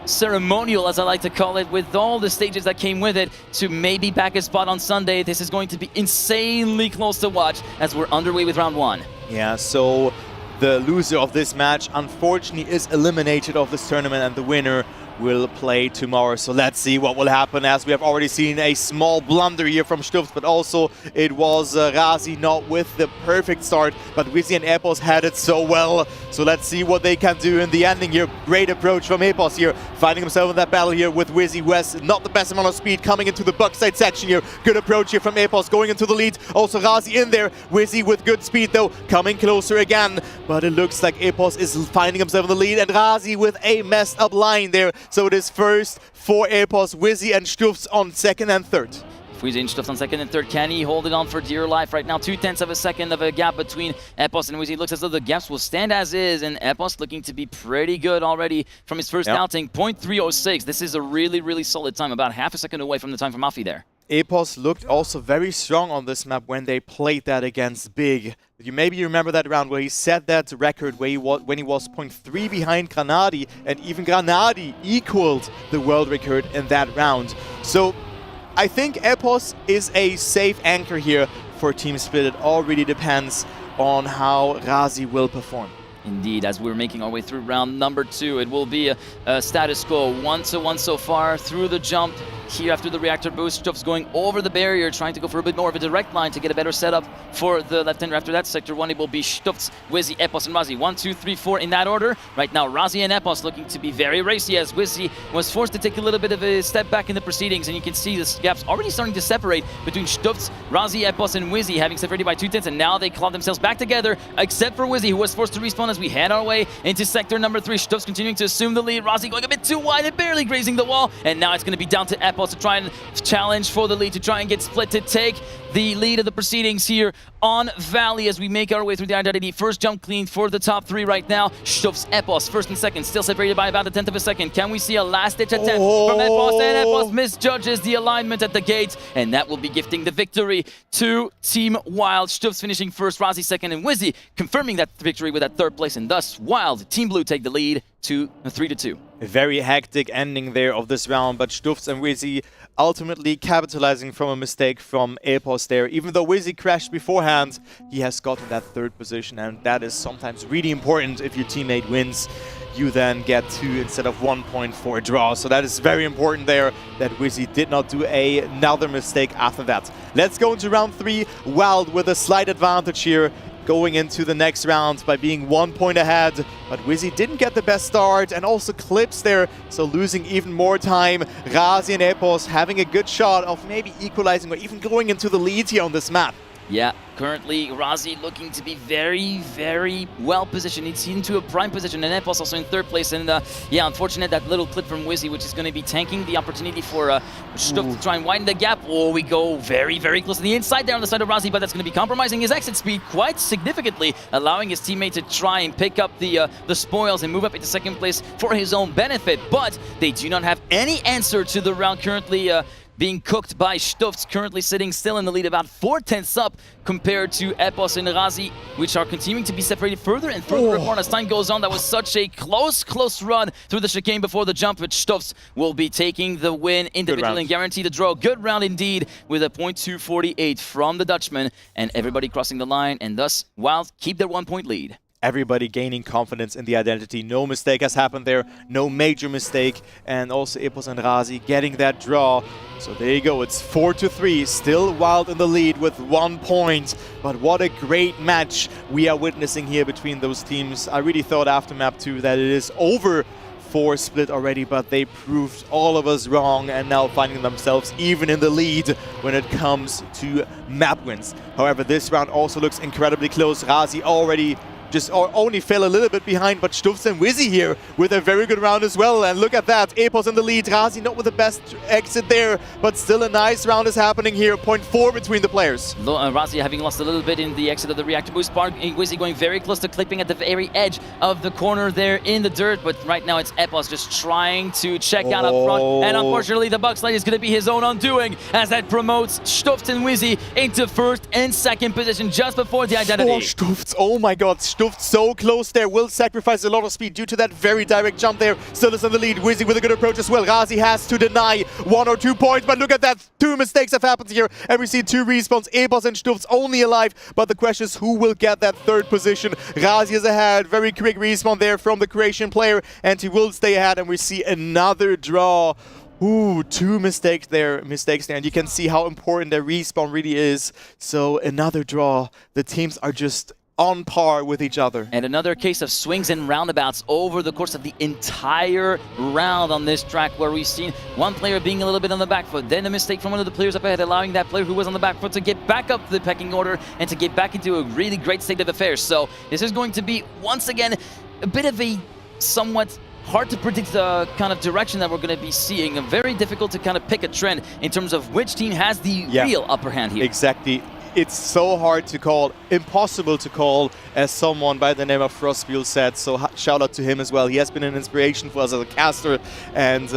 ceremonial, as I like to call it, with all the stages that came with it, to maybe back a spot on Sunday. This is going to be insanely close to watch as we're underway with round 1. Yeah, so the loser of this match unfortunately is eliminated of this tournament, and the winner will play tomorrow. So let's see what will happen, as we have already seen a small blunder here from Stubbs, but also it was Razi not with the perfect start, but Wizzy and Epos had it so well. So let's see what they can do in the ending here. Great approach from Epos here, finding himself in that battle here with Wizzy. West, not the best amount of speed coming into the backside section here. Good approach here from Epos, going into the lead. Also Razi in there. Wizzy with good speed though, coming closer again. But it looks like Epos is finding himself in the lead, and Razi with a messed up line there. So it is first for Epos, Wizzy and Stubbs on second and third. Wizzy and Stubbs on second and third. Can he hold it on for dear life right now? 0.2 of a second of a gap between Epos and Wizzy. Looks as though the gaps will stand as is, and Epos looking to be pretty good already from his first outing. 0.306. This is a really solid time, about half a second away from the time from Alfie there. Epos looked also very strong on this map when they played that against Big. Maybe remember that round where he set that record where when he was 0.3 behind Granadi, and even Granadi equaled the world record in that round. So I think Epos is a safe anchor here for Team Split. It all really depends on how Razi will perform. Indeed, as we're making our way through round number 2, it will be a status quo 1-1 so far through the jump. Here after the reactor boost, Stubbs going over the barrier, trying to go for a bit more of a direct line to get a better setup for the left-hander. After that, sector 1, it will be Stubbs, Wizzy, Epos, and Razi. 1, 2, 3, 4 in that order. Right now, Razi and Epos looking to be very racy, as Wizzy was forced to take a little bit of a step back in the proceedings, and you can see the gaps already starting to separate between Stubbs, Razi, Epos, and Wizzy, having separated by 2/10, and now they claw themselves back together, except for Wizzy, who was forced to respawn as we head our way into sector number 3. Stubbs continuing to assume the lead. Razi going a bit too wide and barely grazing the wall, and now it's going to be down to Epos to try and challenge for the lead, to try and get Split to take the lead of the proceedings here on Valley as we make our way through the identity. First jump clean for the top 3 right now. Stubbs, Epos, first and second, still separated by about a 1/10 of a second. Can we see a last-ditch attempt from Epos? And Epos misjudges the alignment at the gate, and that will be gifting the victory to Team Wild. Stubbs finishing first, Razi second, and Wizzy confirming that victory with that third place, and thus Wild, Team Blue take the lead to 3-2. A very hectic ending there of this round, but Stufz and Wizzy ultimately capitalizing from a mistake from Epos there. Even though Wizzy crashed beforehand, he has gotten that third position, and that is sometimes really important. If your teammate wins, you then get 2 instead of 1 point for a draw. So that is very important there, that Wizzy did not do another mistake after that. Let's go into round 3. Wild with a slight advantage here, going into the next round by being 1 point ahead. But Wizzy didn't get the best start, and also Clips there, so losing even more time. Razi and Epos having a good shot of maybe equalizing or even going into the lead here on this map. Yeah, currently Razi looking to be very, very well positioned. He's into a prime position, and Epos also in third place. And yeah, unfortunate that little clip from Wizzy, which is going to be tanking the opportunity for Stuf to try and widen the gap. Oh, we go very, very close to the inside there on the side of Razi, but that's going to be compromising his exit speed quite significantly, allowing his teammate to try and pick up the spoils and move up into second place for his own benefit. But they do not have any answer to the round currently being cooked by Stufz, currently sitting still in the lead, about 4/10 up compared to Epos and Razi, which are continuing to be separated further and further apart as time goes on. That was such a close run through the chicane before the jump, which Stufz will be taking the win individually and guarantee the draw. Good round indeed, with a .248 from the Dutchman, and everybody crossing the line, and thus Wild keep their 1 point lead. Everybody gaining confidence in the identity. No mistake has happened there, no major mistake, and also Epos and Razi getting that draw. So there you go, it's 4-3, still Wild in the lead with 1 point. But what a great match we are witnessing here between those teams. I really thought after map 2 that it is over for Split already, but they proved all of us wrong, and now finding themselves even in the lead when it comes to map wins. However, this round also looks incredibly close. Razi already only fell a little bit behind, but Stufz and Wizzy here with a very good round as well. And look at that, Epos in the lead, Razi not with the best exit there, but still a nice round is happening here. 0.4 between the players. Razi having lost a little bit in the exit of the reactor boost part, Wizzy going very close to clipping at the very edge of the corner there in the dirt, but right now it's Epos just trying to check out up front, and unfortunately the bug slide is going to be his own undoing, as that promotes Stufz and Wizzy into first and second position just before the identity. Stufz, oh my god, Stufz so close there, will sacrifice a lot of speed due to that very direct jump there. Still is in the lead, Wizzy with a good approach as well. Razi has to deny 1 or 2 points, but look at that, 2 mistakes have happened here, and we see 2 respawns. Epos and Stufz only alive, but the question is who will get that third position. Razi is ahead, very quick respawn there from the Croatian player, and he will stay ahead, and we see another draw. Ooh, 2 mistakes there, and you can see how important their respawn really is. So another draw, the teams are just on par with each other. And another case of swings and roundabouts over the course of the entire round on this track, where we've seen one player being a little bit on the back foot, then a mistake from one of the players up ahead, allowing that player who was on the back foot to get back up the pecking order and to get back into a really great state of affairs. So this is going to be, once again, a bit of a somewhat hard to predict the kind of direction that we're going to be seeing. Very difficult to kind of pick a trend in terms of which team has the real upper hand here. Exactly. It's so hard to call, impossible to call, as someone by the name of Frostbuel said. So shout out to him as well. He has been an inspiration for us as a caster. And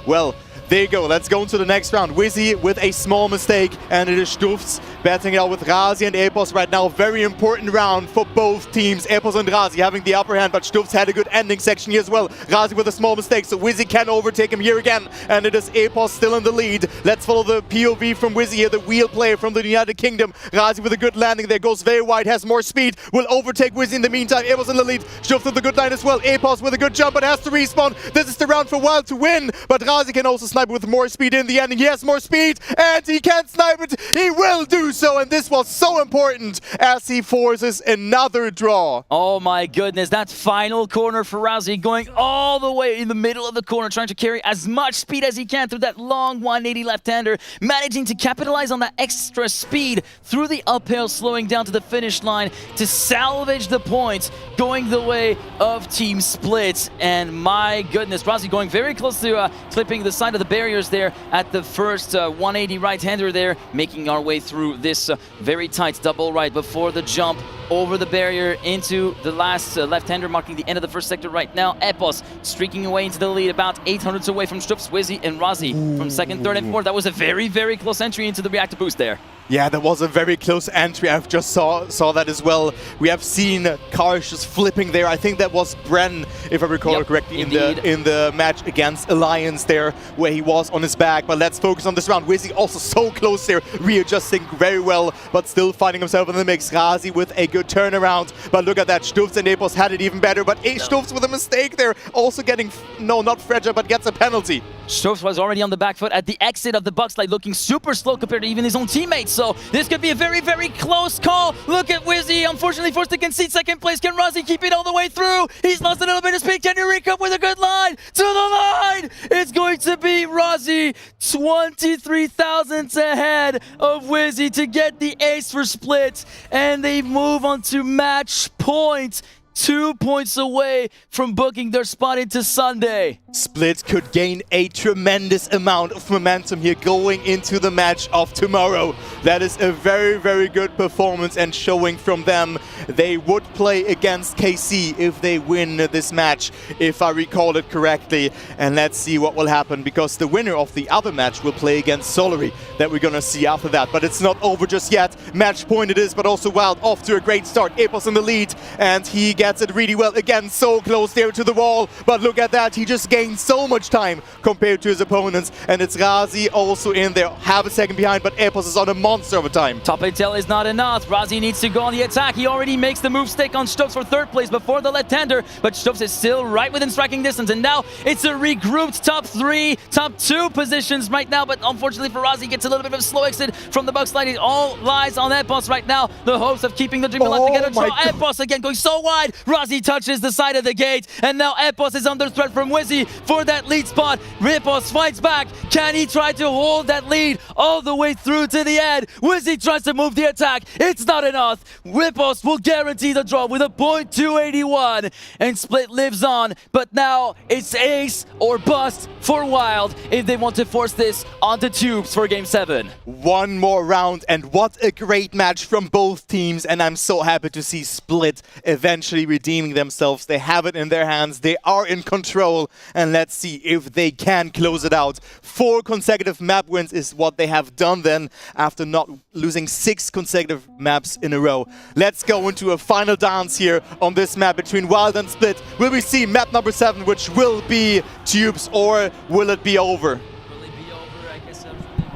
well, there you go. Let's go into the next round. Wizzy with a small mistake, and it is Stufz battling it out with Razi and Epos right now. Very important round for both teams. Epos and Razi having the upper hand, but Stufz had a good ending section here as well. Razi with a small mistake, so Wizzy can overtake him here again, and it is Epos still in the lead. Let's follow the POV from Wizzy here, the wheel player from the United Kingdom. Razi with a good landing there, goes very wide, has more speed, will overtake Wizzy in the meantime. Epos in the lead, Stufz with a good line as well. Epos with a good jump, but has to respawn. This is the round for Wild to win, but Razi can also snipe with more speed in the ending. He has more speed, and he can snipe it. He will do so, and this was so important as he forces another draw. Oh my goodness, that final corner for Razi, going all the way in the middle of the corner, trying to carry as much speed as he can through that long 180 left-hander, managing to capitalize on that extra speed through the uphill, slowing down to the finish line to salvage the points, going the way of Team Split. And my goodness, Razi going very close to clipping the side of the barriers there at the first 180 right-hander there, making our way through this very tight double right before the jump over the barrier into the last left-hander, marking the end of the first sector right now. Epos streaking away into the lead, about 800s away from Stufz, Wizzy, and Razi from second, third, and fourth. That was a very, very close entry into the reactor boost there. Yeah, that was a very close entry. I've just saw that as well. We have seen cars just flipping there. I think that was Bren, if I recall correctly, in the match against Alliance there, where he was on his back. But let's focus on this round. Wizzy also so close there, readjusting very well, but still finding himself in the mix. Razi with a good turnaround. But look at that, Stufz and Epos had it even better. But Stufz with a mistake there, also getting, no, not fragile, but gets a penalty. Stufz was already on the back foot at the exit of the box, like looking super slow compared to even his own teammates. So this could be a very, very close call. Look at Wizzy, unfortunately forced to concede second place. Can Razi keep it all the way through? He's lost a little bit of speed. Can he recover with a good line? To the line! It's going to be Razi, 23 thousandths ahead of Wizzy to get the ace for Split. And they move on to match point. 2 points away from booking their spot into Sunday. Split could gain a tremendous amount of momentum here going into the match of tomorrow. That is a very, very good performance and showing from them. They would play against KC if they win this match, if I recall it correctly. And let's see what will happen, because the winner of the other match will play against Solary that we're gonna see after that. But it's not over just yet. Match point it is, but also Wild off to a great start. Epos in the lead, and he gets it really well. Again, so close there to the wall. But look at that, he just gained so much time compared to his opponents. And it's Razi also in there, half a second behind, but Epos is on a monster of a time. Top intel is not enough. Razi needs to go on the attack. He already makes the move stick on Stufz for third place before the left-hander, but Stufz is still right within striking distance. And now it's a regrouped top 3, top 2 positions right now. But unfortunately for Razi, gets a little bit of a slow exit from the box line. It all lies on Epos right now. The hopes of keeping the dream alive to get a draw. Epos again going so wide. Razi touches the side of the gate, and now Epos is under threat from Wizzy for that lead spot. Epos fights back. Can he try to hold that lead all the way through to the end? Wizzy tries to move the attack. It's not enough. Epos will guarantee the draw with a .281, and Split lives on. But now it's ace or bust for Wild if they want to force this onto Tubes for Game 7. One more round, and what a great match from both teams. And I'm so happy to see Split eventually redeeming themselves. They have it in their hands. They are in control, and let's see if they can close it out. 4 consecutive map wins is what they have done then after not losing 6 consecutive maps in a row. Let's go into a final dance here on this map between Wild and Split. Will we see map number 7, which will be Tubes, or will it be over? Will it be over? I guess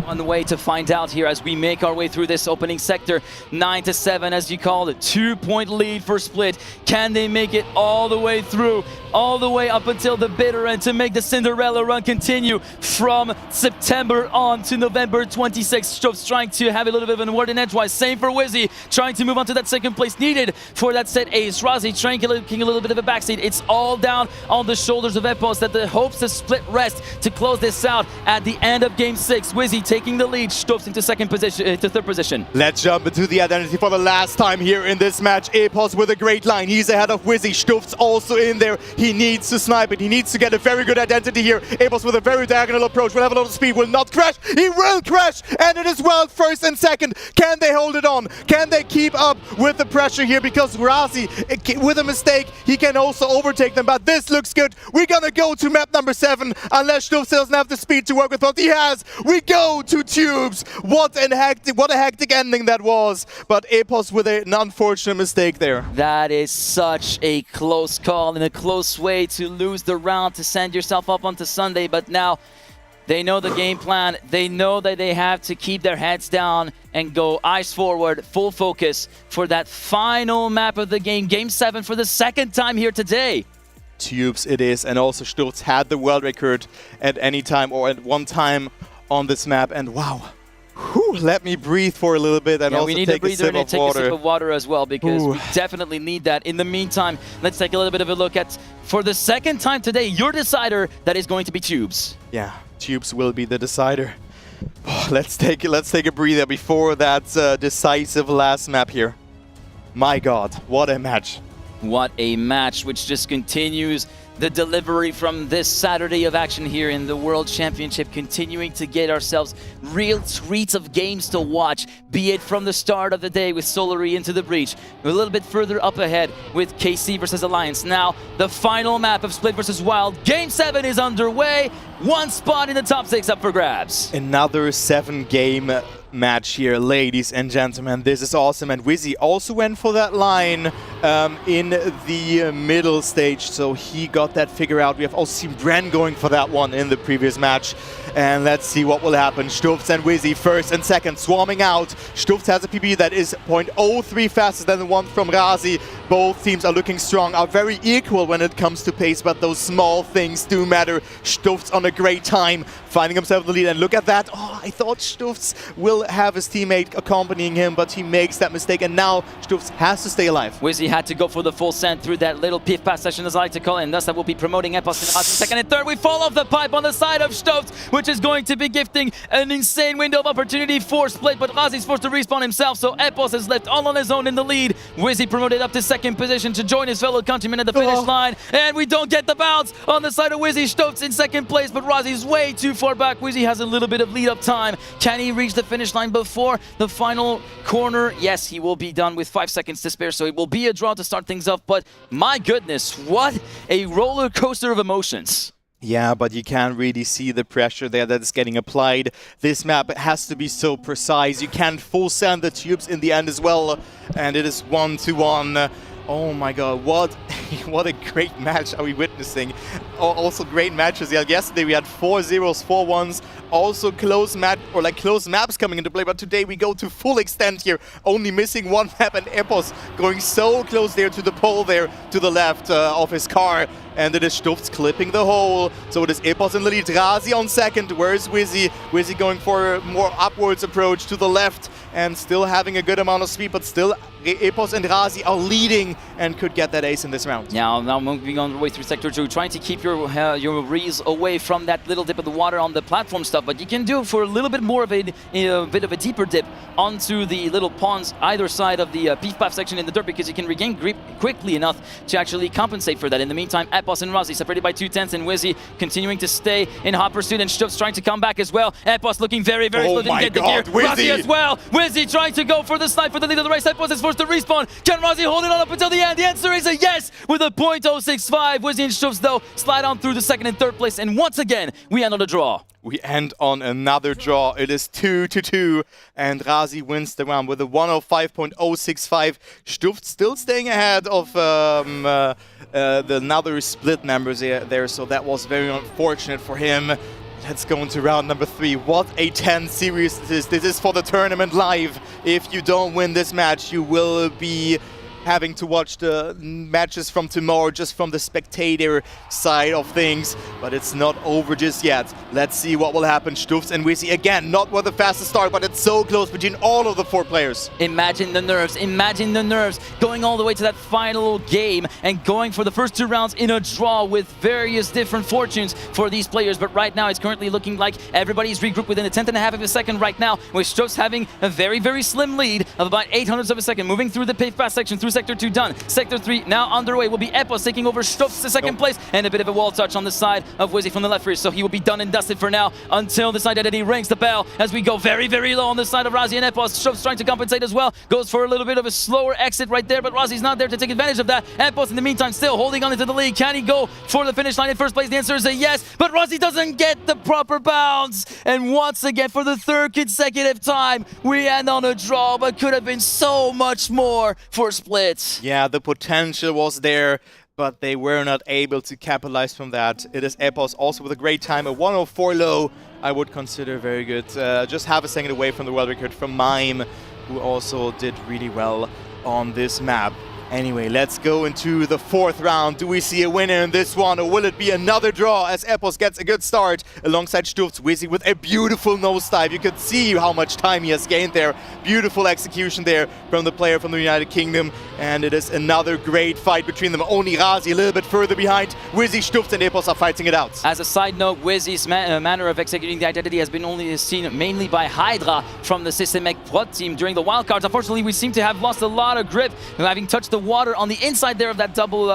one way to find out here as we make our way through this opening sector. 9-7, as you called it. 2-point lead for Split. Can they make it all the way through? All the way up until the bitter end to make the Cinderella run continue from September on to November 26th. Stufz trying to have a little bit of an award in edgewise. Same for Wizzy, trying to move on to that second place needed for that set ace. Razi trying to take a little bit of a backseat. It's all down on the shoulders of Epos that the hopes of Split rest to close this out at the end of Game 6. Wizzy taking the lead, Stufz into second position, into third position. Let's jump into the identity for the last time here in this match. Epos with a great line. He's ahead of Wizzy. Stufz also in there. He needs to snipe it. He needs to get a very good identity here. Epos with a very diagonal approach. Will have a lot of speed. Will not crash. He will crash. And it is Wild first and second. Can they hold it on? Can they keep up with the pressure here? Because Razi, with a mistake, he can also overtake them. But this looks good. We're gonna go to map number 7. Unless Stufz doesn't have the speed to work with what he has. We go to Tubes. What a hectic ending that was. But Epos with an unfortunate mistake there. That is such a close call and a close way to lose the round, to send yourself up onto Sunday. But now they know the game plan. They know that they have to keep their heads down and go eyes forward, full focus for that final map of the game, Game 7 for the second time here today. Tubes it is, and also Stufz had the world record at any time or at one time on this map, and wow. Whew, let me breathe for a little bit and also we need take a a sip of water. A sip of water as well, because we definitely need that. In the meantime, let's take a little bit of a look at, for the second time today, your decider that is going to be Tubes. Yeah, Tubes will be the decider. Oh, let's take a breather before that decisive last map here. My God, what a match. What a match, which just continues the delivery from this Saturday of action here in the World Championship, continuing to get ourselves real treats of games to watch, be it from the start of the day with Solary into the breach, a little bit further up ahead with KC versus Alliance. Now, the final map of Split versus Wild. Game 7 is underway. One spot in the top 6 up for grabs. Another 7-game match here, ladies and gentlemen. This is awesome, and Wizzy also went for that line in the middle stage, so he got that figure out. We have also seen Bren going for that one in the previous match, and let's see what will happen. Stufz and Wizzy first and second, swarming out. Stufz has a PB that is 0.03 faster than the one from Razi. Both teams are looking strong, are very equal when it comes to pace, but those small things do matter. Stufz on a great time, finding himself in the lead, and look at that. Oh, I thought Stufz will have his teammate accompanying him, but he makes that mistake, and now Stufz has to stay alive. Wizzy had to go for the full send through that little piff pass session, as I like to call it, and thus that will be promoting Epos in second and third. We fall off the pipe on the side of Stufz, which is going to be gifting an insane window of opportunity for Split, but Razi's forced to respawn himself, so Epos is left all on his own in the lead. Wizzy promoted up to second position to join his fellow countrymen at the finish line, and we don't get the bounce on the side of Wizzy. Stufz in second place, but Razi's way too far back. Wizzy has a little bit of lead up time. Can he reach the finish line before the final corner? Yes, he will be done with 5 seconds to spare, so it will be a draw to start things off, but my goodness, what a roller coaster of emotions. Yeah, but you can really see the pressure there that is getting applied. This map has to be so precise. You can't full send the tubes in the end as well, and it is 1-1. Oh my god, what a great match are we witnessing. Also great matches. Yeah, yesterday we had 4-0s, 4-1s, also close maps coming into play, but today we go to full extent here, only missing one map, and Epos going so close there to the pole there to the left of his car. And it is Stufz clipping the hole. So it is Epos in the lead. Razi on second. Where's Wizzy? Wizzy going for a more upwards approach to the left and still having a good amount of speed, but still Epos and Razi are leading and could get that ace in this round. Now moving on the way through Sector 2, trying to keep your reels away from that little dip of the water on the platform stuff, but you can do for a little bit more of a bit of a deeper dip onto the little ponds either side of the beef path section in the dirt, because you can regain grip quickly enough to actually compensate for that. In the meantime, Epos and Razi separated by 2/10, and Wizzy continuing to stay in hot pursuit, and Stufz trying to come back as well. Epos looking very, very slow, didn't get the gear. Razi as well. Wizzy trying to go for the snipe for the lead of the race. Epos is forced to respawn. Can Razi hold it on up until the end? The answer is a yes with a .065. Wizzy and Stufz, though, slide on through the second and third place, and once again, we end on a draw. We end on another draw. It is 2-2, and Razi wins the round with a 105.065. Stufz still staying ahead of the another Split members there, so that was very unfortunate for him. Let's go into round number 3. What a 10 series this is. This is for the tournament live. If you don't win this match, you will be having to watch the matches from tomorrow just from the spectator side of things, but it's not over just yet. Let's see what will happen. Stufz and Wizzy again, not with the fastest start, but it's so close between all of the 4 players. Imagine the nerves going all the way to that final game and going for the first 2 rounds in a draw with various different fortunes for these players. But right now it's currently looking like everybody's regrouped within a 10th and a half of a second right now, with Stufz having a very, very slim lead of about 800ths of a second, moving through the pave pass section through Sector 2 done. Sector 3 now underway will be Epos taking over Stufz to second place, and a bit of a wall touch on the side of Wizzy from the left rear, so he will be done and dusted for now until this identity rings the bell as we go very, very low on the side of Razi and Epos. Stufz trying to compensate as well, goes for a little bit of a slower exit right there, but Razi's not there to take advantage of that. Epos in the meantime still holding on into the lead. Can he go for the finish line in first place? The answer is a yes, but Razi doesn't get the proper bounce, and once again for the 3rd consecutive time we end on a draw, but could have been so much more for Split. Yeah, the potential was there, but they were not able to capitalize from that. It is Epos also with a great time, a 104 low, I would consider very good. Just half a second away from the world record from Mime, who also did really well on this map. Anyway, let's go into the 4th round. Do we see a winner in this one, or will it be another draw as Epos gets a good start alongside Stufz? Wizzy with a beautiful nosedive. You could see how much time he has gained there. Beautiful execution there from the player from the United Kingdom, and it is another great fight between them. Only Razi a little bit further behind. Wizzy, Stufz and Epos are fighting it out. As a side note, Wizzy's manner of executing the identity has been only seen mainly by Hydra from the Systemic Prod team during the wildcards. Unfortunately, we seem to have lost a lot of grip, having touched the the water on the inside there of that double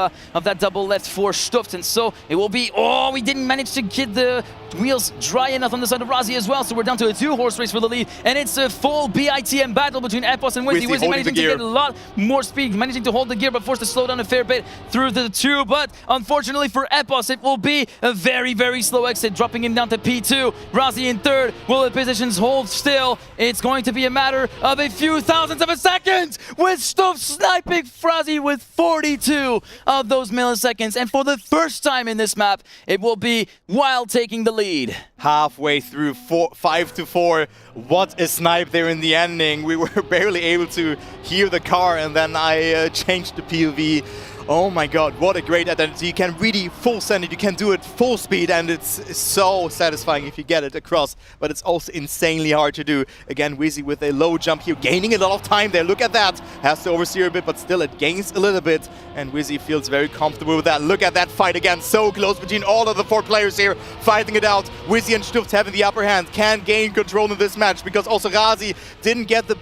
left for Stuft. And so it will be, oh, we didn't manage to get the wheels dry enough on the side of Razi as well. So we're down to a 2-horse race for the lead. And it's a full BITM battle between Epos and Wizzy. Wizzy managing to get a lot more speed, managing to hold the gear, but forced to slow down a fair bit through the 2. But unfortunately for Epos, it will be a very, very slow exit, dropping him down to P2. Razi in 3rd. Will the positions hold still? It's going to be a matter of a few thousandths of a second, with Stuff sniping Razi with 42 of those milliseconds. And for the first time in this map, it will be Wild taking the lead. Halfway through 5-4. What a snipe there in the ending. We were barely able to hear the car, and then I changed the POV. Oh my god, what a great identity. You can really full send it, you can do it full speed, and it's so satisfying if you get it across, but it's also insanely hard to do. Again, Wizzy with a low jump here, gaining a lot of time there. Look at that. Has to oversteer a bit, but still it gains a little bit, and Wizzy feels very comfortable with that. Look at that fight again, so close between all of the 4 players here, fighting it out. Wizzy and Stuft having the upper hand, can gain control in this match, because also Razi didn't get the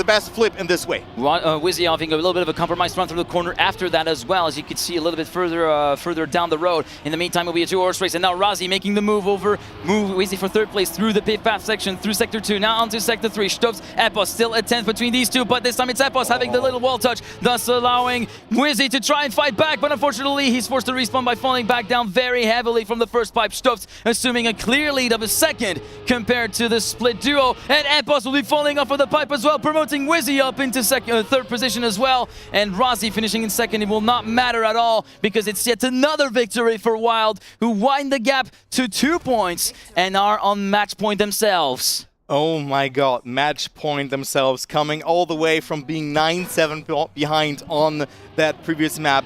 best flip in this way. Wizzy having a little bit of a compromise run through the corner after that as well, as you could see a little bit further down the road. In the meantime, it will be a 2-horse race, and now Razi making the move Wizzy for 3rd place through the pit path section, through Sector 2, now onto Sector 3. Stuft, Epos still a 10th between these 2, but this time it's Epos having the little wall touch, thus allowing Wizzy to try and fight back, but unfortunately he's forced to respawn by falling back down very heavily from the first pipe. Stuft assuming a clear lead of a second compared to the split duo, and Epos will be falling off of the pipe as well, promoting Wizzy up into 3rd position as well, and Razi finishing in 2nd. It will not matter at all, because it's yet another victory for Wild, who wind the gap to 2 points and are on match point themselves. Oh my god, match point themselves, coming all the way from being 9-7 behind on that previous map.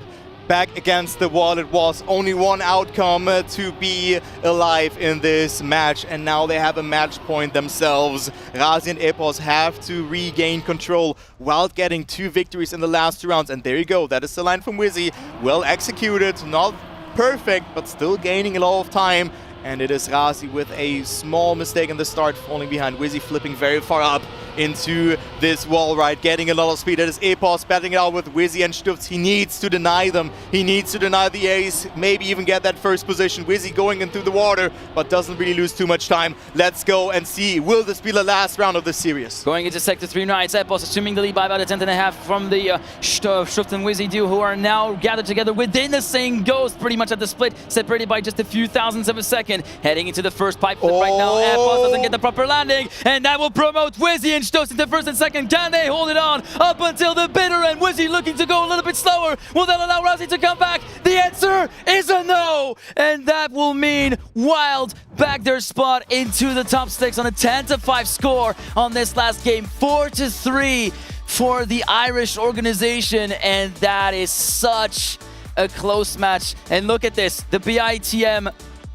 Back against the wall, it was only one outcome to be alive in this match, and now they have a match point themselves. Razi and Epos have to regain control while getting 2 victories in the last 2 rounds, and there you go, that is the line from Wizzy. Well executed, not perfect, but still gaining a lot of time. And it is Razi with a small mistake in the start, falling behind. Wizzy flipping very far up into this wall ride, getting a lot of speed. That is Epos battling it out with Wizzy and Stuft. He needs to deny them. He needs to deny the ace, maybe even get that first position. Wizzy going into the water, but doesn't really lose too much time. Let's go and see, will this be the last round of the series? Going into Sector 3 now, it's Epos assuming the lead by about a 10.5 from the Stuft and Wizzy duo, who are now gathered together within the same ghost, pretty much at the split, separated by just a few thousandths of a second. Heading into the first pipe flip right now. Epos doesn't get the proper landing, and that will promote Wizzy and Stuft into 1st and 2nd. Can they hold it on up until the bitter end? Wizzy looking to go a little bit slower. Will that allow Razi to come back? The answer is a no, and that will mean Wild back their spot into the top 6 on a 10-5 score on this last game. 4-3 for the Irish organization, and that is such a close match. And look at this, the BITM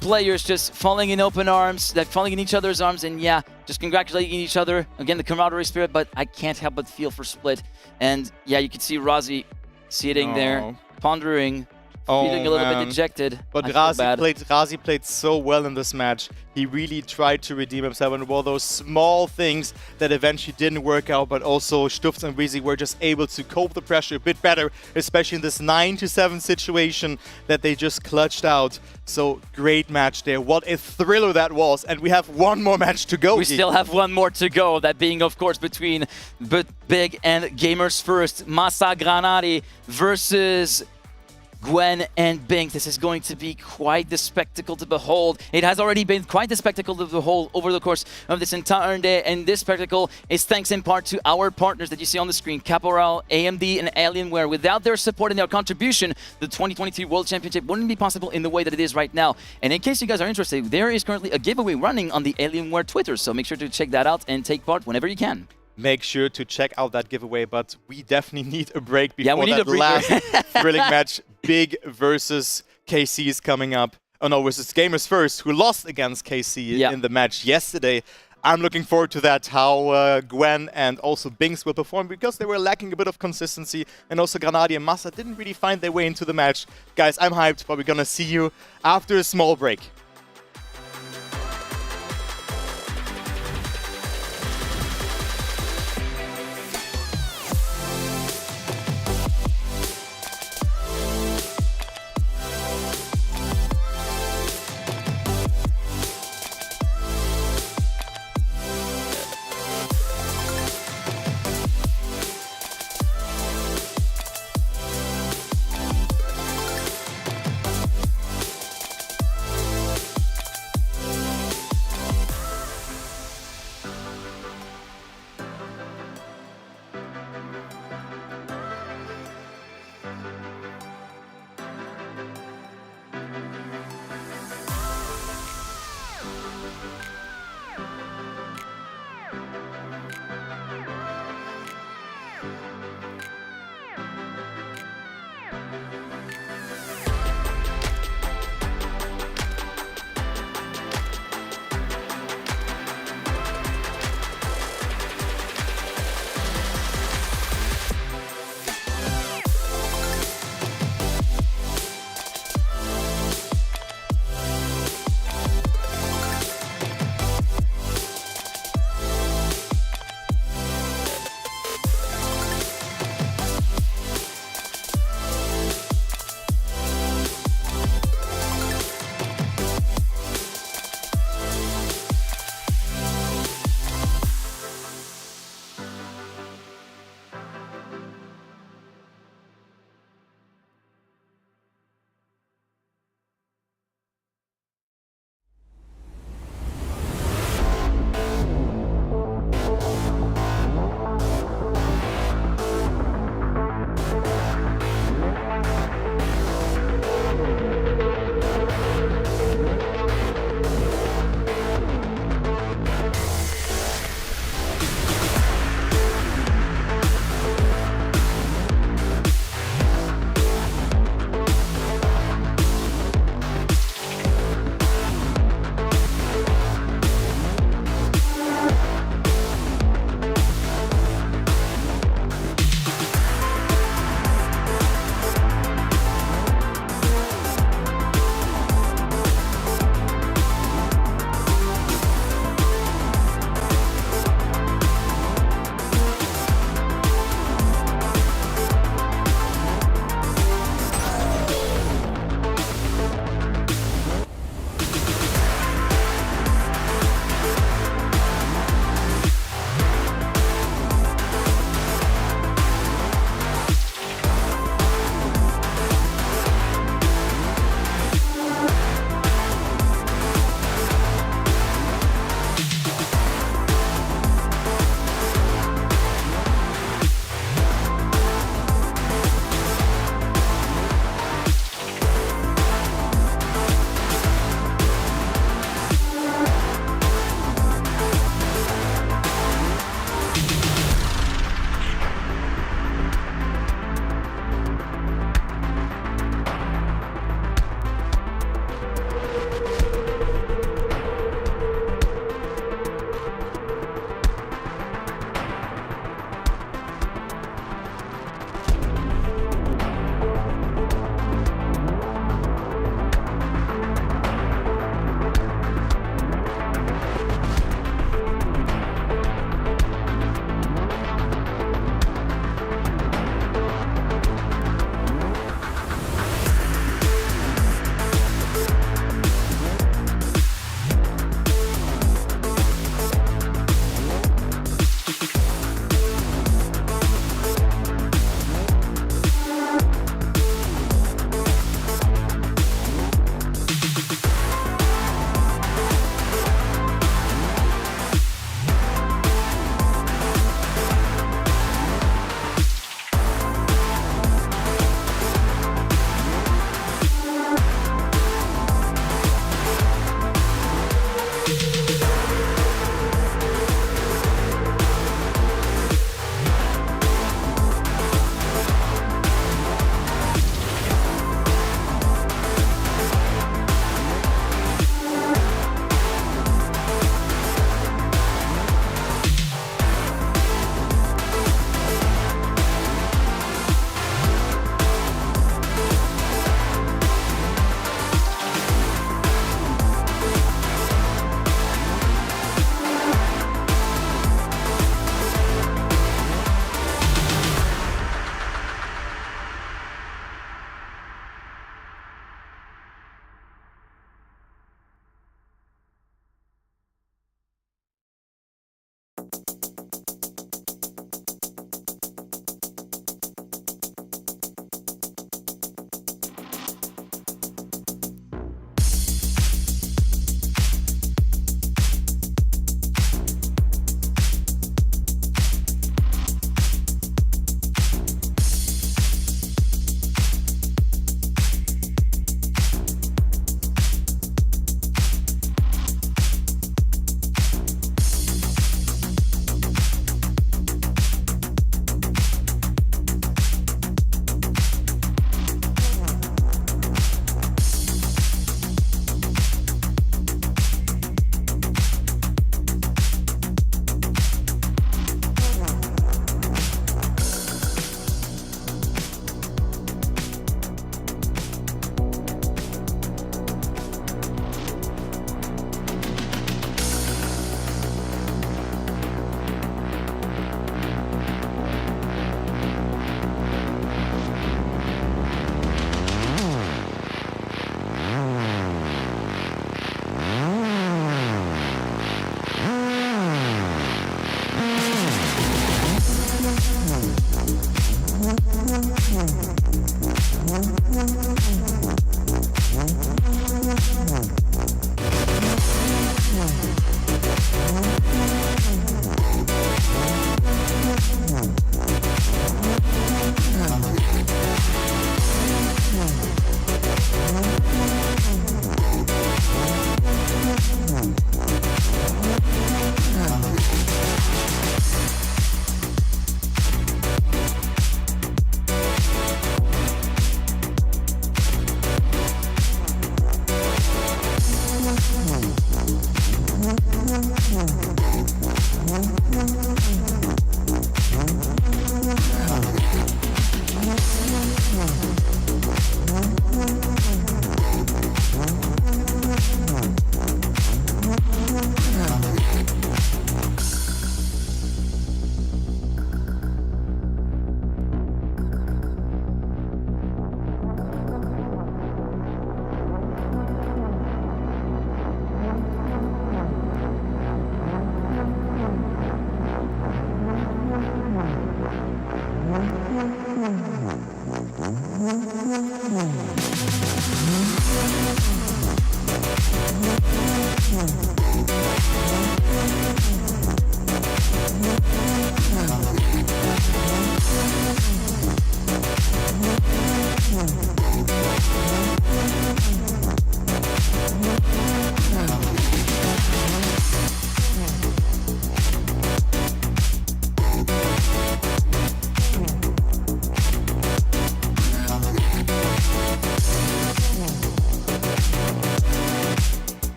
players just falling in open arms, falling in each other's arms, and yeah, just congratulating each other. Again, the camaraderie spirit, but I can't help but feel for Split. And yeah, you can see Razi sitting there, pondering, feeling a little bit dejected. But Razi played so well in this match. He really tried to redeem himself, and all those small things that eventually didn't work out, but also Stuft and Wizzy were just able to cope the pressure a bit better, especially in this 9-7 situation that they just clutched out. So great match there. What a thriller that was. And we have one more match to go. We still have one more to go. That being, of course, between Big and Gamers First. Massa Granati versus Gwen and Bink. This is going to be quite the spectacle to behold. It has already been quite the spectacle to behold over the course of this entire day, and this spectacle is thanks in part to our partners that you see on the screen, Caporal, AMD, and Alienware. Without their support and their contribution, the 2023 World Championship wouldn't be possible in the way that it is right now. And in case you guys are interested, there is currently a giveaway running on the Alienware Twitter, so make sure to check that out and take part whenever you can. Make sure to check out that giveaway, but we definitely need a break before that last thrilling match. Big versus KC is coming up. Oh no, versus Gamers First, who lost against KC in the match yesterday. I'm looking forward to that, how Gwen and also Binks will perform, because they were lacking a bit of consistency, and also Granadi and Massa didn't really find their way into the match. Guys, I'm hyped, but we're gonna see you after a small break.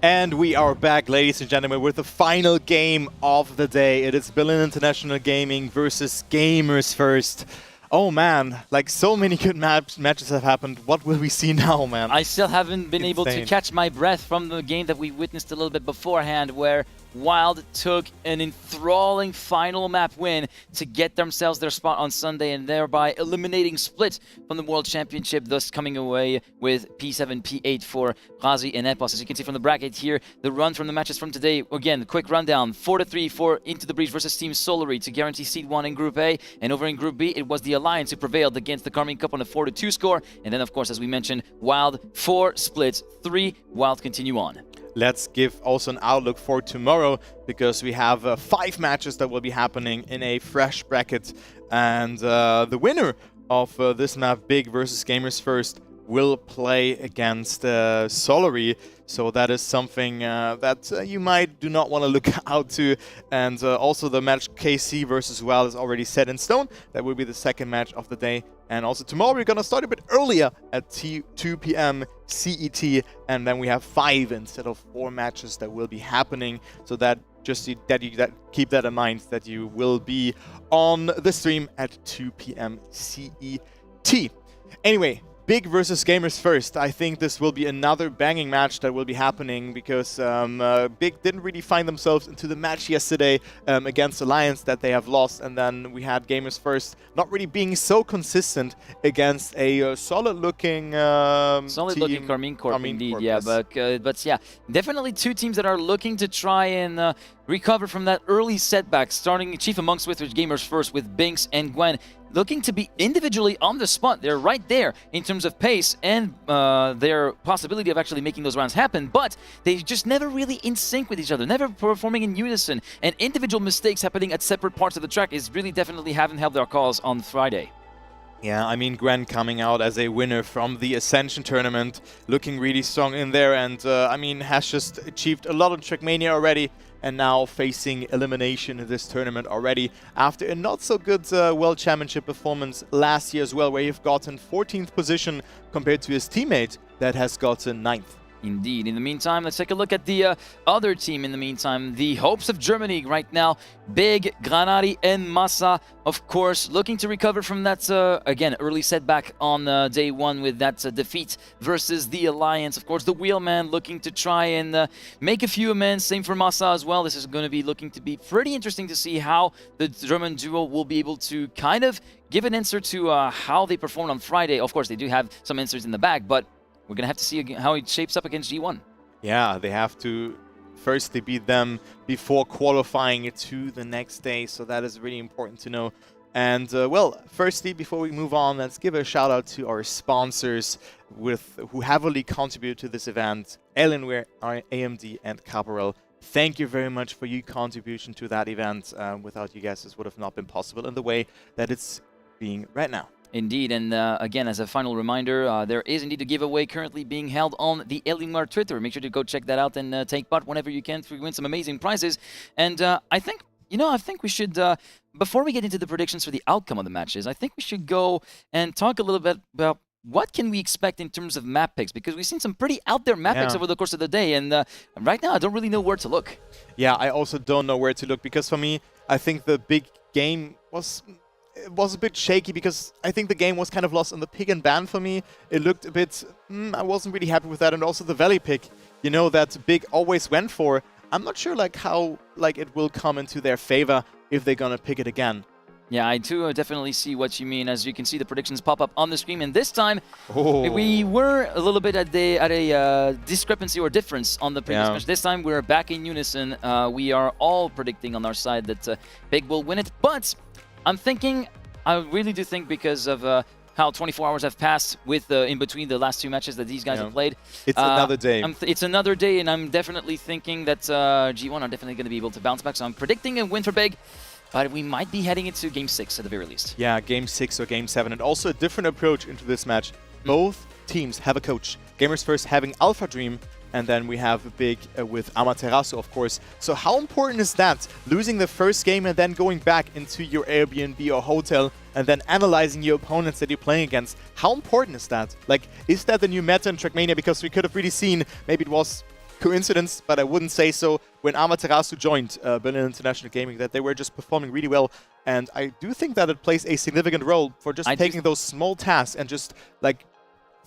And we are back, ladies and gentlemen, with the final game of the day. It is Berlin International Gaming versus Gamers First. Oh man, like so many good matches have happened. What will we see now, man? I still haven't been able to Insane. catch my breath from the game that we witnessed a little bit beforehand, where Wild took an enthralling final map win to get themselves their spot on Sunday and thereby eliminating Split from the World Championship, thus coming away with P7, P8 for Razi and Epos. As you can see from the bracket here, the run from the matches from today, again, quick rundown, 4-3 for Into the Breach versus Team Solary to guarantee Seed 1 in Group A, and over in Group B, it was the Alliance who prevailed against the Carmine Cup on a 4-2 score, and then, of course, as we mentioned, Wild 4, Split 3, Wild continue on. Let's give also an outlook for tomorrow, because we have 5 matches that will be happening in a fresh bracket, and the winner of this map, Big versus Gamers First, will play against Solary. So that is something that you might do not want to look out to. And also the match KC versus Wild is already set in stone. That will be the second match of the day. And also tomorrow we're going to start a bit earlier at 2 p.m. CET. And then we have 5 instead of 4 matches that will be happening. So that just keep that in mind, that you will be on the stream at 2 p.m. CET. Anyway, Big versus Gamers First. I think this will be another banging match that will be happening because Big didn't really find themselves into the match yesterday against Alliance that they have lost, and then we had Gamers First not really being so consistent against a solid-looking Solid-looking Carmine Corp, indeed. Corp, Yeah, yes. but yeah, definitely two teams that are looking to try and recover from that early setback. Starting chief amongst with Gamers First with Binks and Gwen, looking to be individually on the spot. They're right there in terms of pace and their possibility of actually making those rounds happen, but they just never really in sync with each other, never performing in unison, and individual mistakes happening at separate parts of the track is really definitely haven't helped their cause on Friday. Yeah, I mean, Gwen coming out as a winner from the Ascension tournament, looking really strong in there, and I mean, has just achieved a lot on Trackmania already, and now facing elimination in this tournament already after a not so good World Championship performance last year as well, where he's gotten 14th position compared to his teammate that has gotten 9th. Indeed. In the meantime, let's take a look at the other team in the meantime. The hopes of Germany right now. Big, Granari and Massa, of course, looking to recover from that, again, early setback on day one with that defeat versus the Alliance. Of course, the Wheelman looking to try and make a few amends. Same for Massa as well. This is going to be looking to be pretty interesting to see how the German duo will be able to kind of give an answer to how they performed on Friday. Of course, they do have some answers in the bag, but we're going to have to see how it shapes up against G1. Yeah, they have to firstly beat them before qualifying to the next day, so that is really important to know. And, well, firstly, before we move on, let's give a shout-out to our sponsors who heavily contribute to this event, Alienware, AMD, and Caparel. Thank you very much for your contribution to that event. Without you guys, this would have not been possible in the way that it's being right now. Indeed, and again, as a final reminder, there is indeed a giveaway currently being held on the Alienware Twitter. Make sure to go check that out and take part whenever you can to win some amazing prizes. And I think we should, before we get into the predictions for the outcome of the matches, I think we should go and talk a little bit about what can we expect in terms of map picks, because we've seen some pretty out there map picks over the course of the day, and right now I don't really know where to look. Yeah, I also don't know where to look, because for me, I think the big game was a bit shaky, because I think the game was kind of lost in the pick and ban for me. It looked a bit, I wasn't really happy with that, and also the Valley pick, you know, that Big always went for. I'm not sure how it will come into their favor if they're gonna pick it again. Yeah, I too definitely see what you mean. As you can see, the predictions pop up on the screen, and this time we were a little bit at a discrepancy or difference on the previous match. This time we're back in unison. We are all predicting on our side that Big will win it, but I really do think, because of how 24 hours have passed with in between the last two matches that these guys have played. It's another day. It's another day, and I'm definitely thinking that G1 are definitely going to be able to bounce back. So I'm predicting a win for Big, but we might be heading into Game 6 at the very least. Yeah, Game 6 or Game 7, and also a different approach into this match. Both teams have a coach. Gamers First having Alpha Dream, and then we have Big with Amaterasu, of course. So how important is that? Losing the first game and then going back into your Airbnb or hotel and then analyzing your opponents that you're playing against. How important is that? Is that the new meta in Trackmania? Because we could have really seen, maybe it was coincidence, but I wouldn't say so, when Amaterasu joined Berlin International Gaming, that they were just performing really well. And I do think that it plays a significant role for just taking those small tasks and just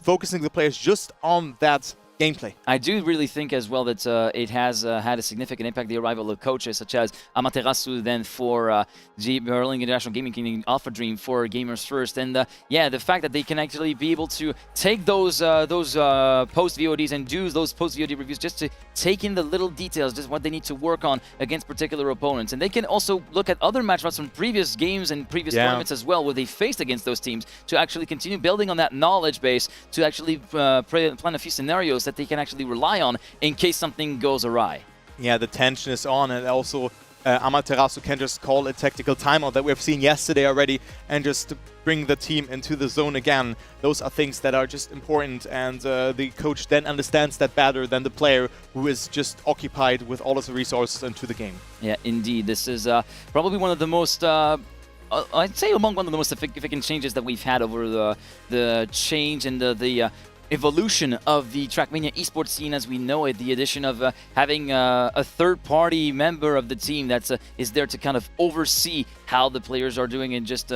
focusing the players just on that gameplay. I do really think as well that it has had a significant impact, the arrival of coaches such as Amaterasu then for Berlin International Gaming King, Alpha Dream for Gamers First, and yeah, the fact that they can actually be able to take those post-VODs and do those post-VOD reviews just to take in the little details, just what they need to work on against particular opponents. And they can also look at other matchups from previous games and previous tournaments as well, where they faced against those teams, to actually continue building on that knowledge base, to actually plan a few scenarios that they can actually rely on in case something goes awry. Yeah, the tension is on, and also Amaterasu can just call a tactical timeout that we've seen yesterday already and just bring the team into the zone again. Those are things that are just important, and the coach then understands that better than the player who is just occupied with all of the resources into the game. Yeah, indeed. This is probably one of the most I'd say among one of the most significant changes that we've had over the change and the evolution of the Trackmania esports scene as we know it. The addition of having a third-party member of the team that is there to kind of oversee how the players are doing and just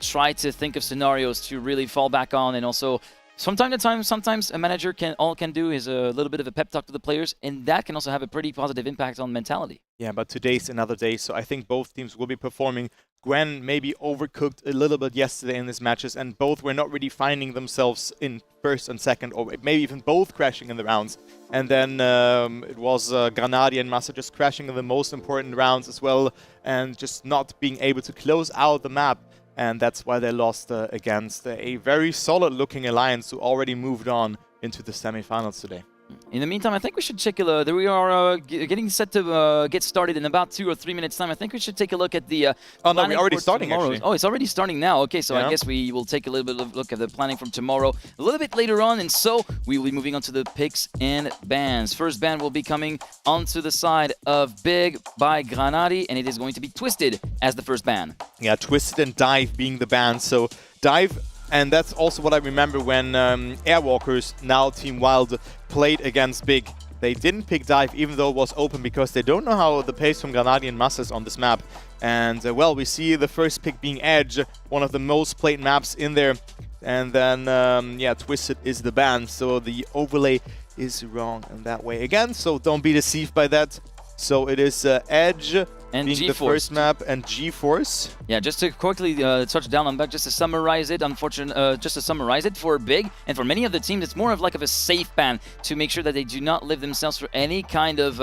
try to think of scenarios to really fall back on, and also from time to time, sometimes a manager can do is a little bit of a pep talk to the players, and that can also have a pretty positive impact on mentality. Yeah, but today's another day, so I think both teams will be performing. Gwen maybe overcooked a little bit yesterday in these matches, and both were not really finding themselves in first and second, or maybe even both crashing in the rounds. And then it was Granadi and Massa just crashing in the most important rounds as well, and just not being able to close out the map. And that's why they lost against a very solid-looking alliance who already moved on into the semifinals today. In the meantime, I think we should check we are getting set to get started in about 2 or 3 minutes time. I think we should take a look at the Oh no, we're already starting actually. Oh, it's already starting now. Okay, so Yeah. I guess we will take a little bit of look at the planning from tomorrow a little bit later on, and so we will be moving on to the picks and bans. First ban will be coming onto the side of Big by Granadi, and it is going to be Twisted as the first ban. Yeah, Twisted and Dive being the band. So Dive, and that's also what I remember when Airwalkers, now Team Wild, played against Big. They didn't pick Dive even though it was open because they don't know how the pace from Granadi and Massa is on this map. And well, we see the first pick being Edge, one of the most played maps in there. And then, yeah, Twisted is the ban. So the overlay is wrong in that way again. So don't be deceived by that. So it is Edge and being the first map and G-Force. Yeah, just to quickly touch down on that, just to summarize it, just to summarize it for Big and for many of the teams, it's more of like a safe ban to make sure that they do not live themselves for any kind of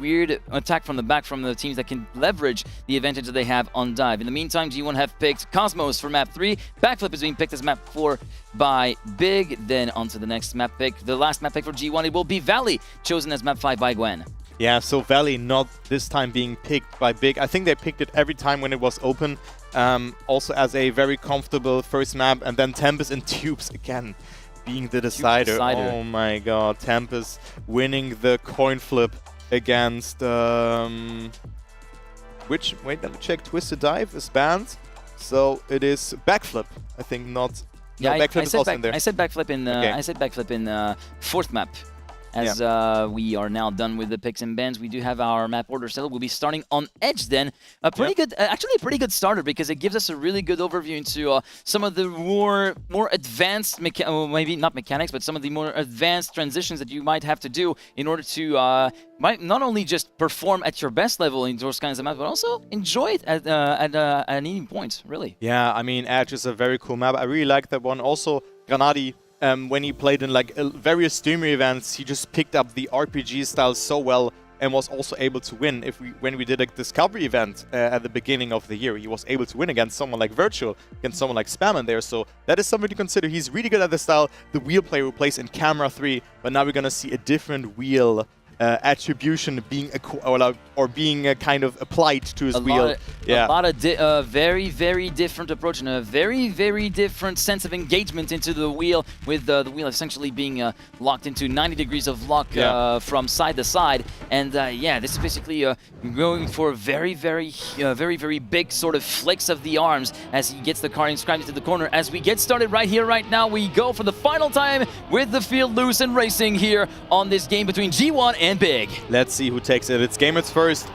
weird attack from the back from the teams that can leverage the advantage that they have on Dive. In the meantime, G1 have picked Cosmos for map 3. Backflip is being picked as map 4 by Big. Then on to the next map pick. The last map pick for G1, it will be Valley, chosen as map 5 by Gwen. Yeah, so Valley not this time being picked by Big. I think they picked it every time when it was open, also as a very comfortable first map. And then Tempest and Tubes again being the decider. Oh my god, Tempest winning the coin flip against... wait, let me check. Twisted Dive is banned. So it is Backflip, I think, not... Yeah, no, Backflip is also in there. I said Backflip in, Okay. I said Backflip in fourth map. As we are now done with the picks and bans, we do have our map order settled. We'll be starting on Edge then. A pretty good, actually a pretty good starter because it gives us a really good overview into some of the more advanced, maybe not mechanics, but some of the more advanced transitions that you might have to do in order to not only just perform at your best level in those kinds of maps, but also enjoy it at an eating point, really. Yeah, I mean, Edge is a very cool map. I really like that one. Also, Granadi, when he played in like various streamer events, he just picked up the RPG style so well and was also able to win. When we did a discovery event at the beginning of the year, he was able to win against someone like Virtual, against someone like Spam in there. So that is something to consider. He's really good at the style. The wheel player who plays in Camera 3, but now we're gonna see a different wheel attribution being being kind of applied to his wheel. A lot of very, very different approach and a very, very different sense of engagement into the wheel, with the wheel essentially being locked into 90 degrees of lock from side to side. And yeah, this is basically going for very, very big sort of flicks of the arms as he gets the car inscribed into the corner. As we get started right here, right now, we go for the final time with the field loose and racing here on this game between G1 and Big. Let's see who takes it. It's Gamers first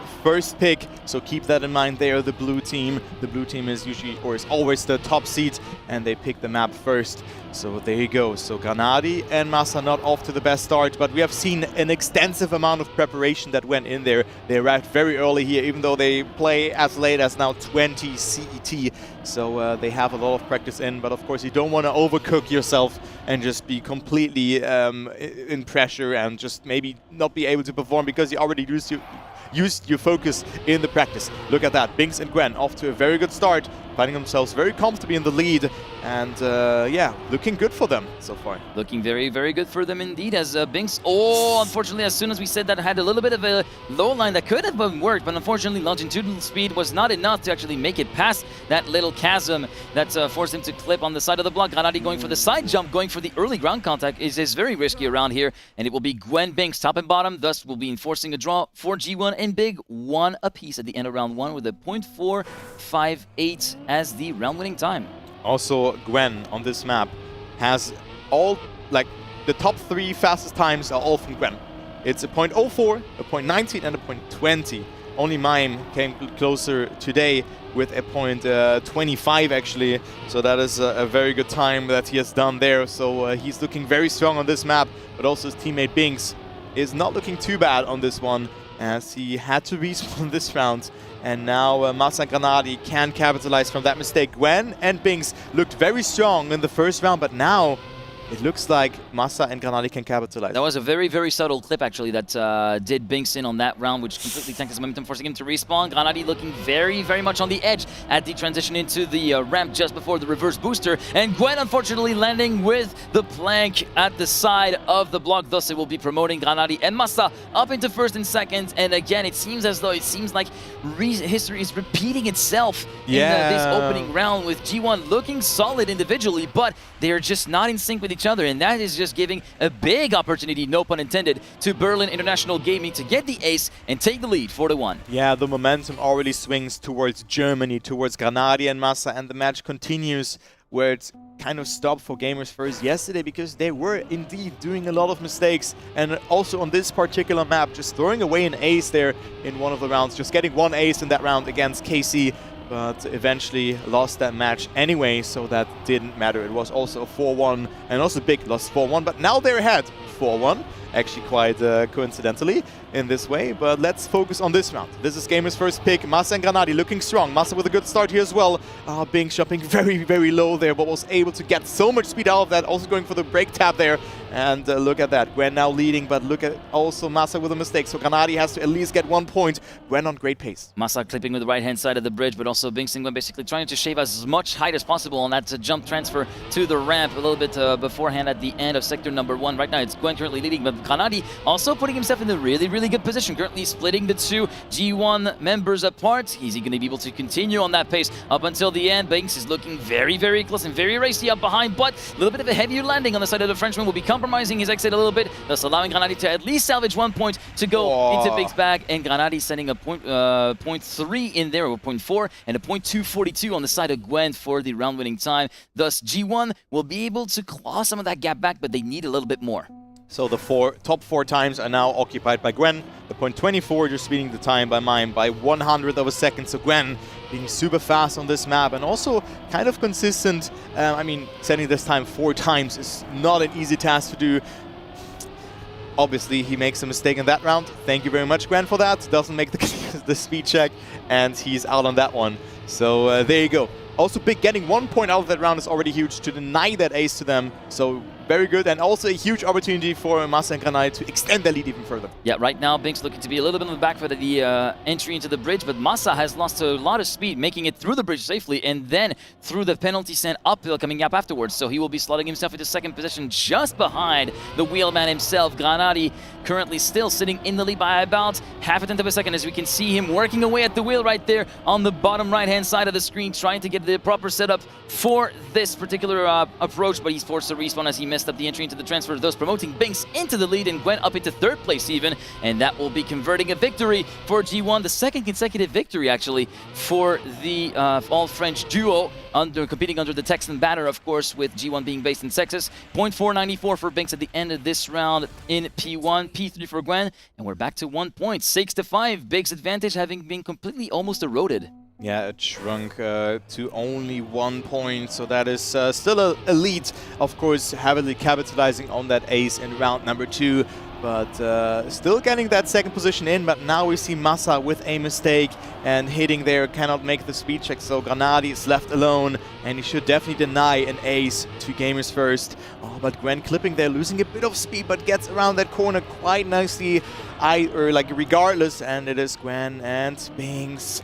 pick, so keep that in mind. They are the blue team. The blue team is usually, or is always, the top seed, and they pick the map first. So there you go. So Granadi and Massa not off to the best start, but we have seen an extensive amount of preparation that went in there. They arrived very early here, even though they play as late as now 20 CET. So they have a lot of practice in, but of course you don't want to overcook yourself and just be completely in pressure and just maybe not be able to perform because you already used your focus in the practice. Look at that. Binks and Gwen off to a very good start, finding themselves very comfortably in the lead, and yeah, looking good for them so far. Looking very, very good for them indeed, as Binks, unfortunately, as soon as we said that, had a little bit of a low line that could have worked, but unfortunately longitudinal speed was not enough to actually make it past that little chasm that forced him to clip on the side of the block. Granadi going for the side jump, going for the early ground contact is very risky around here, and it will be Gwen, Binks top and bottom, thus will be enforcing a draw for G1 and Big, one apiece at the end of round 1 with a 0.458 as the round winning time. Also, Gwen on this map has all, like, the top 3 fastest times are all from Gwen. It's a 0.04, a 0.19, and a 0.20. Only Mime came closer today with a point 25 actually. So that is a very good time that he has done there. So he's looking very strong on this map, but also his teammate Binks is not looking too bad on this one, as he had to respawn this round. And now Massa and Granadi can capitalize from that mistake. Gwen and Binks looked very strong in the first round, but now it looks like Massa and Granadi can capitalize. That was a very, very subtle clip, actually, that did Binks in on that round, which completely tanked his momentum, forcing him to respawn. Granadi looking very, very much on the edge at the transition into the ramp just before the reverse booster. And Gwen, unfortunately, landing with the plank at the side of the block. Thus, it will be promoting Granadi and Massa up into first and second. And again, it seems like history is repeating itself in this opening round, with G1 looking solid individually, but they're just not in sync with each other, and that is just giving a big opportunity, no pun intended, to Berlin International Gaming to get the ace and take the lead 4-1. Yeah, the momentum already swings towards Germany, towards Granadi and Massa, and the match continues where it's kind of stopped for Gamers First yesterday, because they were indeed doing a lot of mistakes, and also on this particular map, just throwing away an ace there in one of the rounds, just getting one ace in that round against KC, but eventually lost that match anyway, so that didn't matter. It was also a 4-1, and also Big lost 4-1, but now they're ahead 4-1, actually quite coincidentally in this way. But let's focus on this round. This is Gamer's first pick. Massa and Granadi looking strong. Massa with a good start here as well. Bing jumping very, very low there, but was able to get so much speed out of that, also going for the break tap there. And look at that, Gwen now leading, but look at also Massa with a mistake, so Granadi has to at least get 1 point. Gwen on great pace. Massa clipping with the right-hand side of the bridge, but also Bing Singwen basically trying to shave as much height as possible on that jump transfer to the ramp a little bit beforehand at the end of sector number 1. Right now it's Gwen currently leading, but Granadi also putting himself in a really, really good position, currently splitting the two G1 members apart. Is he going to be able to continue on that pace up until the end? Binks is looking very, very close and very racy up behind, but a little bit of a heavier landing on the side of the Frenchman will be compromising his exit a little bit, thus allowing Granadi to at least salvage 1 point to go into Big's bag, and Granadi sending a point 0.3 in there, or 0.4, and a 0.242 on the side of Gwen for the round-winning time. Thus, G1 will be able to claw some of that gap back, but they need a little bit more. So the top four times are now occupied by Gwen. The 0.24 just speeding the time by Mime by 100th of a second. So Gwen being super fast on this map, and also kind of consistent. I mean, setting this time 4 times is not an easy task to do. Obviously, he makes a mistake in that round. Thank you very much, Gwen, for that. Doesn't make the speed check, and he's out on that one. So there you go. Also, Big getting 1 point out of that round is already huge to deny that ace to them. So very good, and also a huge opportunity for Massa and Granadi to extend their lead even further. Yeah, right now Binks looking to be a little bit on the back foot at the entry into the bridge, but Massa has lost a lot of speed, making it through the bridge safely, and then through the penalty sand uphill coming up afterwards. So he will be slotting himself into second position just behind the wheelman himself. Granadi currently still sitting in the lead by about half a tenth of a second, as we can see him working away at the wheel right there on the bottom right-hand side of the screen, trying to get the proper setup for this particular approach, but he's forced to respawn as he messed up the entry into the transfer, thus promoting Binks into the lead and Gwen up into third place even, and that will be converting a victory for G1, the second consecutive victory actually for the all-French duo, competing under the Texan banner, of course, with G1 being based in Texas. 0.494 for Binks at the end of this round in P1, P3 for Gwen, and we're back to 1 point, 6-5, Binks' advantage having been completely almost eroded. Yeah, it shrunk to only 1 point, so that is still a lead. Of course, heavily capitalizing on that ace in round number 2, but still getting that second position in. But now we see Massa with a mistake and hitting there, cannot make the speed check, so Granadi is left alone, and he should definitely deny an ace to Gamers First. Oh, but Gwen clipping there, losing a bit of speed, but gets around that corner quite nicely, regardless, and it is Gwen and Binks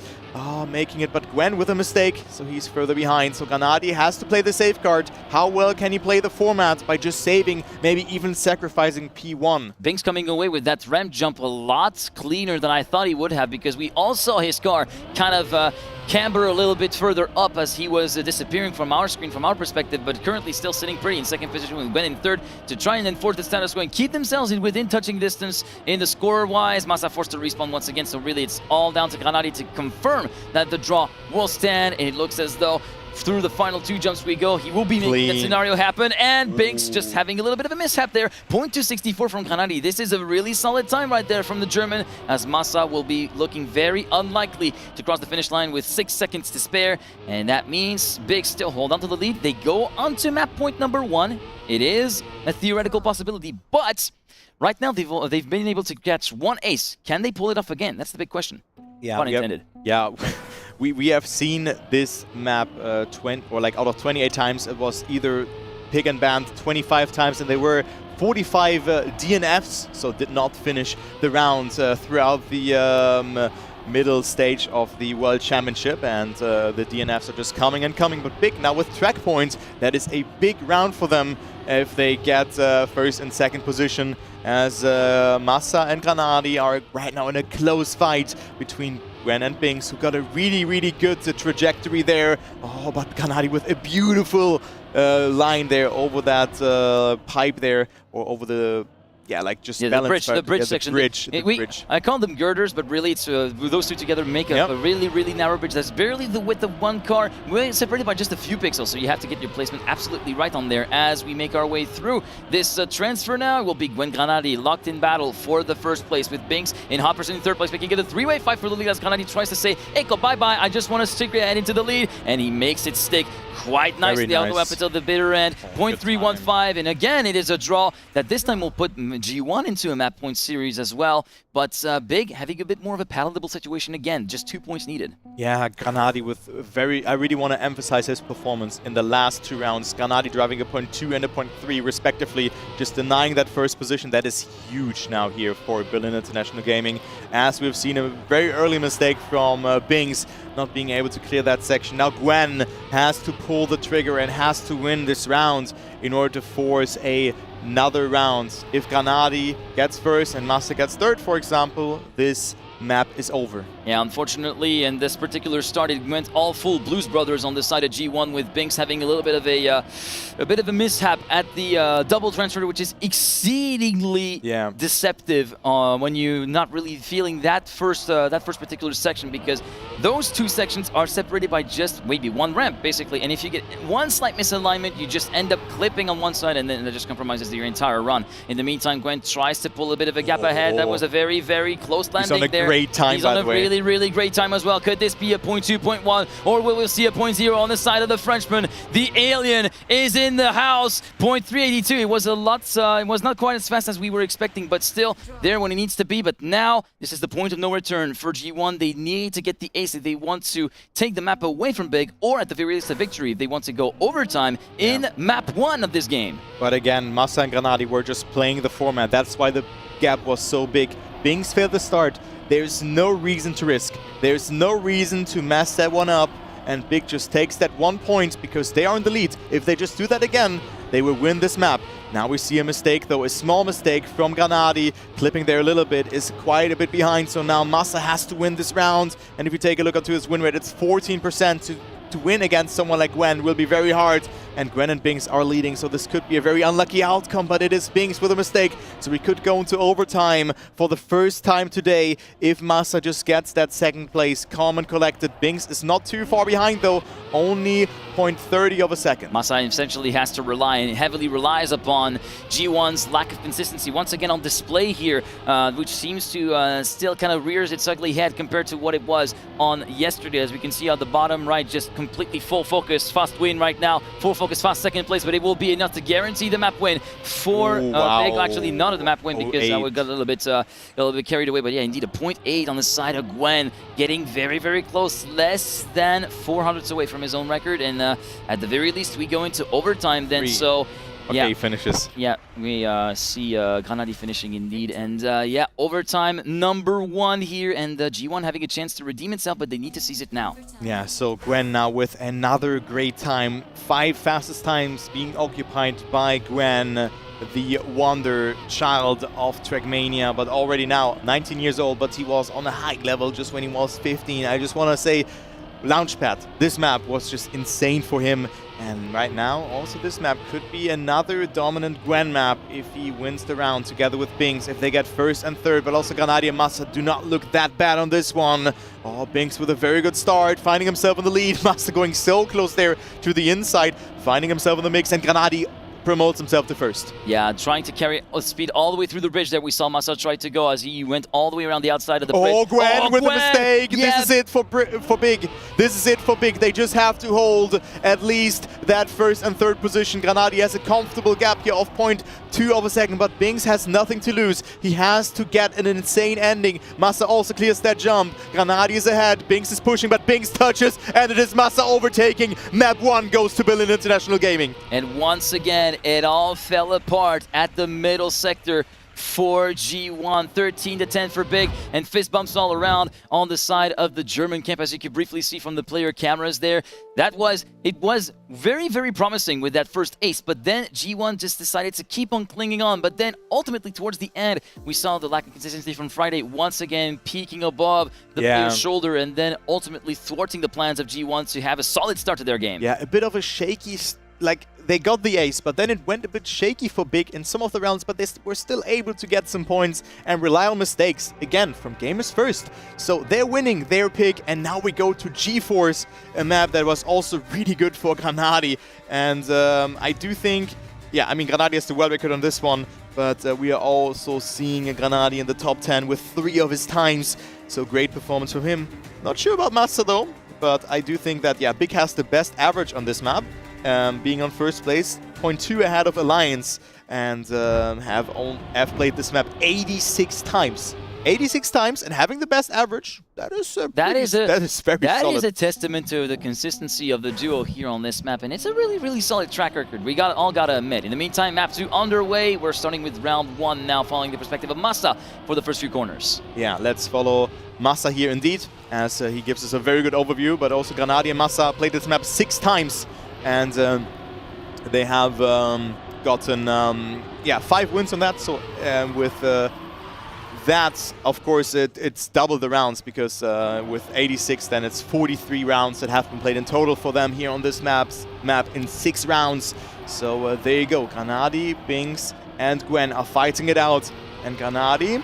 making it, but Gwen with a mistake, so he's further behind. So Granadi has to play the safeguard. How well can he play the format by just saving, maybe even sacrificing P1? Binks coming away with that ramp jump a lot cleaner than I thought he would have, because we all saw his car kind of camber a little bit further up as he was disappearing from our screen, from our perspective, but currently still sitting pretty in second position with Gwen in third to try and enforce the status quo and keep themselves within touching distance in the score-wise. Massa forced to respawn once again, so really it's all down to Granadi to confirm that the draw will stand, and it looks as though through the final 2 jumps we go. He will be making that scenario happen, and Binks just having a little bit of a mishap there. 0.264 from Granadi. This is a really solid time right there from the German, as Massa will be looking very unlikely to cross the finish line with 6 seconds to spare, and that means Big still hold on to the lead. They go onto map point number 1. It is a theoretical possibility, but right now they've been able to catch 1 ace. Can they pull it off again? That's the big question. Yeah, Pun intended. We have seen this map 20 or like out of 28 times, it was either pig and banned 25 times, and they were 45 DNFs, so did not finish the round throughout the middle stage of the World Championship, and the DNFs are just coming and coming. But Big now with track points, that is a big round for them if they get first and second position, as Massa and Granadi are right now in a close fight between Gwen and Binks, who got a really good trajectory there. Oh, but Granadi with a beautiful line there over that pipe there, or over the the bridge section. The bridge. I call them girders, but really it's those two together make a really narrow bridge that's barely the width of 1 car, separated by just a few pixels, so you have to get your placement absolutely right on there. As we make our way through this transfer now, it will be Gwen Granadi locked in battle for the first place, with Binks in Hoppers in 3rd place, making it a 3-way fight for the lead, as Granadi tries to say, Eiko, bye-bye, I just want to stick your head into the lead, and he makes it stick quite nicely all the way up until the bitter end. 0.315, and again, it is a draw that this time will put G1 into a map point series as well, but Big having a bit more of a palatable situation again, just 2 points needed. Yeah, Granadi with I really want to emphasize his performance in the last 2 rounds. Granadi driving a 0.2 and a 0.3 respectively, just denying that first position. That is huge now here for Berlin International Gaming, as we've seen a very early mistake from Binks, not being able to clear that section. Now Gwen has to pull the trigger and has to win this round in order to force another round. If Granadi gets first and Massa gets third, for example, this map is over. Yeah, unfortunately, and this particular start, it went all full Blues Brothers on the side of G1, with Binks having a little bit of a mishap at the double transfer, which is exceedingly deceptive when you're not really feeling that first particular section, because those 2 sections are separated by just maybe 1 ramp basically, and if you get 1 slight misalignment, you just end up clipping on one side, and then that just compromises your entire run. In the meantime, Gwen tries to pull a bit of a gap ahead. That was a very close landing there. He's on a great time, by the way. Really great time as well. Could this be a 0.2, 0.1, or will we see a 0.0 on the side of the Frenchman? The alien is in the house. 0.382. It was a lot. It was not quite as fast as we were expecting, but still there when it needs to be. But now this is the point of no return for G1. They need to get the ace if they want to take the map away from Big, or at the very least a victory if they want to go overtime in map 1 of this game. But again, Massa and Granadi were just playing the format. That's why the gap was so big. Binks failed the start. There's no reason to risk. There's no reason to mess that one up, and Big just takes that 1 point because they are in the lead. If they just do that again, they will win this map. Now we see a mistake, though, a small mistake from Granadi. Clipping there a little bit, is quite a bit behind, so now Massa has to win this round. And if you take a look at his win rate, it's 14%. To win against someone like Gwen will be very hard, and Gwen and Binks are leading, so this could be a very unlucky outcome, but it is Binks with a mistake, so we could go into overtime for the first time today if Massa just gets that 2nd place calm and collected. Binks is not too far behind, though, only 0.30 of a second. Massa essentially has to rely, and heavily relies upon G1's lack of consistency once again on display here, which seems to still kind of rears its ugly head compared to what it was on yesterday. As we can see on the bottom right, just completely full focus, fast win right now, full focus, fast 2nd place, but it will be enough to guarantee the map win for Big. Actually, none of the map win, because we got a little bit carried away. But yeah, indeed, a 0.8 on the side of Gwen, getting very close, less than 400s away from his own record, and at the very least, we go into overtime then. So. Okay, he finishes. Yeah, we see Granadi finishing indeed. And yeah, overtime number 1 here, and G1 having a chance to redeem itself, but they need to seize it now. Yeah, so Gwen now with another great time. 5 fastest times being occupied by Gwen, the wonder child of Trackmania, but already now 19 years old, but he was on a high level just when he was 15. I just want to say, Launchpad, this map was just insane for him, And right now, also this map could be another dominant Gwen map if he wins the round together with Binks, if they get first and third. But also Granadi and Massa do not look that bad on this one. Oh, Binks with a very good start, finding himself in the lead. Massa going so close there to the inside, finding himself in the mix, and Granadi promotes himself to first. Yeah, trying to carry speed all the way through the bridge there. We saw Massa try to go as he went all the way around the outside of the bridge. Oh, Gwen with a mistake. Yes. This is it for Big. This is it for Big. They just have to hold at least that first and third position. Granadi has a comfortable gap here of 0.2 of a second, but Binks has nothing to lose. He has to get an insane ending. Massa also clears that jump. Granadi is ahead. Binks is pushing, but Binks touches, and it is Massa overtaking. Map 1 goes to Berlin International Gaming. And once again, it all fell apart at the middle sector for G1. 13-10 for Big, and fist bumps all around on the side of the German camp, as you can briefly see from the player cameras there. It was very, very promising with that first ace, but then G1 just decided to keep on clinging on. But then ultimately towards the end, we saw the lack of consistency from Friday once again peaking above the player's shoulder, and then ultimately thwarting the plans of G1 to have a solid start to their game. Yeah, a bit of a shaky, like, they got the ace, but then it went a bit shaky for Big in some of the rounds, but they were still able to get some points and rely on mistakes, again, from Gamers First. So they're winning their pick, and now we go to G-Force, a map that was also really good for Granadi. And I do think, yeah, I mean, Granadi has the world record on this one, but we are also seeing a Granadi in the top 10 with 3 of his times. So great performance from him. Not sure about Massa though, but I do think that, yeah, Big has the best average on this map. Being on first place, 0.2 ahead of Alliance, and have played this map 86 times. 86 times and having the best average, that is very solid. That is a testament to the consistency of the duo here on this map, and it's a really, really solid track record. We all gotta admit. In the meantime, map 2 underway. We're starting with round 1 now, following the perspective of Massa for the first few corners. Yeah, let's follow Massa here indeed, as he gives us a very good overview, but also Granadi and Massa played this map 6 times. And they have gotten 5 wins on that. So with that, of course, it's double the rounds, because with 86, then it's 43 rounds that have been played in total for them here on this map in 6 rounds. So there you go. Granadi, Binks, and Gwen are fighting it out, and Granadi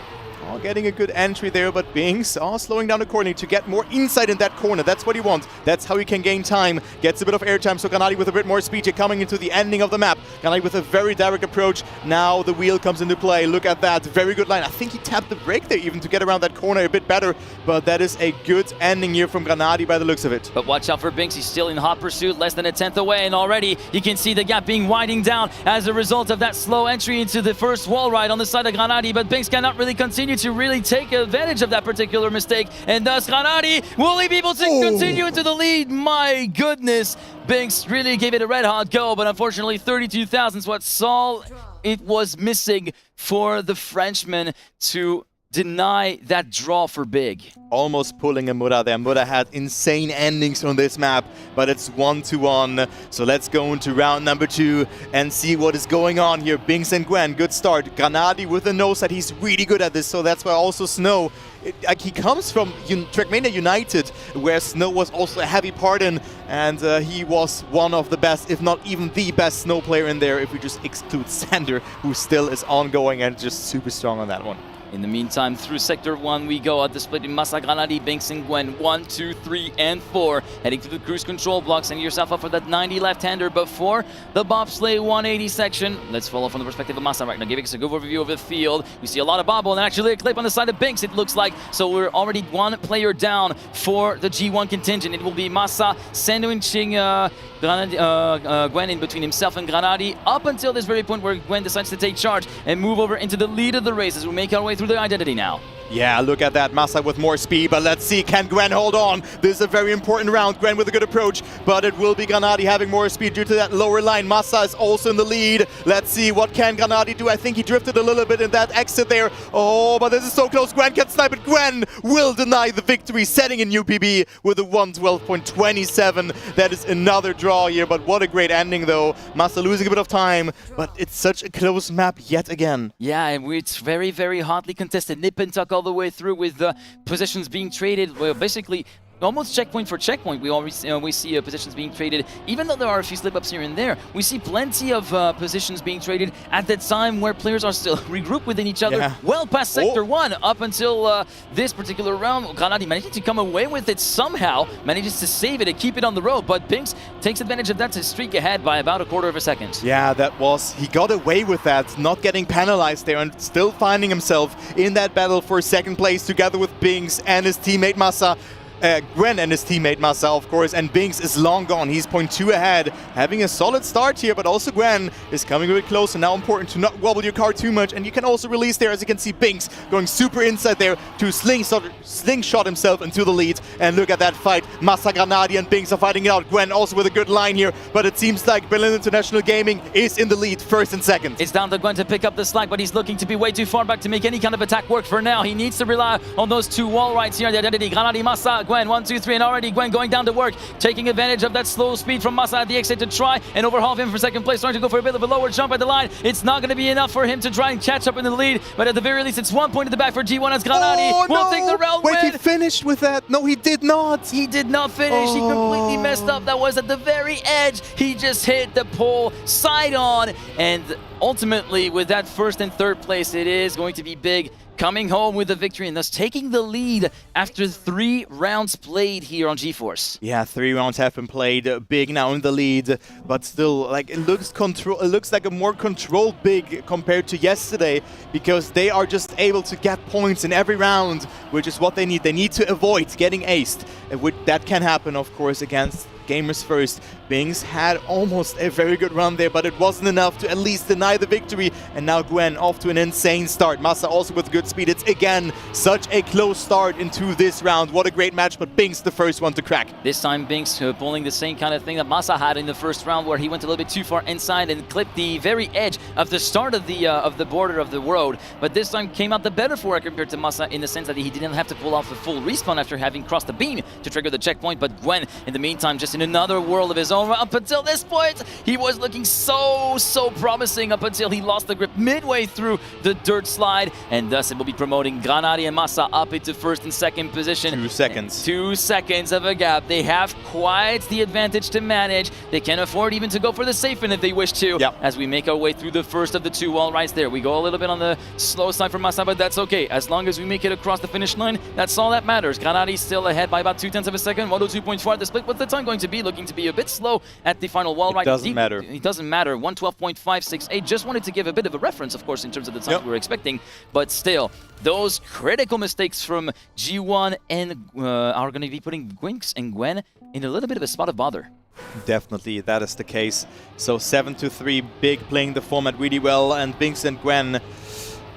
getting a good entry there, but Binks slowing down the corner to get more insight in that corner. That's what he wants. That's how he can gain time. Gets a bit of airtime, so Granadi with a bit more speed here coming into the ending of the map. Granadi with a very direct approach. Now the wheel comes into play. Look at that. Very good line. I think he tapped the brake there even to get around that corner a bit better, but that is a good ending here from Granadi by the looks of it. But watch out for Binks. He's still in hot pursuit, less than a 10th away, and already you can see the gap winding down as a result of that slow entry into the first wall ride on the side of Granadi. But Binks cannot really continue to take advantage of that particular mistake, and thus Granadi, will he be able to continue into the lead? My goodness, Binks really gave it a red hot go, but unfortunately 32 thousandths what all it was missing for the Frenchman to deny that draw for Big. Almost pulling a Mura there. Mura had insane endings on this map, but it's 1-1. So let's go into round number 2 and see what is going on here. Binks and Gwen, good start. Granadi with a nose that he's really good at this, so that's why also Snow, he comes from Trackmania United, where Snow was also a heavy part in, and he was one of the best, if not even the best Snow player in there, if we just exclude Sander, who still is ongoing and just super strong on that one. In the meantime, through Sector 1 we go at the split in Massa, Granadi, Binks, and Gwen. 1, 2, 3, and 4. Heading through the cruise control block, setting yourself up for that 90 left-hander before the bobsleigh 180 section. Let's follow from the perspective of Massa right now, giving us a good overview of the field. We see a lot of bobble and actually a clip on the side of Binks, it looks like. So we're already 1 player down for the G1 contingent. It will be Massa sandwiching Gwen in between himself and Granadi up until this very point where Gwen decides to take charge and move over into the lead of the race as we make our way through the identity now. Yeah, look at that. Massa with more speed, but let's see, can Gwen hold on? This is a very important round. Gwen with a good approach, but it will be Granadi having more speed due to that lower line. Massa is also in the lead. Let's see, what can Granadi do? I think he drifted a little bit in that exit there. Oh, but this is so close. Gwen can snipe it. Gwen will deny the victory, setting a new PB with a 1:12.27. That is another draw here, but what a great ending though. Massa losing a bit of time, but it's such a close map yet again. Yeah, and it's very, very hotly contested. Nip and tuck all the way through with the positions being traded. Well, basically, almost checkpoint for checkpoint. We always we see positions being traded, even though there are a few slip-ups here and there. We see plenty of positions being traded at the time where players are still regrouped within each other, well past Sector 1 up until this particular round. Granadi managing to come away with it somehow, manages to save it and keep it on the road, but Binks takes advantage of that to streak ahead by about a quarter of a second. Yeah, he got away with that, not getting penalized there and still finding himself in that battle for second place together with Binks and his teammate Massa. Gwen and his teammate Massa, of course, and Binks is long gone. He's 0.2 ahead, having a solid start here, but also Gwen is coming a bit closer. Now important to not wobble your car too much, and you can also release there, as you can see Binks going super inside there to slingshot himself into the lead. And look at that fight. Massa, Granadi and Binks are fighting it out. Gwen also with a good line here, but it seems like Berlin International Gaming is in the lead, first and second. It's down to Gwen to pick up the slack, but he's looking to be way too far back to make any kind of attack work for now. He needs to rely on those two wall rides here. The identity, Granadi, Massa, Gwen, 1, 2, 3, and already Gwen going down to work, taking advantage of that slow speed from Massa at the exit to try and overhaul him for second place, trying to go for a bit of a lower jump at the line. It's not going to be enough for him to try and catch up in the lead, but at the very least, it's 1 point at the back for G1 as Granadi will take the round win. Wait, he finished with that? No, he did not. He did not finish. He completely messed up. That was at the very edge. He just hit the pole side on, and ultimately, with that first and third place, it is going to be big, coming home with a victory and thus taking the lead after 3 rounds played here on GeForce. Yeah, 3 rounds have been played. Big now in the lead, but still, like, it looks like a more controlled Big compared to yesterday, because they are just able to get points in every round, which is what they need. They need to avoid getting aced. That can happen, of course, against Gamers First. Binks had almost a very good run there, but it wasn't enough to at least deny the victory. And now Gwen off to an insane start. Massa also with good speed. It's again such a close start into this round. What a great match, but Binks the first one to crack. This time Binks pulling the same kind of thing that Massa had in the first round, where he went a little bit too far inside and clipped the very edge of the start of the border of the road. But this time came out the better for it compared to Massa, in the sense that he didn't have to pull off a full respawn after having crossed the beam to trigger the checkpoint. But Gwen, in the meantime, just in another world of his own. Up until this point, he was looking so promising up until he lost the grip midway through the dirt slide, and thus it will be promoting Granadi and Massa up into first and second position. 2 seconds. 2 seconds of a gap. They have quite the advantage to manage. They can afford even to go for the safe win if they wish to. Yep. As we make our way through the first of the 2 wall rides there. We go a little bit on the slow side for Massa, but that's okay. As long as we make it across the finish line, that's all that matters. Granadi still ahead by about 0.2 of a second. 102.4 at the split. What's the time going to be? Looking to be a bit slow at the final wall ride. Doesn't matter. It doesn't matter. 112.568. Just wanted to give a bit of a reference, of course, in terms of the time we were expecting. But still, those critical mistakes from G1 and are going to be putting Binks and Gwen in a little bit of a spot of bother. Definitely, that is the case. So 7-3, Big playing the format really well, and Binks and Gwen,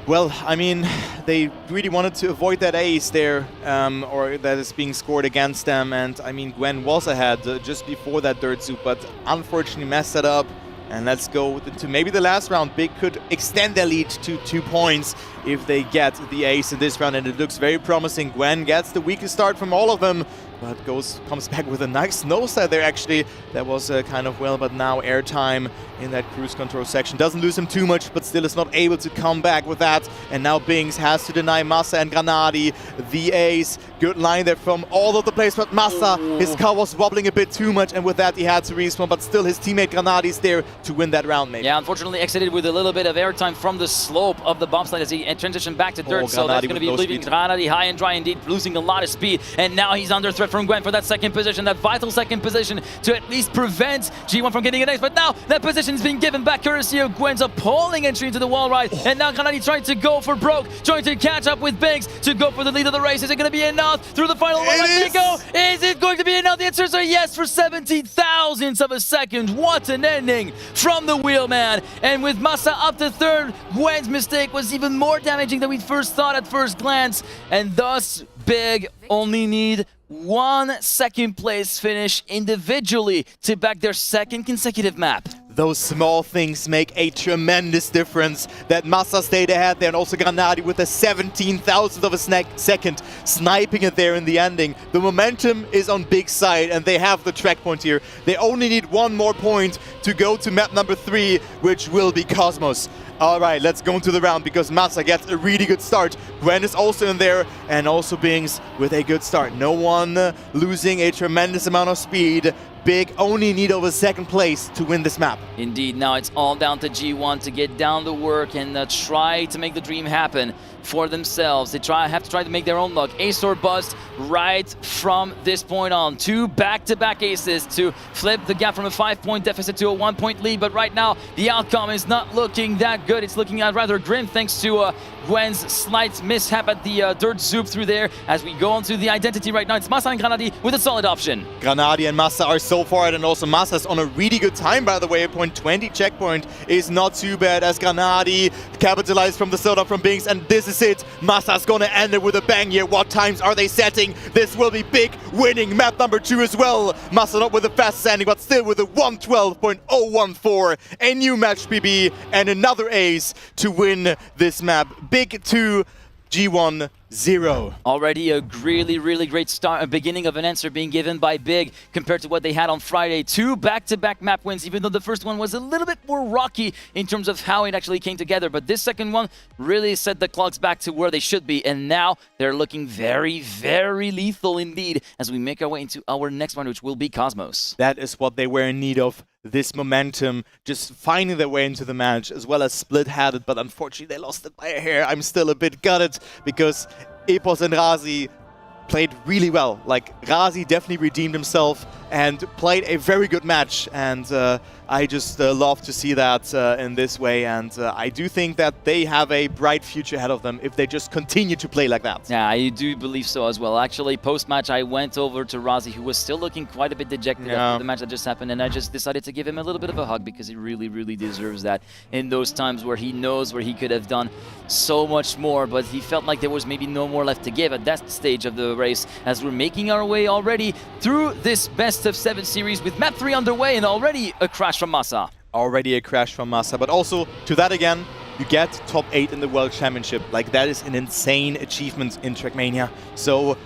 well, I mean, they really wanted to avoid that ace there, or that is being scored against them. And I mean, Gwen was ahead just before that dirt soup, but unfortunately messed it up. And let's go to maybe the last round. Big could extend their lead to 2 points if they get the ace in this round, and it looks very promising. Gwen gets the weakest start from all of them, but comes back with a nice no-side there, actually. That was kind of well, but now airtime in that cruise control section. Doesn't lose him too much, but still is not able to come back with that. And now Binks has to deny Massa and Granadi the ace. Good line there from all of the players, but Massa, his car was wobbling a bit too much, and with that he had to respawn, but still his teammate Granadi is there to win that round, maybe. Yeah, unfortunately exited with a little bit of airtime from the slope of the bobsled as he transitioned back to dirt, so that's going to be leaving Granadi high and dry indeed, losing a lot of speed, and now he's under threat from Gwen for that second position, that vital second position to at least prevent G1 from getting an ace, but now that position is being given back courtesy of Gwen's appalling entry into the wall ride, and now Granadi trying to go for broke, trying to catch up with Binks to go for the lead of the race. Is it going to be enough through the final one? Let's go. Is it going to be enough? The answers are yes for 17 thousandths of a second. What an ending from the wheelman. And with Massa up to third, Gwen's mistake was even more damaging than we first thought at first glance, and thus Big only need 1 second place finish individually to back their second consecutive map. Those small things make a tremendous difference. That Massa stayed ahead there, and also Granadi with a 17,000th of a second, sniping it there in the ending. The momentum is on Big's side, and they have the track point here. They only need 1 more point to go to map number 3, which will be Cosmos. All right, let's go into the round because Massa gets a really good start. Gwen is also in there, and also Bings with a good start. No one losing a tremendous amount of speed. Big only need over second place to win this map. Indeed, now it's all down to G1 to get down to work and try to make the dream happen for themselves. They have to try to make their own luck. Ace or bust right from this point on. 2 back-to-back aces to flip the gap from a 5-point deficit to a 1-point lead. But right now, the outcome is not looking that good. It's looking rather grim thanks to Gwen's slight mishap at the dirt zoop through there. As we go on to the identity right now, it's Massa and Granadi with a solid option. Granadi and Massa are so far ahead, and also Massa's on a really good time, by the way. A point 20 checkpoint is not too bad as Granadi capitalized from the soda from Bings, and this is it. Massa's gonna end it with a bang here. What times are they setting? This will be big, winning map number 2 as well. Massa not with a fast standing, but still with a 112.014. A new match PB and another ace to win this map. Big 2, G1 0. Already a really great start, a beginning of an answer being given by Big compared to what they had on Friday. 2 back-to-back map wins, even though the first one was a little bit more rocky in terms of how it actually came together. But this second one really set the clocks back to where they should be. And now they're looking very lethal indeed as we make our way into our next one, which will be Cosmos. That is what they were in need of. This momentum, just finding their way into the match, as well as Split had it, but unfortunately they lost it by a hair. I'm still a bit gutted because Epos and Razi played really well. Like, Razi definitely redeemed himself and played a very good match, and I just love to see that in this way, and I do think that they have a bright future ahead of them if they just continue to play like that. Yeah, I do believe so as well. Actually, post-match, I went over to Razi, who was still looking quite a bit dejected after the match that just happened, and I just decided to give him a little bit of a hug because he really deserves that in those times where he knows where he could have done so much more, but he felt like there was maybe no more left to give at that stage of the race as we're making our way already through this best of 7 series with map 3 underway and already a crash from Massa. Already a crash from Massa, but also to that again, you get top 8 in the World Championship. Like, that is an insane achievement in Trackmania. So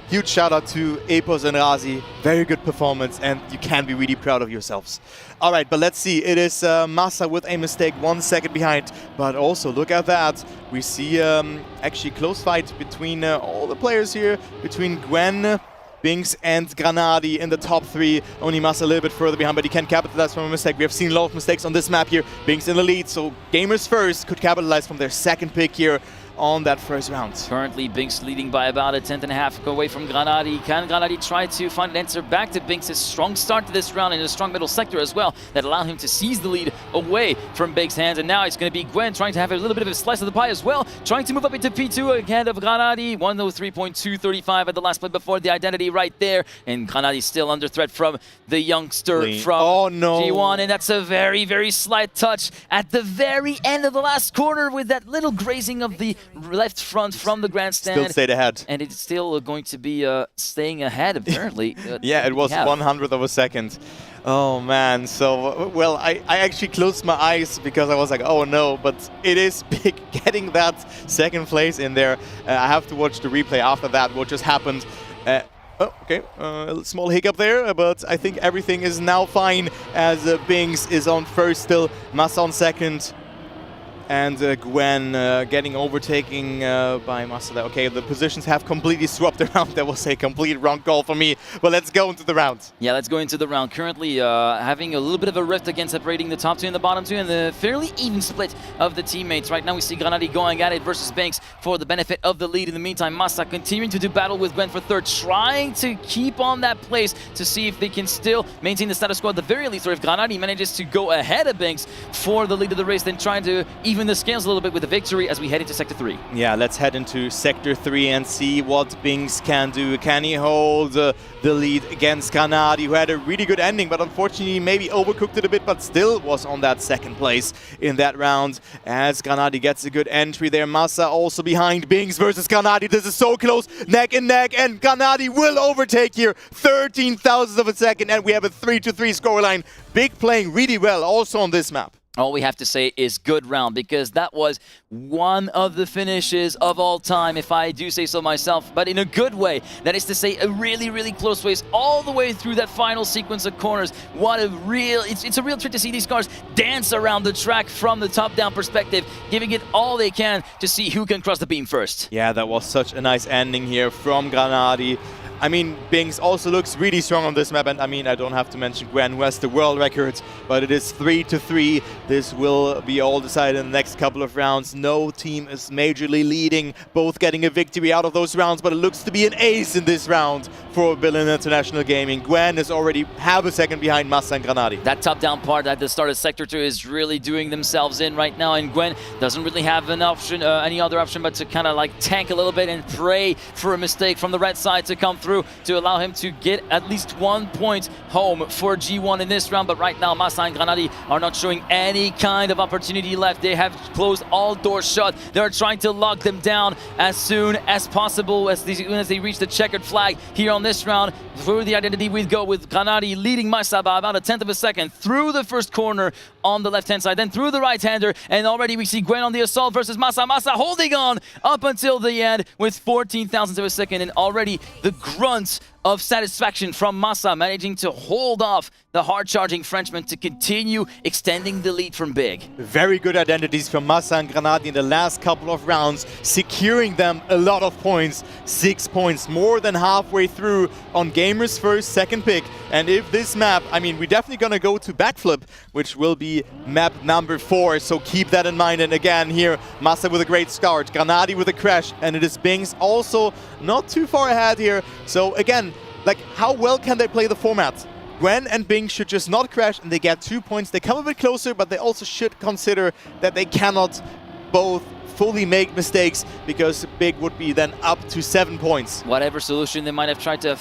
huge shout out to Epos and Razi. Very good performance, and you can be really proud of yourselves. All right, but let's see. It is Massa with a mistake, 1 second behind. But also, look at that. We see actually close fight between all the players here, between Gwen, Bings and Granadi in the top 3. Only Massa a little bit further behind, but he can capitalize from a mistake. We have seen a lot of mistakes on this map here. Bings in the lead, so gamers first could capitalize from their second pick here on that first round. Currently, Binks leading by about a 10.5 away from Granadi. Can Granadi try to find an answer back to Binks' strong start to this round in a strong middle sector as well that allowed him to seize the lead away from Binks' hands. And now it's going to be Gwen trying to have a little bit of a slice of the pie as well, trying to move up into P2 ahead of Granadi. 103.235 at the last play before the identity right there. And Granadi still under threat from the youngster from G1. And that's a very slight touch at the very end of the last corner with that little grazing of the left front from the grandstand. Still stayed ahead. And it's still going to be staying ahead, apparently. Yeah, it was 100th of a second. Oh man, so, well, I actually closed my eyes because I was like, oh no, but it is big getting that second place in there. I have to watch the replay after that, what just happened. Oh, okay, a small hiccup there, but I think everything is now fine as Bings is on first still, Massa on second. And Gwen getting overtaken by Massa. Okay, the positions have completely swapped around. That was a complete wrong call for me. But let's go into the round. Yeah, let's go into the round. Currently having a little bit of a rift again, separating the top 2 and the bottom 2, and the fairly even split of the teammates. Right now we see Granadi going at it versus Banks for the benefit of the lead. In the meantime, Massa continuing to do battle with Gwen for third, trying to keep on that place to see if they can still maintain the status quo at the very least, or if Granadi manages to go ahead of Banks for the lead of the race, then trying to even the scales a little bit with the victory as we head into Sector 3. Yeah, let's head into Sector 3 and see what Bings can do. Can he hold the lead against Granadi, who had a really good ending, but unfortunately maybe overcooked it a bit, but still was on that second place in that round as Granadi gets a good entry there. Massa also behind. Bings versus Granadi. This is so close, neck and neck, and Granadi will overtake here. 13 thousandths of a second, and we have a 3-3 scoreline. Big playing really well also on this map. All we have to say is good round, because that was one of the finishes of all time, if I do say so myself, but in a good way. That is to say, a really, really close race all the way through that final sequence of corners. What a real, it's a real treat to see these cars dance around the track from the top-down perspective, giving it all they can to see who can cross the beam first. Yeah, that was such a nice ending here from Granadi. I mean, Binks also looks really strong on this map, and I mean, I don't have to mention Gwen, who has the world record, but it is 3-3. This will be all decided in the next couple of rounds. No team is majorly leading, both getting a victory out of those rounds, but it looks to be an ace in this round for Berlin International Gaming. Gwen is already half a second behind Massa and Granadi. That top-down part at the start of Sector 2 is really doing themselves in right now, and Gwen doesn't really have an option, any other option but to kind of like tank a little bit and pray for a mistake from the red side to come through to allow him to get at least 1 point home for G1 in this round. But right now, Massa and Granadi are not showing any kind of opportunity left. They have closed all doors shut. They're trying to lock them down as soon as possible as they reach the checkered flag here on this round. Through the identity we go with Granadi leading Massa by about a 1/10 of a second through the first corner on the left-hand side, then through the right-hander, and already we see Gwen on the assault versus Massa. Massa holding on up until the end with 14 thousandths of a second, and already the grunts of satisfaction from Massa, managing to hold off the hard-charging Frenchman to continue extending the lead from Big. Very good identities from Massa and Granadi in the last couple of rounds, securing them a lot of points. 6 points, more than halfway through on Gamers First, second pick. And if this map, I mean, we're definitely gonna go to Backflip, which will be map number 4, so keep that in mind. And again here, Massa with a great start, Granadi with a crash, and it is Binks also not too far ahead here. So again, like, how well can they play the format? Gwen and Bing should just not crash and they get 2 points. They come a bit closer, but they also should consider that they cannot both fully make mistakes, because Big would be then up to 7 points. Whatever solution they might have tried to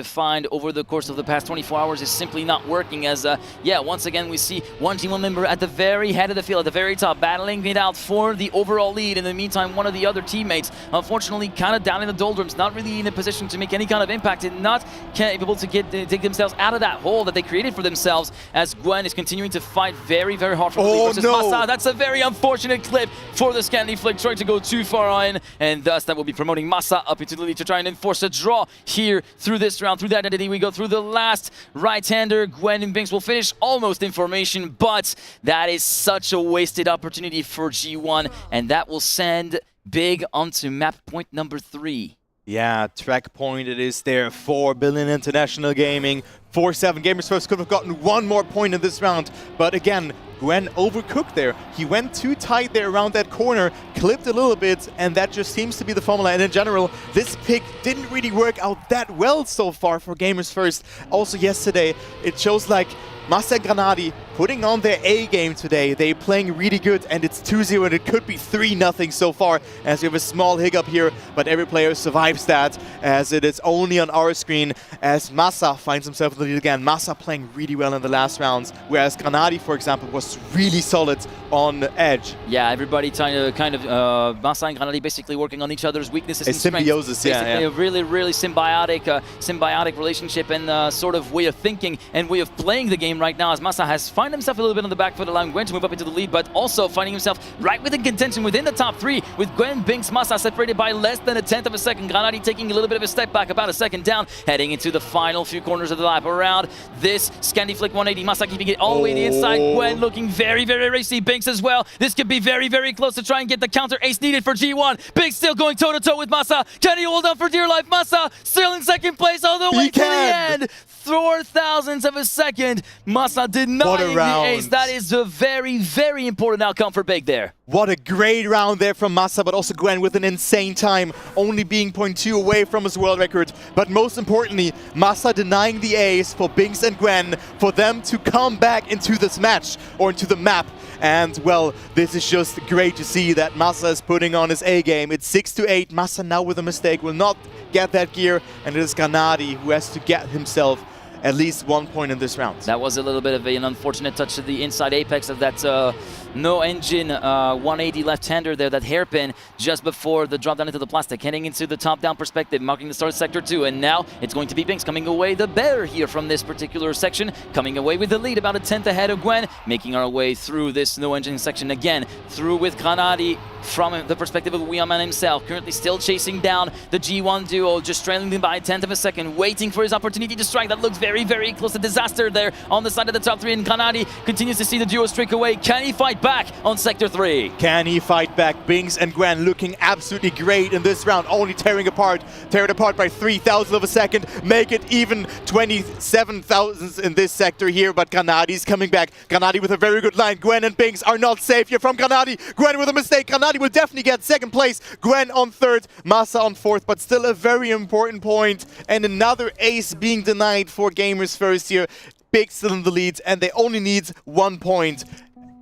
find over the course of the past 24 hours is simply not working, as yeah, once again we see one G1 member at the very head of the field, at the very top, battling it out for the overall lead. In the meantime, one of the other teammates, unfortunately, kind of down in the doldrums, not really in a position to make any kind of impact, and not capable to dig themselves out of that hole that they created for themselves, as Gwen is continuing to fight very, very hard for the lead versus Massa. That's a very unfortunate clip for the Scandi Flick, trying to go too far in, and thus that will be promoting Massa up into the lead to try and enforce a draw here through this round. Through the identity we go through the last right-hander. Gwen and Binks will finish almost in formation, but that is such a wasted opportunity for G1, and that will send Big onto map point number 3. Yeah, track point it is there for Berlin International Gaming. 4-7. Gamers First could have gotten 1 more point in this round, but again, Gwen overcooked there. He went too tight there around that corner, clipped a little bit, and that just seems to be the formula. And in general, this pick didn't really work out that well so far for Gamers First. Also yesterday, it shows like Massa and Granadi putting on their A game today. They're playing really good, and it's 2-0, and it could be 3-0 so far, as we have a small hiccup here, but every player survives that, as it is only on our screen, as Massa finds himself in the lead again. Massa playing really well in the last rounds, whereas Granadi, for example, was really solid on edge. Yeah, everybody trying to kind of, Massa and Granadi basically working on each other's weaknesses and symbiosis, strengths. yeah. A really, really symbiotic relationship and sort of way of thinking and way of playing the game right now, as Massa has found himself a little bit on the back foot, allowing Gwen to move up into the lead, but also finding himself right within contention within the top 3, with Gwen, Binks, Massa separated by less than a 1/10 of a second. Granadi taking a little bit of a step back, about a second down, heading into the final few corners of the lap around this Scandi Flick 180. Massa keeping it all the way to the inside. Gwen looking very, very racy. Binks as well. This could be very, very close to try and get the counter ace needed for G1. Binks still going toe-to-toe with Massa. Can he hold on for dear life? Massa still in second place all the way to the end. 4 thousandths of a second. Massa denying the ace. That is a very, very important outcome for Big there. What a great round there from Massa, but also Gwen with an insane time, only being 0.2 away from his world record. But most importantly, Massa denying the ace for Binks and Gwen, for them to come back into this match, or into the map. And, well, this is just great to see that Massa is putting on his A game. It's 6-8. Massa now with a mistake will not get that gear, and it is Granadi who has to get himself at least 1 point in this round. That was a little bit of an unfortunate touch to the inside apex of that no engine 180 left-hander there, that hairpin just before the drop down into the plastic, heading into the top-down perspective, marking the start of Sector 2, and now it's going to be Binks coming away the better here from this particular section, coming away with the lead, about a 10th ahead of Gwen, making our way through this no engine section again, through with Granadi from the perspective of Wheelman himself, currently still chasing down the G1 duo, just trailing them by a 10th of a second, waiting for his opportunity to strike. That looks very, very close. A disaster there on the side of the top 3, and Granadi continues to see the duo streak away. Can he fight back on Sector 3? Can he fight back? Binks and Gwen looking absolutely great in this round, only tearing it apart by 3,000 of a second, make it even 27 thousandths in this sector here, but Granadi's coming back. Granadi with a very good line. Gwen and Binks are not safe here from Granadi. Gwen with a mistake. Granadi will definitely get second place. Gwen on third, Massa on fourth, but still a very important point, and another ace being denied for Gamers First here. Big still in the lead, and they only need 1 point.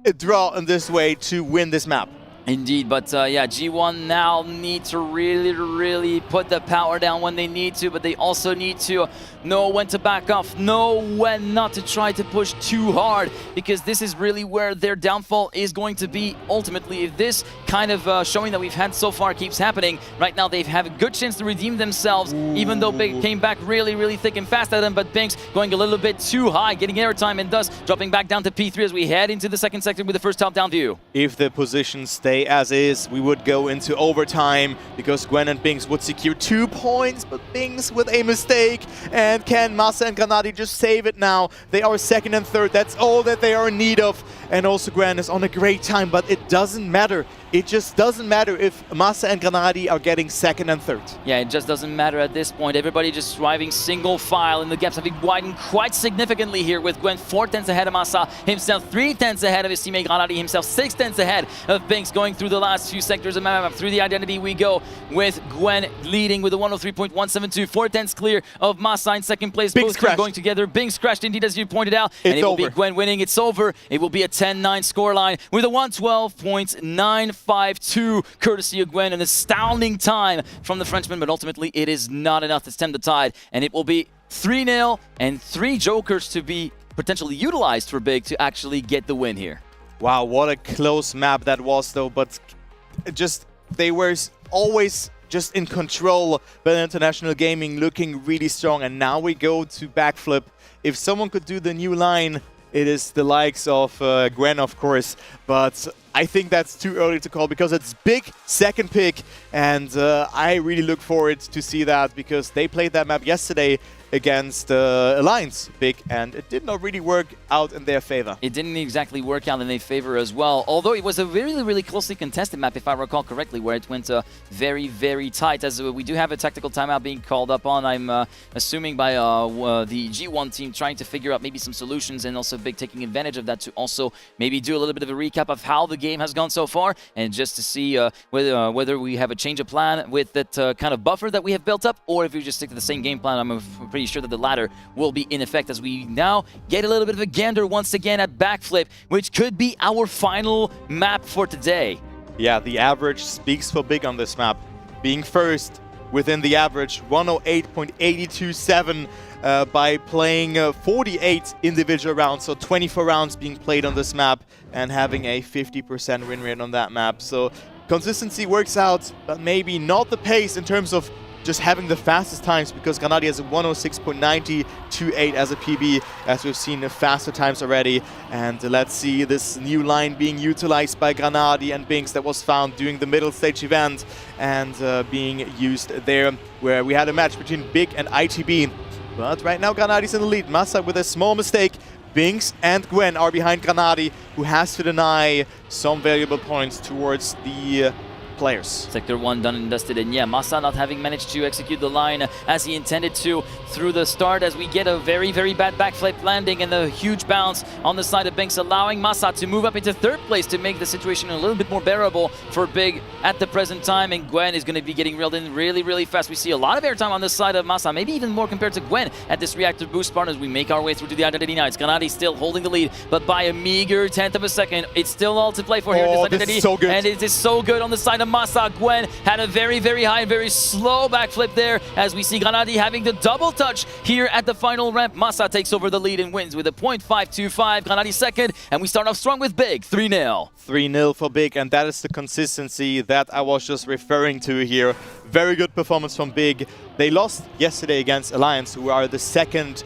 A draw in this way to win this map. Indeed, but yeah, G1 now need to really put the power down when they need to, but they also need to know when to back off, know when not to try to push too hard, because this is really where their downfall is going to be ultimately. If this kind of showing that we've had so far keeps happening, right now they have a good chance to redeem themselves, even though Big came back really thick and fast at them, but Binks going a little bit too high, getting airtime, and thus dropping back down to P3 as we head into the second sector with the first top-down view. If the positions stay as is, we would go into overtime because Gwen and Binks would secure 2 points, but Binks with a mistake. And can Massa and Granadi just save it now? They are second and third. That's all that they are in need of. And also Gwen is on a great time, but it doesn't matter. It just doesn't matter if Massa and Granadi are getting second and third. Yeah, it just doesn't matter at this point. Everybody just driving single file, and the gaps have been widened quite significantly here, with Gwen 4 tenths ahead of Massa himself, 3 tenths ahead of his teammate Granadi himself, 6 tenths ahead of Binks going through the last few sectors of map. Through the identity we go, with Gwen leading with a 103.172, 4 tenths clear of Massa in second place. Binks Both going together. Binks crashed indeed, as you pointed out, and it will be Gwen winning. It's over. It will be a 10-9 scoreline with a 112.952 courtesy of Gwen. An astounding time from the Frenchman, but ultimately it is not enough to stem the tide, and it will be 3-0 and 3 jokers to be potentially utilized for Big to actually get the win here. Wow, what a close map that was though, but just they were always just in control, but International Gaming looking really strong, and now we go to backflip. If someone could do the new line, it is the likes of Gwen, of course, but I think that's too early to call because it's Big second pick, and I really look forward to see that because they played that map yesterday against Alliance Big, and it did not really work out in their favor. It didn't exactly work out in their favor as well, although it was a really closely contested map, if I recall correctly, where it went very tight, as we do have a tactical timeout being called up on, I'm assuming by the G1 team, trying to figure out maybe some solutions, and also Big taking advantage of that to also maybe do a little bit of a recap of how the game has gone so far, and just to see whether we have a change of plan with that kind of buffer that we have built up, or if we just stick to the same game plan. I'm pretty sure that the latter will be in effect, as we now get a little bit of a gander once again at backflip, which could be our final map for today. Yeah, the average speaks for Big on this map. Being first within the average, 108.827 by playing 48 individual rounds, so 24 rounds being played on this map, and having a 50% win rate on that map. So consistency works out, but maybe not the pace in terms of just having the fastest times, because Granadi has a 106.928 as a PB, as we've seen the faster times already. And let's see this new line being utilized by Granadi and Binks that was found during the middle stage event and being used there, where we had a match between Big and ITB. But right now Granadi's in the lead. Massa with a small mistake. Binks and Gwen are behind Granadi, who has to deny some valuable points towards the players. Sector 1 done and dusted, and yeah, Massa not having managed to execute the line as he intended to through the start, as we get a very bad backflip landing and a huge bounce on the side of Binks, allowing Massa to move up into third place to make the situation a little bit more bearable for Big at the present time. And Gwen is going to be getting reeled in really fast. We see a lot of airtime on the side of Massa, maybe even more compared to Gwen at this reactor boost part, as we make our way through to the Identity Knights. Granadi still holding the lead, but by a meager 10th of a second. It's still all to play for here in this Identity. This is so good. And it is so good on the side of Massa. Gwen had a very, very high and very slow backflip there, as we see Granadi having the double touch here at the final ramp. Massa takes over the lead and wins with a 0.525. Granadi second, and we start off strong with Big, 3-0. 3-0 for Big, and that is the consistency that I was just referring to here. Very good performance from Big. They lost yesterday against Alliance, who are the second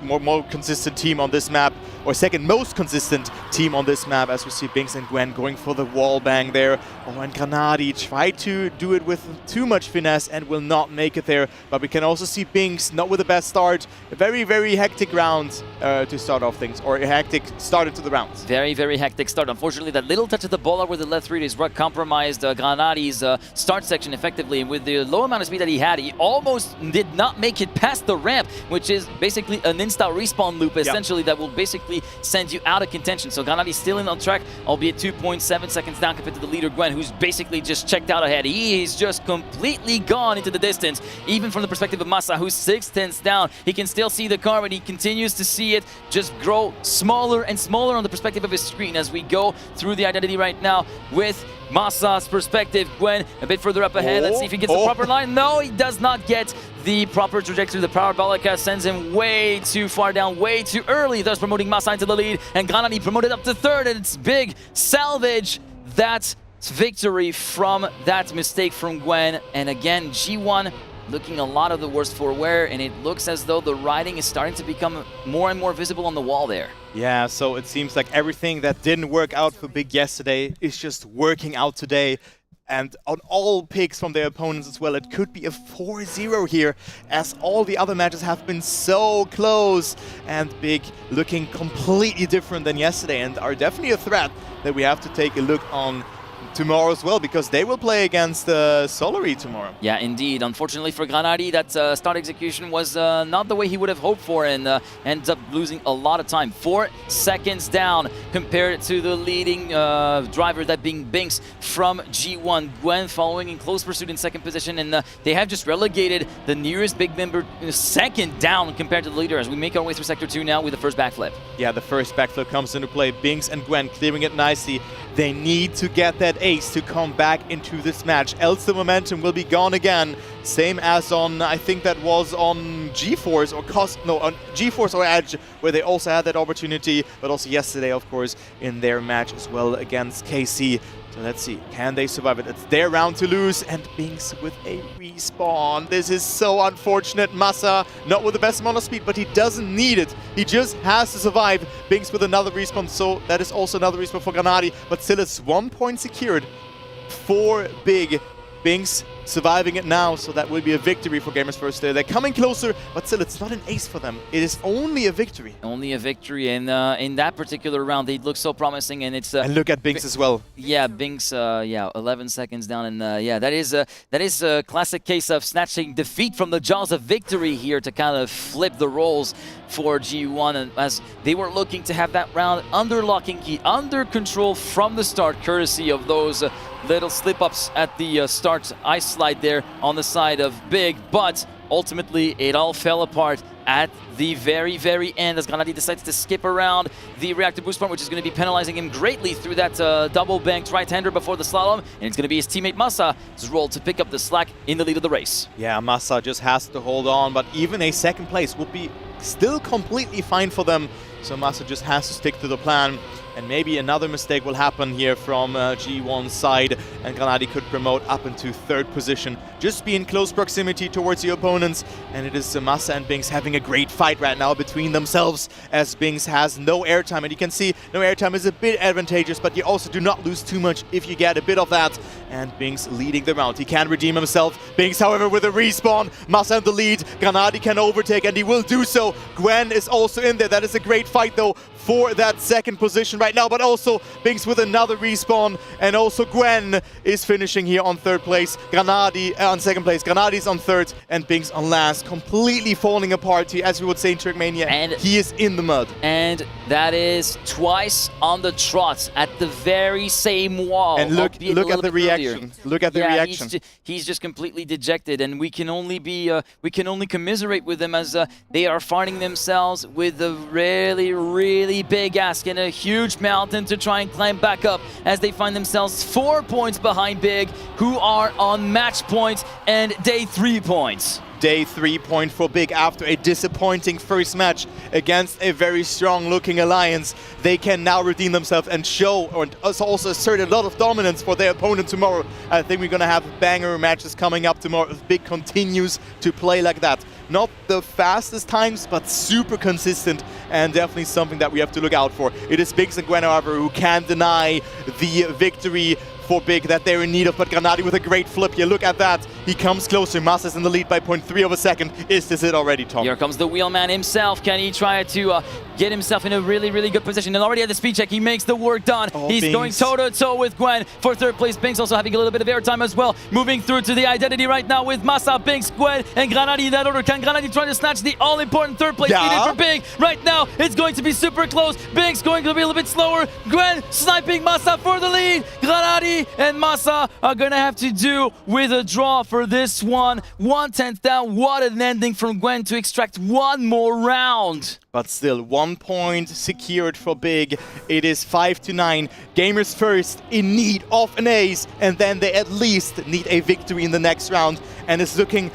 more consistent team on this map, or second most consistent team on this map, as we see Binks and Gwen going for the wall bang there. Oh, and Granadi tried to do it with too much finesse and will not make it there. But we can also see Binks not with the best start. A very, very hectic round to start off things, or a hectic start into the rounds. Very, very hectic start. Unfortunately, that little touch of the ball with the left read is what compromised Granadi's start section effectively. And with the low amount of speed that he had, he almost did not make it past the ramp, which is basically an insta respawn loop, essentially, that will basically send you out of contention. So Granadi still in on track, albeit 2.7 seconds down compared to the leader Gwen, who's basically just checked out ahead. He is just completely gone into the distance. Even from the perspective of Massa, who's 6/10 down, he can still see the car, but he continues to see it just grow smaller and smaller on the perspective of his screen as we go through the identity right now with Massa's perspective. Gwen a bit further up ahead. Let's see if he gets the proper line. No, he does not get the proper trajectory. The Parabolica sends him way too far down, way too early, thus promoting Massa into the lead. And Granadi promoted up to third, and it's Big salvage that victory from that mistake from Gwen. And again, G1 looking a lot of the worse for wear, and it looks as though the riding is starting to become more and more visible on the wall there. Yeah, so it seems like everything that didn't work out for Big yesterday is just working out today. And on all picks from their opponents as well, it could be a 4-0 here, as all the other matches have been so close. And Big looking completely different than yesterday, and are definitely a threat that we have to take a look on tomorrow as well, because they will play against Solary tomorrow. Yeah, indeed. Unfortunately for Granadi, that start execution was not the way he would have hoped for, and ends up losing a lot of time. 4 seconds down compared to the leading driver, that being Binks from G1. Gwen following in close pursuit in second position, and they have just relegated the nearest Big member second down compared to the leader, as we make our way through Sector 2 now with the first backflip. Yeah, the first backflip comes into play. Binks and Gwen clearing it nicely. They need to get that ace to come back into this match, else the momentum will be gone again. Same as on, I think that was on GeForce or on GeForce or Edge, where they also had that opportunity, but also yesterday, of course, in their match as well against KC. So let's see, can they survive it? It's their round to lose, and Binks with a respawn. This is so unfortunate. Massa, not with the best amount of speed, but he doesn't need it. He just has to survive. Binks with another respawn, so that is also another respawn for Granadi, but still it's 1 point secured for Big. Binks surviving it now, so that will be a victory for Gamers First there. They're coming closer, but still it's not an ace for them. It is only a victory. Only a victory, and in that particular round, they look so promising, and it's... and look at Binks as well. Yeah, Binks, 11 seconds down, and yeah, that is a classic case of snatching defeat from the jaws of victory here to kind of flip the roles for G1, and as they were looking to have that round under lock and key, under control from the start, courtesy of those little slip-ups at the start ice slide there on the side of Big, but ultimately it all fell apart at the very, very end as Granadi decides to skip around the reactive boost point, which is going to be penalizing him greatly through that double banked right-hander before the slalom, and it's going to be his teammate Massa's role to pick up the slack in the lead of the race. Yeah, Massa just has to hold on, but even a second place would be still completely fine for them. So Massa just has to stick to the plan, and maybe another mistake will happen here from G1's side, and Granadi could promote up into third position. Just be in close proximity towards the opponents, and it is Massa and Binks having a great fight right now between themselves, as Binks has no airtime, and you can see no airtime is a bit advantageous, but you also do not lose too much if you get a bit of that, and Binks leading the round. He can redeem himself. Binks, however, with a respawn. Massa in the lead. Granadi can overtake, and he will do so. Gwen is also in there. That is a great fight, though, for that second position right now, but also Binks with another respawn, and also Gwen is finishing here on third place. Granadi on second place. Granadi's on third, and Binks on last, completely falling apart here, as we would say in Trackmania. And he is in the mud. And that is twice on the trot at the very same wall. And look at the reaction. Look at the reaction. He's just completely dejected, and we can only be we can only commiserate with them, as they are finding themselves with a really big ask and a huge mountain to try and climb back up as they find themselves 4 points behind Big, who are on match point and day 3 points. Day 3 point for Big after a disappointing first match against a very strong looking alliance. They can now redeem themselves and show and also assert a lot of dominance for their opponent tomorrow. I think we're gonna have banger matches coming up tomorrow if Big continues to play like that. Not the fastest times, but super consistent and definitely something that we have to look out for. It is Biggs and Gwen, however, who can't deny the victory for Big that they're in need of, but Granadi with a great flip here. Look at that. He comes closer. Masa's in the lead by 0.3 of a second. Is this it already, Tom? Here comes the wheelman himself. Can he try to get himself in a really good position? And already at the speed check, he makes the work done. He's Binks going toe-to-toe with Gwen for 3rd place. Binks also having a little bit of airtime as well. Moving through to the identity right now with Masa, Binks, Gwen, and Granadi in that order. Can Granadi try to snatch the all-important 3rd place needed for Big? Right now, it's going to be super close. Binks going to be a little bit slower. Gwen sniping Masa for the lead. Granadi and Masa are going to have to do with a draw for this one. 1/10 down. What an ending from Gwen to extract one more round. But still, 1 point secured for Big. It is 5-9. Gamers first in need of an ace, and then they at least need a victory in the next round. And it's looking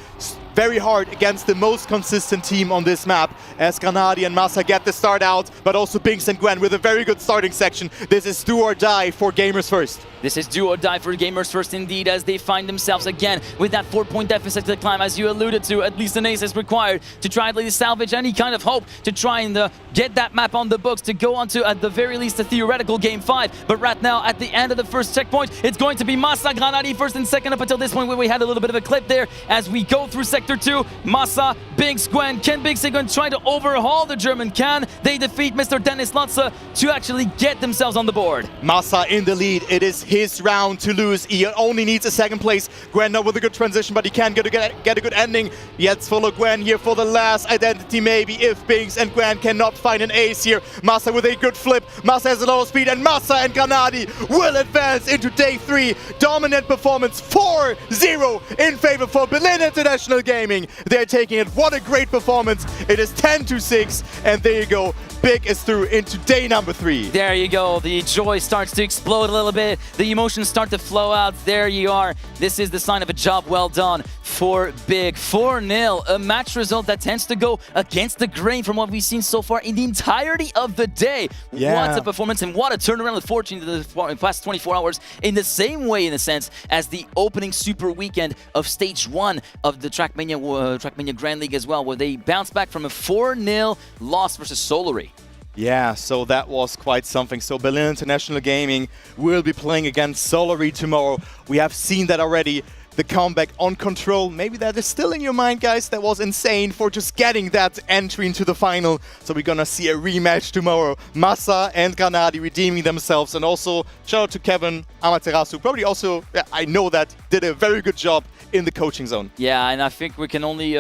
very hard against the most consistent team on this map as Granadi and Masa get the start out, but also Binks and Gwen with a very good starting section. This is do or die for Gamers first. This is do or die for Gamers first indeed, as they find themselves again with that 4-point deficit to climb. As you alluded to, at least an ace is required to try and salvage any kind of hope to try and get that map on the books to go on to, at the very least, a theoretical Game 5. But right now, at the end of the first checkpoint, it's going to be Masa, Granadi first and second up until this point, where we had a little bit of a clip there. As we go through Sector 2, Masa, Binks, Gwen. Can Binks going to try to overhaul the German? Can they defeat Mr. Dennis Lotze to actually get themselves on the board? Masa in the lead. It is his round to lose. He only needs a 2nd place. Gwen now with a good transition, but he can get a good ending. Let's follow Gwen here for the last identity, maybe, if Binks and Gwen cannot find an ace here. Masa with a good flip. Masa has a lot of speed, and Masa and Granadi will advance into day 3. Dominant performance, 4-0 in favor for Berlin International Gaming. They're taking it. What a great performance. It is 10-6, and there you go. Big is through into day number 3. There you go. The joy starts to explode a little bit. The emotions start to flow out. There you are. This is the sign of a job well done for Big. 4-0, a match result that tends to go against the grain from what we've seen so far in the entirety of the day. Yeah. What a performance and what a turnaround with Fortune in the past 24 hours, in the same way, in a sense, as the opening super weekend of Stage 1 of the Trackmania Grand League as well, where they bounced back from a 4-0 loss versus Solary. Yeah, so that was quite something. So Berlin International Gaming will be playing against Solary tomorrow. We have seen that already. The comeback on Control, maybe that is still in your mind, guys. That was insane for just getting that entry into the final. So we're gonna see a rematch tomorrow. Masa and Granadi redeeming themselves. And also, shout out to Kevin Amaterasu. Probably also, I know that, did a very good job in the coaching zone. Yeah, and I think we can only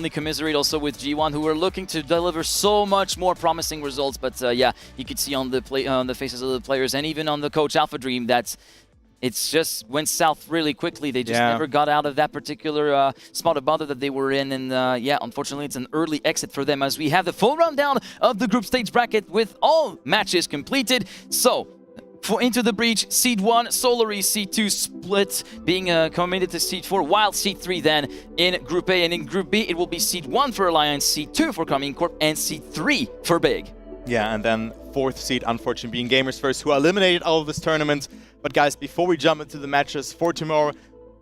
commiserate also with G1, who are looking to deliver so much more promising results. But yeah, you could see on the faces of the players and even on the coach Alpha Dream that it's just went south really quickly. They just never got out of that particular spot of bother that they were in. And yeah, unfortunately, it's an early exit for them as we have the full rundown of the group stage bracket with all matches completed. So, for Into the Breach, Seed 1, Solary, Seed 2 split, being committed to Seed 4, while Seed 3 then in Group A. And in Group B, it will be Seed 1 for Alliance, Seed 2 for Carmine Corp, and Seed 3 for Big. Yeah, and then 4th seed, unfortunately, being Gamers First, who are eliminated out of this tournament. But guys, before we jump into the matches for tomorrow,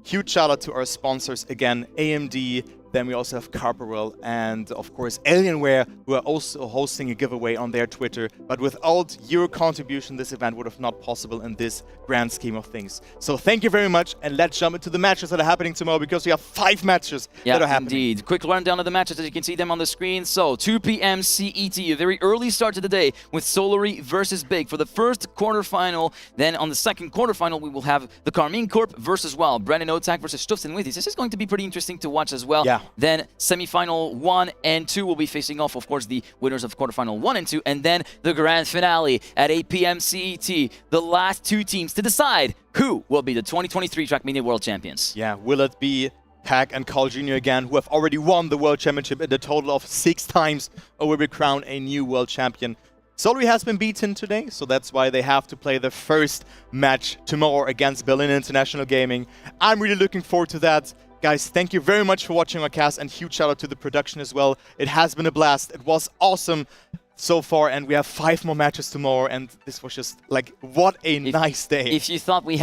huge shout out to our sponsors again, AMD. Then we also have Carperwell and, of course, Alienware, who are also hosting a giveaway on their Twitter. But without your contribution, this event would have not possible in this grand scheme of things. So thank you very much, and let's jump into the matches that are happening tomorrow, because we have 5 matches that are happening. Indeed. Quick rundown of the matches as you can see them on the screen. So, 2 p.m. CET, a very early start to the day with Solary versus Big for the first quarterfinal. Then on the second quarterfinal, we will have the Carmine Corp versus Brandon Otak versus Stufsen Withis. This is going to be pretty interesting to watch as well. Yeah. Then semifinal 1 and 2 will be facing off, of course, the winners of quarterfinal 1 and 2. And then the grand finale at 8 p.m. CET. The last 2 teams to decide who will be the 2023 Trackmania World Champions. Yeah, will it be Pack and Carl Jr. again, who have already won the World Championship in a total of 6 times, or will be crowned a new World Champion. Solary has been beaten today, so that's why they have to play the first match tomorrow against Berlin International Gaming. I'm really looking forward to that. Guys, thank you very much for watching our cast, and huge shout out to the production as well. It has been a blast. It was awesome so far, and we have 5 more matches tomorrow, and this was just like, what a nice day. If you thought we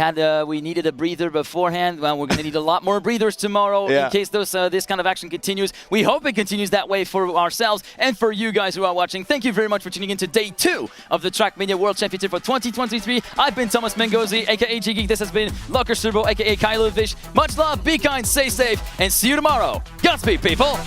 needed a breather beforehand, well, we're going to need a lot more breathers tomorrow in case this kind of action continues. We hope it continues that way for ourselves and for you guys who are watching. Thank you very much for tuning in to day 2 of the Trackmania World Championship for 2023. I've been Thomas Mengozi, aka G-Geek. This has been Locker Servo, aka Kylo Vish. Much love, be kind, stay safe, and see you tomorrow. Godspeed, people!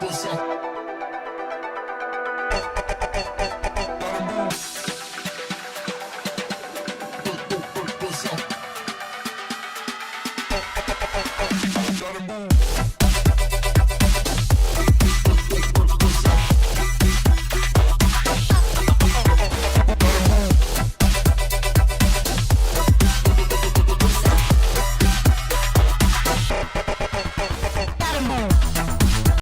Peace.